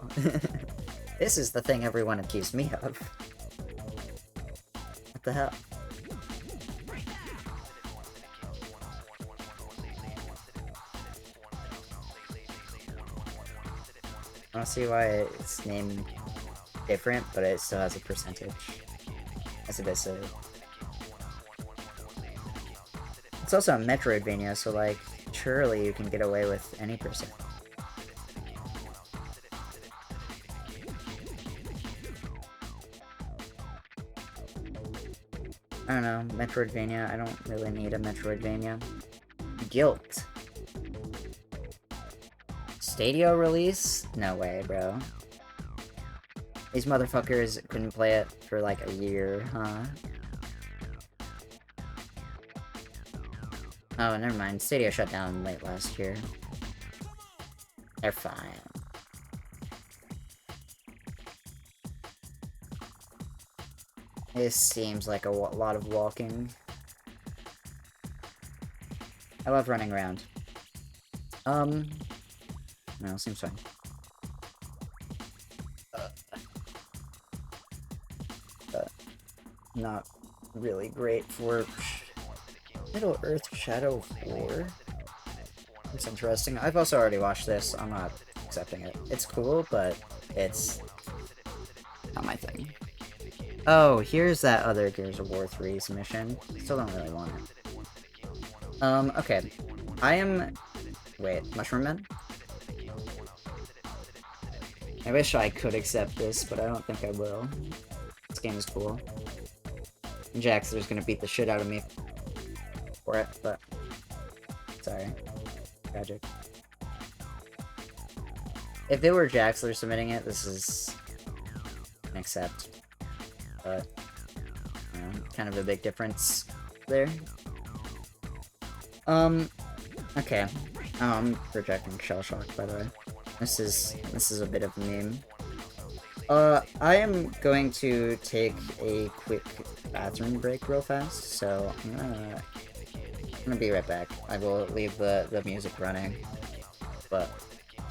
This is the thing everyone accused me of. What the hell? I don't see why it's named different, but it still has a percentage. That's a bit silly. It's also a Metroidvania, so like, surely you can get away with any percent. I don't know, Metroidvania, I don't really need a Metroidvania. Guilt. Stadia release? No way, bro. These motherfuckers couldn't play it for like a year, huh? Oh, never mind. Stadia shut down late last year. They're fine. This seems like a lot of walking. I love running around. No, seems fine. But not really great for Middle Earth Shadow 4. It's interesting. I've also already watched this. I'm not accepting it. It's cool, but it's not my thing. Oh, here's that other Gears of War 3's mission. Still don't really want it. Okay. I am... Wait, Mushroom Man? I wish I could accept this, but I don't think I will. This game is cool. Jaxler's gonna beat the shit out of me for it, but... Sorry. Tragic. If it were Jaxler submitting it, this is... an accept. But... you know, kind of a big difference there. Okay. I'm rejecting Shell Shock, by the way. This is a bit of a meme. I am going to take a quick bathroom break real fast, so I'm gonna be right back. I will leave the music running, but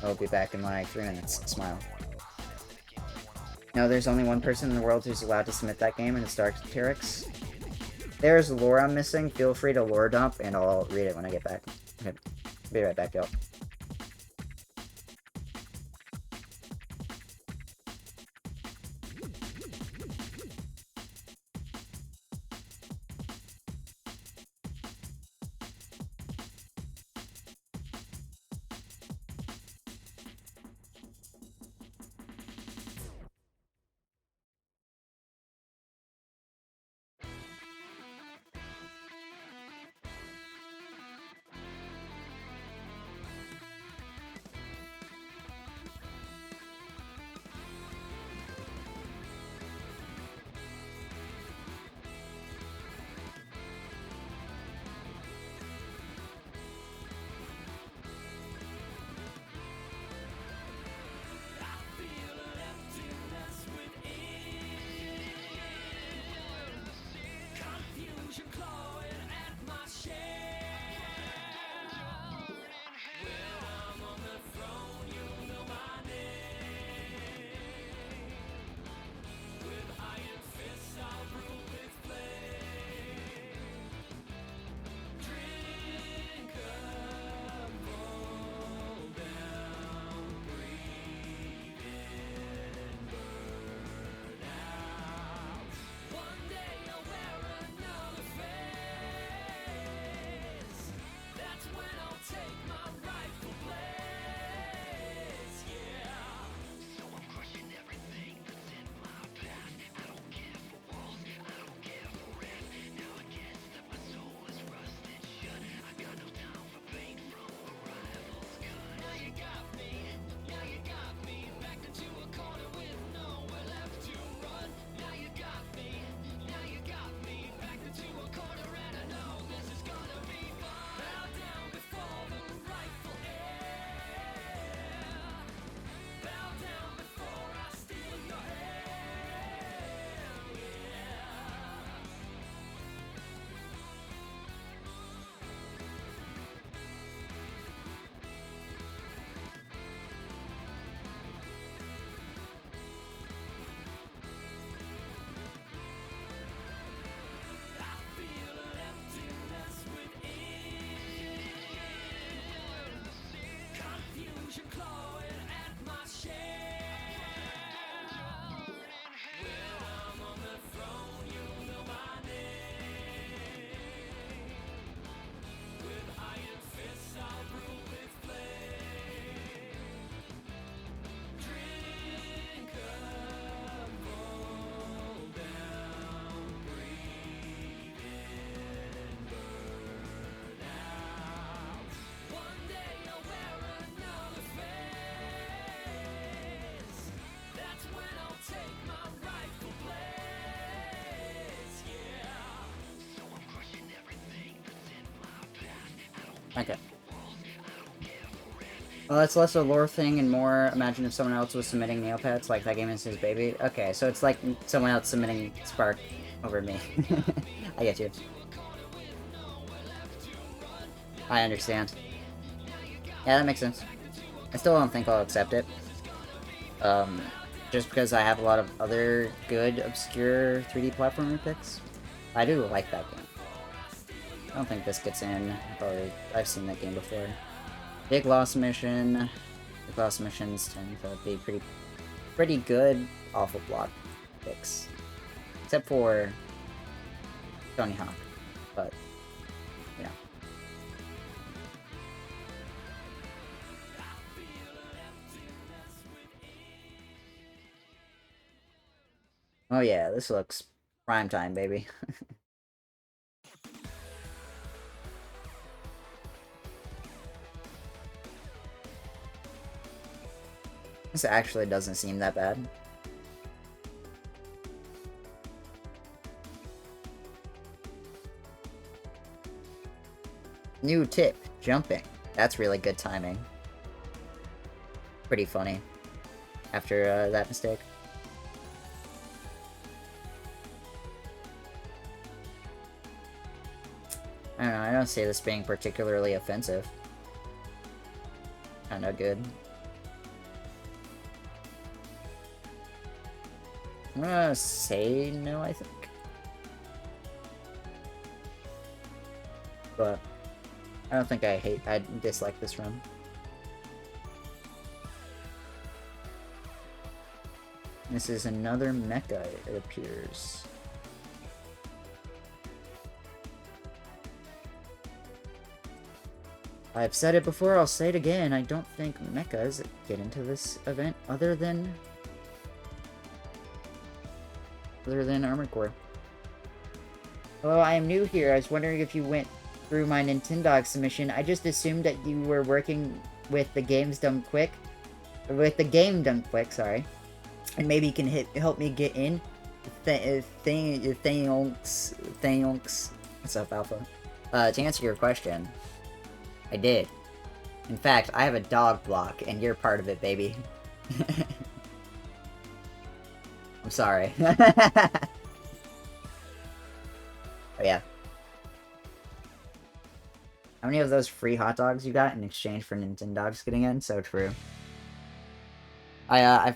I'll be back in like 3 minutes. Smile. No, there's only one person in the world who's allowed to submit that game, and it's Darkterix. There's lore I'm missing. Feel free to lore dump, and I'll read it when I get back. Okay, be right back, y'all. Okay. Well, it's less a lore thing and more imagine if someone else was submitting Neopets, like that game is his baby. Okay, so it's like someone else submitting Spark over me. I get you. I understand. Yeah, that makes sense. I still don't think I'll accept it. Just because I have a lot of other good, obscure 3D platformer picks. I do like that game. I don't think this gets in, or I've seen that game before. Big Lost Mission. Big Lost Missions tend to be pretty good off of block picks. Except for Tony Hawk. But, you know. Oh yeah, this looks prime time, baby. This actually doesn't seem that bad. New tip, jumping. That's really good timing. Pretty funny. After that mistake. I don't know, I don't see this being particularly offensive. Kinda good. I'm gonna say no, I think. But I don't think I dislike this run. This is another mecha, it appears. I've said it before, I'll say it again. I don't think mechas get into this event other than Armored Core. Hello, I am new here. I was wondering if you went through my Nintendo submission. I just assumed that you were working with the games done quick. With the game done quick, sorry. And maybe you can help me get in. Thanks. What's up, Alpha? To answer your question, I did. In fact, I have a dog block, and you're part of it, baby. I'm sorry. Oh, yeah. How many of those free hot dogs you got in exchange for Nintendogs getting in? So true. The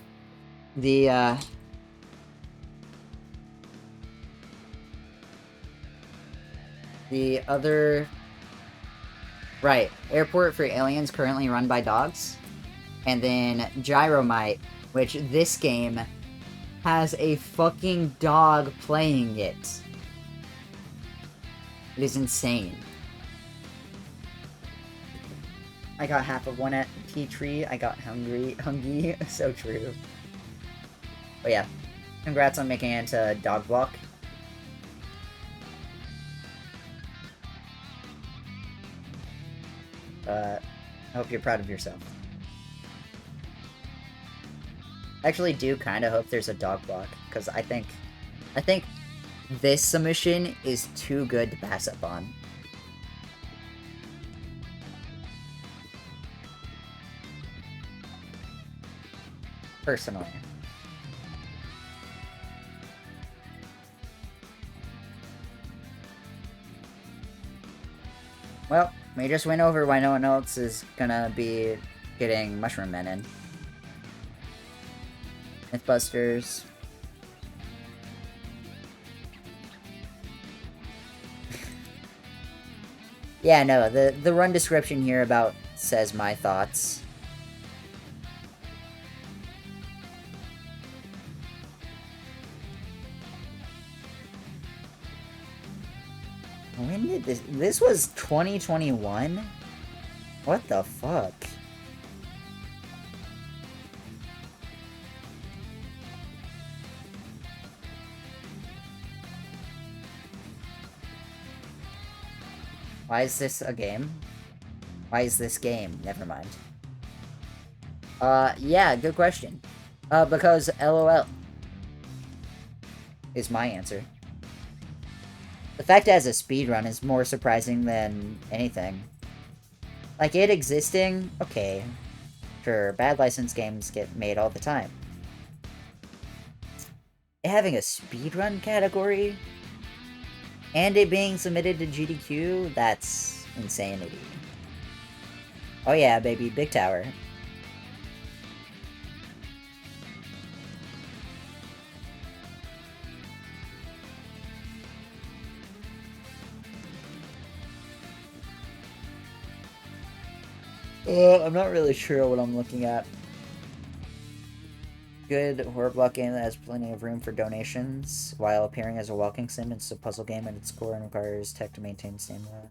other... Right. Airport for Aliens currently run by dogs. And then Gyromite, which this game has a fucking dog playing it. It is insane. I got half of one at Tea Tree. I got hungry. So true. But yeah. Congrats on making it into Dog Block. I hope you're proud of yourself. I actually do kind of hope there's a dog block, because I think this submission is too good to pass up on. Personally. Well, we just went over why no one else is gonna be getting Mushroom Men in. Mythbusters. Yeah, no, the run description here about says my thoughts. When did this was 2021? What the fuck? Why is this a game? Why is this game? Never mind. Yeah, good question. Because LOL is my answer. The fact it has a speedrun is more surprising than anything. Like, it existing, okay. Sure, bad licensed games get made all the time. Having a speedrun category and it being submitted to GDQ, that's insanity. Oh yeah, baby, big tower. I'm not really sure what I'm looking at. Good horror block game that has plenty of room for donations, while appearing as a walking sim. It's a puzzle game and its core and requires tech to maintain stamina.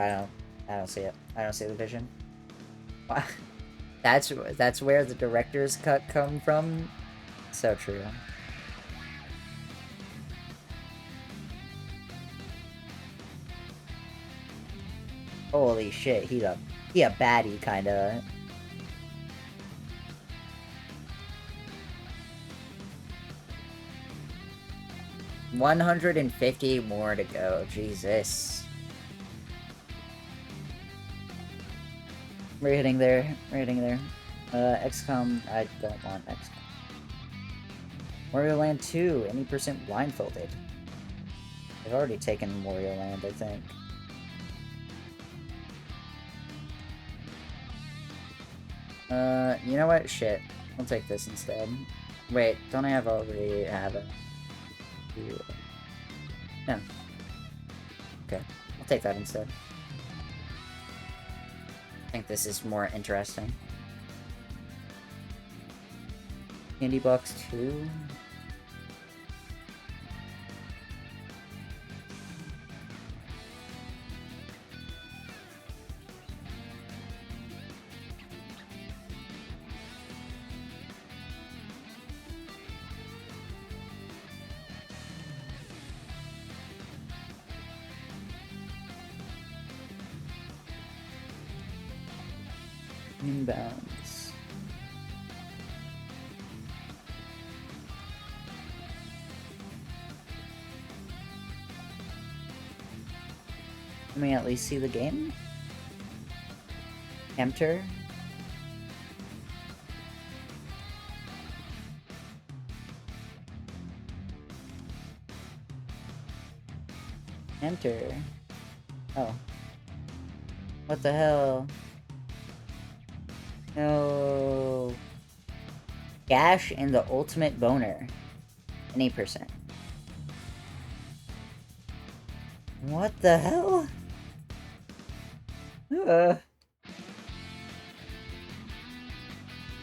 I don't see it. I don't see the vision. That's where the director's cut come from. So true. Holy shit, he a baddie kinda. $150 more to go, Jesus. We're hitting there, XCOM, I don't want XCOM. Wario Land 2, any percent blindfolded. They've already taken Wario Land, I think. You know what? Shit. I'll take this instead. Wait, don't I already have it? No. Okay, I'll take that instead. I think this is more interesting. Candy Box 2? Inbounds. Let me at least see the game. Enter. Enter. Oh. What the hell? No. Gash and the Ultimate Boner. Any percent. What the hell?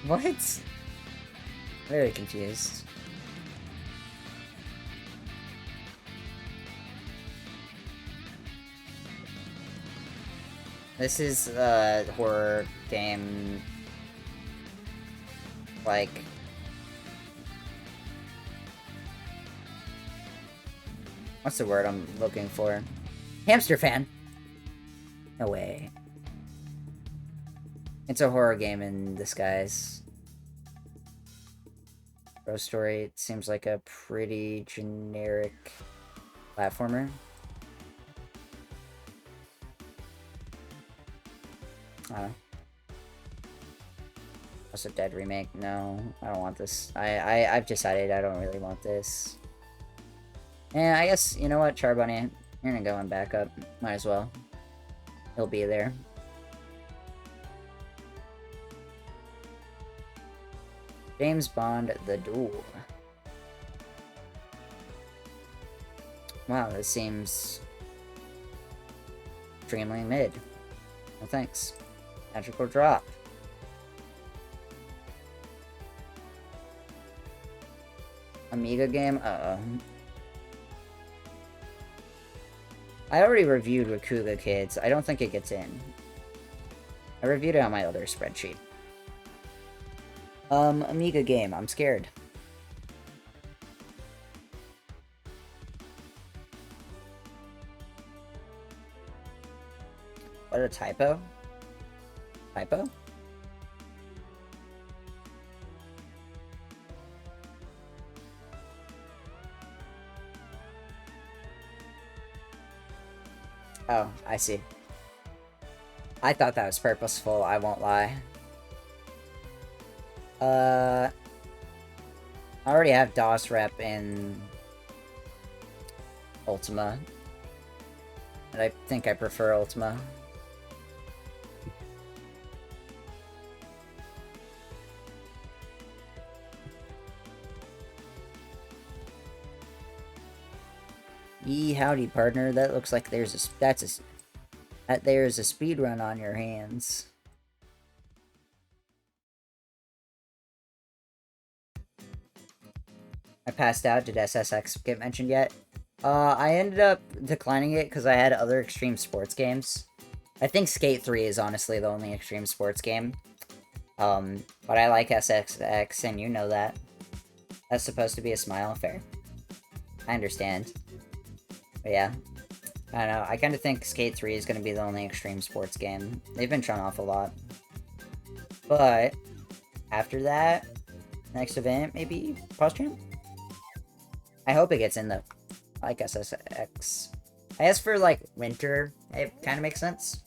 What? Very confused. This is a horror game, like, what's the word I'm looking for? Hamster fan! No way. It's a horror game in disguise. Ghost Story, it seems like a pretty generic platformer. Also, Dead remake. No, I don't want this. I've decided I don't really want this. Yeah, I guess, you know what, Charbunny, you're gonna go on backup. Might as well. He'll be there. James Bond, The Duel. Wow, this seems extremely mid. No thanks. Magical drop. Amiga game? Uh-oh. I already reviewed Rakuga Kids. I don't think it gets in. I reviewed it on my other spreadsheet. Amiga game. I'm scared. What a typo? Typo? Oh, I see. I thought that was purposeful, I won't lie. I already have DOS rep in Ultima. And I think I prefer Ultima. Yee howdy, partner. That looks like there's a speed run on your hands. I passed out. Did SSX get mentioned yet? I ended up declining it because I had other extreme sports games. I think Skate 3 is honestly the only extreme sports game. But I like SSX, and you know that. That's supposed to be a smile affair. I understand. But yeah. I don't know. I kind of think Skate 3 is going to be the only extreme sports game. They've been shown off a lot. But, after that, next event, maybe Pause Champ? I hope it gets in, though. I like SSX. I guess for, like, winter, it kind of makes sense.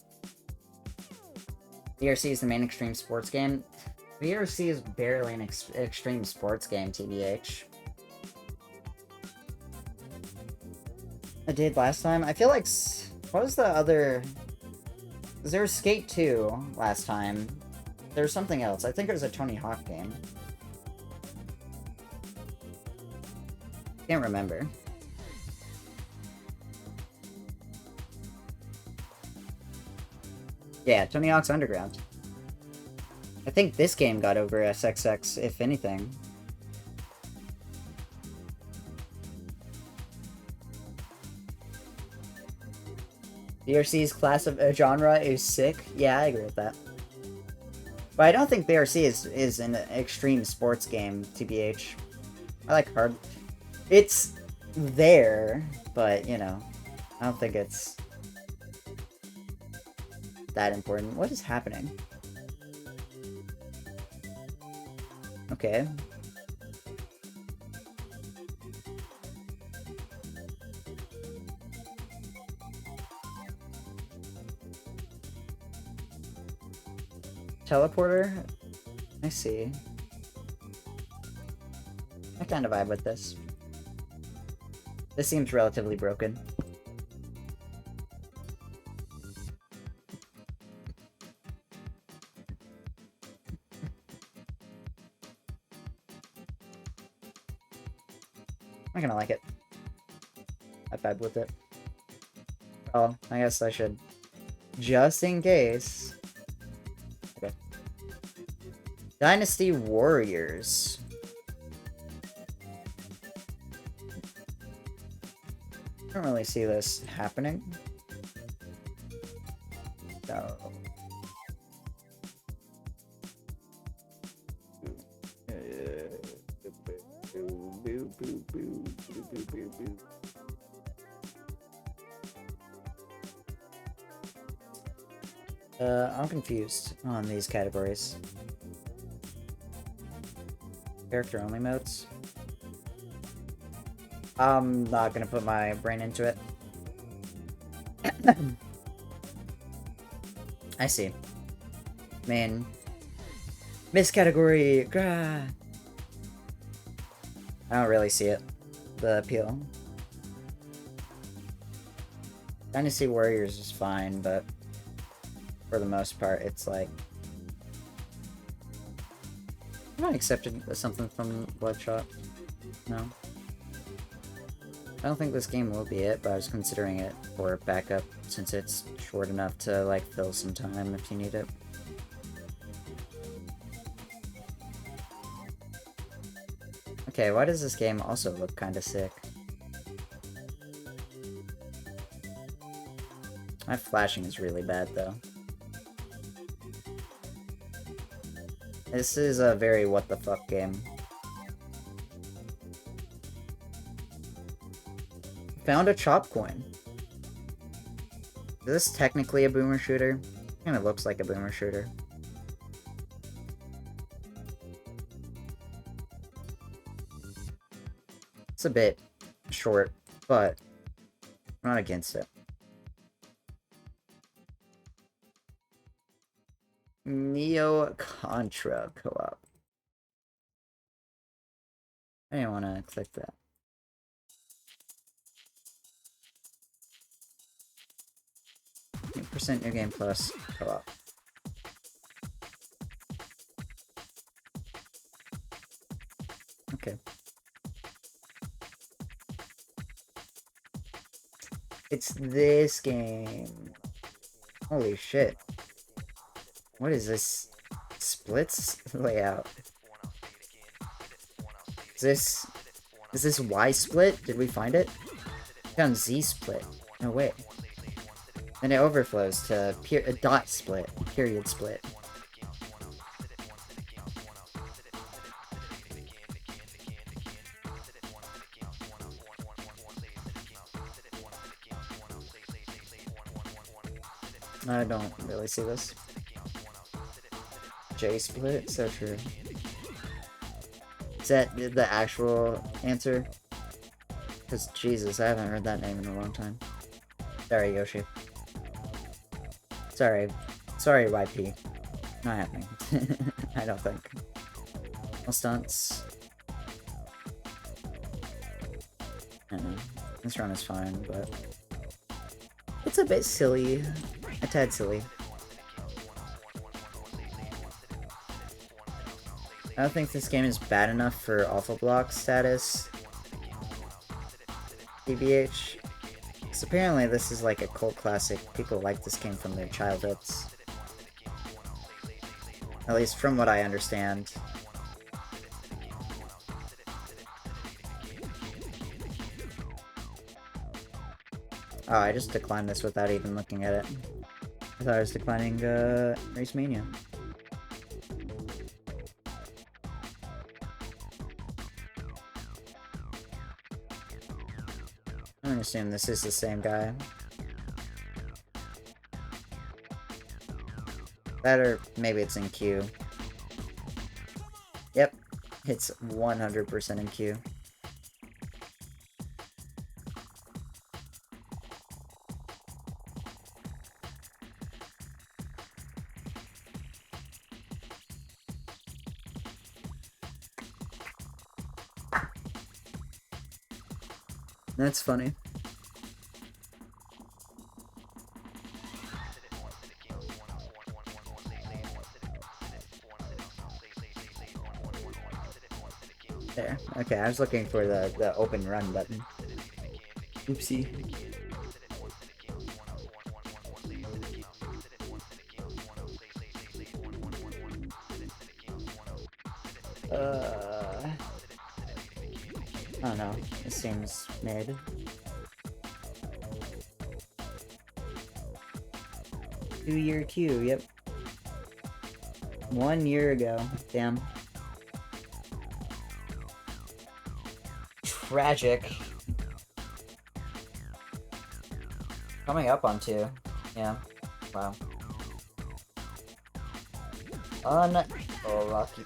VRC is the main extreme sports game. VRC is barely an extreme sports game, TBH. I did last time. I feel like... What was the other... There was Skate 2 last time. There was something else. I think it was a Tony Hawk game. Can't remember. Yeah, Tony Hawk's Underground. I think this game got over SXX, if anything. BRC's class of genre is sick. Yeah, I agree with that. But I don't think BRC is an extreme sports game, TBH. I like hard... It's there, but, you know, I don't think it's that important. What is happening? Okay. Teleporter? I see. I kind of vibe with this. This seems relatively broken. I'm gonna like it. I vibe with it. Oh, I guess I should. Just in case. Okay. Dynasty Warriors. I don't really see this happening. So. I'm confused on these categories. Character only modes. I'm not gonna put my brain into it. I see. Man. Miss category. Grah. I don't really see it. The appeal. Dynasty Warriors is fine, but for the most part, it's like... Am I accepted something from Bloodshot? No. I don't think this game will be it, but I was considering it for backup since it's short enough to, like, fill some time if you need it. Okay, why does this game also look kinda sick? My flashing is really bad, though. This is a very what the fuck game. Found a chop coin. Is this technically a boomer shooter? Kinda looks like a boomer shooter. It's a bit short, but I'm not against it. Neo Contra co-op. I didn't want to click that. % New Game Plus co-op. Okay. It's this game. Holy shit. What is this? Splits layout. Is this Y split? Did we find it? I found Z split. No way. Then it overflows to dot split, period split. I don't really see this. J split? So true. Is that the actual answer? Because, Jesus, I haven't heard that name in a long time. Sorry, Yoshi. Sorry, YP. Not happening. I don't think. No stunts. I don't know. This run is fine, but it's a bit silly. A tad silly. I don't think this game is bad enough for Alpha Block status. TBH. Because apparently this is like a cult classic. People like this game from their childhoods. At least from what I understand. Oh, I just declined this without even looking at it. I thought I was declining Race Mania. I'm gonna assume this is the same guy. That or maybe it's in queue. Yep, it's 100% in queue. That's funny. There. Okay, I was looking for the open run button. Oopsie. I don't know. It seems mid. Two-year queue, yep. 1 year ago. Damn. Tragic. Coming up on 2. Yeah. Wow. Unlucky.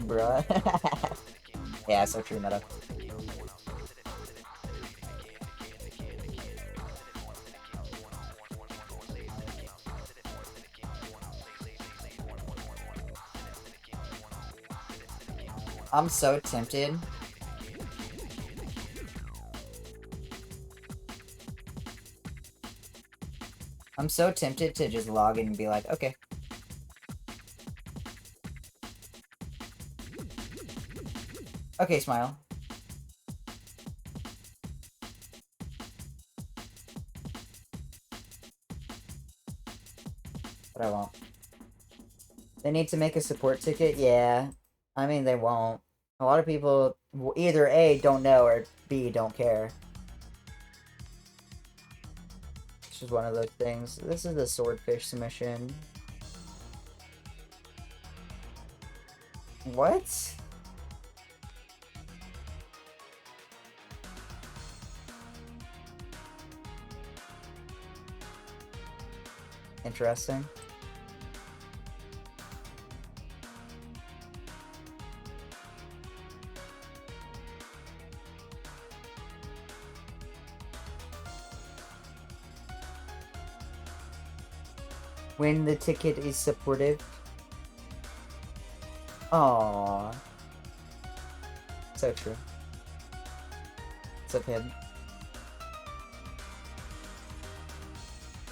Bruh. Yeah, so true, meta. I'm so tempted. I'm so tempted to just log in and be like, okay. Okay, smile. But I won't. They need to make a support ticket? Yeah. I mean, they won't. A lot of people either A, don't know, or B, don't care. It's just one of those things. This is the swordfish submission. What? Interesting. When the ticket is supportive. Aww. So true. What's up, him?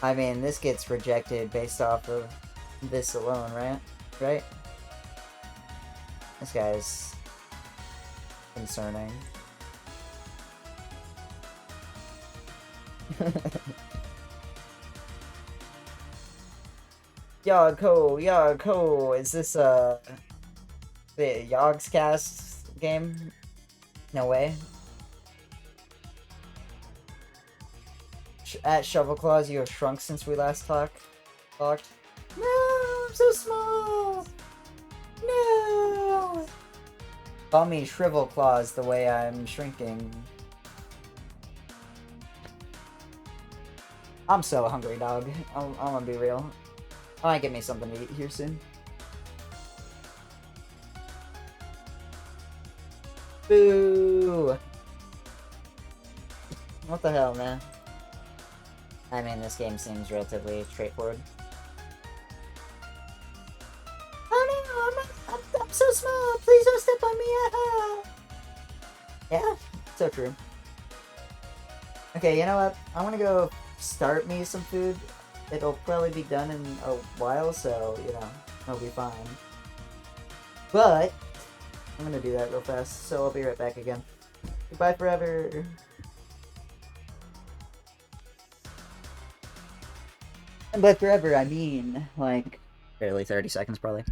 I mean, this gets rejected based off of this alone, right? Right? This guy's concerning. Yogco, is this the Yogscast game? No way. At Shovel Claws, you have shrunk since we last talked. No, I'm so small. No. Call me Shrivel Claws the way I'm shrinking. I'm so hungry, dog. I'm gonna be real. I might get me something to eat here soon. Boo! What the hell, man? I mean, this game seems relatively straightforward. Oh no, I'm so small! Please don't step on me! Ah! Yeah, so true. Okay, you know what? I want to go start me some food. It'll probably be done in a while, so, you know, I'll be fine. But, I'm gonna do that real fast, so I'll be right back again. Goodbye forever! And by forever, I mean, like, barely 30 seconds, probably.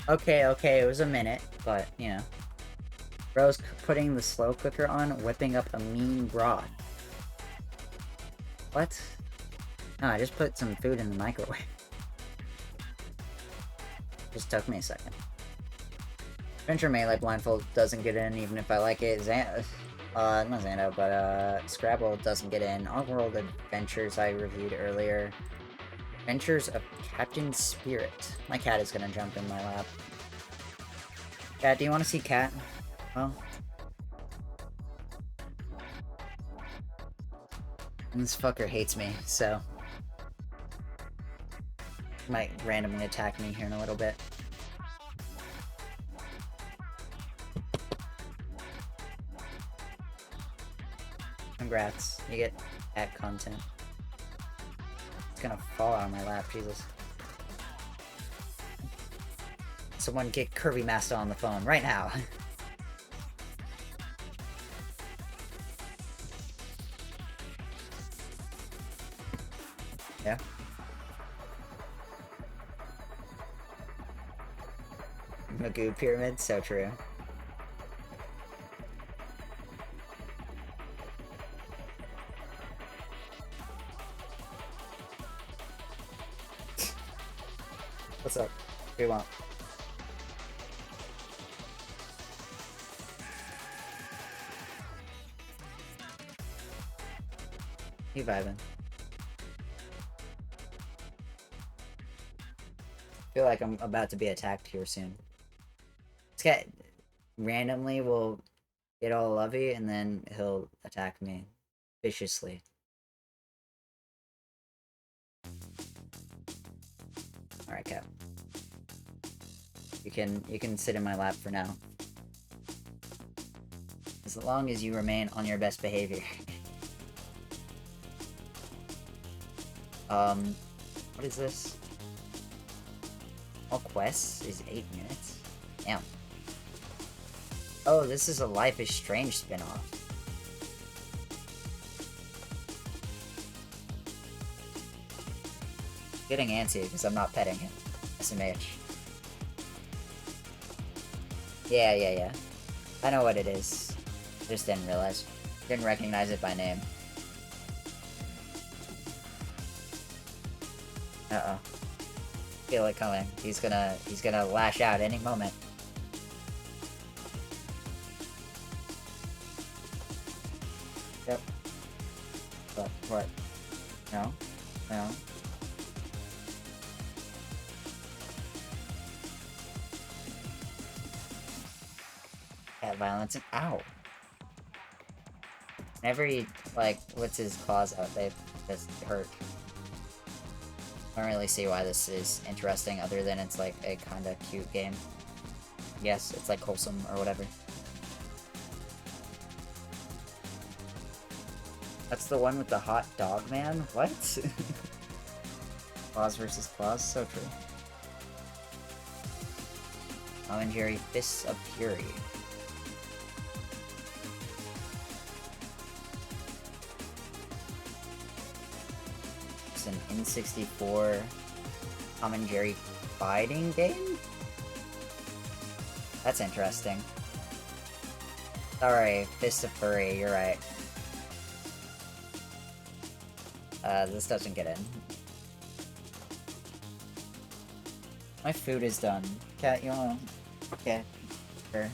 Okay, it was a minute, but, you know. Bro's putting the slow cooker on, whipping up a mean broth. What? No, I just put some food in the microwave. Just took me a second. Adventure Melee Blindfold doesn't get in, even if I like it. Not Xando, but, Scrabble doesn't get in. Oddworld Adventures I reviewed earlier. Adventures of Captain Spirit. My cat is gonna jump in my lap. Cat, do you want to see Cat? Well. And this fucker hates me, so... might randomly attack me here in a little bit. Congrats, you get cat content. It's gonna fall out of my lap, Jesus. Someone get Curvy Master on the phone right now. Yeah. Magoo Pyramid, so true. What's up? What do you want? You vibing? Feel like I'm about to be attacked here soon. This guy randomly will get all lovey and then he'll attack me viciously. Alright, Cap. You can sit in my lap for now. As long as you remain on your best behavior. What is this? All quests is 8 minutes? Damn. Oh, this is a Life is Strange spinoff. Getting antsy because I'm not petting him. SMH. Yeah. I know what it is. Just didn't realize. Didn't recognize it by name. Uh-oh. Feel it coming. He's gonna lash out any moment. Yep. What? No? No? Cat violence and ow! Whenever he, like, puts his claws out, they just hurt. I don't really see why this is interesting other than it's like a kinda cute game. Yes, it's like wholesome or whatever. That's the one with the hot dog man? What? Claws versus claws? So true. Tom and Jerry Fists of Fury. It's an N64 Tom and Jerry fighting game? That's interesting. Sorry, Fist of Fury, you're right. This doesn't get in. My food is done. Cat, you wanna... Okay. Sure.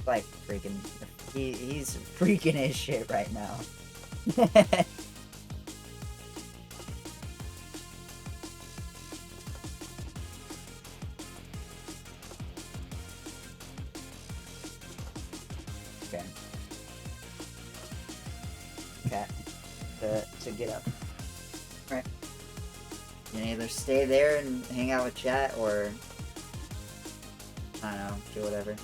Like, freaking... He's freaking his shit right now. Okay. Cat. To get up. Right. You can either stay there and hang out with chat, or... I don't know, do whatever.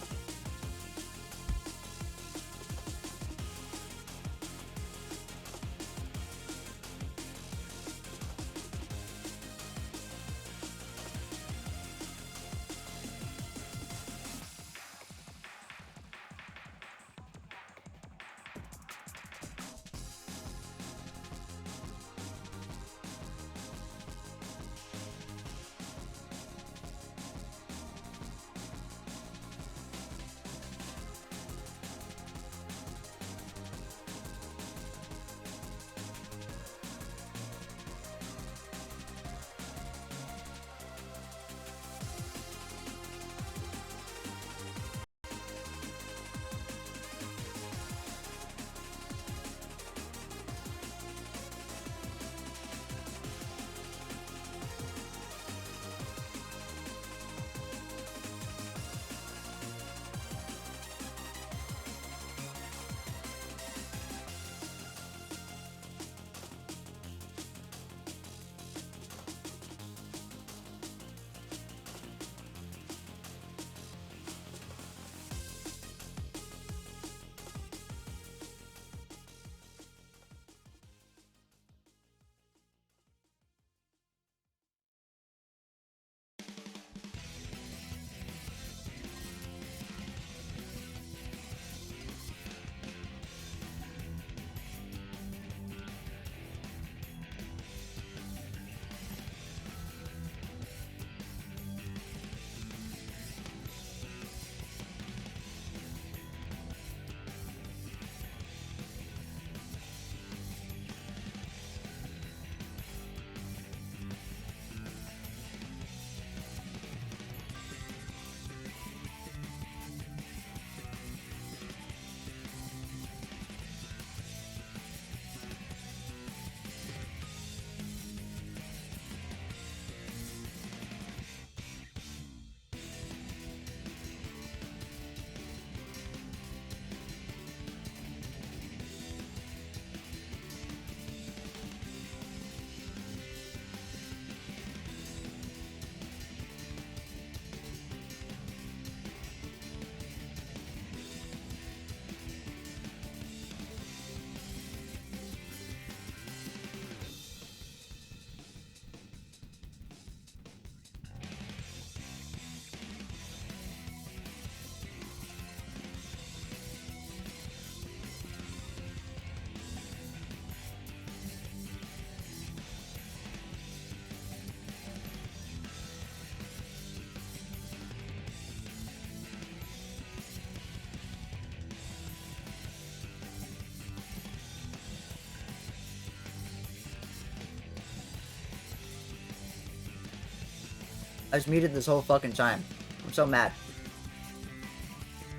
I was muted this whole fucking time. I'm so mad.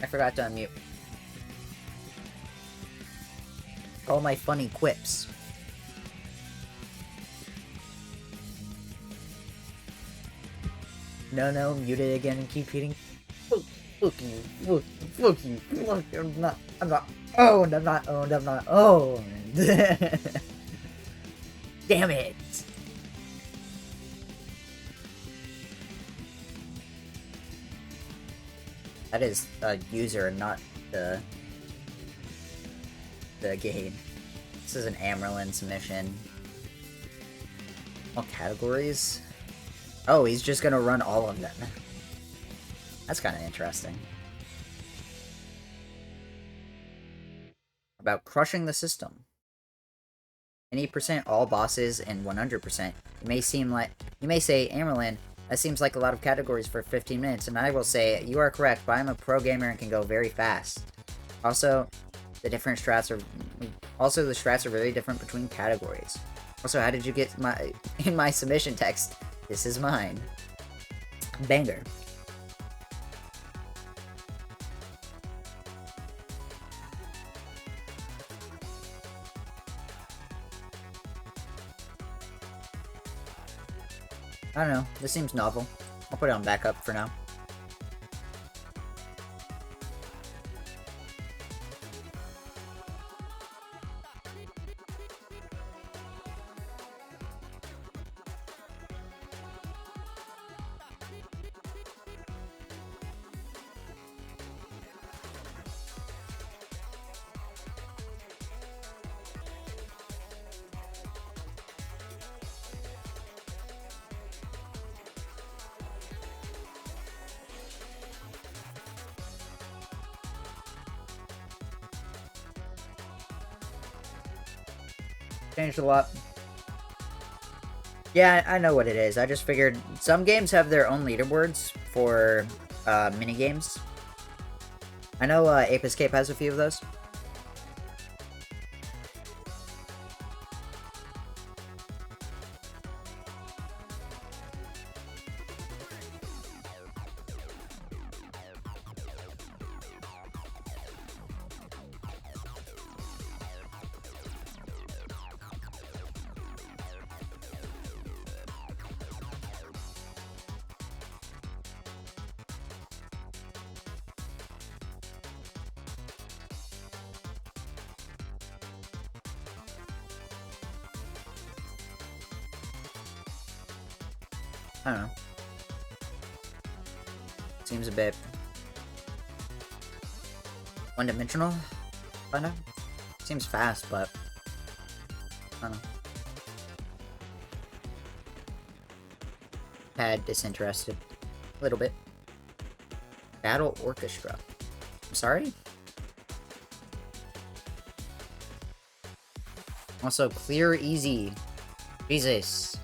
I forgot to unmute. All my funny quips. No, mute it again and keep hitting. Fuck you, fuck you. I'm not owned, I'm not owned. Damn it. That is a user, not the game. This is an Amerlin submission. All categories? Oh, he's just gonna run all of them. That's kind of interesting. About crushing the system. 80% all bosses and 100%. You may say, Amerlin, that seems like a lot of categories for 15 minutes, and I will say, you are correct, but I'm a pro gamer and can go very fast. Also, the strats are very different between categories. Also, how did you get in my submission text? This is mine. Banger. I don't know. This seems novel. I'll put it on backup for now. Changed a lot. Yeah, I know what it is. I just figured some games have their own leaderboards for mini games. I know Ape Escape has a few of those. I don't know. Seems a bit one-dimensional, kinda. Seems fast, but I don't know. Tad disinterested. A little bit. Battle Orchestra. I'm sorry? Also, clear easy. Jesus.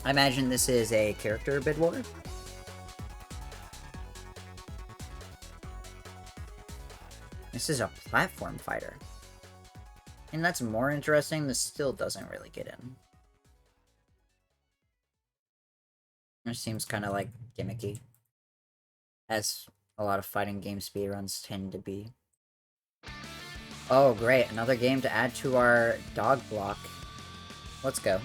I imagine this is a character bid war. This is a platform fighter. And that's more interesting. This still doesn't really get in. It seems kind of like gimmicky. As a lot of fighting game speedruns tend to be. Oh, great. Another game to add to our dog block. Let's go.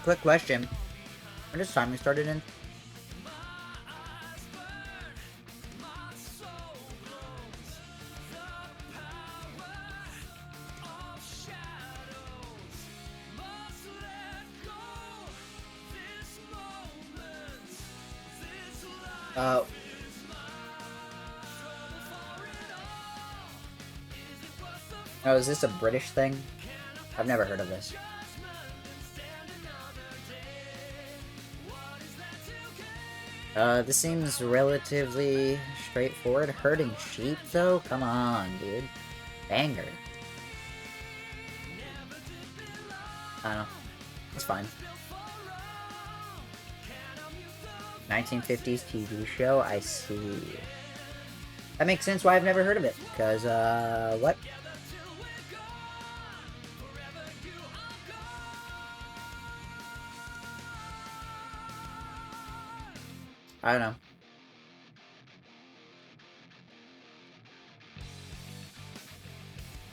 Quick question. When does timing started in? Oh, is this a British thing? I've never heard of this. This seems relatively straightforward. Herding sheep, though? Come on, dude. Banger. I don't know. It's fine. 1950s TV show? I see. That makes sense why I've never heard of it. Because, what? I don't know.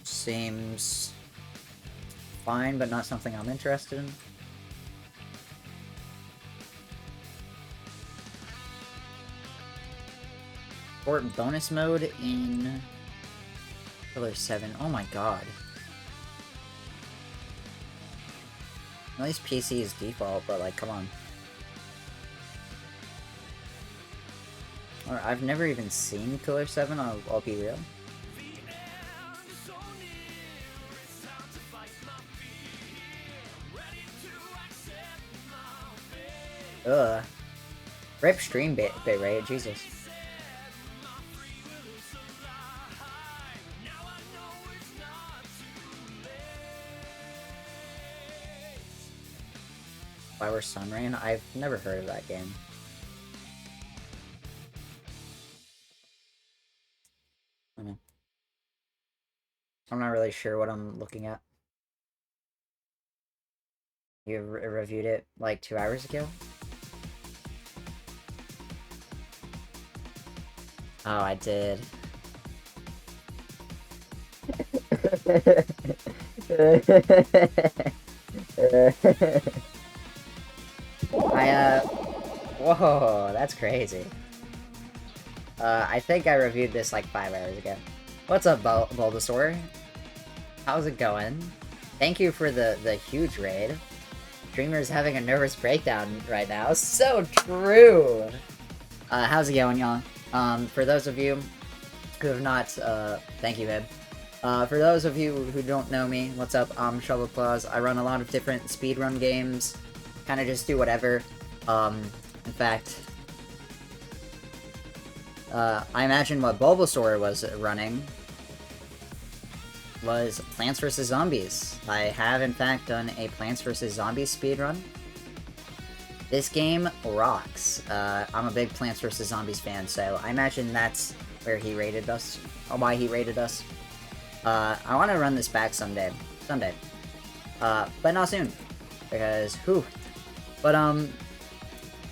Seems fine, but not something I'm interested in. Sport bonus mode in Killer 7. Oh my god. At least PC is default, but like, come on. Or I've never even seen Killer 7, I'll be real. Ugh. Rip stream bit rate, Jesus. Flower Sunrain? I've never heard of that game. I'm not really sure what I'm looking at. You reviewed it like 2 hours ago? Oh, I did. Whoa, that's crazy. I think I reviewed this like 5 hours ago. What's up, Bulbasaur? How's it going? Thank you for the huge raid. Dreamer's having a nervous breakdown right now. So true! How's it going, y'all? For those of you who have not, thank you, babe. For those of you who don't know me, what's up? I'm Shovel Claus. I run a lot of different speedrun games. Kind of just do whatever. In fact, I imagine what Bulbasaur was running was Plants vs. Zombies. I have, in fact, done a Plants vs. Zombies speedrun. This game rocks. I'm a big Plants vs. Zombies fan, so I imagine that's where he rated us, or why he rated us. I want to run this back someday. But not soon. Because, whew. But,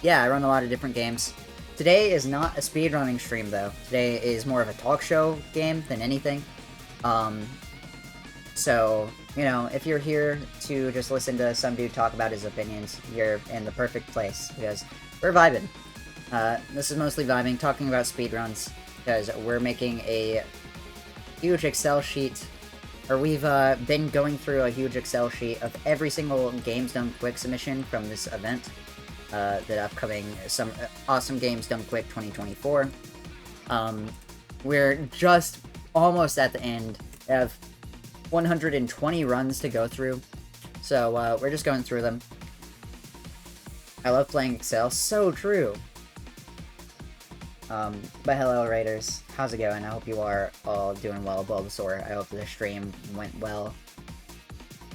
yeah, I run a lot of different games. Today is not a speedrunning stream, though. Today is more of a talk show game than anything. So, you know, if you're here to just listen to some dude talk about his opinions, you're in the perfect place, because we're vibing. This is mostly vibing, talking about speedruns, because we're making a huge Excel sheet, or we've been going through a huge Excel sheet of every single Games Done Quick submission from this event, the upcoming some Awesome Games Done Quick 2024. We're just almost at the end. We have 120 runs to go through, so we're just going through them. I love playing Excel, so true. But hello, Raiders. How's it going? I hope you are all doing well, Bulbasaur. I hope the stream went well.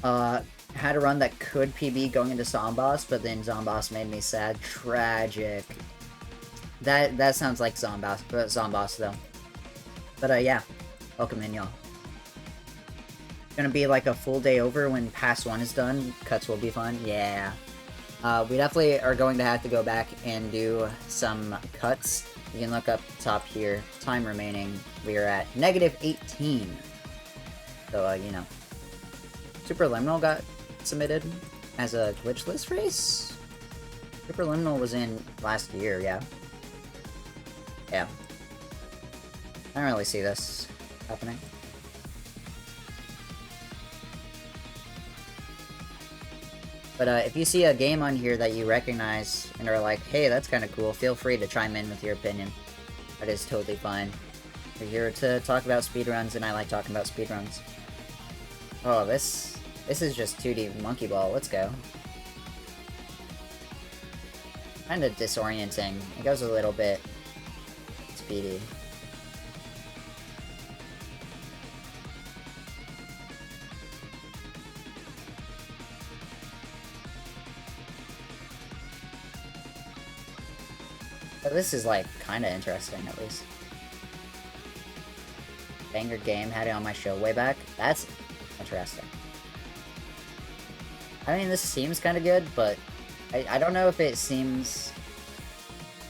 Had a run that could PB going into Zomboss, but then Zomboss made me sad. Tragic. That sounds like Zomboss though. But yeah, welcome in, y'all. Gonna be like a full day over when Pass 1 is done. Cuts will be fun. Yeah. We definitely are going to have to go back and do some cuts. You can look up top here. Time remaining. We are at -18. So, you know. Superliminal got submitted as a glitchless race? Superliminal was in last year, yeah. Yeah. I don't really see this happening. But if you see a game on here that you recognize and are like, hey, that's kind of cool, feel free to chime in with your opinion. That is totally fine. We're here to talk about speedruns, and I like talking about speedruns. Oh, this is just 2D monkey ball. Let's go. Kind of disorienting. It goes a little bit speedy. But this is like kind of interesting at least. Banger game, had it on my show way back. That's interesting. I mean, this seems kind of good, but I don't know if it seems...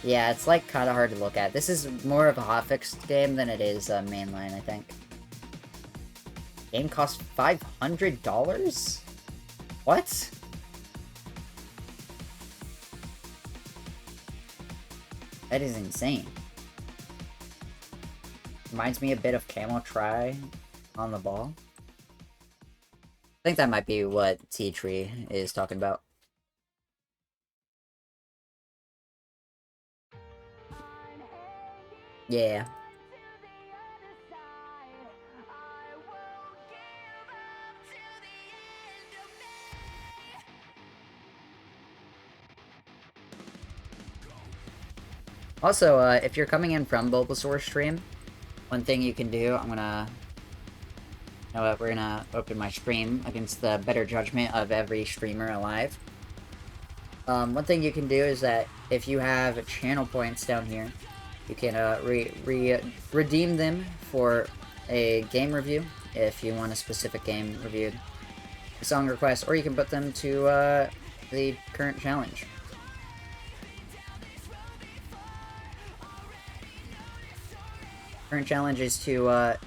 Yeah, it's like kind of hard to look at. This is more of a hotfixed game than it is mainline, I think. Game costs $500? What? That is insane. Reminds me a bit of Camel Try on the ball. I think that might be what T-Tree is talking about. Yeah. Also, if you're coming in from Bulbasaur's stream, one thing you can do, I'm gonna... You know what, we're gonna open my stream against the better judgment of every streamer alive. One thing you can do is that if you have channel points down here, you can redeem them for a game review, if you want a specific game reviewed, a song request, or you can put them to the current challenge. Current challenge is to,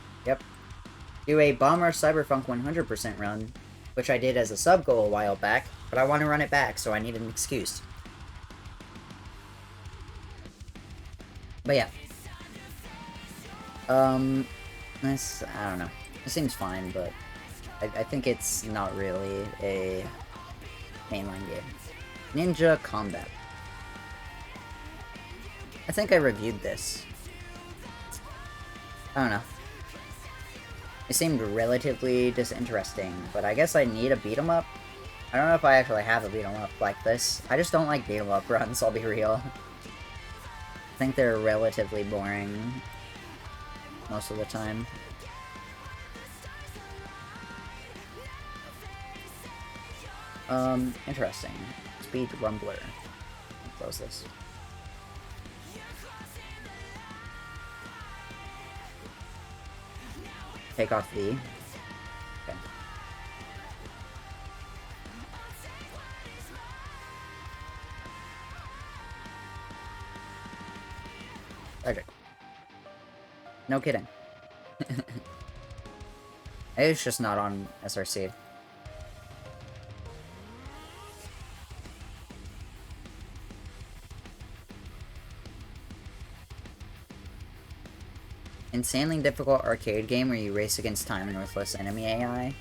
do a Bomber Cyberpunk 100% run, which I did as a sub goal a while back, but I want to run it back, so I need an excuse. But yeah. This, I don't know. It seems fine, but I think it's not really a mainline game. Ninja Combat. I think I reviewed this. I don't know. It seemed relatively disinteresting, but I guess I need a beat-em-up. I don't know if I actually have a beat-em-up like this. I just don't like beat-em-up runs, I'll be real. I think they're relatively boring most of the time. Interesting. Speed Rumbler. Close this. Take off V. Okay. Okay. No kidding. It's just not on SRC. Insanely difficult arcade game where you race against time and worthless enemy AI.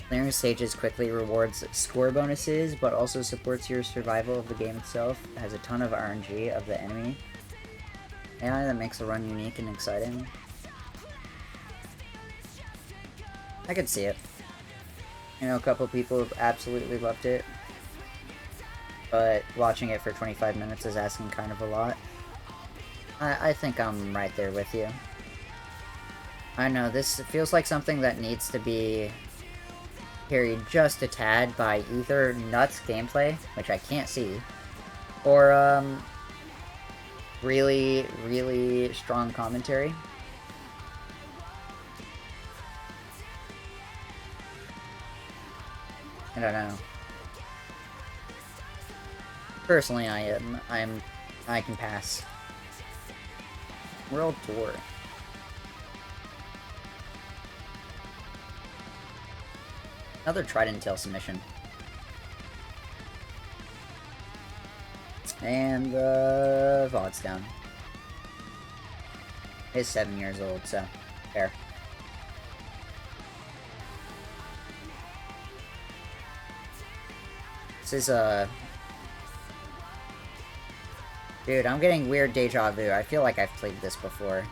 Clearing stages quickly rewards score bonuses, but also supports your survival of the game itself. It has a ton of RNG of the enemy AI that makes the run unique and exciting. I could see it. You know, a couple people have absolutely loved it, but watching it for 25 minutes is asking kind of a lot. I think I'm right there with you. I know, this feels like something that needs to be carried just a tad by either nuts gameplay, which I can't see, or, really, really strong commentary. I don't know. Personally, I can pass. World Tour. Another Trident Tail submission. And the VOD's down. It's 7 years old, so fair. This is Dude, I'm getting weird deja vu. I feel like I've played this before.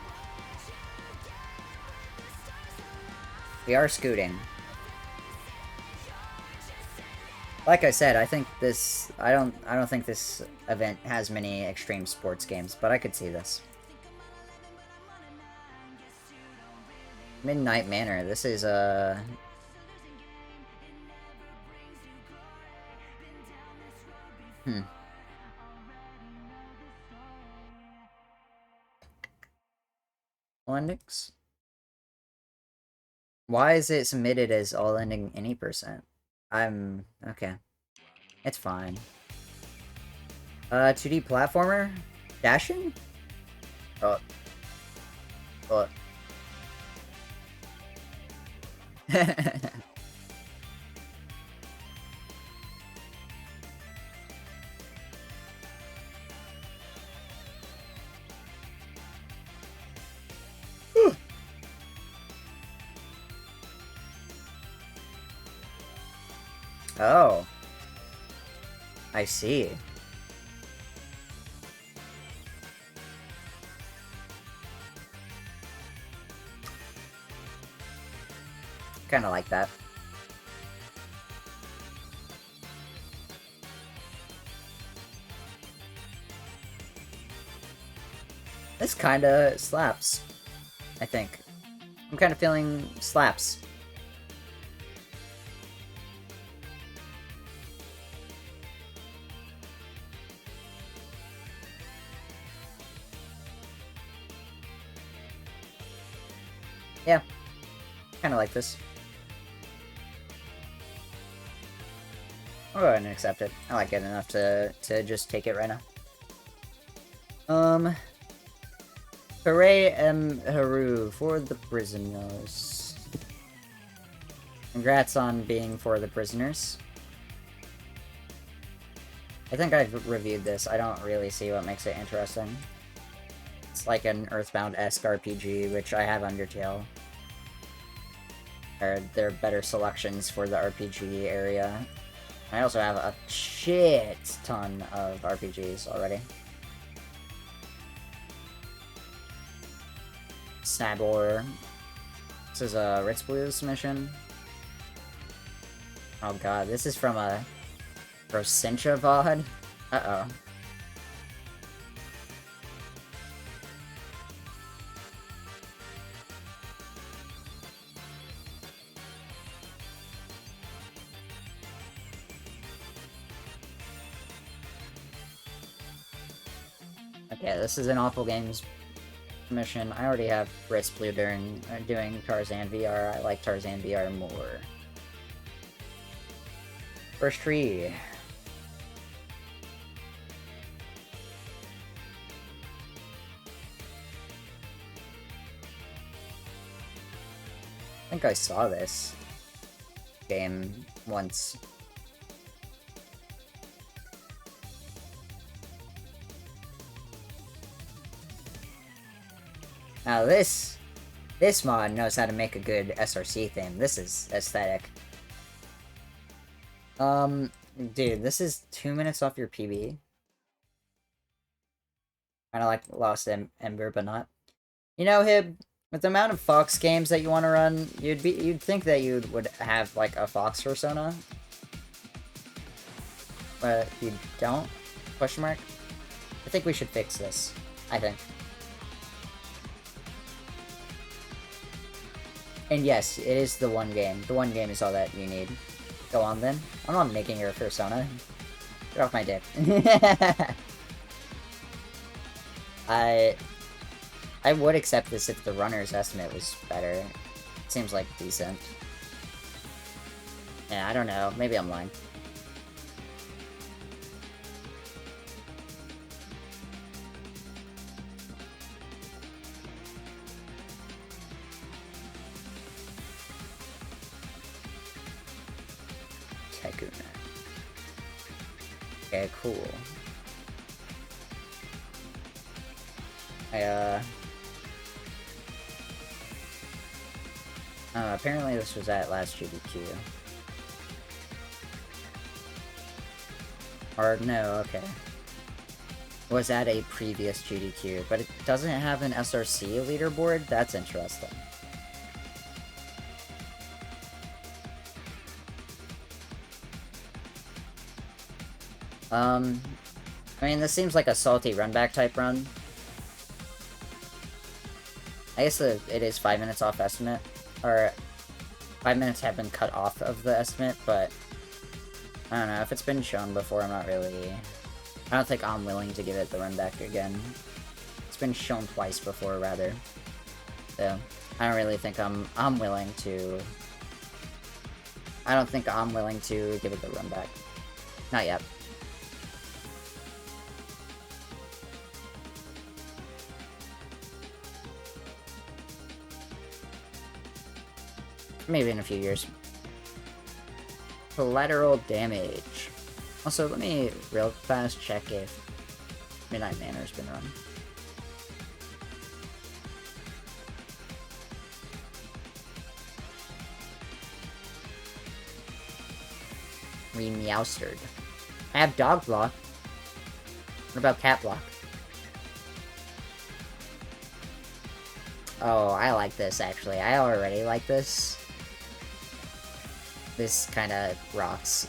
We are scooting. Like I said, I think this. I don't think this event has many extreme sports games, but I could see this. Midnight Manor. This is Hmm. Endings? Why is it submitted as all ending any percent? I'm okay. It's fine. 2D platformer? Dashing? Oh. Oh. Oh. I see. Kinda like that. This kinda slaps, I think. I'm kinda feeling slaps. Yeah. Kinda like this. I'll go ahead and accept it. I like it enough to just take it right now. Hooray Haru for the prisoners. Congrats on being for the prisoners. I think I've reviewed this. I don't really see what makes it interesting. It's like an Earthbound-esque RPG, which I have Undertale. There are better selections for the RPG area. I also have a shit ton of RPGs already. Sabor. This is a Ritz Blues mission. Oh god, this is from a Rosentia VOD? Uh-oh. Okay, this is an Awful Games mission. I already have Ritz Blue doing Tarzan VR. I like Tarzan VR more. First tree. I think I saw this game once. Now this mod knows how to make a good SRC theme. This is aesthetic. Dude, this is 2 minutes off your PB. Kinda like Lost Ember, but not. You know, Hib, with the amount of Fox games that you want to run, you'd think that you would have like a Fox persona. But you don't? Question mark? I think we should fix this. I think. And yes, it is the one game. The one game is all that you need. Go on then. I'm not making your persona. Get off my dick. I would accept this if the runner's estimate was better. It seems like decent. Yeah, I don't know. Maybe I'm lying. Okay, cool. Apparently this was at last GDQ. Or, no, okay. Was at a previous GDQ, but it doesn't have an SRC leaderboard? That's interesting. I mean, this seems like a salty run back type run. I guess it is 5 minutes off estimate, or 5 minutes have been cut off of the estimate, but I don't know, if it's been shown before, I don't think I'm willing to give it the run back again. It's been shown twice before, rather. So, I don't really think I'm willing to... I don't think I'm willing to give it the run back. Not yet. Maybe in a few years. Collateral damage. Also, let me real fast check if Midnight Manor's been run. Meowstered. I have dog block. What about cat block? Oh, I like this actually. I already like this. This kind of rocks.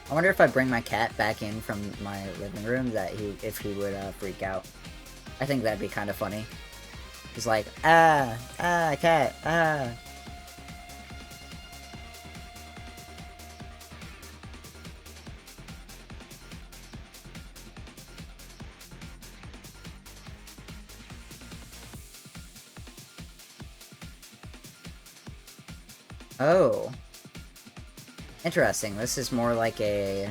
I wonder if I bring my cat back in from my living room, if he would freak out. I think that'd be kind of funny. He's like, cat, Oh. Interesting. This is more like a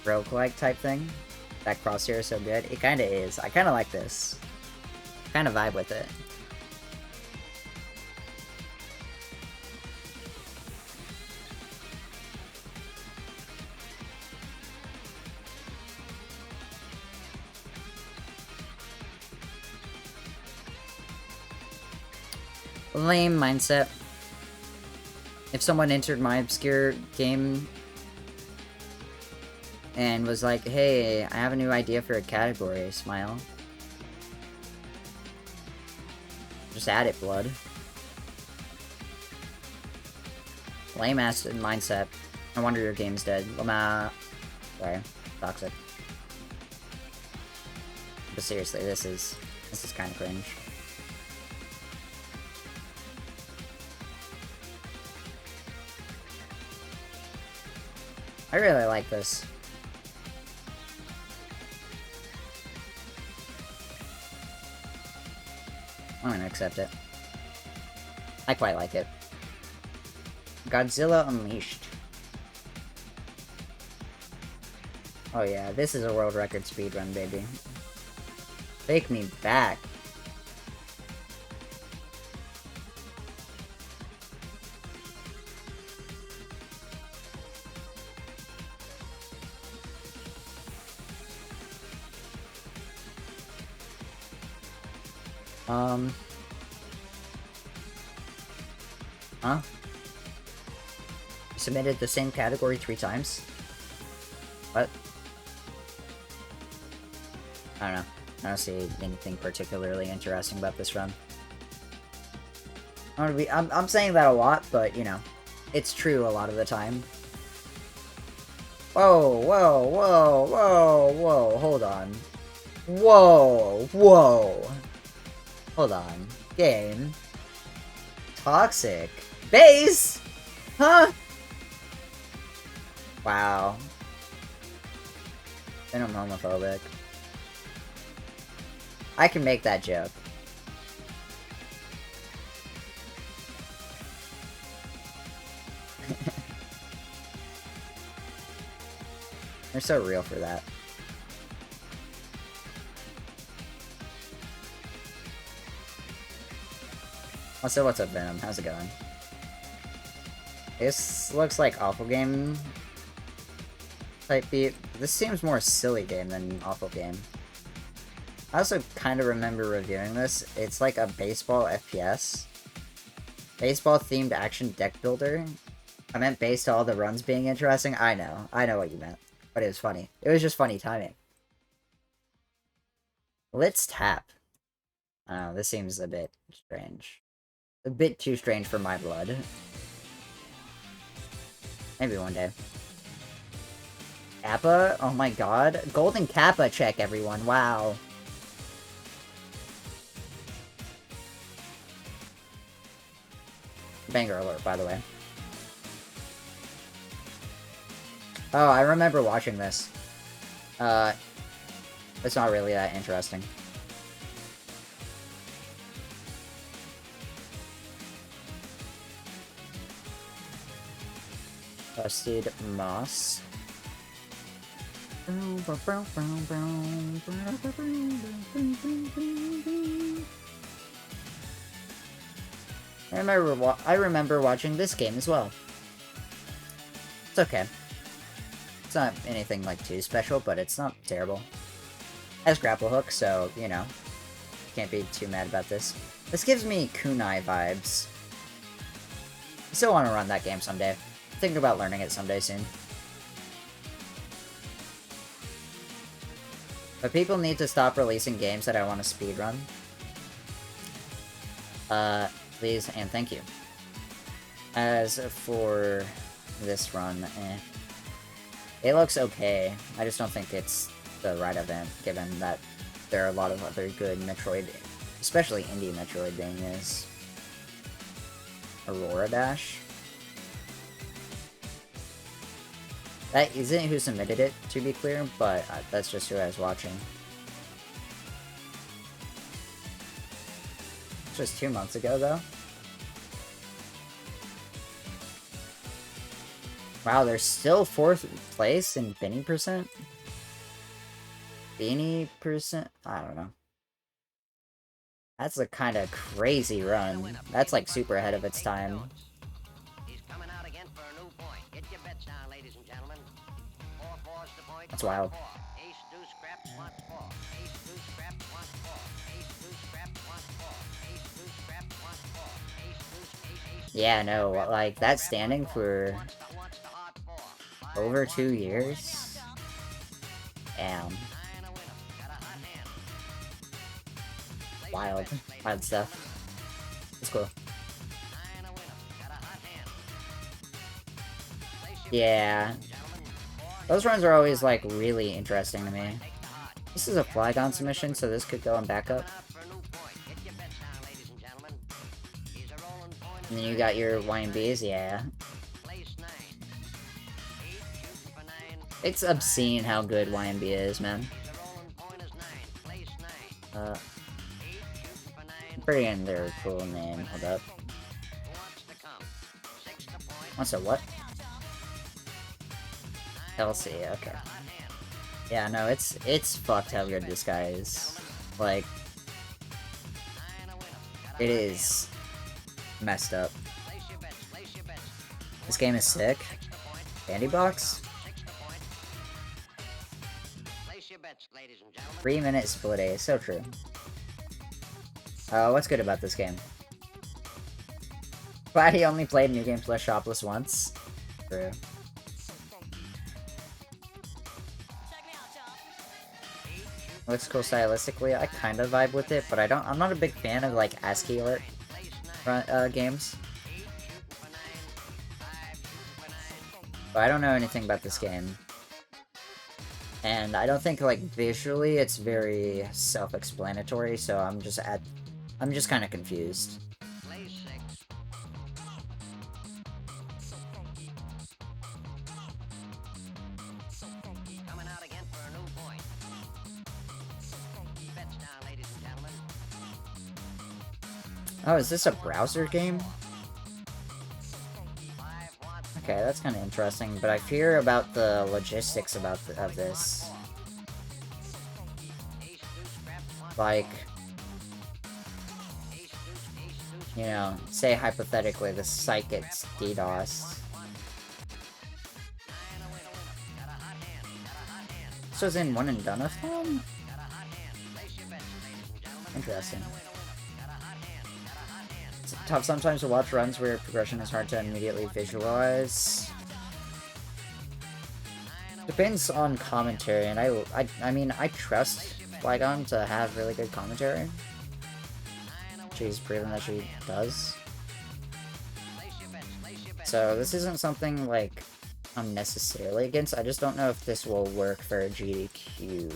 roguelike type thing. That crosshair is so good. It kind of is. I kind of like this. Kind of vibe with it. Lame mindset. If someone entered my obscure game and was like, hey, I have a new idea for a category, smile. Just add it, blood. Lame ass mindset. No wonder your game's dead. Lama. Sorry. Toxic. But seriously, this is kind of cringe. I really like this. I'm gonna accept it. I quite like it. Godzilla Unleashed. Oh yeah, this is a world record speedrun, baby. Take me back. Huh? You submitted the same category 3 times? What? I don't know. I don't see anything particularly interesting about this run. I'm saying that a lot, but, you know, it's true a lot of the time. Whoa, whoa, whoa, whoa, whoa, hold on. Whoa, whoa. Hold on. Game. Toxic. Base? Huh? Wow. Then I'm homophobic. I can make that joke. They're so real for that. Also, what's up, Venom? How's it going? This looks like awful game type beat. This seems more silly game than awful game. I also kind of remember reviewing this. It's like a baseball FPS. Baseball themed action deck builder. I meant based on all the runs being interesting. I know what you meant. But it was funny. It was just funny timing. Let's tap. I don't know, this seems a bit strange. A bit too strange for my blood. Maybe one day. Kappa? Oh my god. Golden Kappa check, everyone. Wow. Banger alert, by the way. Oh, I remember watching this. It's not really that interesting. Busted moss. I remember watching this game as well. It's okay. It's not anything like too special, but it's not terrible. It has grapple hook, so you know, can't be too mad about this. This gives me kunai vibes. I still want to run that game someday. Thinking about learning it someday soon. But people need to stop releasing games that I want to speedrun. Please and thank you. As for this run, it looks okay. I just don't think it's the right event, given that there are a lot of other good Metroid, especially indie Metroid being is. Aurora Dash. That isn't who submitted it, to be clear, but that's just who I was watching. Just 2 months ago, though. Wow, they're still 4th place in Beanie percent? Beanie percent? I don't know. That's a kind of crazy run. That's like super ahead of its time. That's wild. Yeah, no, like, that's standing for over 2 years? Damn. Wild. Wild stuff. It's cool. Yeah. Those runs are always, like, really interesting to me. This is a Flygon submission, so this could go on backup. And then you got your YMBs, yeah. It's obscene how good YMB is, man. Pretty in their cool name, hold up. What's a what? Kelsey, okay. Yeah, no, it's fucked how good this guy is. Like, it is messed up. This game is sick. Candy box? 3-minute split A, so true. What's good about this game? Glad he only played New Game Plus Shopless once. True. Looks cool stylistically. I kind of vibe with it, but I'm not a big fan of like ASCII art games. But I don't know anything about this game. And I don't think like visually it's very self-explanatory, so I'm just kind of confused. Oh, is this a browser game? Okay, that's kind of interesting, but I fear about the logistics of this. Like, you know, say hypothetically the site gets DDoSed. This was in One and Done-a-thon? Interesting. It's tough sometimes to watch runs where progression is hard to immediately visualize. Depends on commentary, and I mean, I trust Flygon to have really good commentary. She's proven that she does. So this isn't something like unnecessarily against. I just don't know if this will work for AGDQ.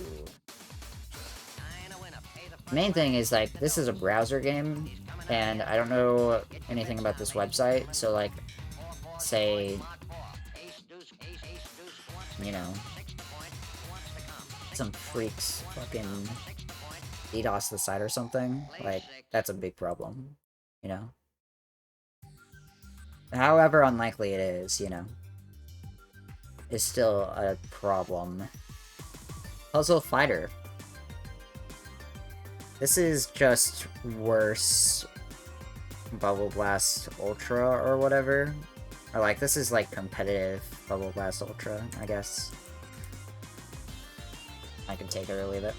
The main thing is, like, this is a browser game, and I don't know anything about this website, so, like, say, you know, some freaks fucking DDoS the site or something, like, that's a big problem, you know? However unlikely it is, you know, is still a problem. Puzzle Fighter. This is just worse Bubble Blast Ultra or whatever. Or like, this is like competitive Bubble Blast Ultra, I guess. I can take it or leave it.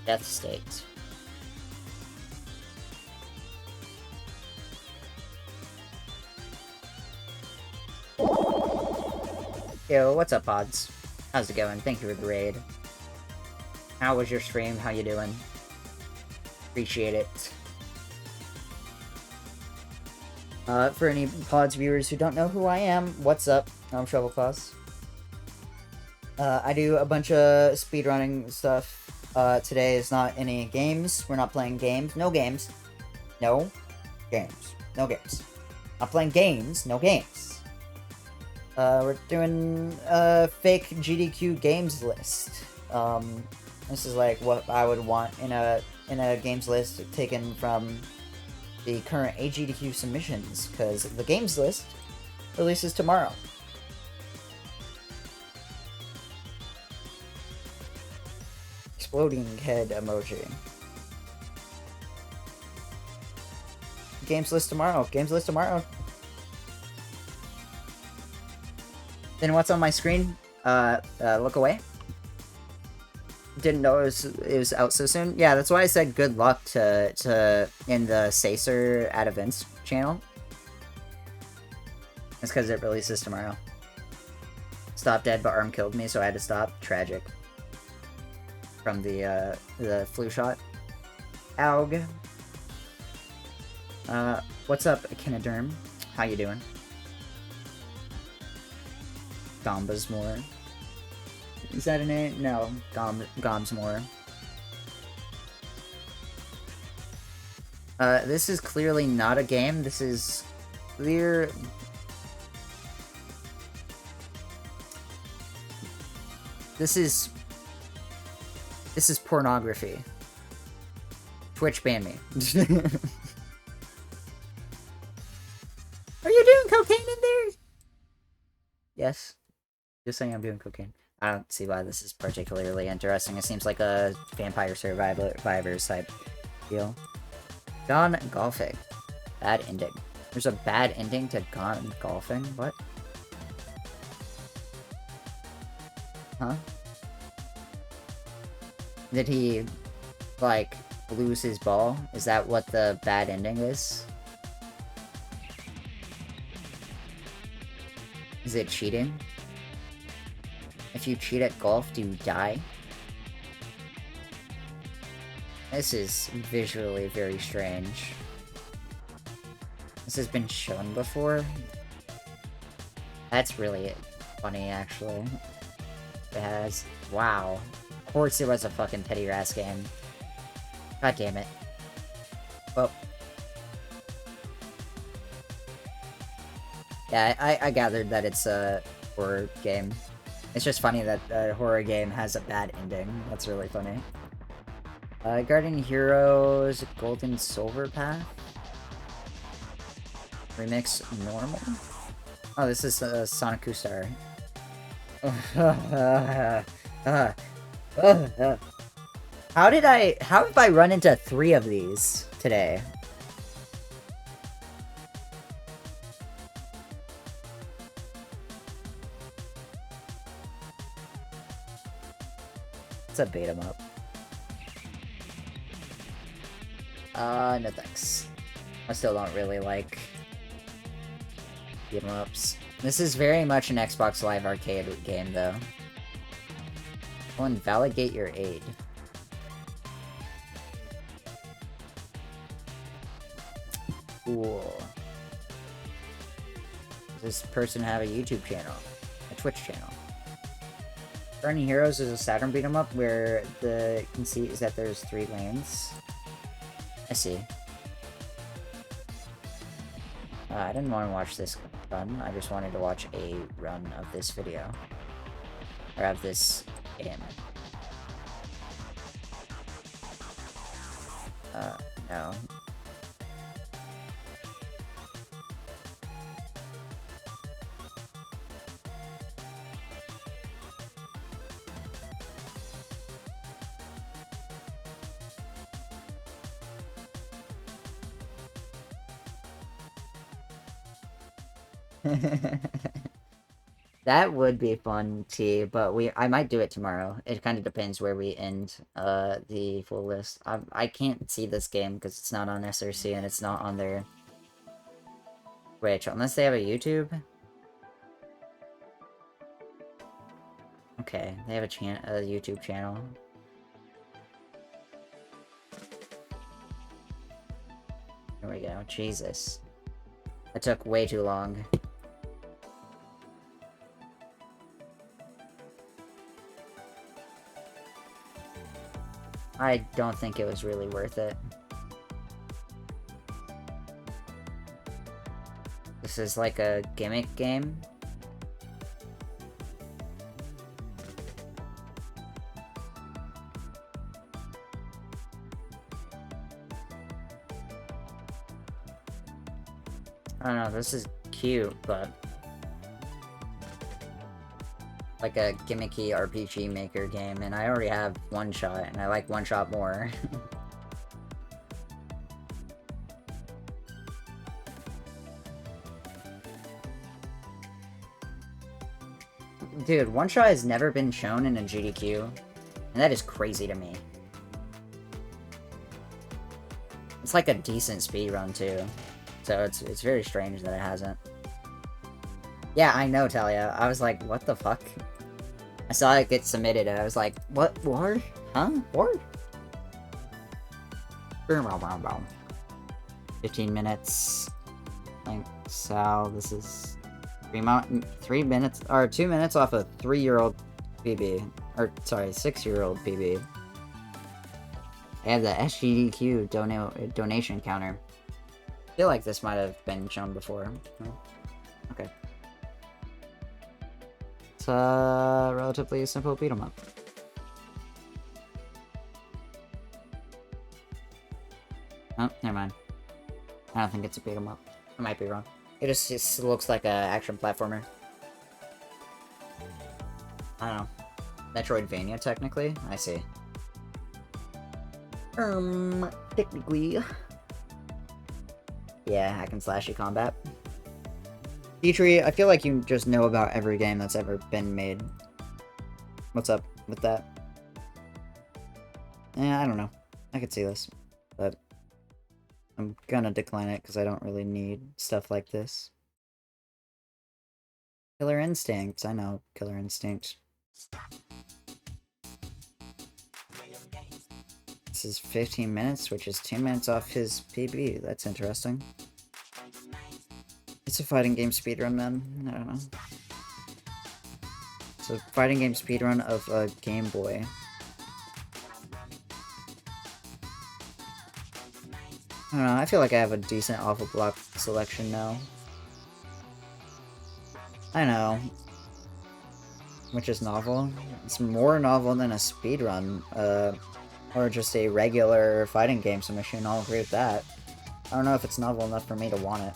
Death State. Yo, what's up, Pods? How's it going? Thank you for the raid. How was your stream? How you doing? Appreciate it. For any Pods viewers who don't know who I am, what's up? I'm Shovelclaws. I do a bunch of speedrunning stuff. Today is not any games. We're not playing games. No games. No games. No games. Not playing games. No games. We're doing a fake GDQ games list. This is like what I would want in a games list taken from the current AGDQ submissions, because the games list releases tomorrow. Exploding head emoji. Games list tomorrow. Games list tomorrow. Then what's on my screen? Look away. Didn't know it was out so soon. Yeah, that's why I said good luck to in the Sacer at Events channel. It's because it releases tomorrow. Stop dead, but arm killed me, so I had to stop. Tragic. From the flu shot. Aug. What's up, Echinoderm? How you doing? Gomba's more. Is that a name? No, Gom's more. This is clearly not a game. This is clear. This is pornography. Twitch banned me. Are you doing cocaine in there? Yes. Just saying I'm doing cocaine. I don't see why this is particularly interesting. It seems like a vampire survivors type deal. Gone golfing. Bad ending. There's a bad ending to Gone golfing? What? Huh? Did he, like, lose his ball? Is that what the bad ending is? Is it cheating? If you cheat at golf, do you die? This is visually very strange. This has been shown before. That's really funny, actually. It has. Wow. Of course it was a fucking Petty Ras game. God damn it. Well. Yeah, I gathered that it's a horror game. It's just funny that a horror game has a bad ending. That's really funny. Guardian Heroes Gold and Silver Path. Remix Normal? Oh, this is Sonic Star. How have I run into 3 of these today? It's a beat 'em up. No thanks. I still don't really like beat 'em ups. This is very much an Xbox Live Arcade game, though. Will invalidate your aid. Cool. Does this person have a YouTube channel? A Twitch channel? Burning Heroes is a Saturn beat 'em up where the conceit is that there's 3 lanes. I see. I didn't want to watch this run. I just wanted to watch a run of this video. Or of this game. No. That would be fun, T, but I might do it tomorrow. It kind of depends where we end the full list. I can't see this game because it's not on SRC and it's not on their Twitch, unless they have a YouTube. Okay, they have a YouTube channel. There we go. Jesus. That took way too long. I don't think it was really worth it. This is like a gimmick game. I don't know, this is cute, but like a gimmicky RPG maker game, and I already have One Shot, and I like One Shot more. Dude, One Shot has never been shown in a GDQ, and that is crazy to me. It's like a decent speedrun too, so it's very strange that it hasn't. Yeah, I know, Talia. I was like, what the fuck? I saw it get submitted, and I was like, what? War? Huh? War? 15 minutes. Thanks, Sal. This is 3 minutes, or 2 minutes off a 3-year-old PB. Or, sorry, 6-year-old PB. I have the AGDQ donation counter. I feel like this might have been shown before. Okay. It's a relatively simple beat 'em up. Oh, never mind. I don't think it's a beat 'em up. I might be wrong. It just looks like a action platformer. I don't know. Metroidvania, technically? I see. Technically. Yeah, hack and slashy combat. Petrie, I feel like you just know about every game that's ever been made. What's up with that? Yeah, I don't know. I could see this, but I'm gonna decline it because I don't really need stuff like this. Killer Instinct. I know Killer Instinct. This is 15 minutes, which is 2 minutes off his PB. That's interesting. It's a fighting game speedrun, man. I don't know. It's a fighting game speedrun of a Game Boy. I don't know, I feel like I have a decent awful block selection now. I know. Which is novel. It's more novel than a speedrun, or just a regular fighting game submission. I'll agree with that. I don't know if it's novel enough for me to want it.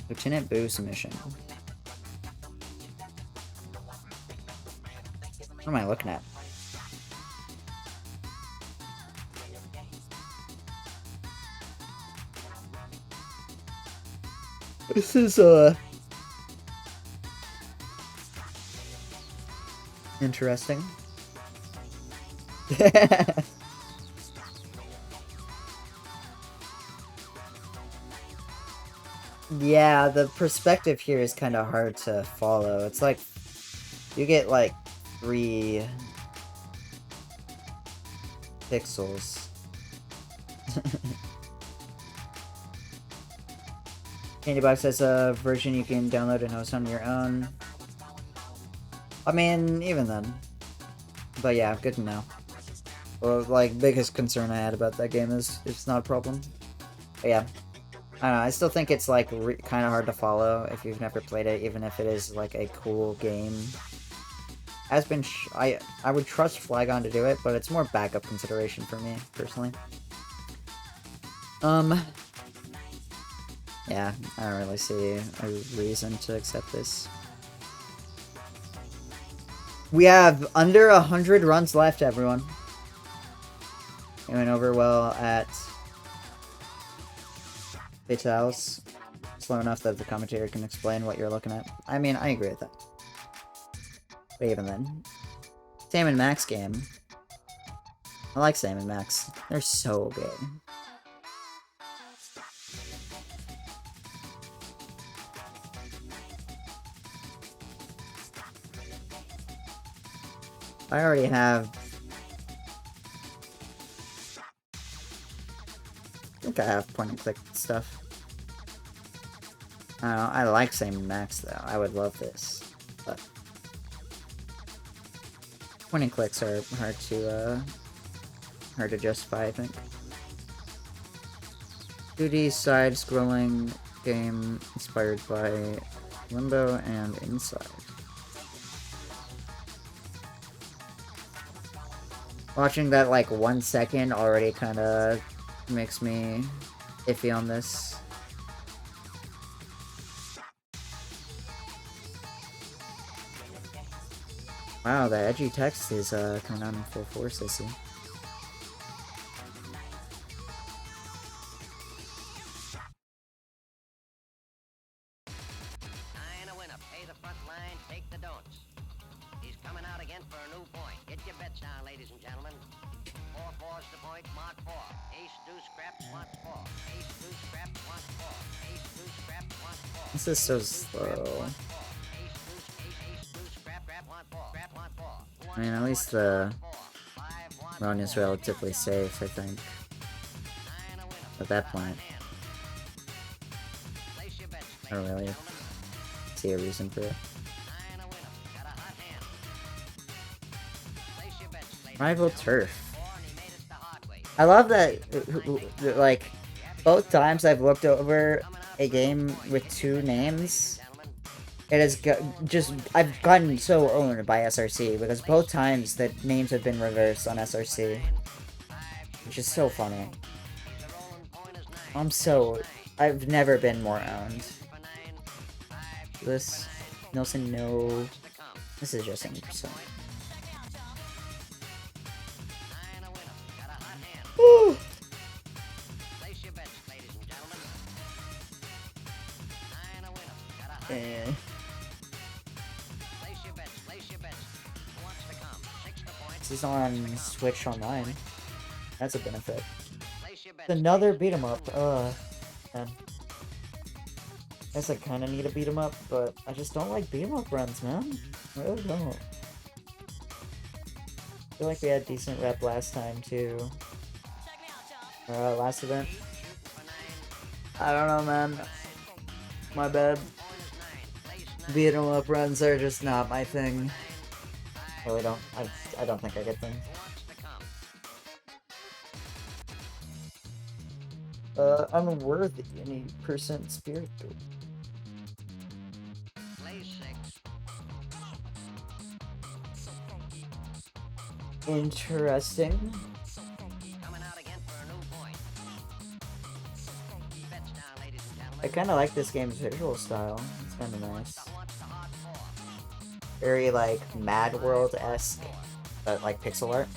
Lieutenant Boo submission. What am I looking at? This is, interesting. Yeah, the perspective here is kind of hard to follow. It's like you get like 3 pixels. Candybox has a version you can download and host on your own. I mean, even then. But yeah, good to know. Well, like, biggest concern I had about that game is it's not a problem. But yeah. I don't know, I still think it's, like, kind of hard to follow if you've never played it, even if it is, like, a cool game. Has been I would trust Flagon to do it, but it's more backup consideration for me, personally. Yeah, I don't really see a reason to accept this. We have under 100 runs left, everyone. It went over well at Vitals. Slow enough that the commentator can explain what you're looking at. I mean, I agree with that. But even then. Sam and Max game. I like Sam and Max. They're so good. I already have... I think I have point-and-click stuff. I don't know, I like Sam and Max, though. I would love this. But... point-and-clicks are hard to justify, I think. 2D side-scrolling game inspired by Limbo and Inside. Watching that, like, 1 second already kind of makes me iffy on this. Wow, the edgy text is coming on in full force, I see. Nine a winner. Pay the front line, take the don'ts. He's coming out again for a new point. Get your bets down, ladies and gentlemen. 4-4's the point, mark 4. Ace, deuce, scraps, wants 4. Ace, deuce, scraps, wants 4. Ace, deuce, scraps, wants 4. This is so slow. I mean, at least the run is relatively safe, I think. At that point. I don't really see a reason for it. Rival Turf. I love that, like, both times I've looked over a game with 2 names, it has I've gotten so owned by SRC, because both times the names have been reversed on SRC. Which is so funny. I've never been more owned. This, Nelson, no. This is just 100%. Woo! Eh. This is on Switch Online. That's a benefit. Another beat 'em up. Man. I guess I kind of need a beat 'em up, but I just don't like beat 'em up runs, man. I really don't. I feel like we had decent rep last time too. Last event. I don't know, man. My bad. Beat 'em up runs are just not my thing. Really don't. I don't think I get them. Unworthy. Any percent spirit. Interesting. I kind of like this game's visual style. It's kind of nice. Very, like, Mad World-esque, but, like, pixel art.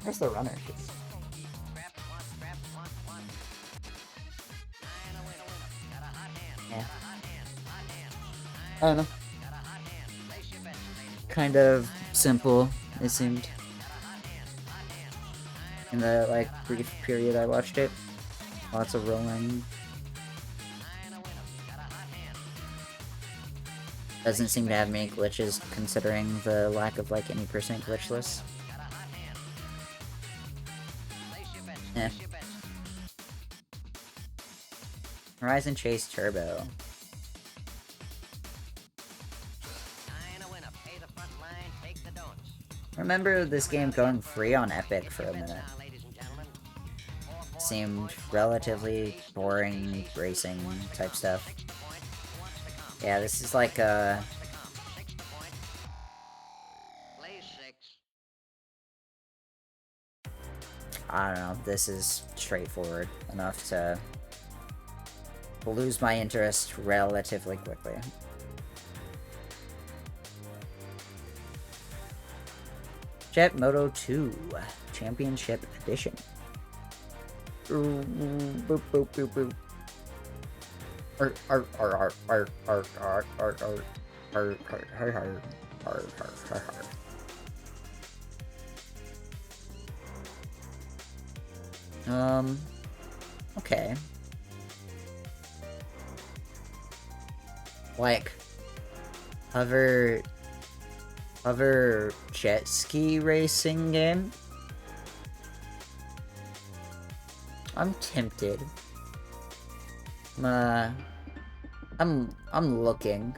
Where's the runner? Yeah. I don't know. kind of simple, it seemed. In the, like, brief period I watched it. Lots of rolling. Doesn't seem to have many glitches, considering the lack of, like, any percent glitchless. Eh. Horizon Chase Turbo. Remember this game going free on Epic for a minute. Seemed relatively boring racing type stuff. Yeah, this is like a... I don't know, this is straightforward enough to lose my interest relatively quickly. Jet Moto 2 Championship Edition. Boop, boop, boop, boop. Okay. Like, hover jet ski racing game? I'm tempted. I'm looking.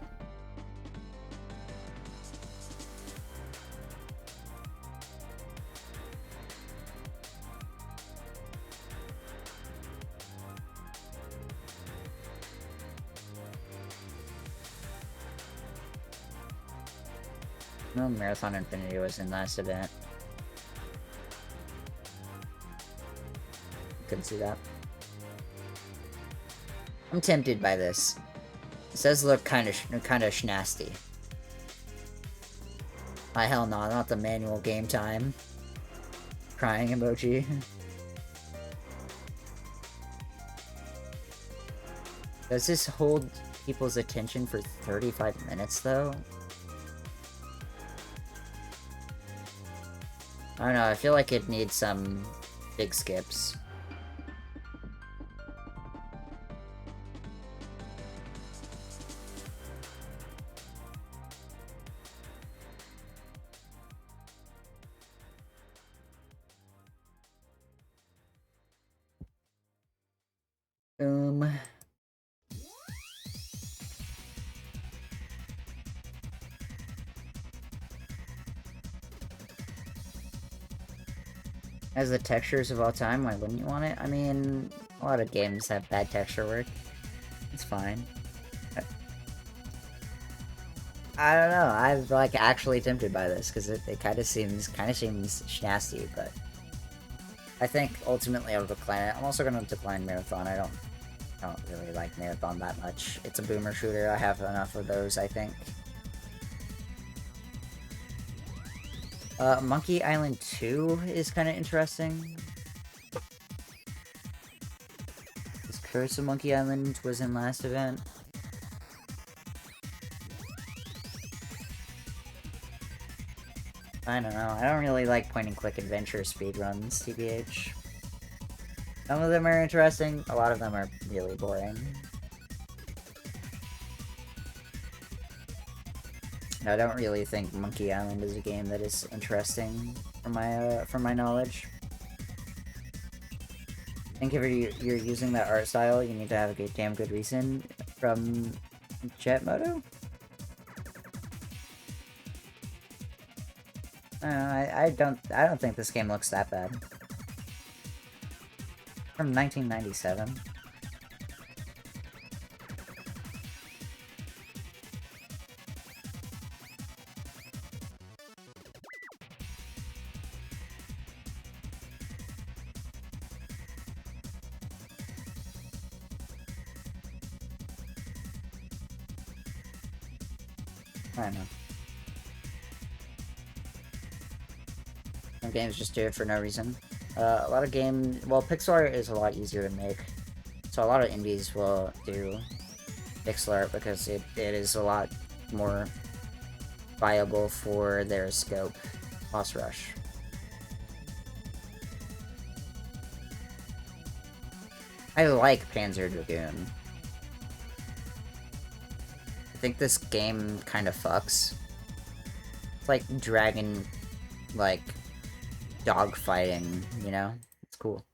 No, Marathon Infinity was in last event. Couldn't see that. I'm tempted by this. It says look kind of schnasty. Hell no, not the manual game time. Crying emoji. Does this hold people's attention for 35 minutes though? I don't know, I feel like it needs some big skips. As the textures of all time, why wouldn't you want it? I mean, a lot of games have bad texture work. It's fine. I don't know. I'm like actually tempted by this because it kind of seems schnasty, but I think ultimately I'll decline it. I'm also gonna decline Marathon. I don't really like Marathon that much. It's a boomer shooter. I have enough of those, I think. Monkey Island 2 is kind of interesting. This Curse of Monkey Island was in last event. I don't know. I don't really like point-and-click adventure speedruns, TBH. Some of them are interesting. A lot of them are really boring. I don't really think Monkey Island is a game that is interesting from my knowledge. I think if you're using that art style, you need to have a damn good reason. From Jet Moto? I don't think this game looks that bad. From 1997. I don't know. Some games just do it for no reason. A lot of well, pixel art is a lot easier to make. So a lot of indies will do pixel art because it is a lot more viable for their scope. Boss rush. I like Panzer Dragoon. I think this game kind of fucks. It's like dragon, like, dogfighting, you know? It's cool.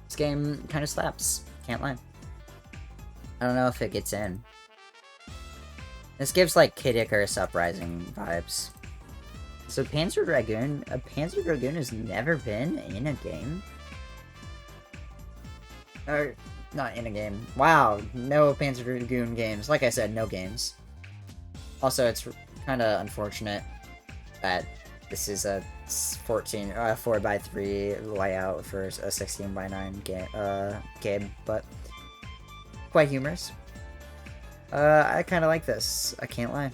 This game kind of slaps. Can't lie. I don't know if it gets in. This gives, like, Kid Icarus Uprising vibes. So Panzer Dragoon? A Panzer Dragoon has never been in a game? Or, not in a game. Wow, no Panzer Dragoon games. Like I said, no games. Also, it's kind of unfortunate that this is a 4x3 layout for a 16x9 game, but quite humorous. I kind of like this. I can't lie. I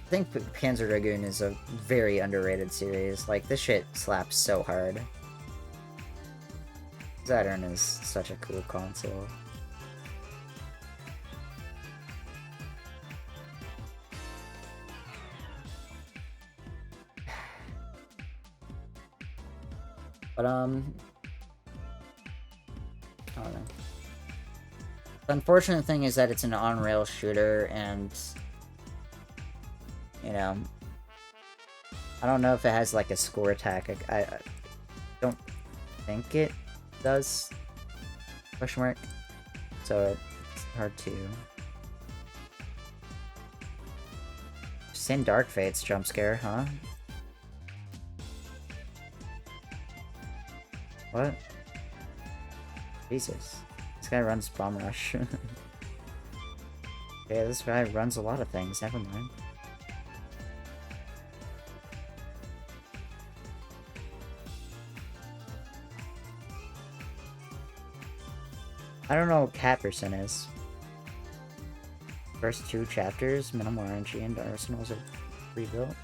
think Panzer Dragoon is a very underrated series. Like, this shit slaps so hard. Saturn is such a cool console. But, I don't know. The unfortunate thing is that it's an on-rail shooter, and, you know, I don't know if it has, like, a score attack. I don't think it does. Question mark. So, it's hard to... Sin Dark Fates jump scare, huh? What? Jesus. This guy runs Bomb Rush. Okay, this guy runs a lot of things, never mind. I don't know what Catperson is. First 2 chapters, minimal RNG and arsenals are rebuilt.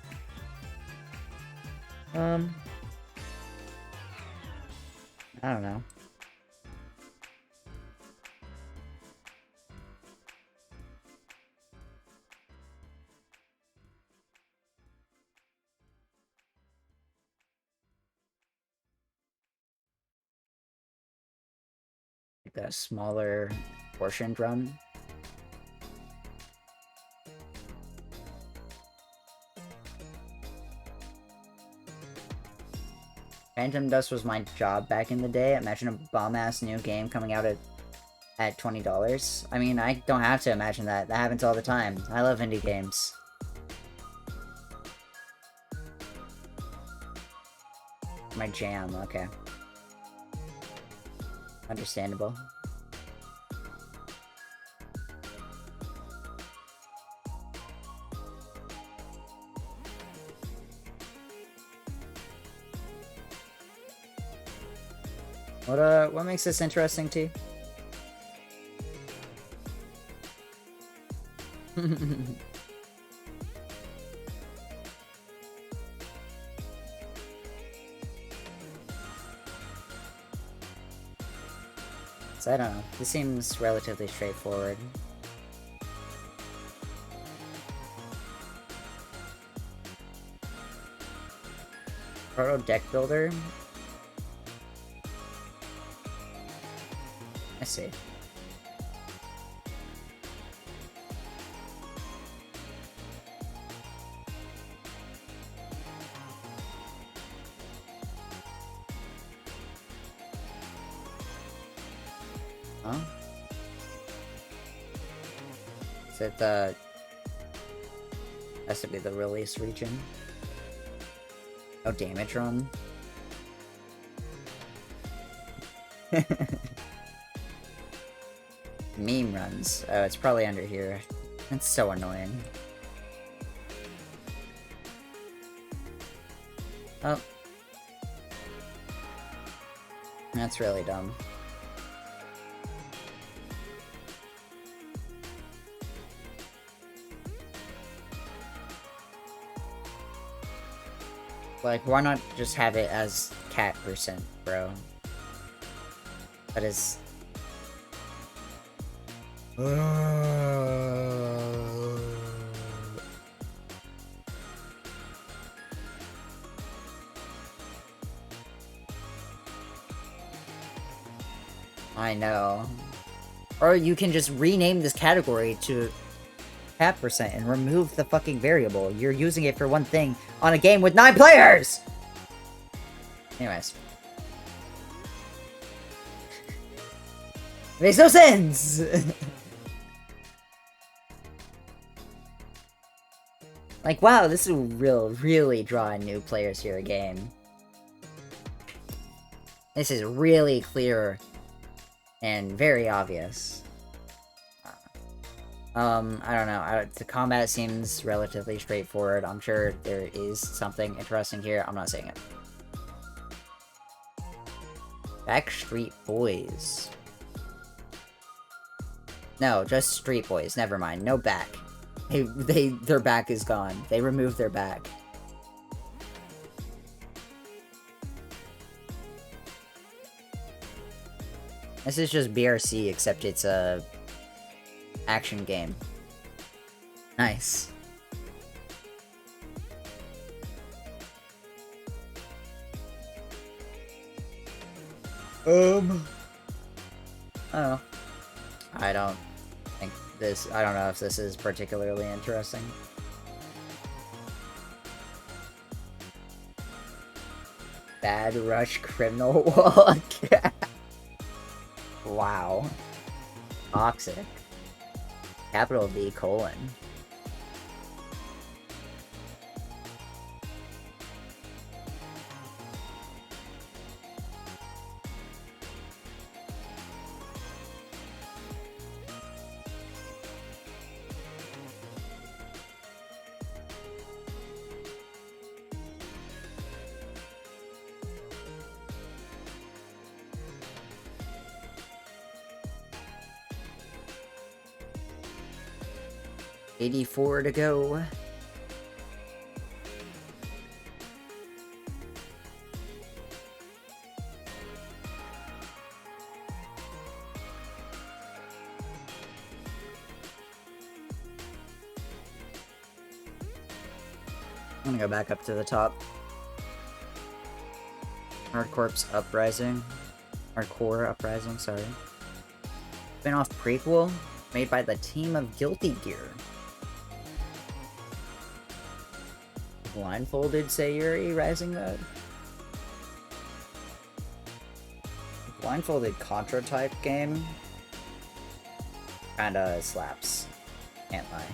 I don't know. Like a smaller portioned run. Phantom Dust was my job back in the day. Imagine a bomb-ass new game coming out at $20. I mean, I don't have to imagine that. That happens all the time. I love indie games. My jam, okay. Understandable. What makes this interesting to you? So I don't know. This seems relatively straightforward. Proto deck builder? I see. Huh? Is it the... Has to be the release region. No damage run. Meme runs. Oh, it's probably under here. It's so annoying. Oh. That's really dumb. Like, why not just have it as cat percent, bro? That is... I know. Or you can just rename this category to cat percent and remove the fucking variable. You're using it for one thing on a game with 9 players! Anyways. Makes no sense! Like, wow, this will really draw in new players to your game. This is really clear and very obvious. I don't know. The combat seems relatively straightforward. I'm sure there is something interesting here. I'm not saying it. Backstreet Boys. No, just Street Boys. Never mind. No back. Their back is gone. They removed their back. This is just BRC, except it's a action game. Nice. Oh. I don't think this... I don't know if this is particularly interesting. Bad Rush Criminal Wall. Wow. Toxic. Capital D colon. $84 to go. I'm gonna go back up to the top. Hardcorp's Uprising. Hardcore Uprising, sorry. Spin-off prequel made by the team of Guilty Gear. Blindfolded Sayuri Rising Mode. Blindfolded Contra type game. Kinda slaps. Can't lie.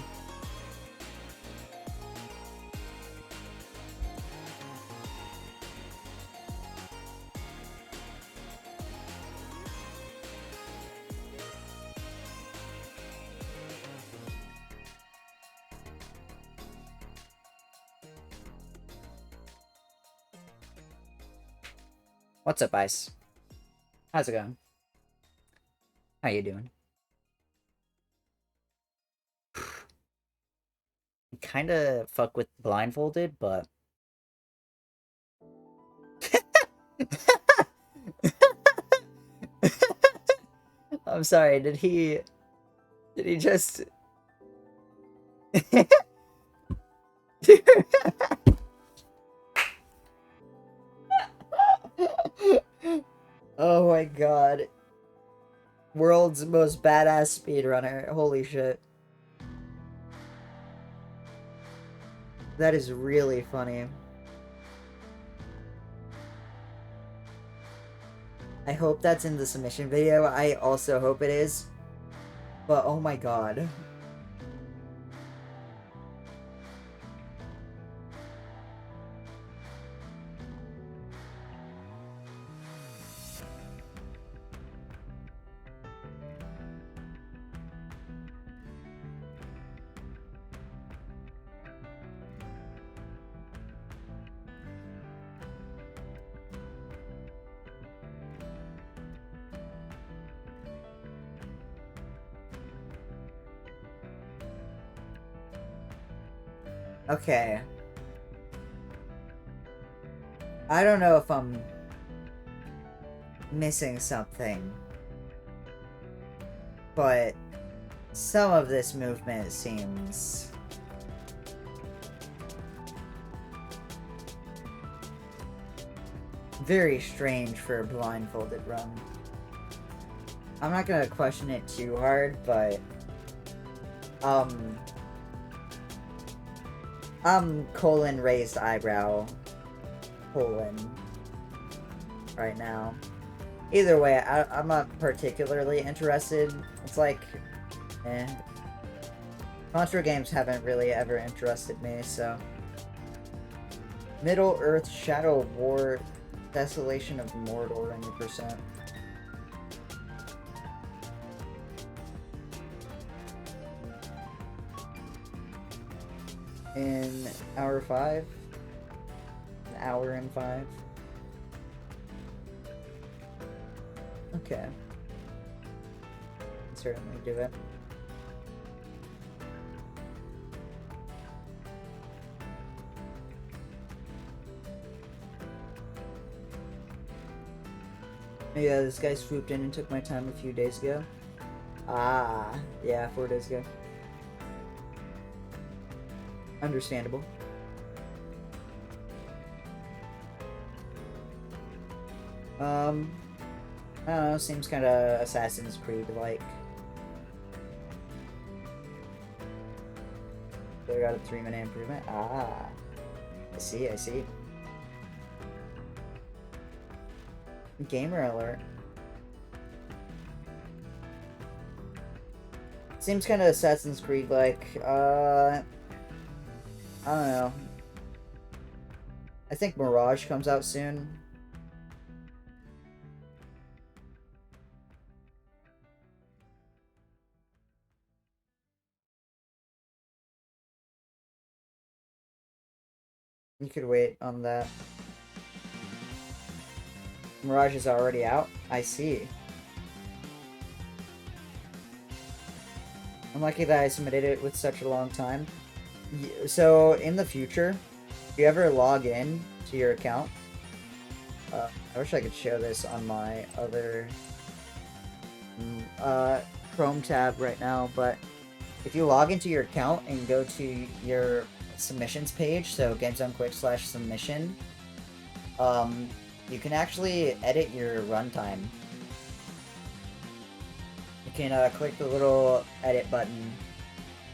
What's up, Ice? How's it going? How you doing? Kinda fuck with Blindfolded, but... I'm sorry, did he just... Oh my god. World's most badass speedrunner. Holy shit. That is really funny. I hope that's in the submission video. I also hope it is. But oh my god. Okay. I don't know if I'm missing something, but some of this movement seems very strange for a blindfolded run. I'm not gonna question it too hard, but I'm colon raised eyebrow colon right now. Either way, I'm not particularly interested. It's like, Contra games haven't really ever interested me, so. Middle Earth Shadow War Desolation of Mordor, 90%. In hour 5? An hour and 5? Okay. Can certainly do it. Yeah, this guy swooped in and took my time a few days ago. Ah, yeah, 4 days ago. Understandable. I don't know, seems kind of Assassin's Creed-like. They got a 3-minute improvement. Ah, I see, I see. Gamer alert. Seems kind of Assassin's Creed-like. I don't know. I think Mirage comes out soon. You could wait on that. Mirage is already out? I see. I'm lucky that I submitted it with such a long time. So, in the future, if you ever log in to your account, I wish I could show this on my other Chrome tab right now, but if you log into your account and go to your submissions page, so GameZoneQuick/submission, you can actually edit your runtime. You can click the little edit button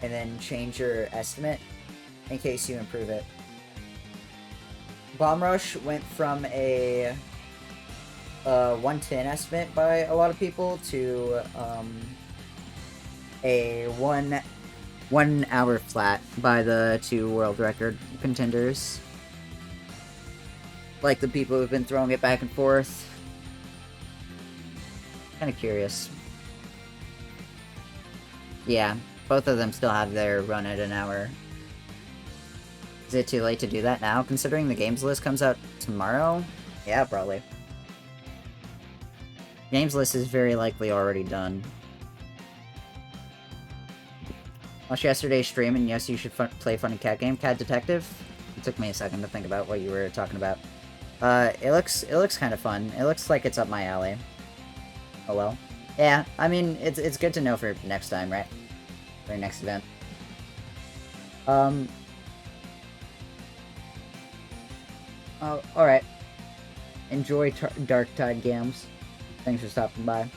and then change your estimate in case you improve it. Bomb Rush went from a 110 estimate by a lot of people to a 1 hour flat by the 2 world record contenders. Like the people who've been throwing it back and forth. Kind of curious. Yeah, both of them still have their run at an hour. Is it too late to do that now, considering the games list comes out tomorrow? Yeah, probably. Games list is very likely already done. Watched yesterday's stream, and yes, you should play Funny Cat Game. Cat Detective? It took me a second to think about what you were talking about. It looks kind of fun. It looks like it's up my alley. Oh well. Yeah, I mean, it's good to know for next time, right? For your next event. Oh, alright. Enjoy Dark Tide Games. Thanks for stopping by.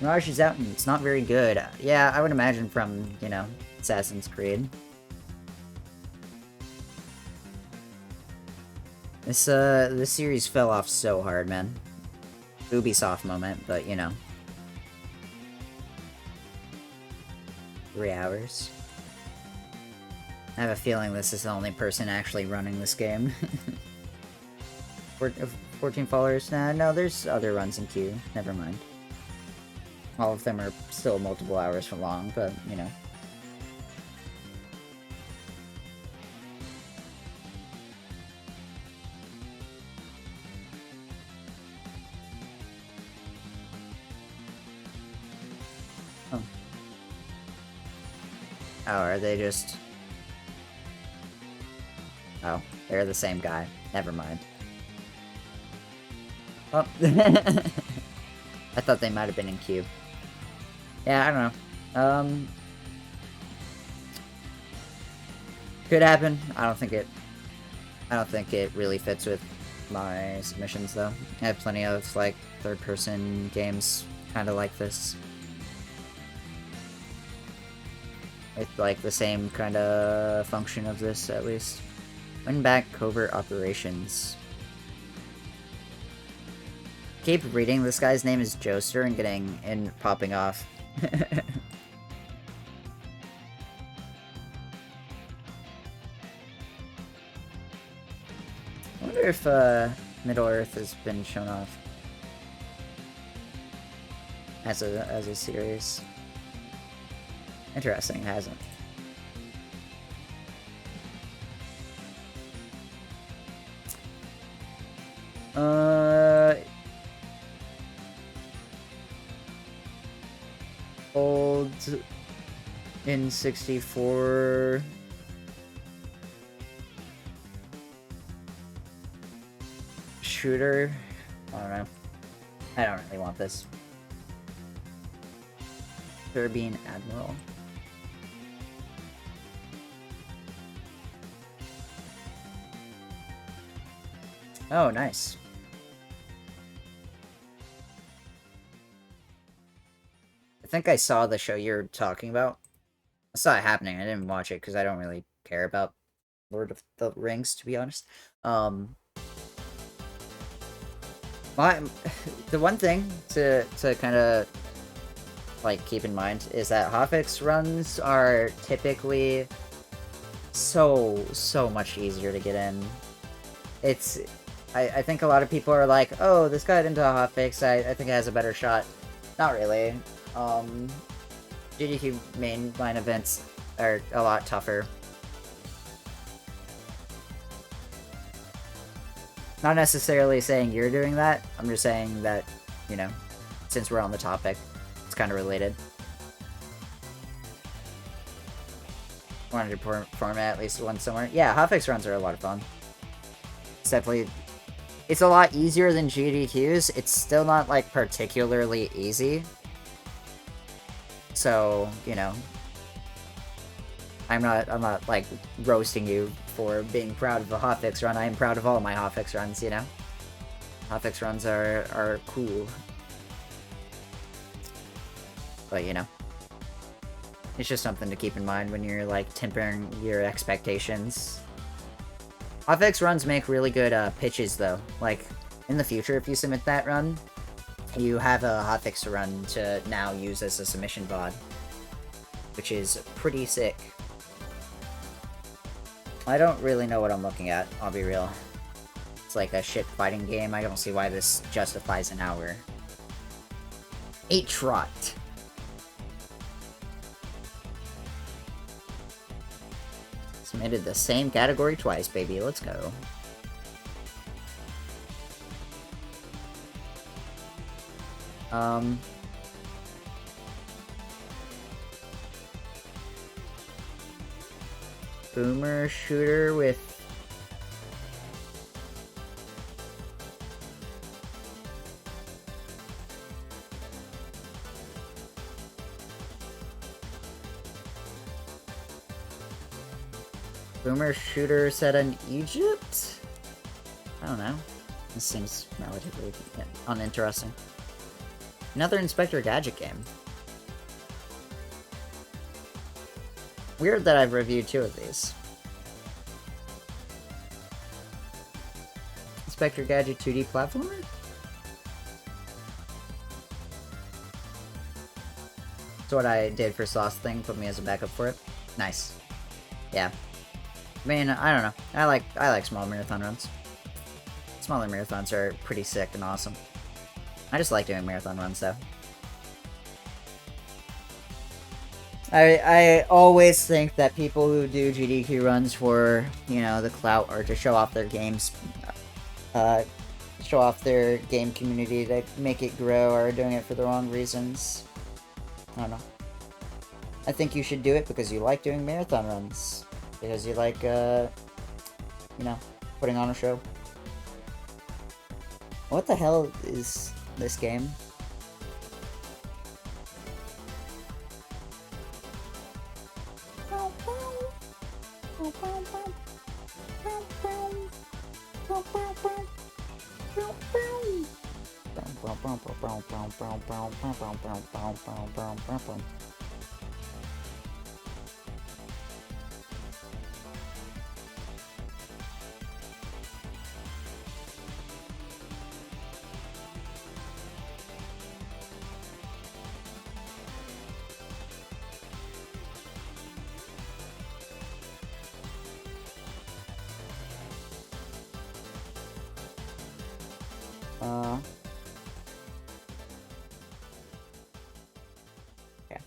Mirage is out and it's not very good. Yeah, I would imagine from, you know, Assassin's Creed. This series fell off so hard, man. Ubisoft moment, but, you know. 3 hours. I have a feeling this is the only person actually running this game. 14 followers? Nah, no, there's other runs in queue. Never mind. All of them are still multiple hours long, but, you know. Oh. Oh, are they just... Oh. They're the same guy. Never mind. Oh. I thought they might have been in cube. Yeah, I don't know. Could happen. I don't think it really fits with my submissions though. I have plenty of like third-person games kind of like this. With like the same kind of function of this at least. Win back covert operations. Keep reading. This guy's name is Joester and popping off. I wonder if Middle Earth has been shown off as a series. Interesting, it hasn't. Old in 64. Shooter. I don't know. I don't really want this. Serbian Admiral. Oh, nice. I think I saw the show you're talking about. I saw it happening. I didn't watch it because I don't really care about Lord of the Rings, to be honest. The one thing to kind of like keep in mind is that hotfix runs are typically so much easier to get in. It's I think a lot of people are like, oh, this got into a hotfix, I think it has a better shot. Not really. GDQ mainline events are a lot tougher. Not necessarily saying you're doing that, I'm just saying that, you know, since we're on the topic, it's kind of related. Wanted to perform at least once somewhere. Yeah, hotfix runs are a lot of fun. It's definitely... It's a lot easier than GDQs. It's still not, like, particularly easy. So, you know... I'm not, like, roasting you for being proud of a hotfix run. I am proud of all my hotfix runs, you know? Hotfix runs are cool. But, you know. It's just something to keep in mind when you're, like, tempering your expectations. Hotfix runs make really good pitches, though. Like, in the future, if you submit that run, you have a hotfix run to now use as a submission VOD. Which is pretty sick. I don't really know what I'm looking at, I'll be real. It's like a shit fighting game, I don't see why this justifies an hour. 8 trot. Submitted the same category twice, baby. Let's go. Boomer shooter with... Boomer shooter set in Egypt? I don't know. This seems relatively uninteresting. Another Inspector Gadget game. Weird that I've reviewed 2 of these. Inspector Gadget 2D platformer? That's what I did for Sauce Thing, put me as a backup for it. Nice. Yeah. I mean, I don't know. I like small marathon runs. Smaller marathons are pretty sick and awesome. I just like doing marathon runs, though. I always think that people who do GDQ runs for, you know, the clout or to show off their games, show off their game community to make it grow are doing it for the wrong reasons. I don't know. I think you should do it because you like doing marathon runs. Because you like, you know, putting on a show. What the hell is this game? Yeah.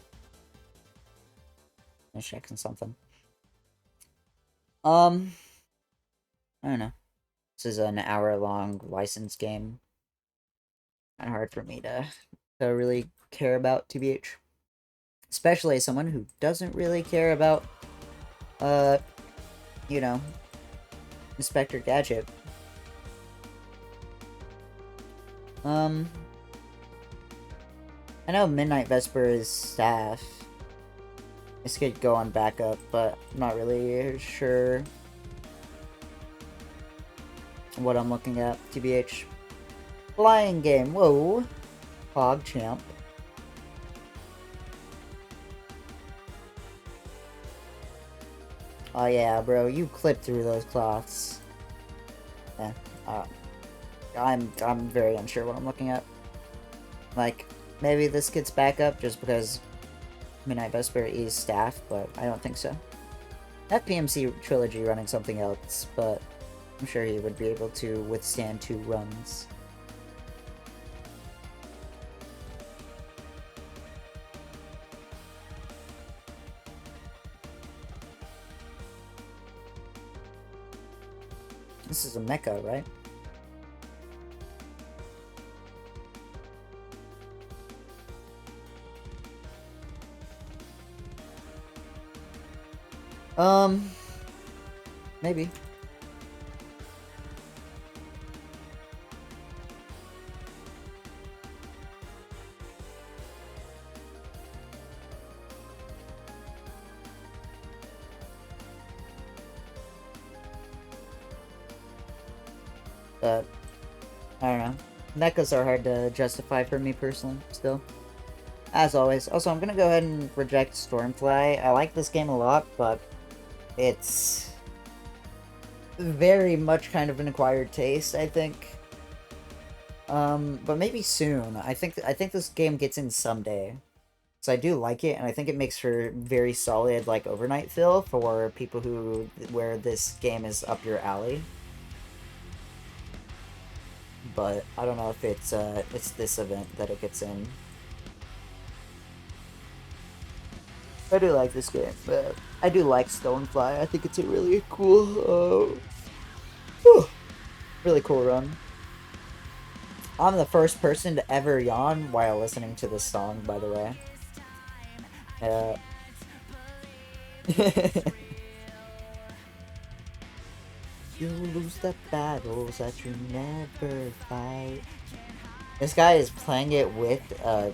I'm checking something. I don't know. This is an hour-long license game. Kind of hard for me to really care about, TBH. Especially as someone who doesn't really care about, you know, Inspector Gadget. I know Midnight Vesper is staff. This could go on backup, but I'm not really sure what I'm looking at, TBH. Flying game, whoa. PogChamp. Oh yeah, bro, you clipped through those cloths. Yeah, I'm very unsure what I'm looking at. Like, maybe this gets backup just because Midnight Vesper is staff, but I don't think so. That PMC Trilogy running something else, but I'm sure he would be able to withstand 2 runs. This is a mecha, right? Maybe. But I don't know. Mechas are hard to justify for me personally, still. As always. Also, I'm gonna go ahead and reject Stormfly. I like this game a lot, but it's very much kind of an acquired taste, I think. But maybe soon. I think this game gets in someday. So I do like it, and I think it makes for very solid, like, overnight fill for people where this game is up your alley. But I don't know if it's this event that it gets in. I do like this game, but I do like Stonefly. I think it's a really cool, really cool run. I'm the first person to ever yawn while listening to this song, by the way. You'll lose the battles that you never fight. This guy is playing it with a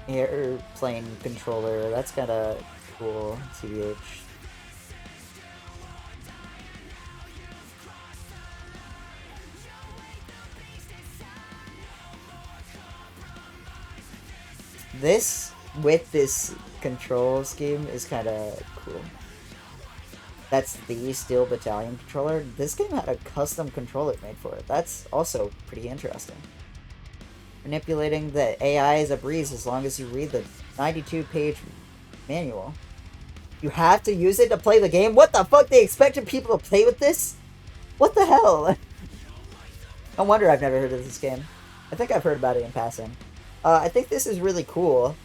airplane controller. That's kinda cool, TBH. This, with this control scheme, is kinda cool. That's the Steel Battalion controller. This game had a custom controller made for it. That's also pretty interesting. Manipulating the AI is a breeze as long as you read the 92-page manual. You have to use it to play the game? What the fuck? They expected people to play with this? What the hell? No wonder I've never heard of this game. I think I've heard about it in passing. I think this is really cool.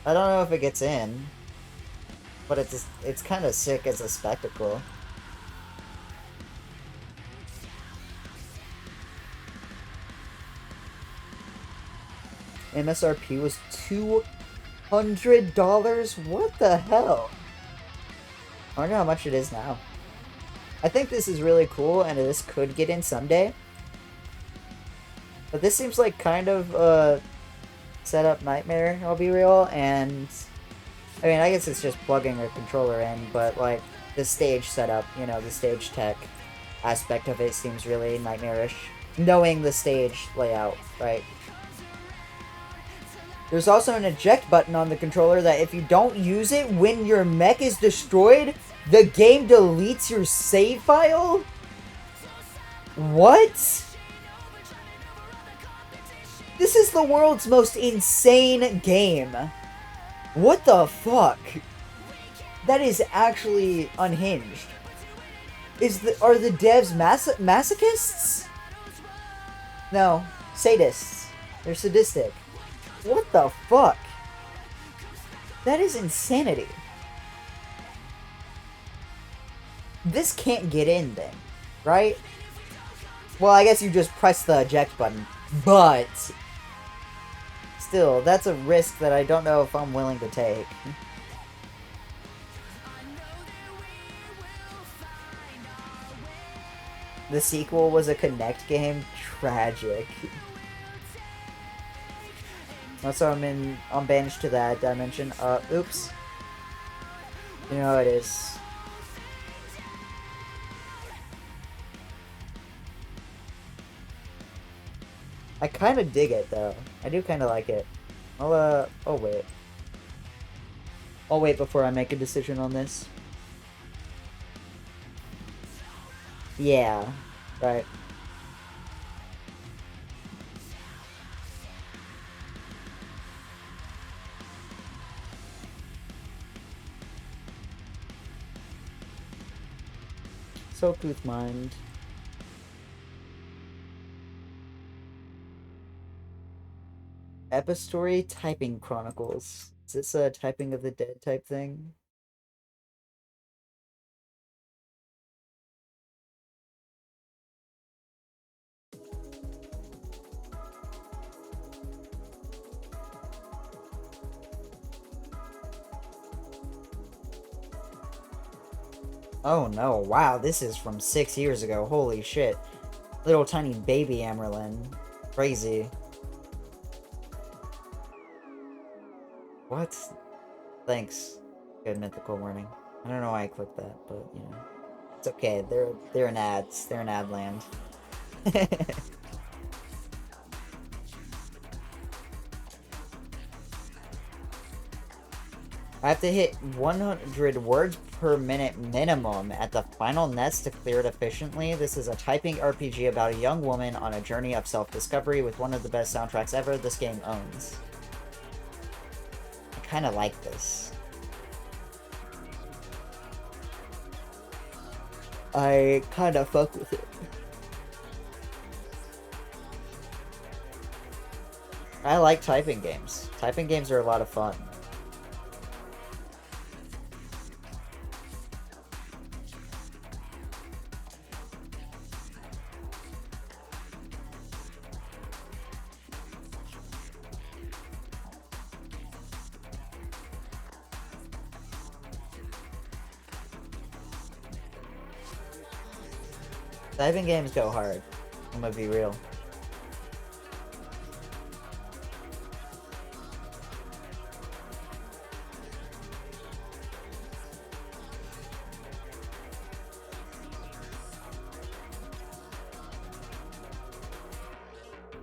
I don't know if it gets in. But it's kind of sick as a spectacle. MSRP was $200? What the hell? wonder how much it is now. I think this is really cool, and this could get in someday. But this seems like kind of a setup nightmare, I'll be real, and... I mean, I guess it's just plugging a controller in, but, like, the stage setup, you know, the stage tech aspect of it seems really nightmarish. Knowing the stage layout, right? There's also an eject button on the controller that if you don't use it when your mech is destroyed, the game deletes your save file? What? This is the world's most insane game. What the fuck? That is actually unhinged. Are the devs masochists? No, sadists. They're sadistic. What the fuck? That is insanity. This can't get in then, right? Well, I guess you just press the eject button, but still, that's a risk that I don't know if I'm willing to take. The sequel was a Connect game? Tragic. Also, I'm banished to that dimension. Oops. You know how it is. I kind of dig it, though. I do kind of like it. Oh wait. I'll wait before I make a decision on this. Yeah, right. Sokuth Mind. Epistory Typing Chronicles. Is this a Typing of the Dead type thing? Oh no, wow, this is from 6 years ago. Holy shit. Little tiny baby Amerlin. Crazy. What? Thanks. Good mythical warning. I don't know why I clicked that, but you know. It's okay, they're in ads. They're in ad land. I have to hit 100 words per minute minimum at the final nest to clear it efficiently. This is a typing RPG about a young woman on a journey of self-discovery with one of the best soundtracks ever this game owns. I kind of like this. I kind of fuck with it. I like typing games. Typing games are a lot of fun. Typing games go hard. I'm gonna be real.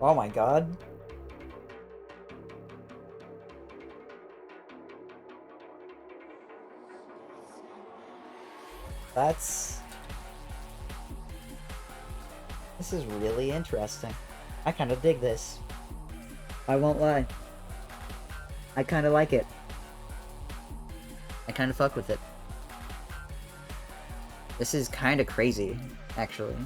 Oh my god. This is really interesting. I kind of dig this. I won't lie. I kind of like it. I kind of fuck with it. This is kind of crazy, actually.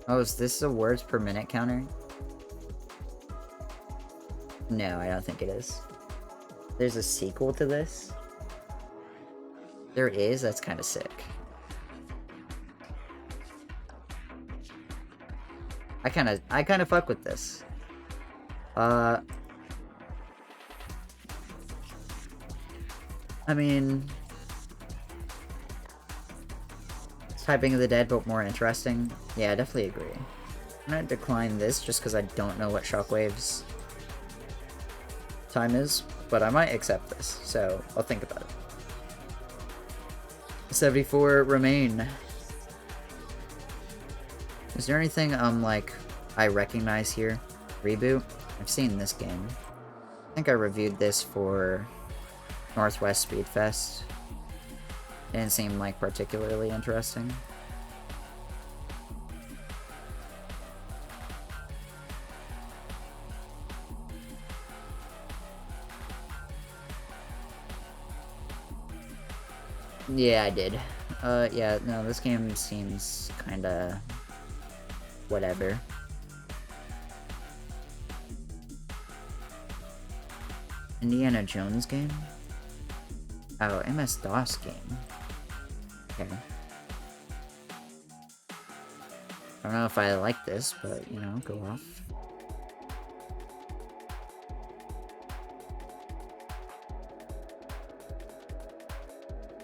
Oh, is this a words per minute counter? No, I don't think it is. There's a sequel to this? There is? That's kind of sick. I kind of fuck with this. I mean, Typing of the Dead, but more interesting. Yeah, I definitely agree. I'm gonna decline this just because I don't know what Shockwave's time is, but I might accept this, so I'll think about it. 74 remain. Is there anything like I recognize here? Reboot? I've seen this game. I think I reviewed this for Northwest Speedfest. Didn't seem like particularly interesting. Yeah, I did. Yeah, no, this game seems kinda whatever. Indiana Jones game? Oh, MS-DOS game. Okay. I don't know if I like this, but, you know, go off.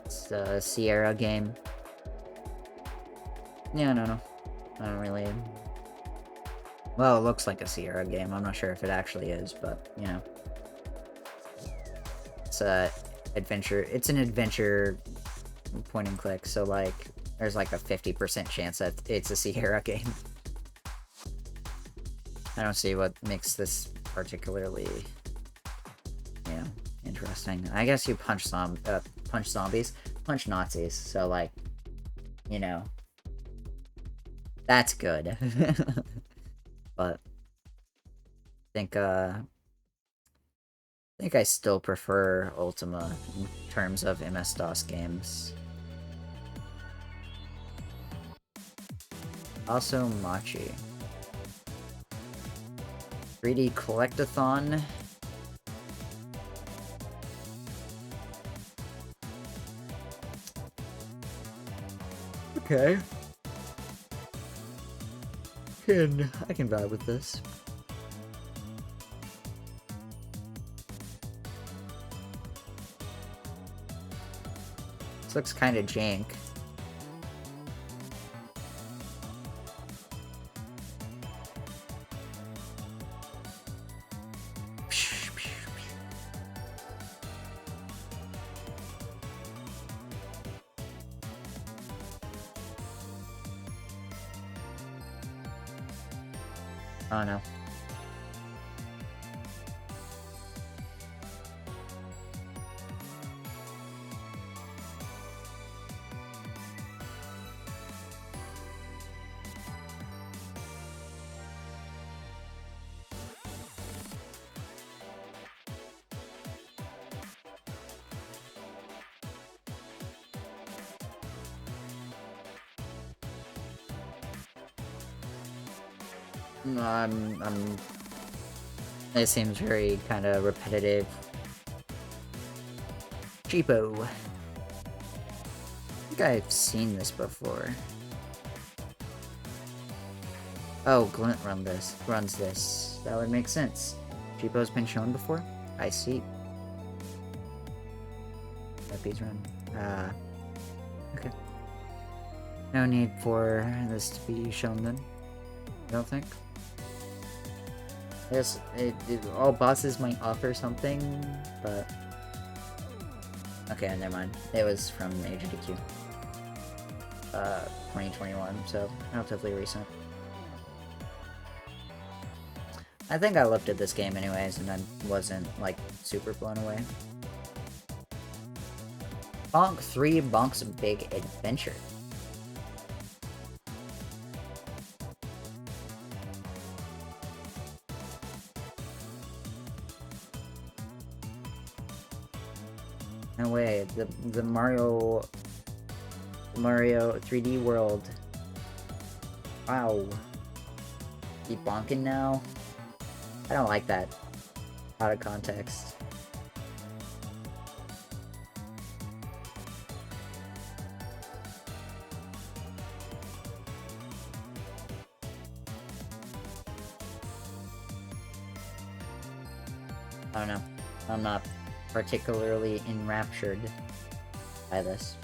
It's a Sierra game. Yeah, no. I don't really... Well, it looks like a Sierra game. I'm not sure if it actually is, but, you know. It's a adventure. It's an adventure point and click, so, like, there's like a 50% chance that it's a Sierra game. I don't see what makes this particularly, you know, interesting. I guess you punch zombies, punch Nazis, so, like, you know, that's good. But I think I still prefer Ultima in terms of MS-DOS games. Also Machi. 3D Collectathon. Okay. I can vibe with this. This looks kind of jank. Oh no. It seems very kind of repetitive. Cheapo. I think I've seen this before. Oh, Glint runs this. That would make sense. Cheapo's been shown before? I see. Puppies run. Okay. No need for this to be shown then. I don't think. Yes, all bosses might offer something, but... Okay, never mind. It was from AGDQ. 2021, so relatively recent. I think I looked at this game anyways, and I wasn't, like, super blown away. Bonk 3 Bonk's Big Adventure. No way, the Mario 3D World. Wow. Keep bonking now? I don't like that. Out of context. I don't know. I'm not particularly enraptured by this.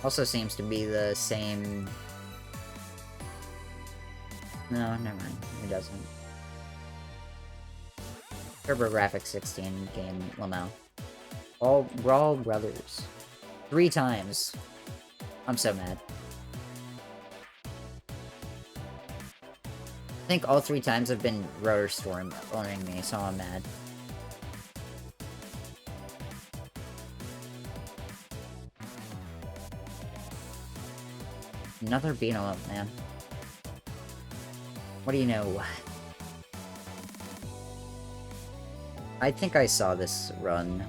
Also seems to be the same... No, never mind. It doesn't. TurboGrafx 16 game Lamau. We're all brothers. 3 times. I'm so mad. I think all 3 times have been Rotor Storm owning me, so I'm mad. Another beat 'em up, man. What do you know? I think I saw this run.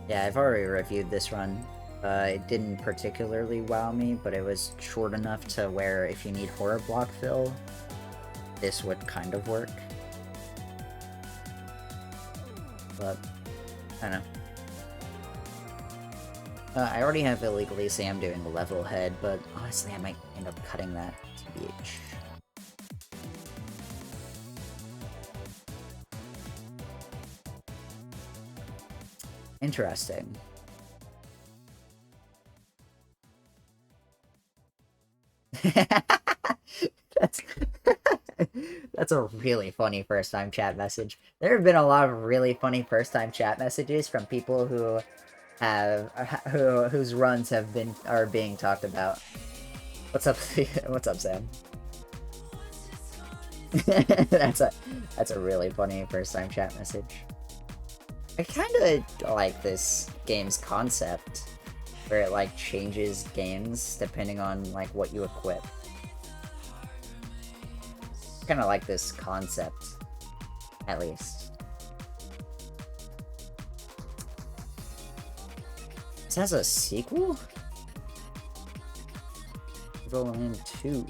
Yeah, I've already reviewed this run. It didn't particularly wow me, but it was short enough to where if you need horror block fill, this would kind of work. But, I don't know. I already have illegally say I'm doing a level head, but honestly I might end up cutting that to BH. Interesting. That's that's a really funny first time chat message. There have been a lot of really funny first time chat messages from people who whose runs are being talked about. What's up? What's up, Sam? that's a really funny first time chat message. I kind of like this game's concept, where it like changes games depending on like what you equip. Kind of like this concept, at least. This has a sequel? Evil Land 2.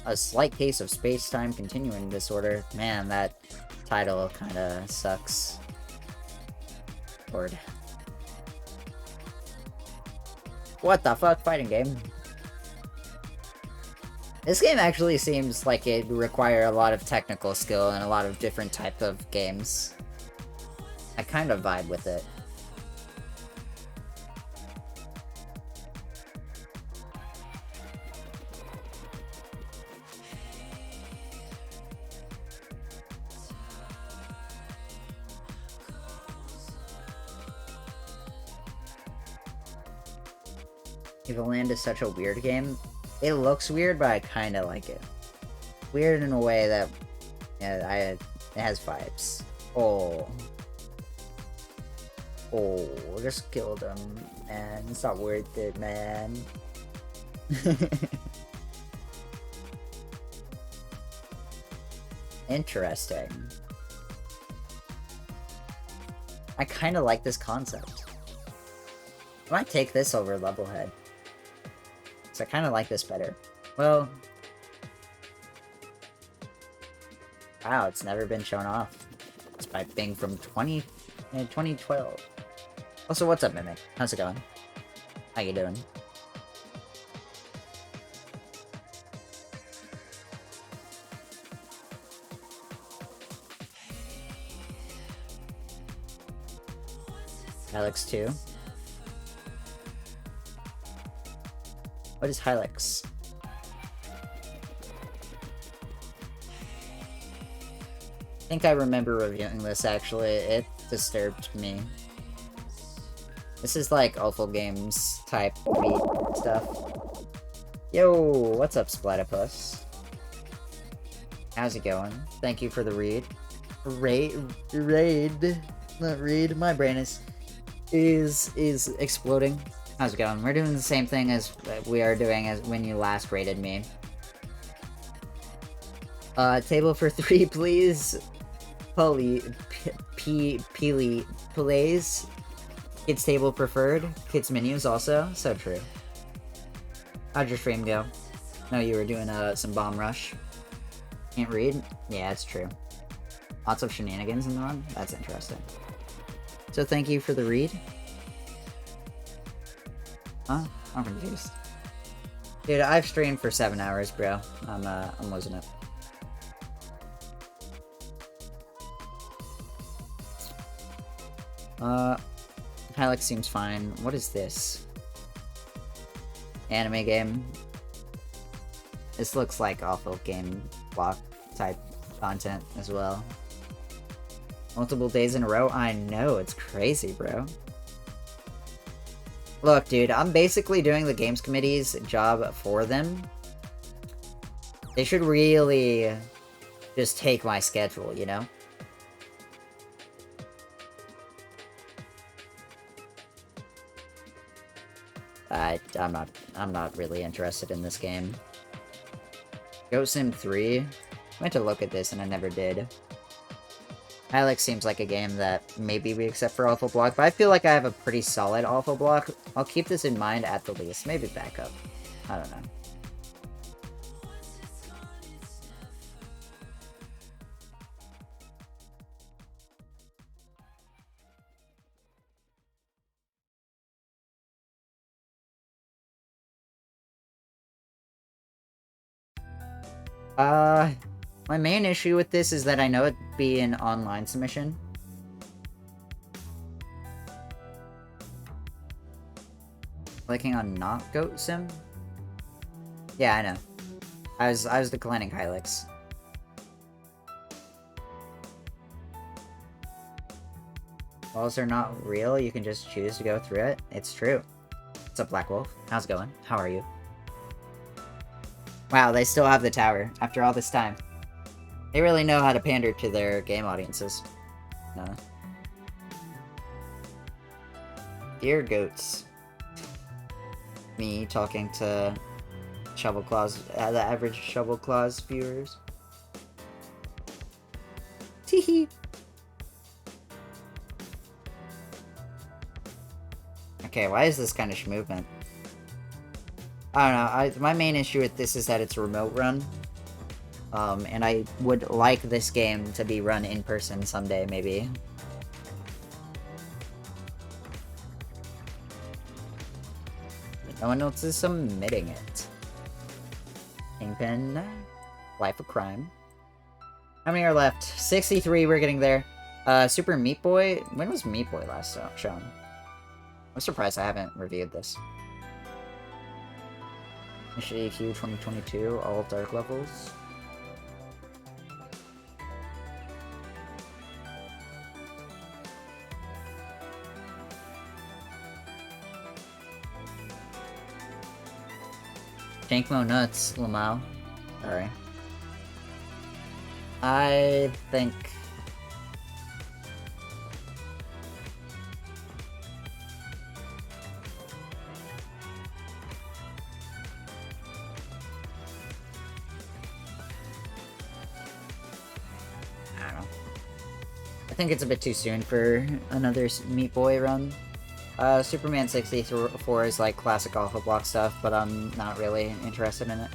A slight case of space-time continuing disorder. Man, that title kinda sucks. Lord. What the fuck? Fighting game? This game actually seems like it would require a lot of technical skill and a lot of different type of games. I kind of vibe with it. Evil Land is such a weird game. It looks weird, but I kind of like it. Weird in a way that it has vibes. Oh, just killed him, man. It's not worth it, man. Interesting. I kind of like this concept. I might take this over Levelhead. So I kind of like this better. Well... Wow, it's never been shown off. It's by Bing from 2012. Also, what's up, Mimic? How's it going? How you doing? Alex 2. What is Hylex? I think I remember reviewing this, actually. It disturbed me. This is like awful games type beat stuff. Yo, what's up, Splatipus? How's it going? Thank you for the raid. Not read. My brain is exploding. How's it going? We're doing the same thing as we are doing as when you last rated me. Table for 3, please. Plays. Kids table preferred. Kids menus also. So true. How'd your stream go? No, you were doing some bomb rush. Can't read? Yeah, it's true. Lots of shenanigans in the run? That's interesting. So thank you for the read. Huh? I'm confused. Dude, I've streamed for 7 hours, bro. I'm losing it. Hylex seems fine. What is this? Anime game. This looks like awful game block type content as well. Multiple days in a row? I know, it's crazy, bro. Look, dude, I'm basically doing the games committee's job for them. They should really just take my schedule, you know? I'm not really interested in this game. Goat Sim 3? I went to look at this and I never did. Alex seems like a game that maybe we accept for Awful Block, but I feel like I have a pretty solid Awful Block. I'll keep this in mind at the least. Maybe backup. I don't know. My main issue with this is that I know it'd be an online submission. Clicking on not Goat Sim? Yeah, I know. I was declining Hylex. Walls are not real, you can just choose to go through it. It's true. What's up, Black Wolf? How's it going? How are you? Wow, they still have the tower after all this time. They really know how to pander to their game audiences. No. Dear goats. Me talking to Shovel Claws, the average Shovel Claws viewers. Teehee. Okay, why is this kind of movement? I don't know, my main issue with this is that it's a remote run. And I would like this game to be run in person someday, maybe. But no one else is submitting it. Kingpin. Life of Crime. How many are left? 63, we're getting there. Super Meat Boy? When was Meat Boy last shown? I'm surprised I haven't reviewed this. AGDQ 2022, all dark levels. Jankmo nuts, Lamau. Sorry. I think... I don't know. I think it's a bit too soon for another Meat Boy run. Superman 64 is like classic Alpha Block stuff, but I'm not really interested in it.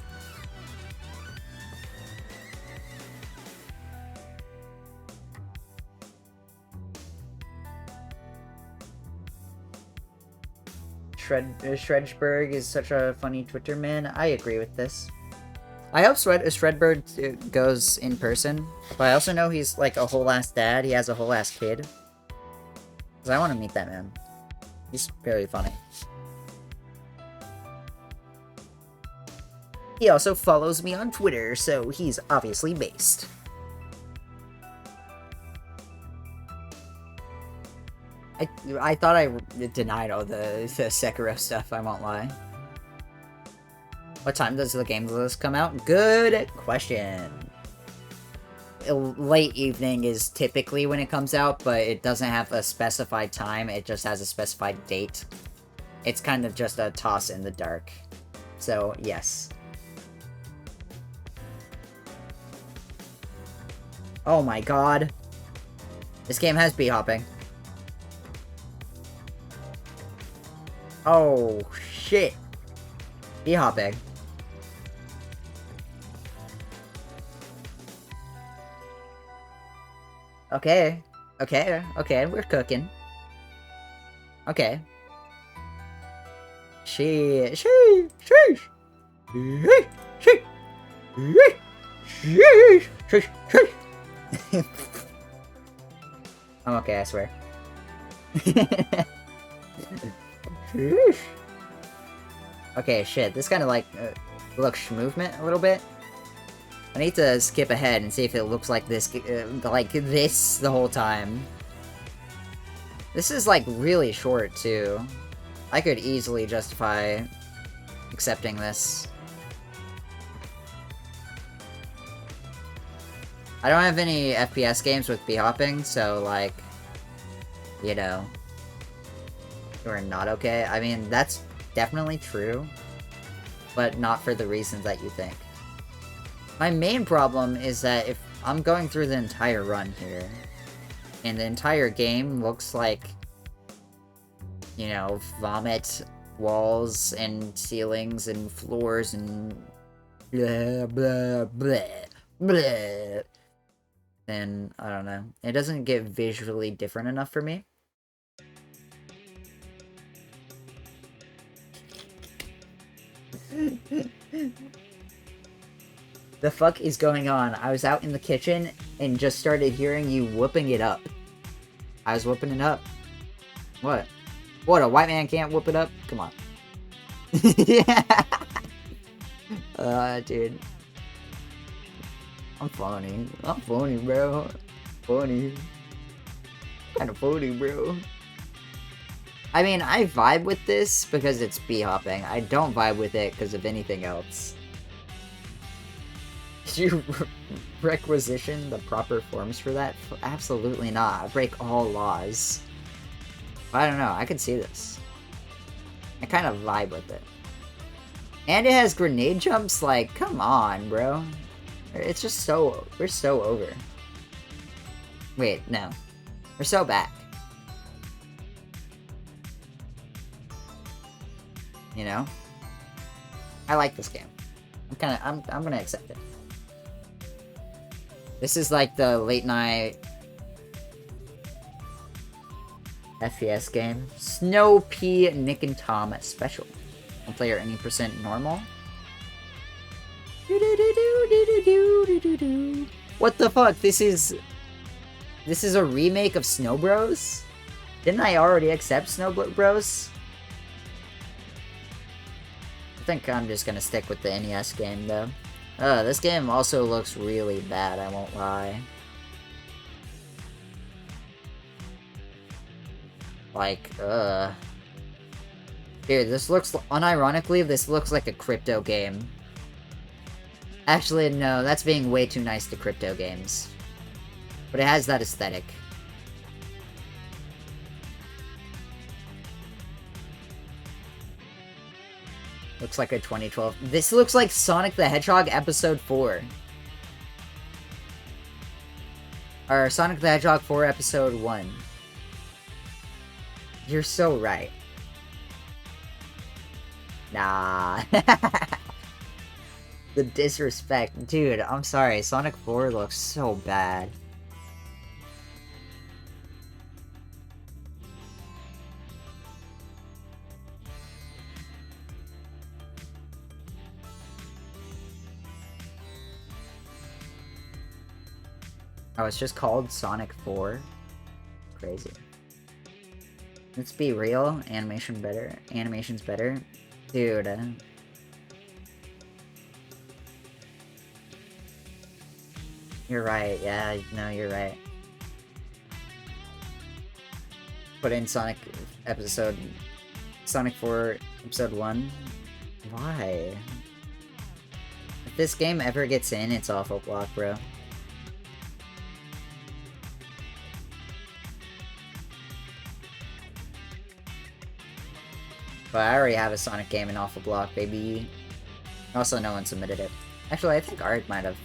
Shredberg is such a funny Twitter man. I agree with this. I hope Shredberg goes in person, but I also know he's like a whole ass dad. He has a whole ass kid. Because I want to meet that man. He's very funny. He also follows me on Twitter, so he's obviously based. I thought I denied all the Sekiro stuff, I won't lie. What time does the games list come out? Good question. Late evening is typically when it comes out, but it doesn't have a specified time, it just has a specified date. It's kind of just a toss in the dark. So, yes. Oh my god. This game has b-hopping. Oh, shit. B-hopping. Okay. Okay, we're cooking. Okay. Sheesh. I'm okay, I swear. Okay, shit. This kind of like looks movement a little bit. I need to skip ahead and see if it looks like this the whole time. This is like really short too. I could easily justify accepting this. I don't have any FPS games with b-hopping, so like, you know, you're not okay. I mean, that's definitely true, but not for the reasons that you think. My main problem is that if I'm going through the entire run here, and the entire game looks like, you know, vomit walls and ceilings and floors and blah blah blah blah, then I don't know. It doesn't get visually different enough for me. The fuck is going on? I was out in the kitchen and just started hearing you whooping it up. I was whooping it up. What? What, a white man can't whoop it up? Come on. Yeah. Dude. I'm funny. I'm funny, bro. Funny. Kinda funny, bro. I mean, I vibe with this because it's b-hopping. I don't vibe with it because of anything else. Did you requisition the proper forms for that? Absolutely not. I break all laws. I don't know. I can see this. I kind of vibe with it. And it has grenade jumps? Like, come on, bro. It's just so... We're so over. Wait, no. We're so back. You know? I like this game. I'm gonna accept it. This is like the late night FPS game. Snow Pea Nick and Tom special. One player any percent normal. What the fuck? This is a remake of Snow Bros? Didn't I already accept Snow Bros? I think I'm just gonna stick with the NES game though. This game also looks really bad, I won't lie. Like, Dude, this looks, unironically, this looks like a crypto game. Actually, no, that's being way too nice to crypto games. But it has that aesthetic. Looks like a 2012. This looks like Sonic the Hedgehog Episode 4. Or Sonic the Hedgehog 4 Episode 1. You're so right. Nah. The disrespect. Dude, I'm sorry. Sonic 4 looks so bad. Oh, it's just called Sonic 4? Crazy. Let's be real. Animation better. Animation's better. Dude. You're right. Yeah, no, you're right. Put in Sonic 4 Episode 1. Why? If this game ever gets in, it's awful block, bro. But I already have a Sonic game in Awful Block, baby. Also, no one submitted it. Actually, I think Art might have.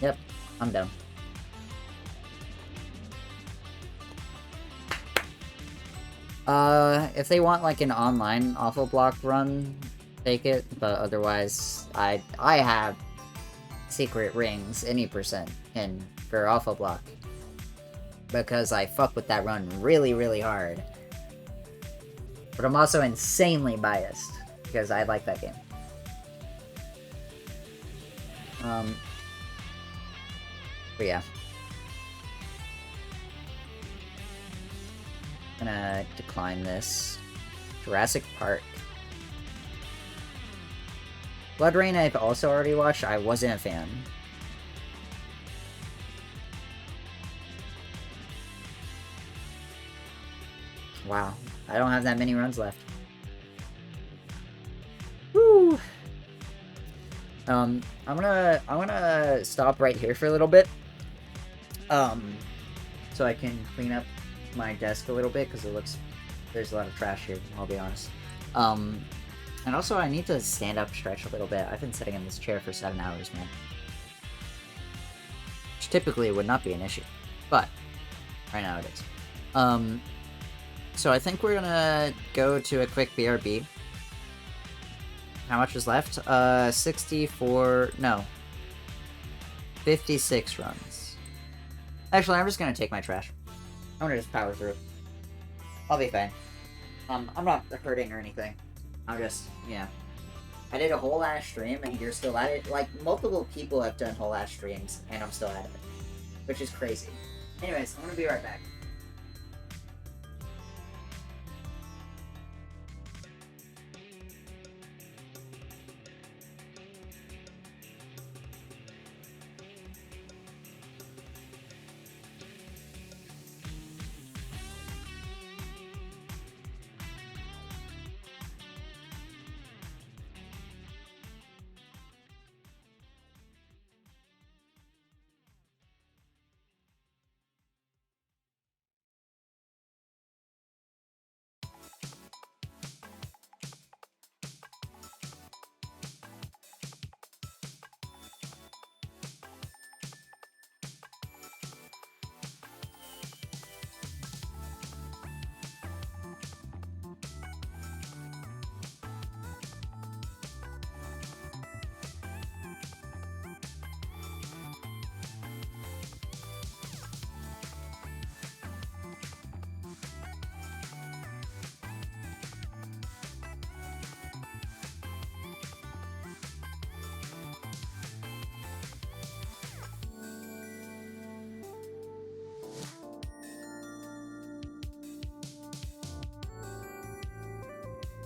Yep, I'm done. If they want like an online Awful Block run, take it. But otherwise, I have secret rings any percent in for Alpha Block. Because I fuck with that run really, really hard. But I'm also insanely biased, because I like that game. But yeah. I'm gonna decline this. Jurassic Park. Blood Rain I've also already watched. I wasn't a fan. Wow. I don't have that many runs left. Woo! I'm gonna stop right here for a little bit. So I can clean up my desk a little bit, because there's a lot of trash here, I'll be honest. And also I need to stand up, stretch a little bit. I've been sitting in this chair for 7 hours, man. Which typically would not be an issue, but right now it is. So I think we're gonna go to a quick BRB. How much is left? 56 runs. Actually, I'm just gonna take my trash. I'm gonna just power through. I'll be fine. I'm not hurting or anything. I'm just, yeah. I did a whole ass stream and you're still at it. Like, multiple people have done whole ass streams and I'm still at it. Which is crazy. Anyways, I'm gonna be right back.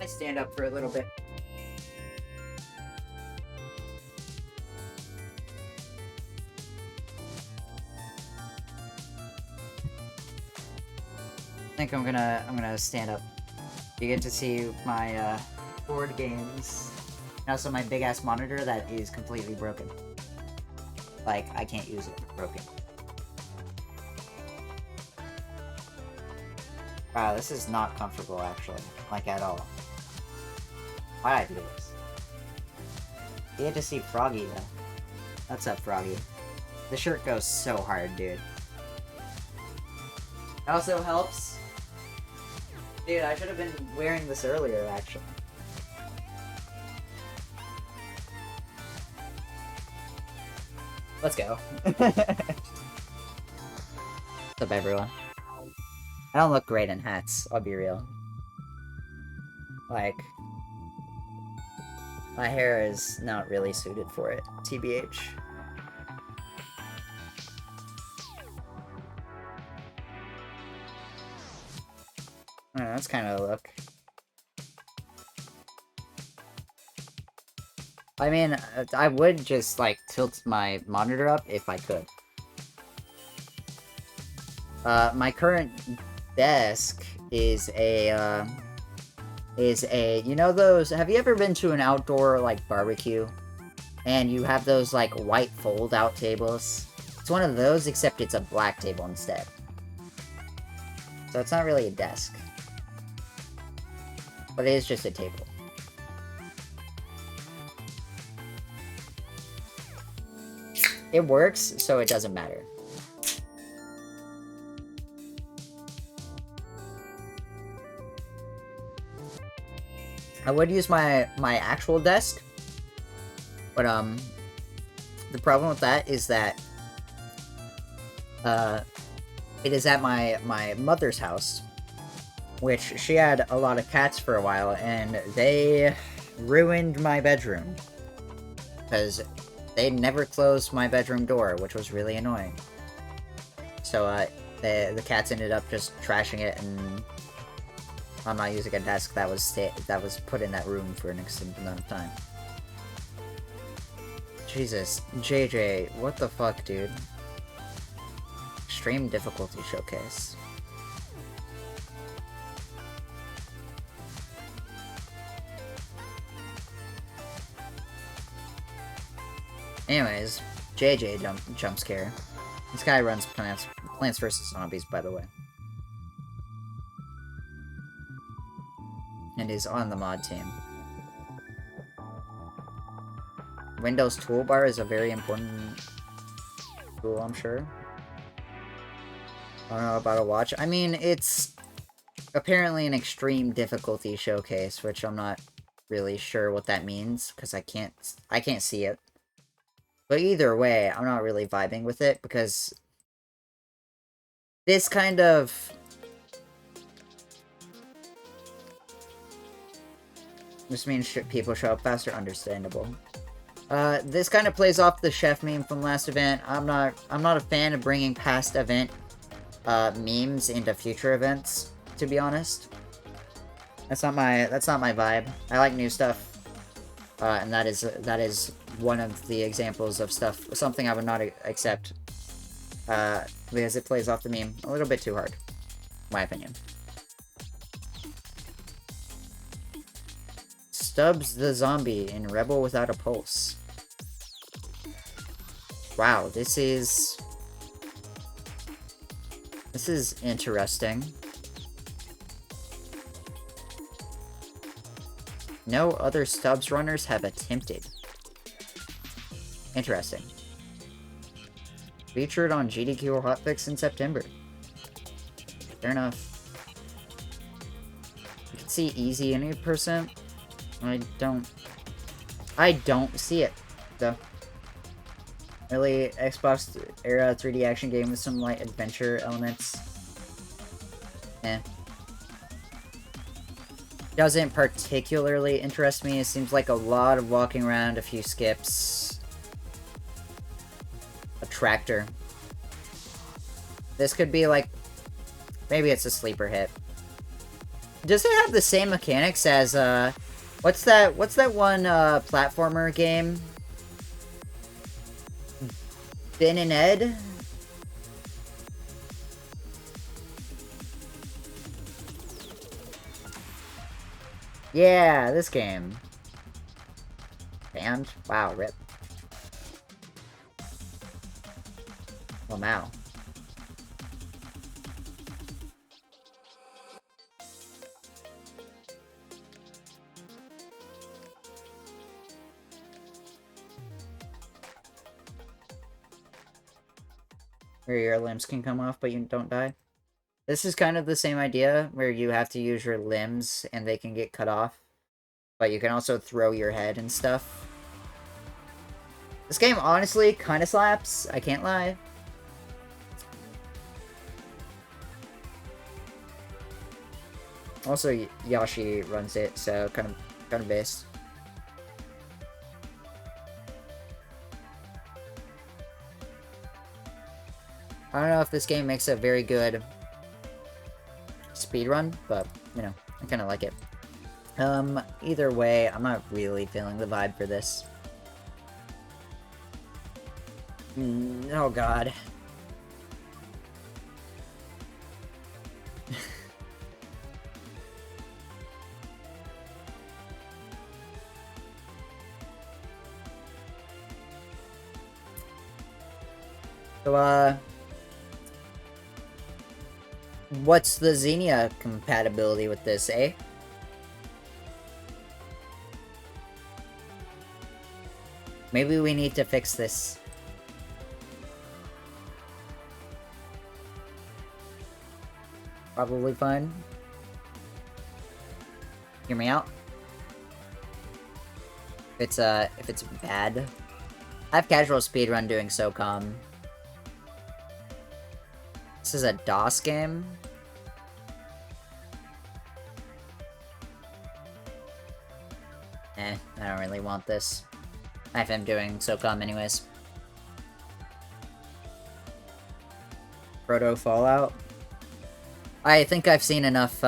I stand up for a little bit. I think I'm gonna stand up. You get to see my board games. And also my big ass monitor that is completely broken. Like, I can't use it. Broken. Wow, this is not comfortable actually. Like, at all. Why'd I do this? You get to see Froggy, though. What's up, Froggy? The shirt goes so hard, dude. It also helps. Dude, I should have been wearing this earlier, actually. Let's go. What's up, everyone? I don't look great in hats, I'll be real. Like, my hair is not really suited for it, TBH. I don't know, that's kind of a look. I mean, I would just, like, tilt my monitor up if I could. My current desk is a, you know those, have you ever been to an outdoor, like, barbecue? And you have those, like, white fold-out tables? It's one of those, except it's a black table instead. So it's not really a desk. But it is just a table. It works, so it doesn't matter. I would use my actual desk, but The problem with that is that it is at my mother's house, which she had a lot of cats for a while, and they ruined my bedroom because they never closed my bedroom door, which was really annoying. So the cats ended up just trashing it, and I'm not using a desk that was put in that room for an extended amount of time. Jesus, JJ, what the fuck, dude? Extreme difficulty showcase. Anyways, JJ jump scare. This guy runs Plants vs. Zombies, by the way. And is on the mod team. Windows toolbar is a very important tool, I'm sure. I don't know about a watch. I mean, it's apparently an extreme difficulty showcase, which I'm not really sure what that means, because I can't see it. But either way, I'm not really vibing with it, because this kind of... This means people show up faster, understandable. This kind of plays off the chef meme from last event. I'm not a fan of bringing past event memes into future events, to be honest. That's not my vibe. I like new stuff. And that is one of the examples of something I would not accept. Because it plays off the meme a little bit too hard, in my opinion. Stubbs the zombie in Rebel Without a Pulse. Wow, this is interesting. No other Stubbs runners have attempted. Interesting. Featured on GDQ Hotfix in September. Fair enough. You can see easy 80%. I don't see it, though. Early Xbox era 3D action game with some light adventure elements. Doesn't particularly interest me. It seems like a lot of walking around, a few skips. A tractor. This could be like... Maybe it's a sleeper hit. Does it have the same mechanics as, What's that one, platformer game? Ben and Ed? Yeah, this game. Banned? Wow, rip. Well, now. Where your limbs can come off, but you don't die. This is kind of the same idea, where you have to use your limbs, and they can get cut off. But you can also throw your head and stuff. This game, honestly, kind of slaps. I can't lie. Also, Yashi runs it, so kind of based. I don't know if this game makes a very good speedrun, but, you know, I kind of like it. Either way, I'm not really feeling the vibe for this. Oh god. So, what's the Xenia compatibility with this, eh? Maybe we need to fix this. Probably fine. Hear me out? If it's bad, I've casual speedrun doing SOCOM. This is a DOS game. I don't really want this. I have him doing SOCOM anyways. Proto Fallout. I think I've seen enough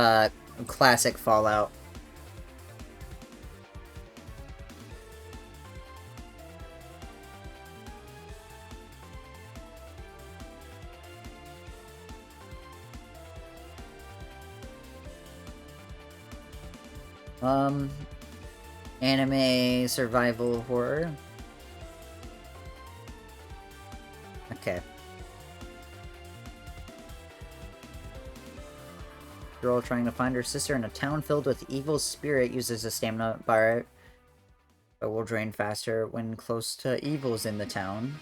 classic Fallout. Anime survival horror. Okay. Girl trying to find her sister in a town filled with evil spirit uses a stamina bar, but will drain faster when close to evils in the town.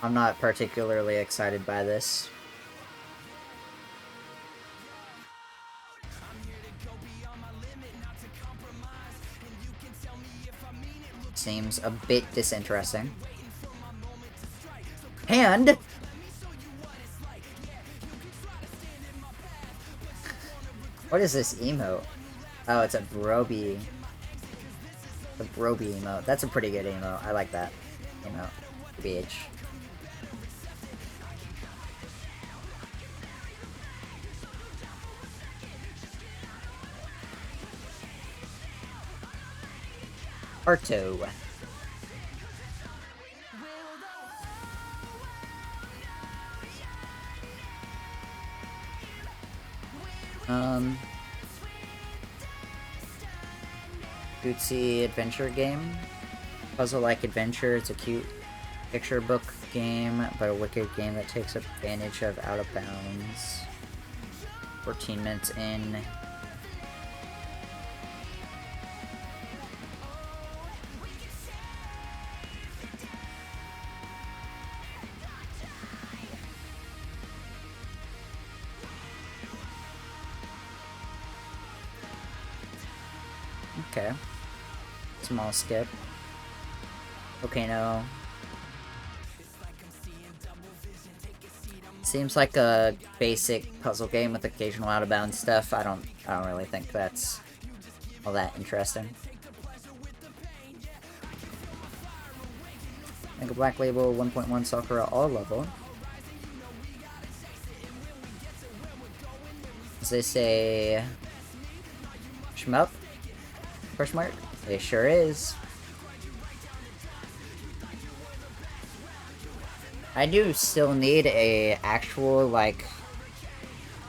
I'm not particularly excited by this. Seems a bit disinteresting. And what is this emote? Oh, it's a Broby. The Broby emote. That's a pretty good emote. I like that emote. BH. Arto. Cutesy adventure game. Puzzle-like adventure. It's a cute picture book game, but a wicked game that takes advantage of out of bounds. 14 minutes in. Okay. Small skip. Okay, no. Seems like a basic puzzle game with occasional out-of-bounds stuff. I don't really think that's all that interesting. Like a Black Label 1.1 Sakura all level. Is this a shmup? Question mark? It sure is. I do still need a actual, like,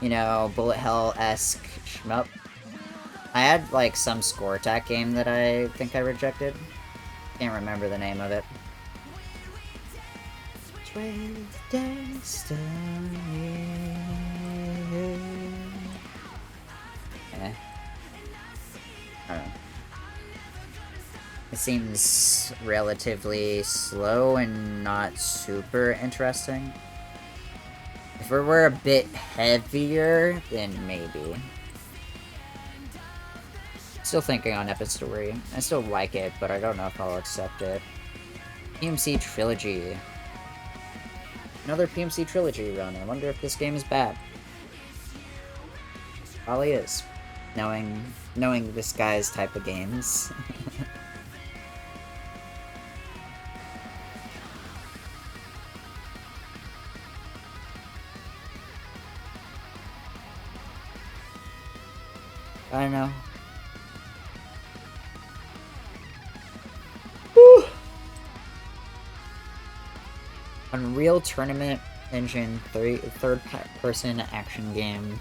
you know, bullet hell-esque shmup. I had, like, some score attack game that I think I rejected. Can't remember the name of it. Eh. I don't know. It seems relatively slow and not super interesting. If it were a bit heavier, then maybe. Still thinking on Epic Story. I still like it, but I don't know if I'll accept it. PMC Trilogy. Another PMC Trilogy run. I wonder if this game is bad. Probably is. Knowing this guy's type of games. I don't know. Whew. Unreal Tournament Engine third-person action game.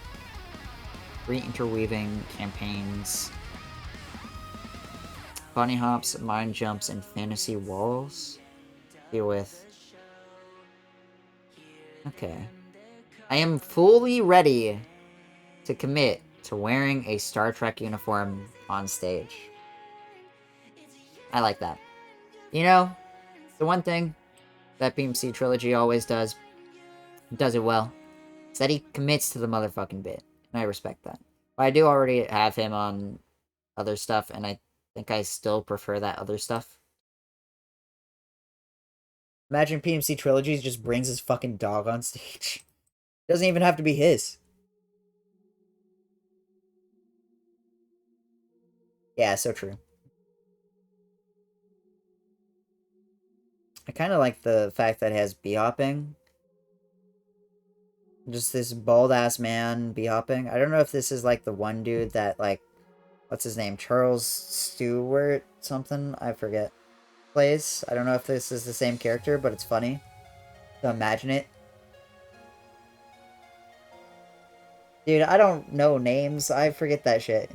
3 interweaving campaigns. Bunny hops, mind jumps, and fantasy walls. Deal with. Okay. I am fully ready to commit to wearing a Star Trek uniform on stage. I like that. You know, the one thing that PMC Trilogy always does it well, is that he commits to the motherfucking bit. And I respect that. But I do already have him on other stuff, and I think I still prefer that other stuff. Imagine PMC Trilogies just brings his fucking dog on stage. Doesn't even have to be his. Yeah, so true. I kind of like the fact that it has bee-hopping. Just this bald-ass man bee-hopping. I don't know if this is like the one dude that, like, what's his name? Charles Stewart something? I forget. Plays. I don't know if this is the same character, but it's funny to imagine it. Dude, I don't know names. I forget that shit.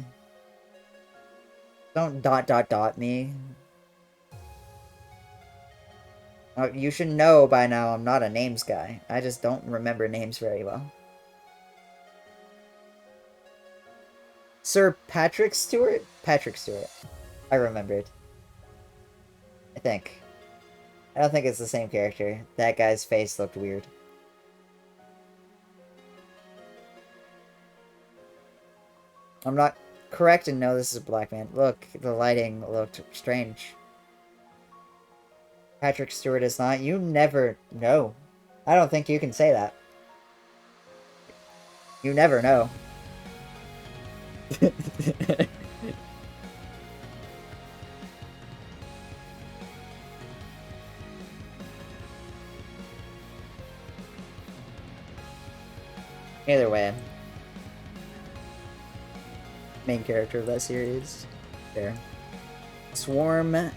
Don't ... me. You should know by now I'm not a names guy. I just don't remember names very well. Sir Patrick Stewart? Patrick Stewart. I remembered. I think. I don't think it's the same character. That guy's face looked weird. I'm not correct and no, this is a black man. Look, the lighting looked strange. Patrick Stewart is not. You never know. I don't think you can say that. You never know. Either way. Main character of that series. There. Swarm.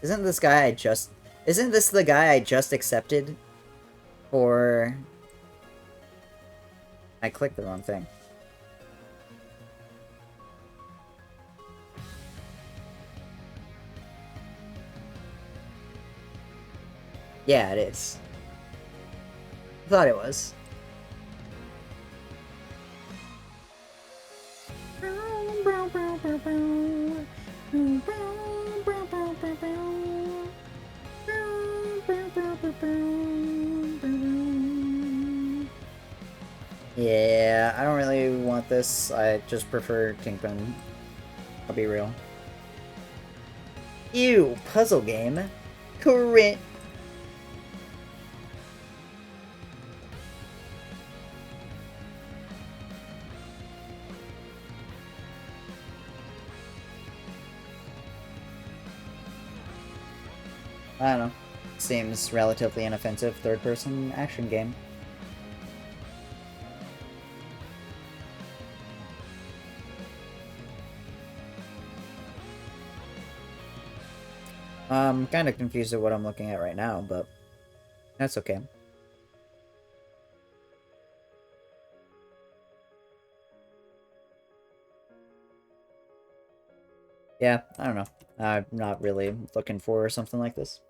Isn't this the guy I just accepted for... I clicked the wrong thing. Yeah, it is. I thought it was. Yeah, I don't really want this. I just prefer Kingpin. I'll be real. Ew, puzzle game. Correct. I don't know. Seems relatively inoffensive third-person action game. I'm kind of confused at what I'm looking at right now, but that's okay. Yeah, I don't know. I'm not really looking for something like this.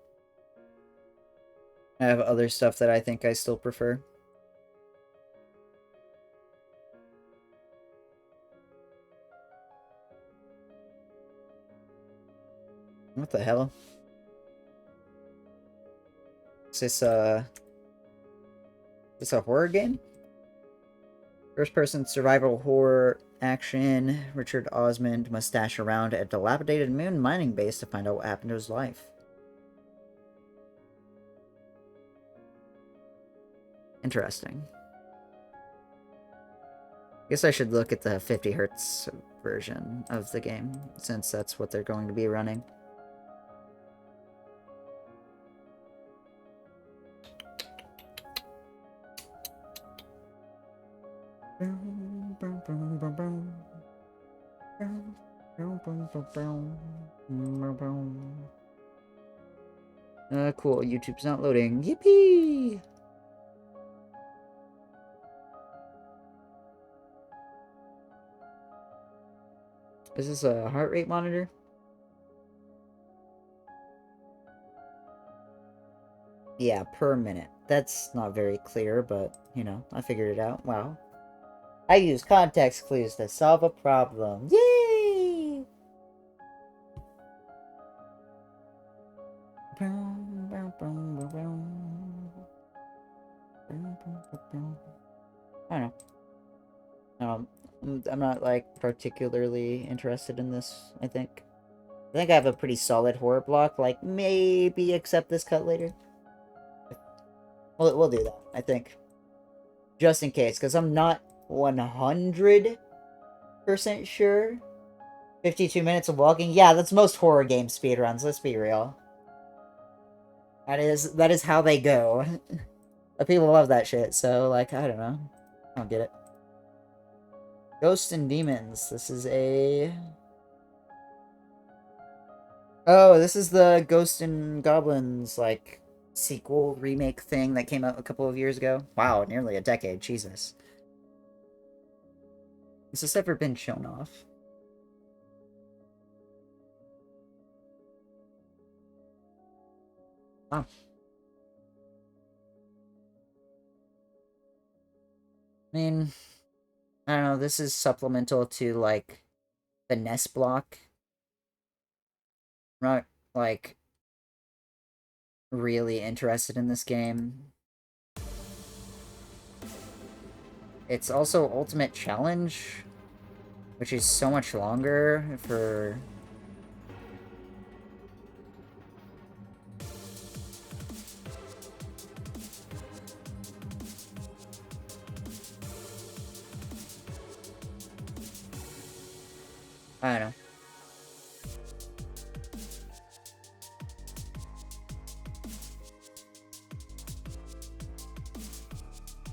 I have other stuff that I think I still prefer. What the hell? Is this a horror game? First-person survival horror action. Richard Osmond must dash around a dilapidated moon mining base to find out what happened to his life. Interesting. I guess I should look at the 50 hertz version of the game, since that's what they're going to be running. Cool. YouTube's not loading. Yippee! Is this a heart rate monitor? Yeah, per minute. That's not very clear, but, you know, I figured it out. Wow. I use context clues to solve a problem. Yay! I don't know. I'm not, like, particularly interested in this, I think. I think I have a pretty solid horror block, like, maybe accept this cut later. We'll do that, I think. Just in case, because I'm not 100% sure. 52 minutes of walking? Yeah, that's most horror game speedruns, let's be real. That is how they go. But people love that shit, so, like, I don't know. I don't get it. Ghosts and Demons. This is a... Oh, this is the Ghosts and Goblins, like, sequel, remake thing that came out a couple of years ago. Wow, nearly a decade, Jesus. Has this ever been shown off? Oh. I mean, I don't know, this is supplemental to, like, the NES block. I'm not, like, really interested in this game. It's also Ultimate Challenge, which is so much longer for... I don't know.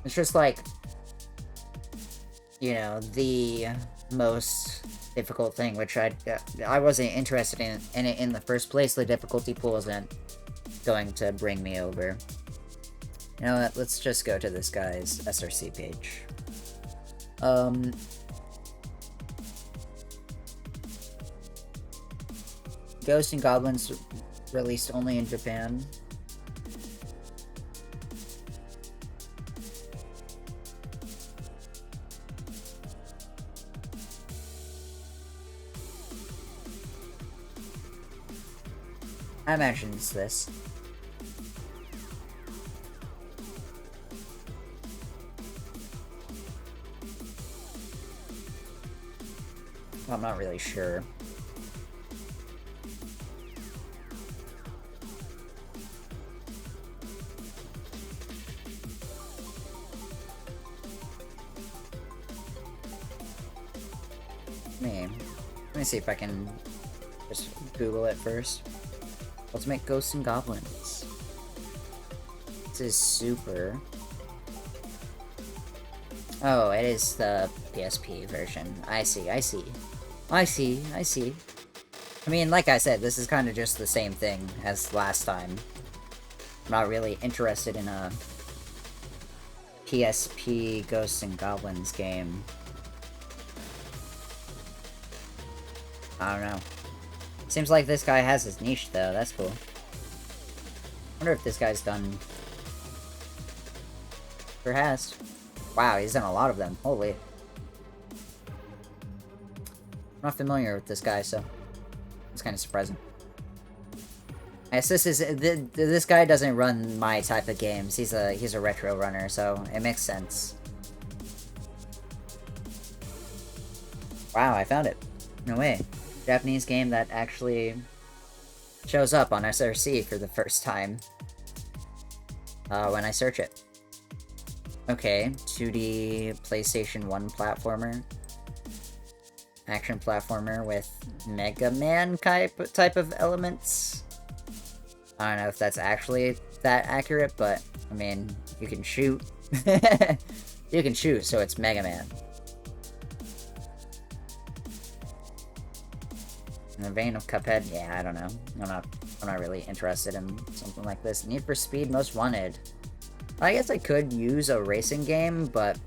It's just like, you know, the most difficult thing, which I wasn't interested in it in the first place. The difficulty pool isn't going to bring me over. You know what? Let's just go to this guy's SRC page. Ghosts and Goblins released only in Japan. I imagine it's this. Well, I'm not really sure. Let me see if I can just Google it first. Ultimate Ghosts and Goblins. This is super. Oh, it is the PSP version. I see. I mean, like I said, this is kind of just the same thing as last time. I'm not really interested in a PSP Ghosts and Goblins game. I don't know. Seems like this guy has his niche, though. That's cool. Wonder if this guy's done... Sure has. Wow, he's done a lot of them. Holy. I'm not familiar with this guy, so... It's kind of surprising. I guess this guy doesn't run my type of games. He's a retro runner, so it makes sense. Wow, I found it. No way. Japanese game that actually shows up on SRC for the first time when I search it. Okay, 2D PlayStation 1 platformer. Action platformer with Mega Man type of elements. I don't know if that's actually that accurate, but, I mean, you can shoot. You can shoot, so it's Mega Man. In the vein of Cuphead, yeah, I don't know. I'm not really interested in something like this. Need for Speed Most Wanted. I guess I could use a racing game, but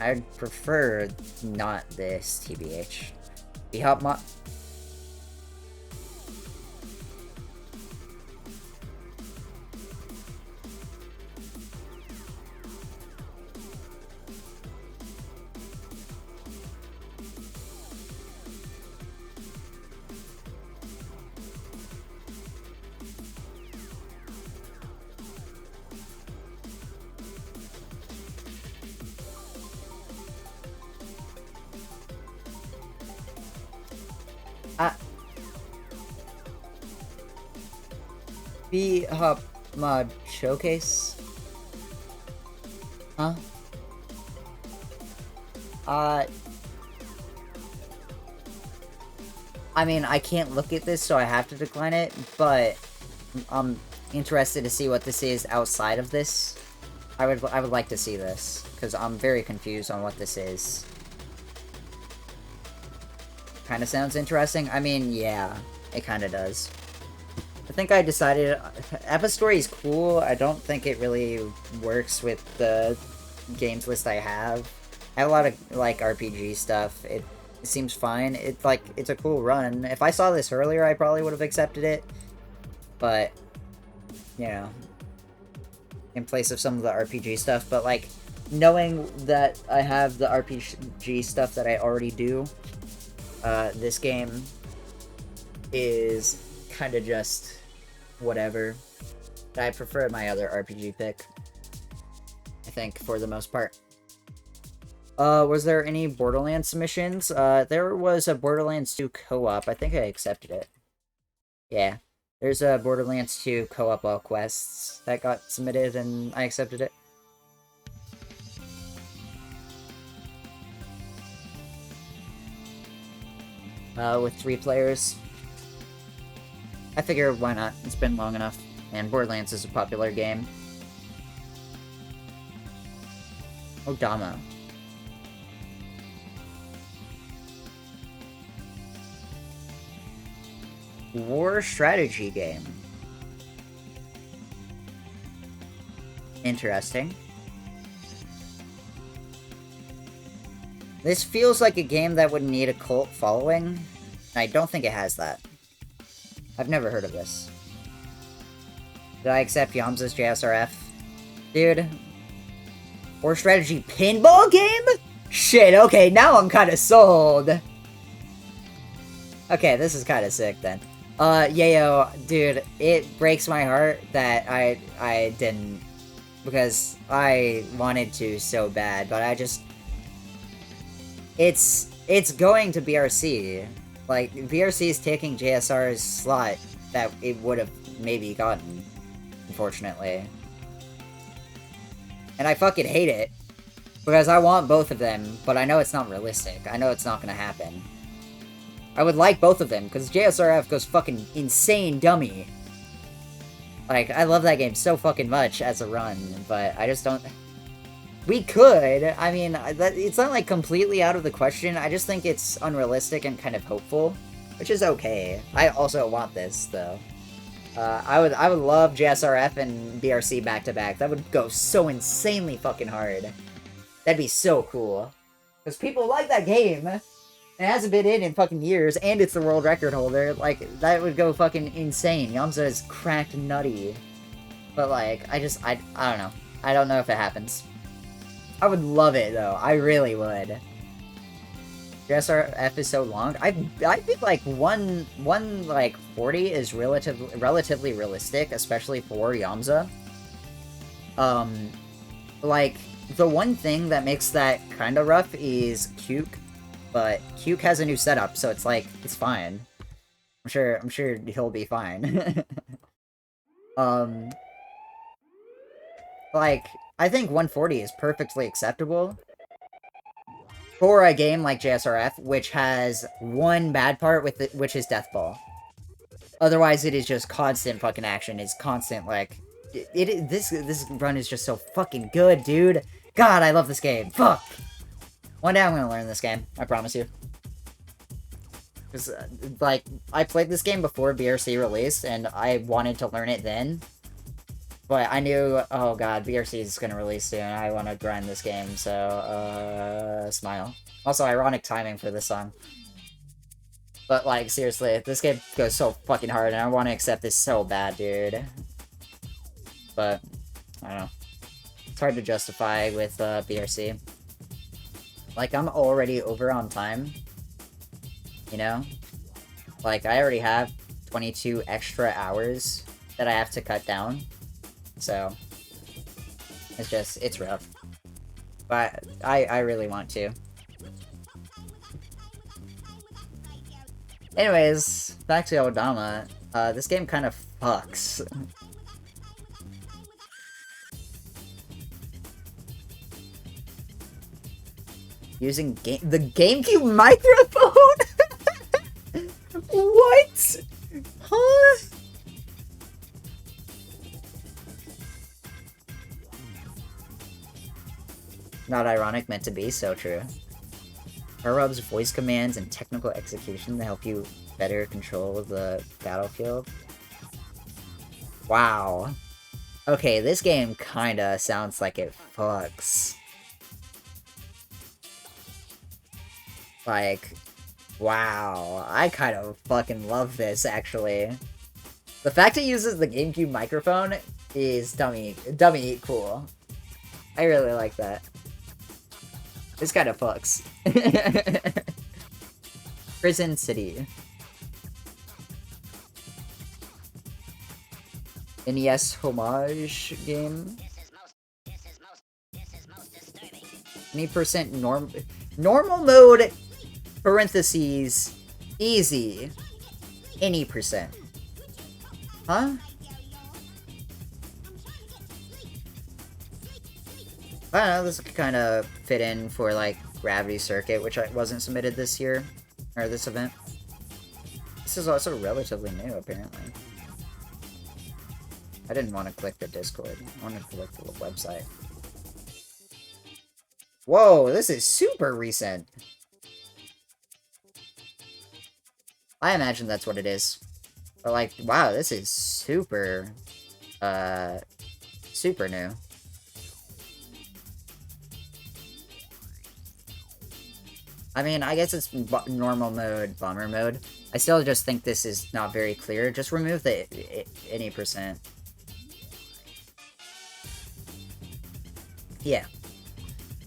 I'd prefer not this, TBH. The Hot Mod... B-Hop mod showcase? Huh? I mean, I can't look at this, so I have to decline it, but I'm interested to see what this is outside of this. I would like to see this, because I'm very confused on what this is. Kinda sounds interesting. I mean, yeah, it kinda does. I think I decided Epistory is cool. I don't think it really works with the games list I have. I have a lot of, like, RPG stuff. It seems fine. It's a cool run. If I saw this earlier, I probably would have accepted it. But, you know, in place of some of the RPG stuff. But, like, knowing that I have the RPG stuff that I already do, this game is kind of just whatever. I prefer my other RPG pick, I think, for the most part. Was there any Borderlands submissions? There was a Borderlands 2 co-op. I think I accepted it. Yeah. There's a Borderlands 2 co-op all quests that got submitted, and I accepted it. With 3 players. I figure, why not? It's been long enough. And Borderlands is a popular game. Odama. War strategy game. Interesting. This feels like a game that would need a cult following. I don't think it has that. I've never heard of this. Did I accept Yamza's JSRF? Dude. War strategy pinball game? Shit, okay, now I'm kinda sold. Okay, this is kinda sick then. Yayo, dude, it breaks my heart that I didn't, because I wanted to so bad, but I just, it's going to BRC. Like, BRC is taking JSR's slot that it would have maybe gotten, unfortunately. And I fucking hate it, because I want both of them, but I know it's not realistic. I know it's not gonna happen. I would like both of them, because JSRF goes fucking insane dummy. Like, I love that game so fucking much as a run, but I just don't... We could! I mean, it's not, like, completely out of the question, I just think it's unrealistic and kind of hopeful, which is okay. I also want this, though. I would love JSRF and BRC back-to-back. That would go so insanely fucking hard. That'd be so cool. Because people like that game! It hasn't been in fucking years, and it's the world record holder. Like, that would go fucking insane. Yamza is cracked nutty. But, like, I don't know. I don't know if it happens. I would love it, though. I really would. JSRF is so long. I think, like, one like, 40 is relatively realistic, especially for Yamza. Like, the one thing that makes that kinda rough is Cuke. But Cuke has a new setup, so it's like, it's fine. I'm sure he'll be fine. Like, I think 140 is perfectly acceptable for a game like JSRF, which has one bad part with it, which is Deathball. Otherwise, it is just constant fucking action. It's constant, like, this run is just so fucking good, dude. God, I love this game. Fuck! One day I'm gonna learn this game. I promise you. Because, like, I played this game before BRC released, and I wanted to learn it then. But I knew, oh god, BRC is gonna release soon. I want to grind this game, so, smile. Also, ironic timing for this song. But, like, seriously, this game goes so fucking hard, and I want to accept this so bad, dude. But, I don't know. It's hard to justify with, BRC. Like, I'm already over on time. You know? Like, I already have 22 extra hours that I have to cut down. So, it's rough. But I really want to. Anyways, back to Odama. This game kind of fucks. Using the GameCube microphone? What? Huh? Not ironic, meant to be, so true. Power-ups, voice commands, and technical execution to help you better control the battlefield. Wow. Okay, this game kinda sounds like it fucks. Like, wow. I kind of fucking love this, actually. The fact it uses the GameCube microphone is dummy cool. I really like that. This kind of fucks. Prison City. NES homage game. 20% normal mode, parentheses, easy. Any percent. Huh? I don't know, this could kind of fit in for, like, Gravity Circuit, which wasn't submitted this year, or this event. This is also relatively new, apparently. I didn't want to click the Discord. I wanted to click the website. Whoa, this is super recent! I imagine that's what it is. But, like, wow, this is super, super new. I mean, I guess it's normal mode, bomber mode. I still just think this is not very clear. Just remove the any percent. Yeah.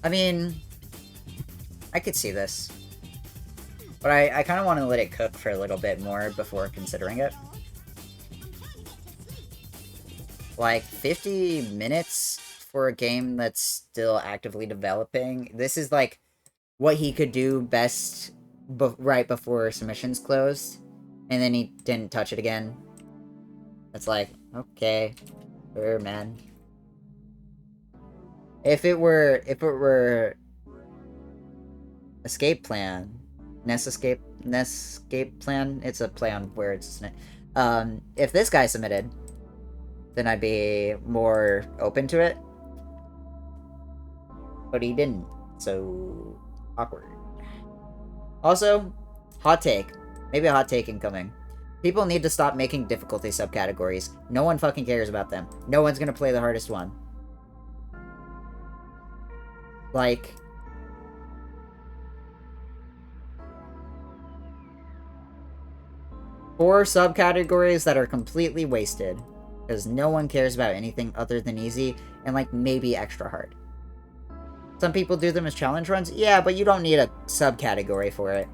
I mean, I could see this. But I kind of want to let it cook for a little bit more before considering it. Like, 50 minutes for a game that's still actively developing. This is, like, what he could do best right before submissions closed, and then he didn't touch it again. It's like, okay, sure, man. If it were Escape Plan, Nest Escape Plan, it's a play on words, isn't it? If this guy submitted, then I'd be more open to it. But he didn't, so awkward. Also, hot take. Maybe a hot take incoming. People need to stop making difficulty subcategories. No one fucking cares about them. No one's gonna play the hardest one. Like, four subcategories that are completely wasted. Because no one cares about anything other than easy and, like, maybe extra hard. Some people do them as challenge runs. Yeah, but you don't need a subcategory for it.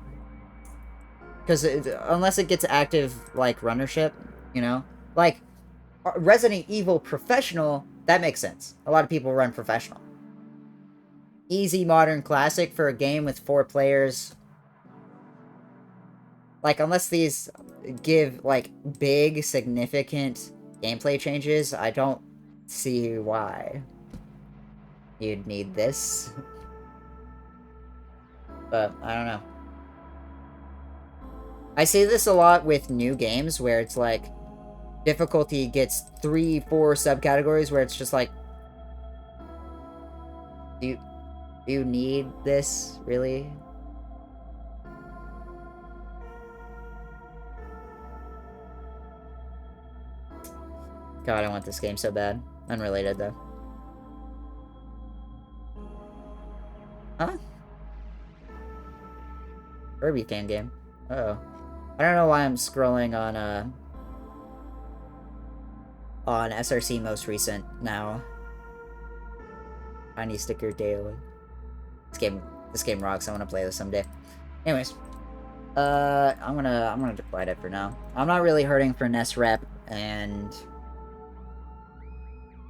Because unless it gets active, like, runnership, you know? Like, Resident Evil Professional, that makes sense. A lot of people run Professional. Easy modern classic for a game with 4 players. Like, unless these give, like, big, significant gameplay changes, I don't see why you'd need this. But, I don't know. I see this a lot with new games, where it's like, difficulty gets 3-4 subcategories, where it's just like, do you need this, really? God, I want this game so bad. Unrelated, though. Huh? Kirby fan game. Uh-oh. I don't know why I'm scrolling on SRC most recent now. Tiny sticker daily. This game rocks. I want to play this someday. Anyways, I'm gonna decline it for now. I'm not really hurting for Nest rep, and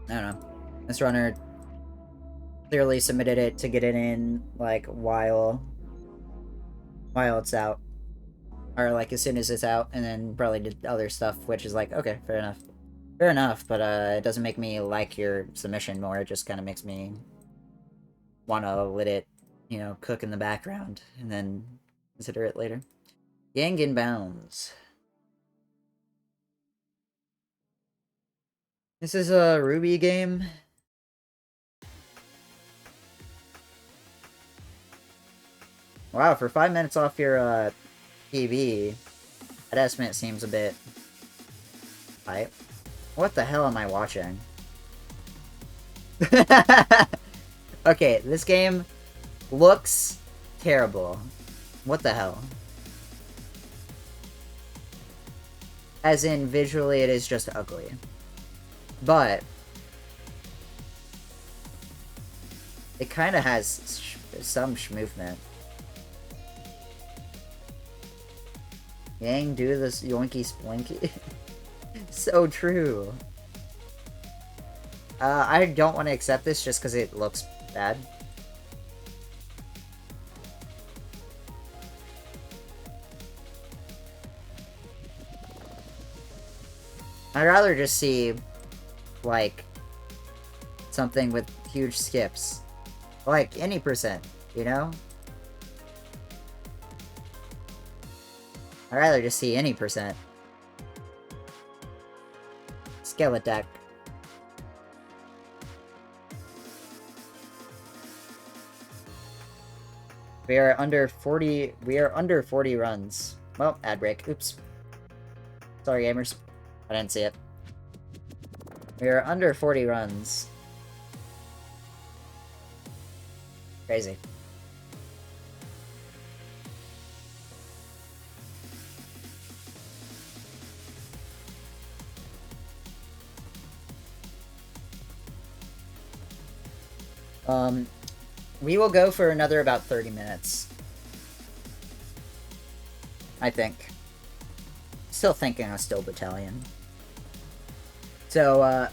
I don't know. This runner clearly submitted it to get it in, like, while it's out. Or like as soon as it's out, and then probably did other stuff, which is like, okay, fair enough. Fair enough, but it doesn't make me like your submission more, it just kind of makes me want to let it, you know, cook in the background, and then consider it later. Yang inbounds. This is a Ruby game. Wow, for 5 minutes off your PB, that estimate seems a bit hype. What the hell am I watching? Okay, this game looks terrible. What the hell? As in, visually, it is just ugly. But it kind of has some movement. Yang, do this yoinky splinky. So true. I don't want to accept this just because it looks bad. I'd rather just see, like, something with huge skips. Like, any percent, you know? I'd rather just see any percent. Skill attack. We are under 40 runs. Well, ad break. Oops. Sorry, gamers. I didn't see it. We are under 40 runs. Crazy. We will go for another about 30 minutes. I think. Still thinking a Still Battalion. So,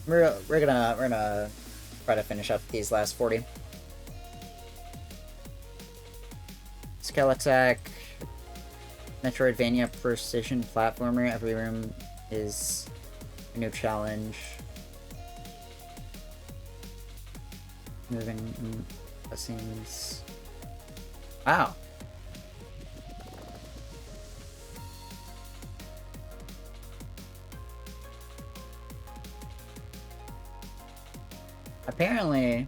we're gonna try to finish up these last 40. Skill attack. Metroidvania precision platformer. Every room is a new challenge. Moving scenes. Wow. Apparently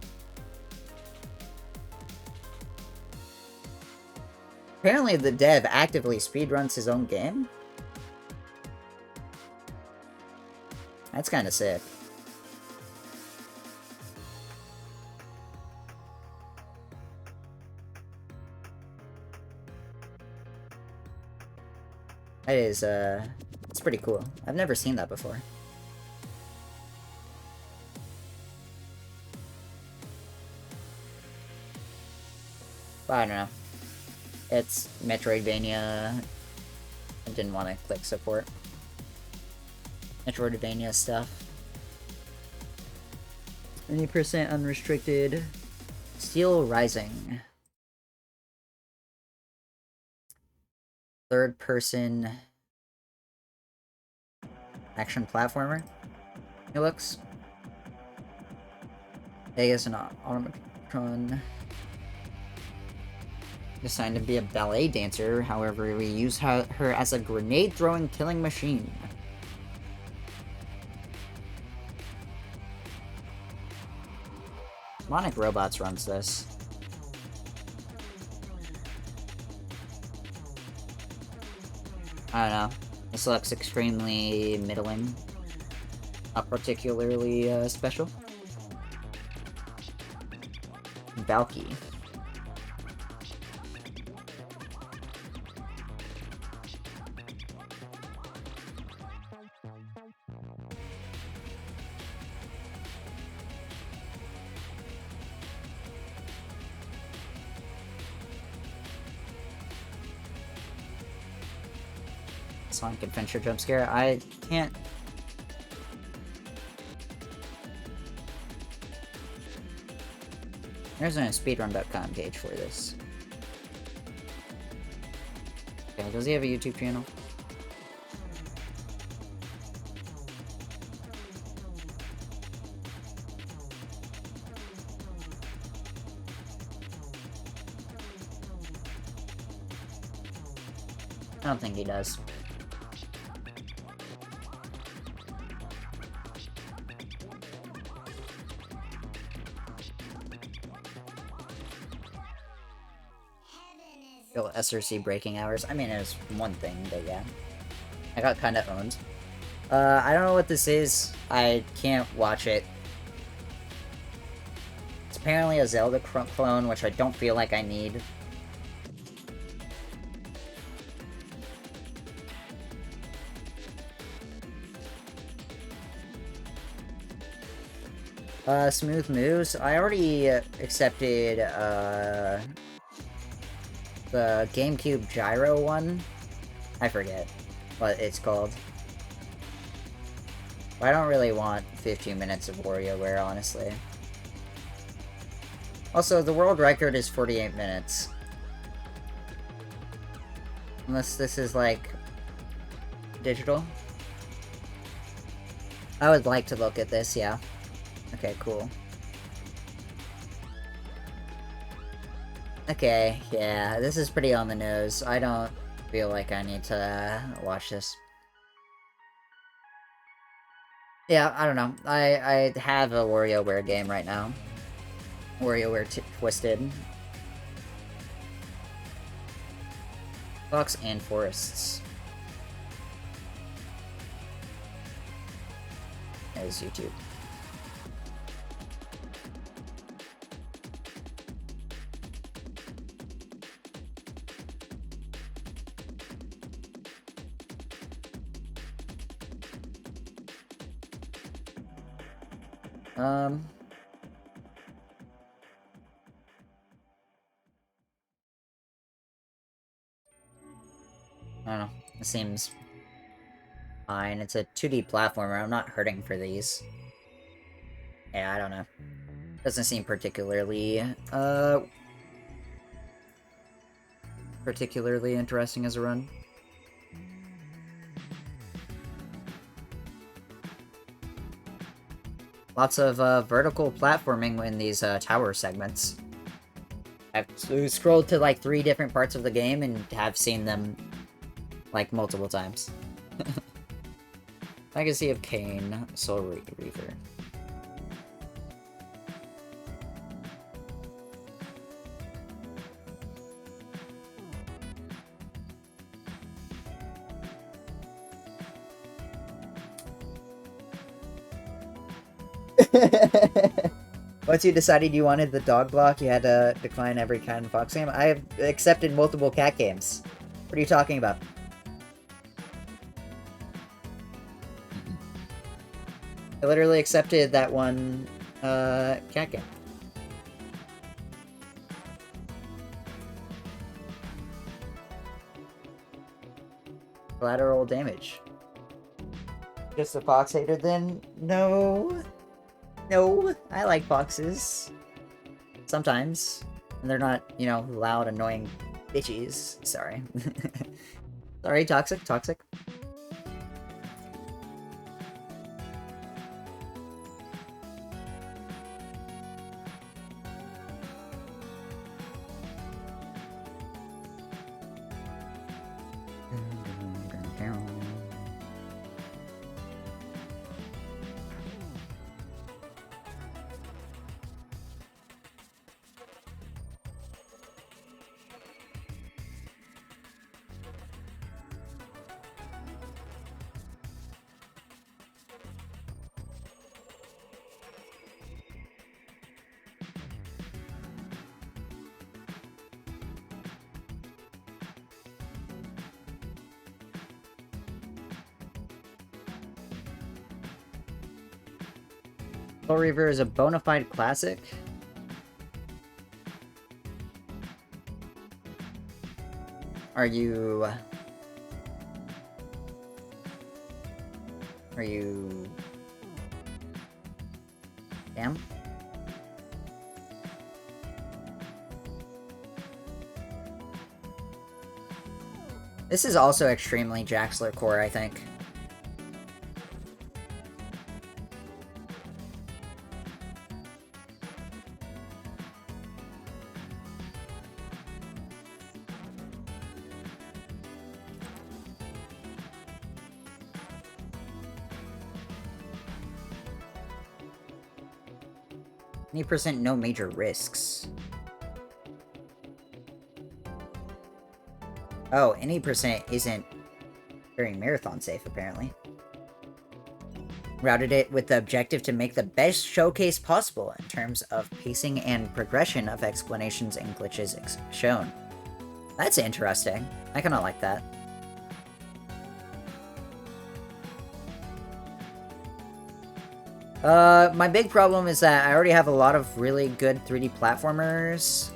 the dev actively speedruns his own game? That's kind of sick. That is, it's pretty cool. I've never seen that before. But I don't know. It's Metroidvania. I didn't want to click support. Metroidvania stuff. 20% unrestricted. Steel Rising. Third person action platformer. It looks. Vegas and automatron. Designed to be a ballet dancer, however, we use her as a grenade-throwing killing machine. Monic Robots runs this. I don't know. This looks extremely middling. Not particularly special. Valky. Sonic Adventure jump scare. I can't. There's a speedrun.com page for this. Yeah, does he have a YouTube channel? I don't think he does. Yo, SRC breaking hours. I mean, it was one thing, but yeah. I got kind of owned. I don't know what this is. I can't watch it. It's apparently a Zelda clone, which I don't feel like I need. Smooth moves. I already accepted, the GameCube gyro one. I forget what it's called. I don't really want 15 minutes of WarioWare, honestly. Also, the world record is 48 minutes. Unless this is, like, digital. I would like to look at this, yeah. Okay, cool. Okay, yeah, this is pretty on the nose. I don't feel like I need to watch this. Yeah, I don't know. I have a WarioWare game right now. WarioWare Twisted. Fox and Forests. There's YouTube. I don't know. It seems fine. It's a 2D platformer. I'm not hurting for these. Yeah, I don't know. Doesn't seem particularly interesting as a run. Lots of vertical platforming in these tower segments. I've scrolled to like 3 different parts of the game and have seen them like multiple times. Legacy of Kain, Soul Reaver. Once you decided you wanted the dog block, you had to decline every cat and fox game. I have accepted multiple cat games. What are you talking about? I literally accepted that one cat game. Collateral damage. Just a fox hater then? No. No, I like foxes. Sometimes. And they're not, you know, loud, annoying bitches. Sorry. Sorry, toxic. Soul Reaver is a bona fide classic. Are you... Damn? This is also extremely Jaxler core, I think. %, no major risks. Oh, any percent isn't very marathon safe, apparently. Routed it with the objective to make the best showcase possible in terms of pacing and progression of explanations and glitches shown. That's interesting. I kinda like that. My big problem is that I already have a lot of really good 3D platformers.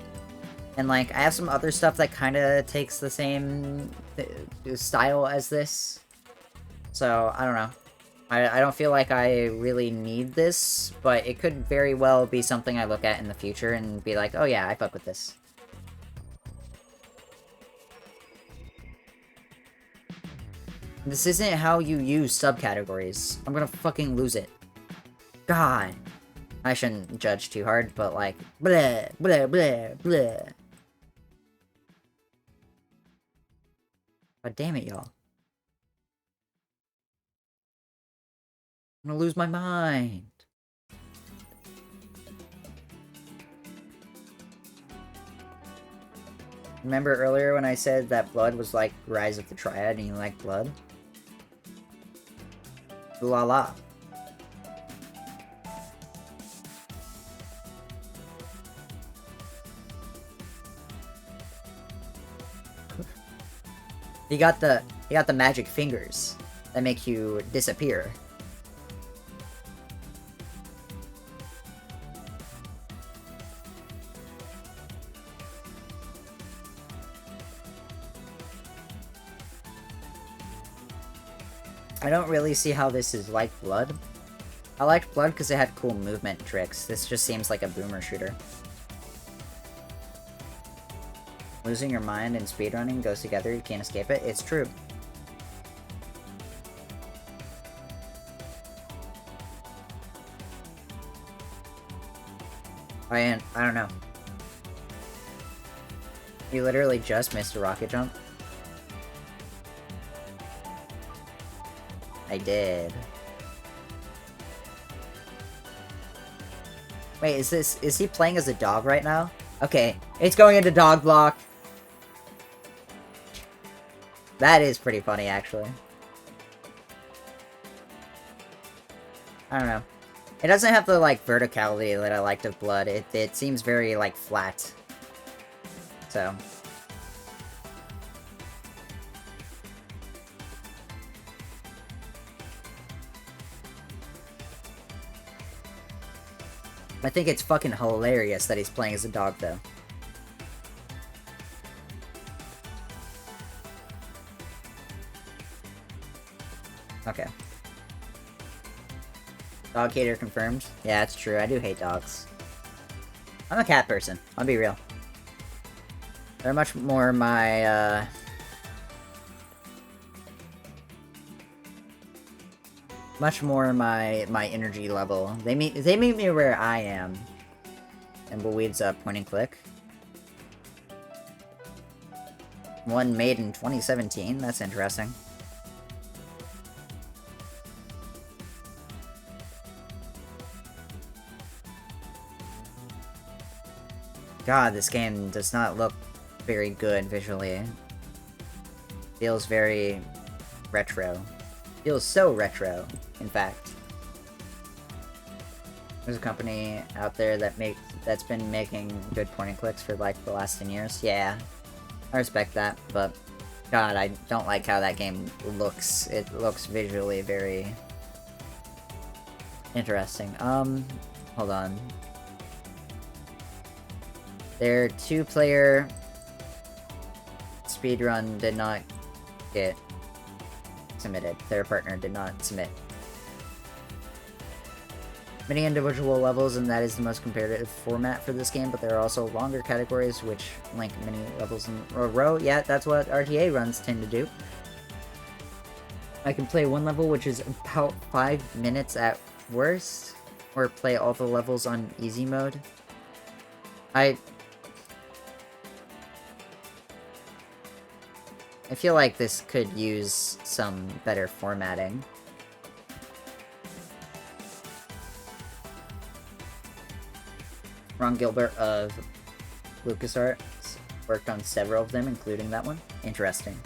And, like, I have some other stuff that kind of takes the same style as this. So, I don't know. I don't feel like I really need this, but it could very well be something I look at in the future and be like, oh yeah, I fuck with this. This isn't how you use subcategories. I'm gonna fucking lose it. God. I shouldn't judge too hard, but like, bleh, bleh, bleh, bleh. God damn it, y'all. I'm gonna lose my mind. Remember earlier when I said that blood was like Rise of the Triad and you like blood? La la. He got the magic fingers that make you disappear. I don't really see how this is like Blood. I liked Blood because it had cool movement tricks. This just seems like a boomer shooter. Losing your mind and speedrunning goes together, you can't escape it. It's true. I don't know. You literally just missed a rocket jump? I did. Wait, is he playing as a dog right now? Okay, it's going into dog block. That is pretty funny, actually. I don't know. It doesn't have the, like, verticality that I liked of Blood. It seems very, like, flat. So. I think it's fucking hilarious that he's playing as a dog, though. Okay. Dog hater confirmed. Yeah, it's true. I do hate dogs. I'm a cat person. I'll be real. They're much more my, much more my energy level. They meet me where I am. And Bullweed's up point and click. One made in 2017. That's interesting. God, this game does not look very good visually. Feels very retro. Feels so retro, in fact. There's a company out there that's been making good point and clicks for like the last 10 years. Yeah, I respect that, but God, I don't like how that game looks. It looks visually very interesting. Hold on. Their 2-player speedrun did not get submitted. Their partner did not submit. many individual levels, and that is the most competitive format for this game, but there are also longer categories which link many levels in a row. Yeah, that's what RTA runs tend to do. I can play one level, which is about 5 minutes at worst, or play all the levels on easy mode. I feel like this could use some better formatting. Ron Gilbert of LucasArts worked on several of them, including that one. Interesting.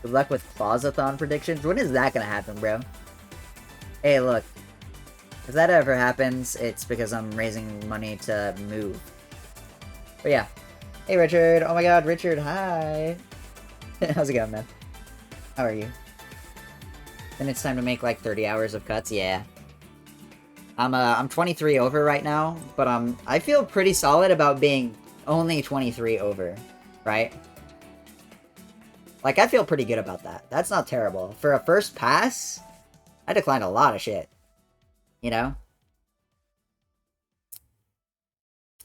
Good luck with Clausathon predictions. When is that gonna happen, bro? Hey, look. If that ever happens, it's because I'm raising money to move. But yeah. Hey, Richard. Oh my god, Richard, hi. How's it going, man? How are you? Then it's time to make like 30 hours of cuts. Yeah. I'm 23 over right now, but I feel pretty solid about being only 23 over, right? Like, I feel pretty good about that. That's not terrible. For a first pass, I declined a lot of shit. You know?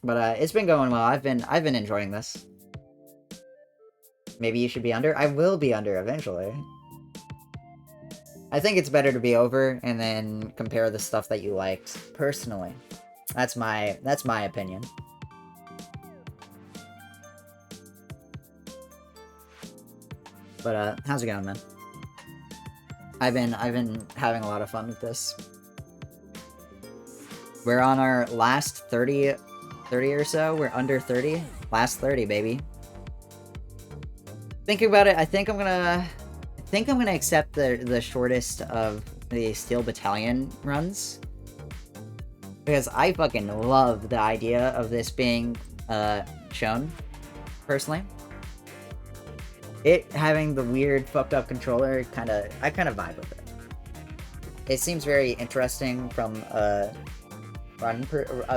But it's been going well. I've been enjoying this. Maybe you should be under? I will be under eventually. I think it's better to be over and then compare the stuff that you liked, personally. That's my opinion. But how's it going, man? I've been having a lot of fun with this. We're on our last 30 or so. We're under 30. Last 30, baby. Thinking about it, I think I'm gonna accept the shortest of the Steel Battalion runs. Because I fucking love the idea of this being shown, personally. It having the weird fucked up controller, I kind of vibe with it. It seems very interesting from a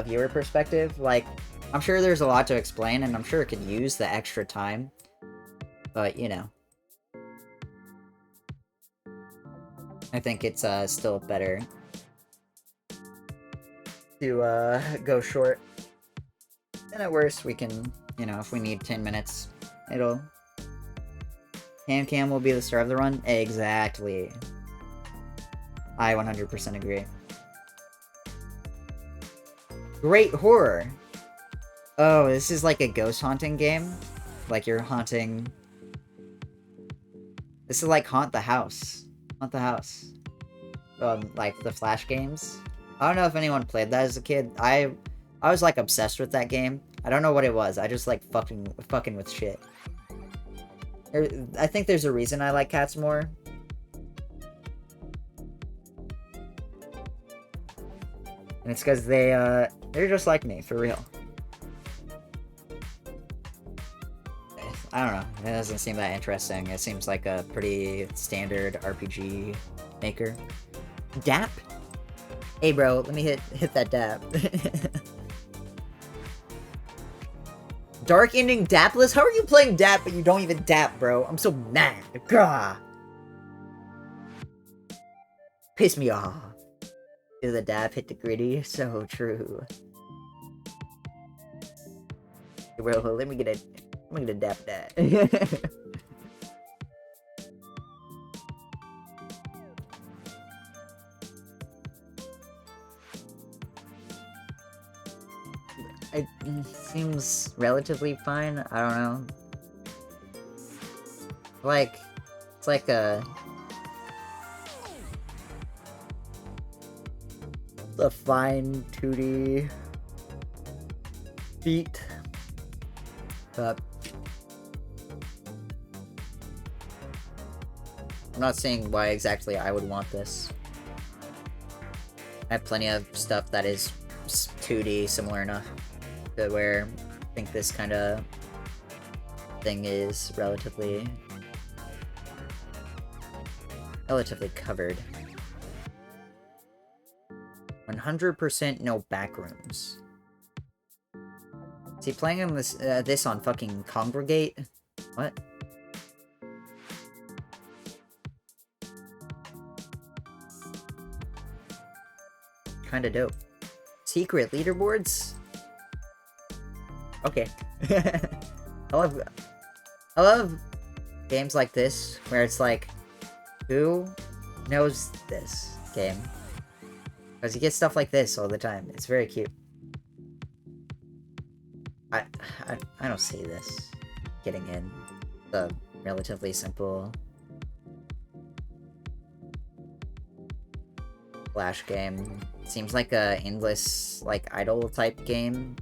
viewer perspective. Like, I'm sure there's a lot to explain, and I'm sure it could use the extra time. But, you know. I think it's still better to go short. And at worst, we can, you know, if we need 10 minutes, Cam will be the star of the run? Exactly. I 100% agree. Great horror! Oh, this is like a ghost haunting game? Like you're haunting... This is like Haunt the House. Haunt the House. Like the Flash games. I don't know if anyone played that as a kid. I was like obsessed with that game. I don't know what it was. I just like fucking with shit. I think there's a reason I like cats more. And it's because they're just like me, for real. I don't know. It doesn't seem that interesting. It seems like a pretty standard RPG maker. DAP? Hey, bro, let me hit that DAP. Dark ending dapless? How are you playing DAP but you don't even DAP, bro? I'm so mad. Gah! Piss me off. Do the DAP hit the gritty? So true. Hey, bro, let me get a DAP that. It seems relatively fine. I don't know. Like, it's like a fine 2D beat, but I'm not saying why exactly I would want this. I have plenty of stuff that is 2D similar enough to where I think this kind of thing is relatively covered. 100% no backrooms. Is he playing on this on fucking Congregate? What? Kinda dope. Secret leaderboards? Okay. I love games like this, where it's like, who knows this game? Because you get stuff like this all the time. It's very cute. I don't see this getting in. The relatively simple Flash game. Seems like a endless, like, idle type game.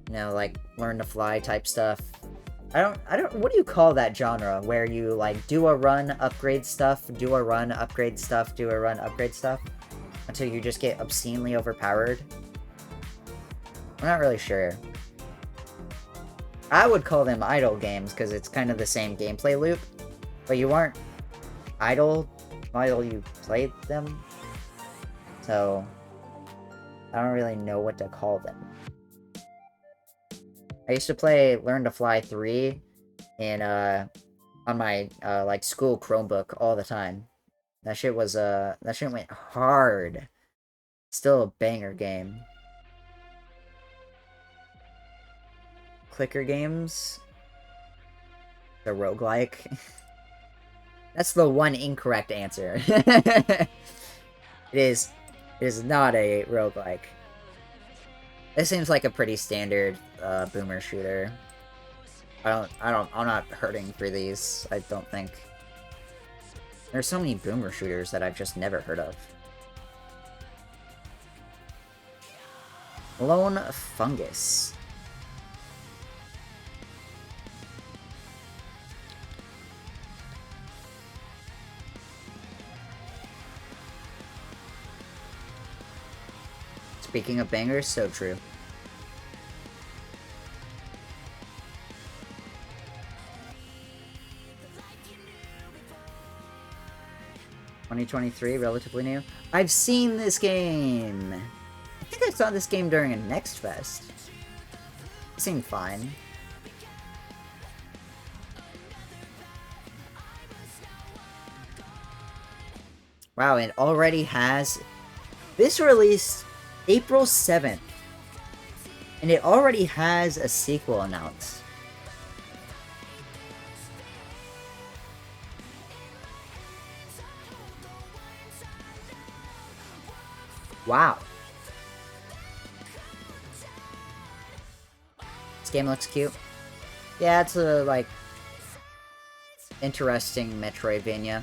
You know, like, learn to fly type stuff. What do you call that genre? Where you, like, do a run, upgrade stuff, do a run, upgrade stuff, do a run, upgrade stuff, until you just get obscenely overpowered? I'm not really sure. I would call them idle games, because it's kind of the same gameplay loop, but you aren't idle while you played them, so I don't really know what to call them. I used to play Learn to Fly 3 in, on my, like, school Chromebook all the time. That shit was, that shit went hard. Still a banger game. Clicker games. The roguelike. That's the one incorrect answer. It is not a roguelike. This seems like a pretty standard boomer shooter. I'm not hurting for these, I don't think. There's so many boomer shooters that I've just never heard of. Lone Fungus. Speaking of bangers, so true. (2023), relatively new. I've seen this game! I think I saw this game during a Next Fest. It seemed fine. Wow, it already has... This released April 7th. And it already has a sequel announced. Wow. This game looks cute. Yeah, it's a, like, interesting Metroidvania.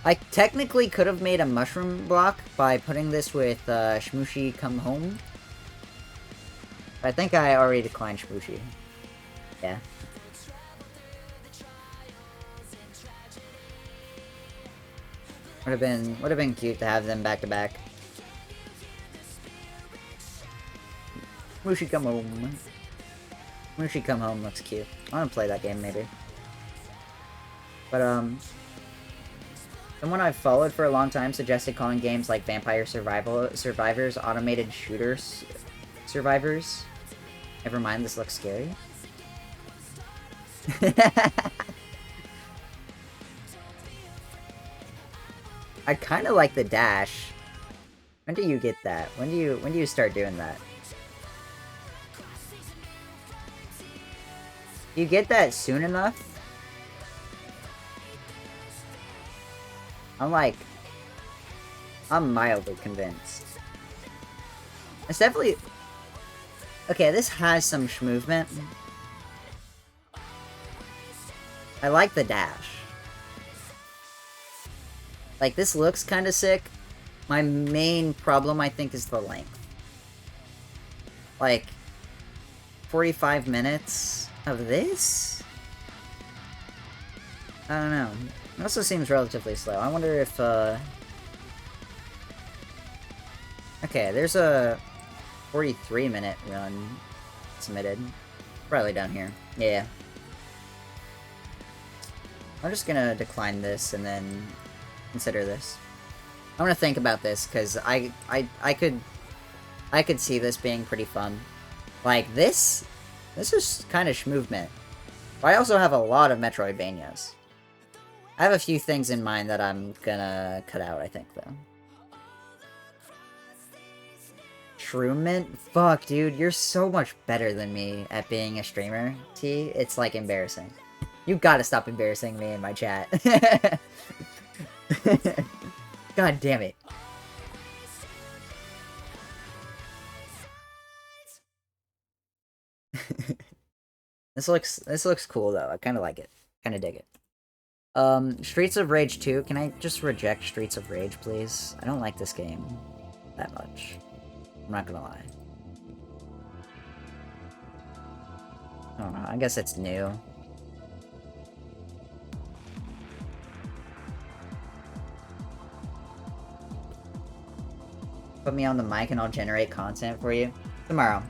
I technically could have made a mushroom block by putting this with Shmushi Come Home. But I think I already declined Shmushi. Yeah. Would have been cute to have them back to back. Shmushi Come Home. Shmushi Come Home looks cute. I want to play that game maybe. But someone I've followed for a long time suggested calling games like Vampire Survivors automated shooters survivors. Never mind, this looks scary. I kind of like the dash. When do you get that? When do you start doing that? Do you get that soon enough? I'm mildly convinced. It's definitely... Okay, this has some movement. I like the dash. Like, this looks kind of sick. My main problem, I think, is the length. Like, 45 minutes of this? I don't know. It also seems relatively slow. I wonder if, Okay, there's a 43-minute run submitted. Probably down here. Yeah. I'm just gonna decline this and then consider this. I'm gonna think about this, because I could see this being pretty fun. Like, this is kind of schmovement. But I also have a lot of Metroidvanias. I have a few things in mind that I'm gonna cut out, I think, though. Shroomment? Fuck, dude, you're so much better than me at being a streamer, T. It's, like, embarrassing. You gotta stop embarrassing me in my chat. God damn it. This looks cool, though. I kinda like it. Kinda dig it. Streets of Rage 2. Can I just reject Streets of Rage, please? I don't like this game that much. I'm not gonna lie. I don't know. I guess it's new. Put me on the mic and I'll generate content for you. Tomorrow.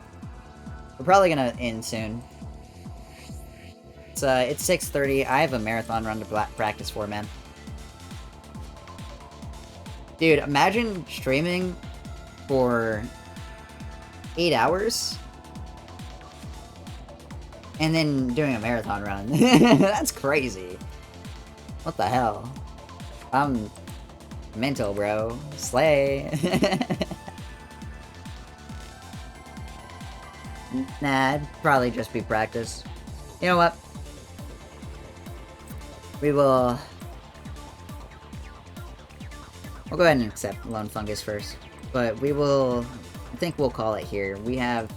We're probably gonna end soon. It's 6:30. I have a marathon run to practice for, man. Dude, imagine streaming for 8 hours and then doing a marathon run. That's crazy. What the hell? I'm mental, bro. Slay. Nah, it'd probably just be practice. You know what? We'll go ahead and accept Lone Fungus first. But I think we'll call it here. We have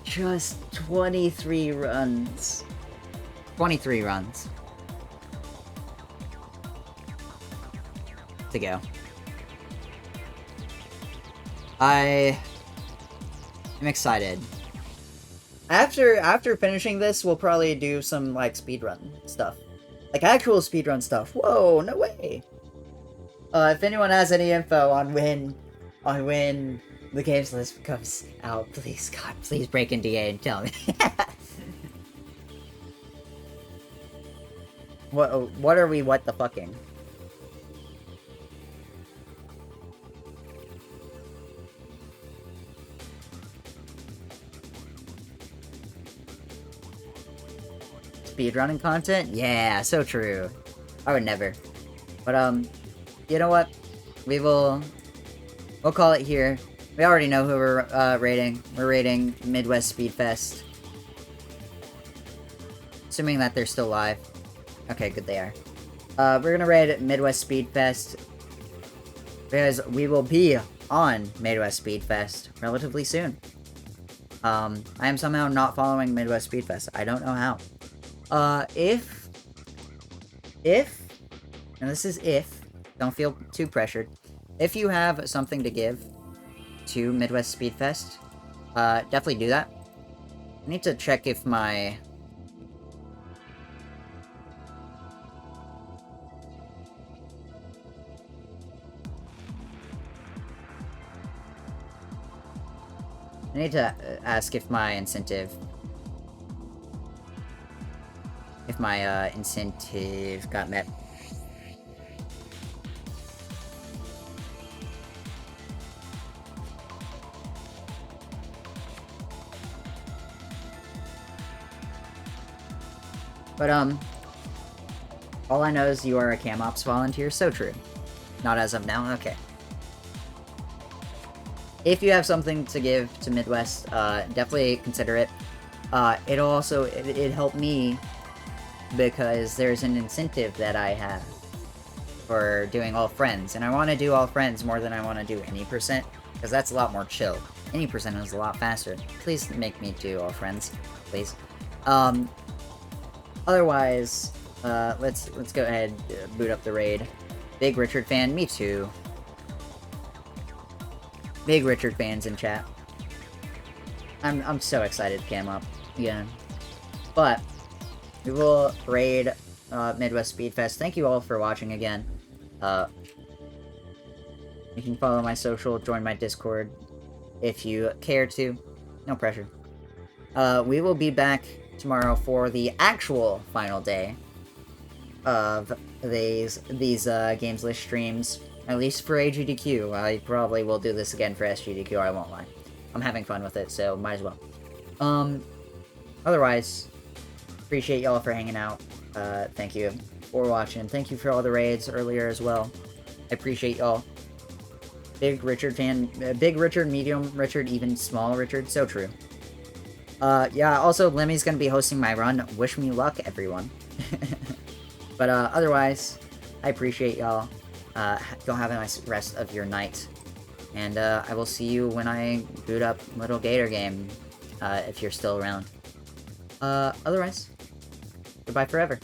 just 23 runs. 23 runs to go. I am excited. After finishing this, we'll probably do some, like, speedrun stuff. Like, actual speedrun stuff. Whoa, no way! If anyone has any info on when the games list comes out, please, God, please break into EA and tell me. What are we what the fucking? Speedrunning content? Yeah, so true. I would never. But, you know what? We'll call it here. We already know who we're, rating. We're rating Midwest Speedfest. Assuming that they're still live. Okay, good they are. We're gonna rate Midwest Speedfest because we will be on Midwest Speedfest relatively soon. I am somehow not following Midwest Speedfest. I don't know how. If, and this is if, don't feel too pressured, if you have something to give to Midwest Speedfest, definitely do that. I need to check if my... I need to ask if my incentive... If my, incentive got met. But, all I know is you are a Cam Ops volunteer, so true. Not as of now, okay. If you have something to give to Midwest, definitely consider it. It'll also, it helped me because there's an incentive that I have for doing all friends, and I want to do all friends more than I want to do any percent, because that's a lot more chill. Any percent is a lot faster. Please make me do all friends, please. Otherwise, let's go ahead, boot up the raid. Big Richard fan, me too. Big Richard fans in chat. I'm so excited to cam up again. But we will raid Midwest Speedfest. Thank you all for watching again. You can follow my social, join my Discord if you care to. No pressure. We will be back tomorrow for the actual final day of these games list streams. At least for AGDQ. I probably will do this again for SGDQ, I won't lie. I'm having fun with it, so might as well. Otherwise, appreciate y'all for hanging out. Thank you for watching. Thank you for all the raids earlier as well. I appreciate y'all. Big Richard fan. Big Richard, medium Richard, even small Richard. So true. Yeah, also, Lemmy's gonna be hosting my run. Wish me luck, everyone. But, otherwise, I appreciate y'all. Go have a nice rest of your night. And, I will see you when I boot up Little Gator Game, if you're still around. Otherwise, goodbye forever.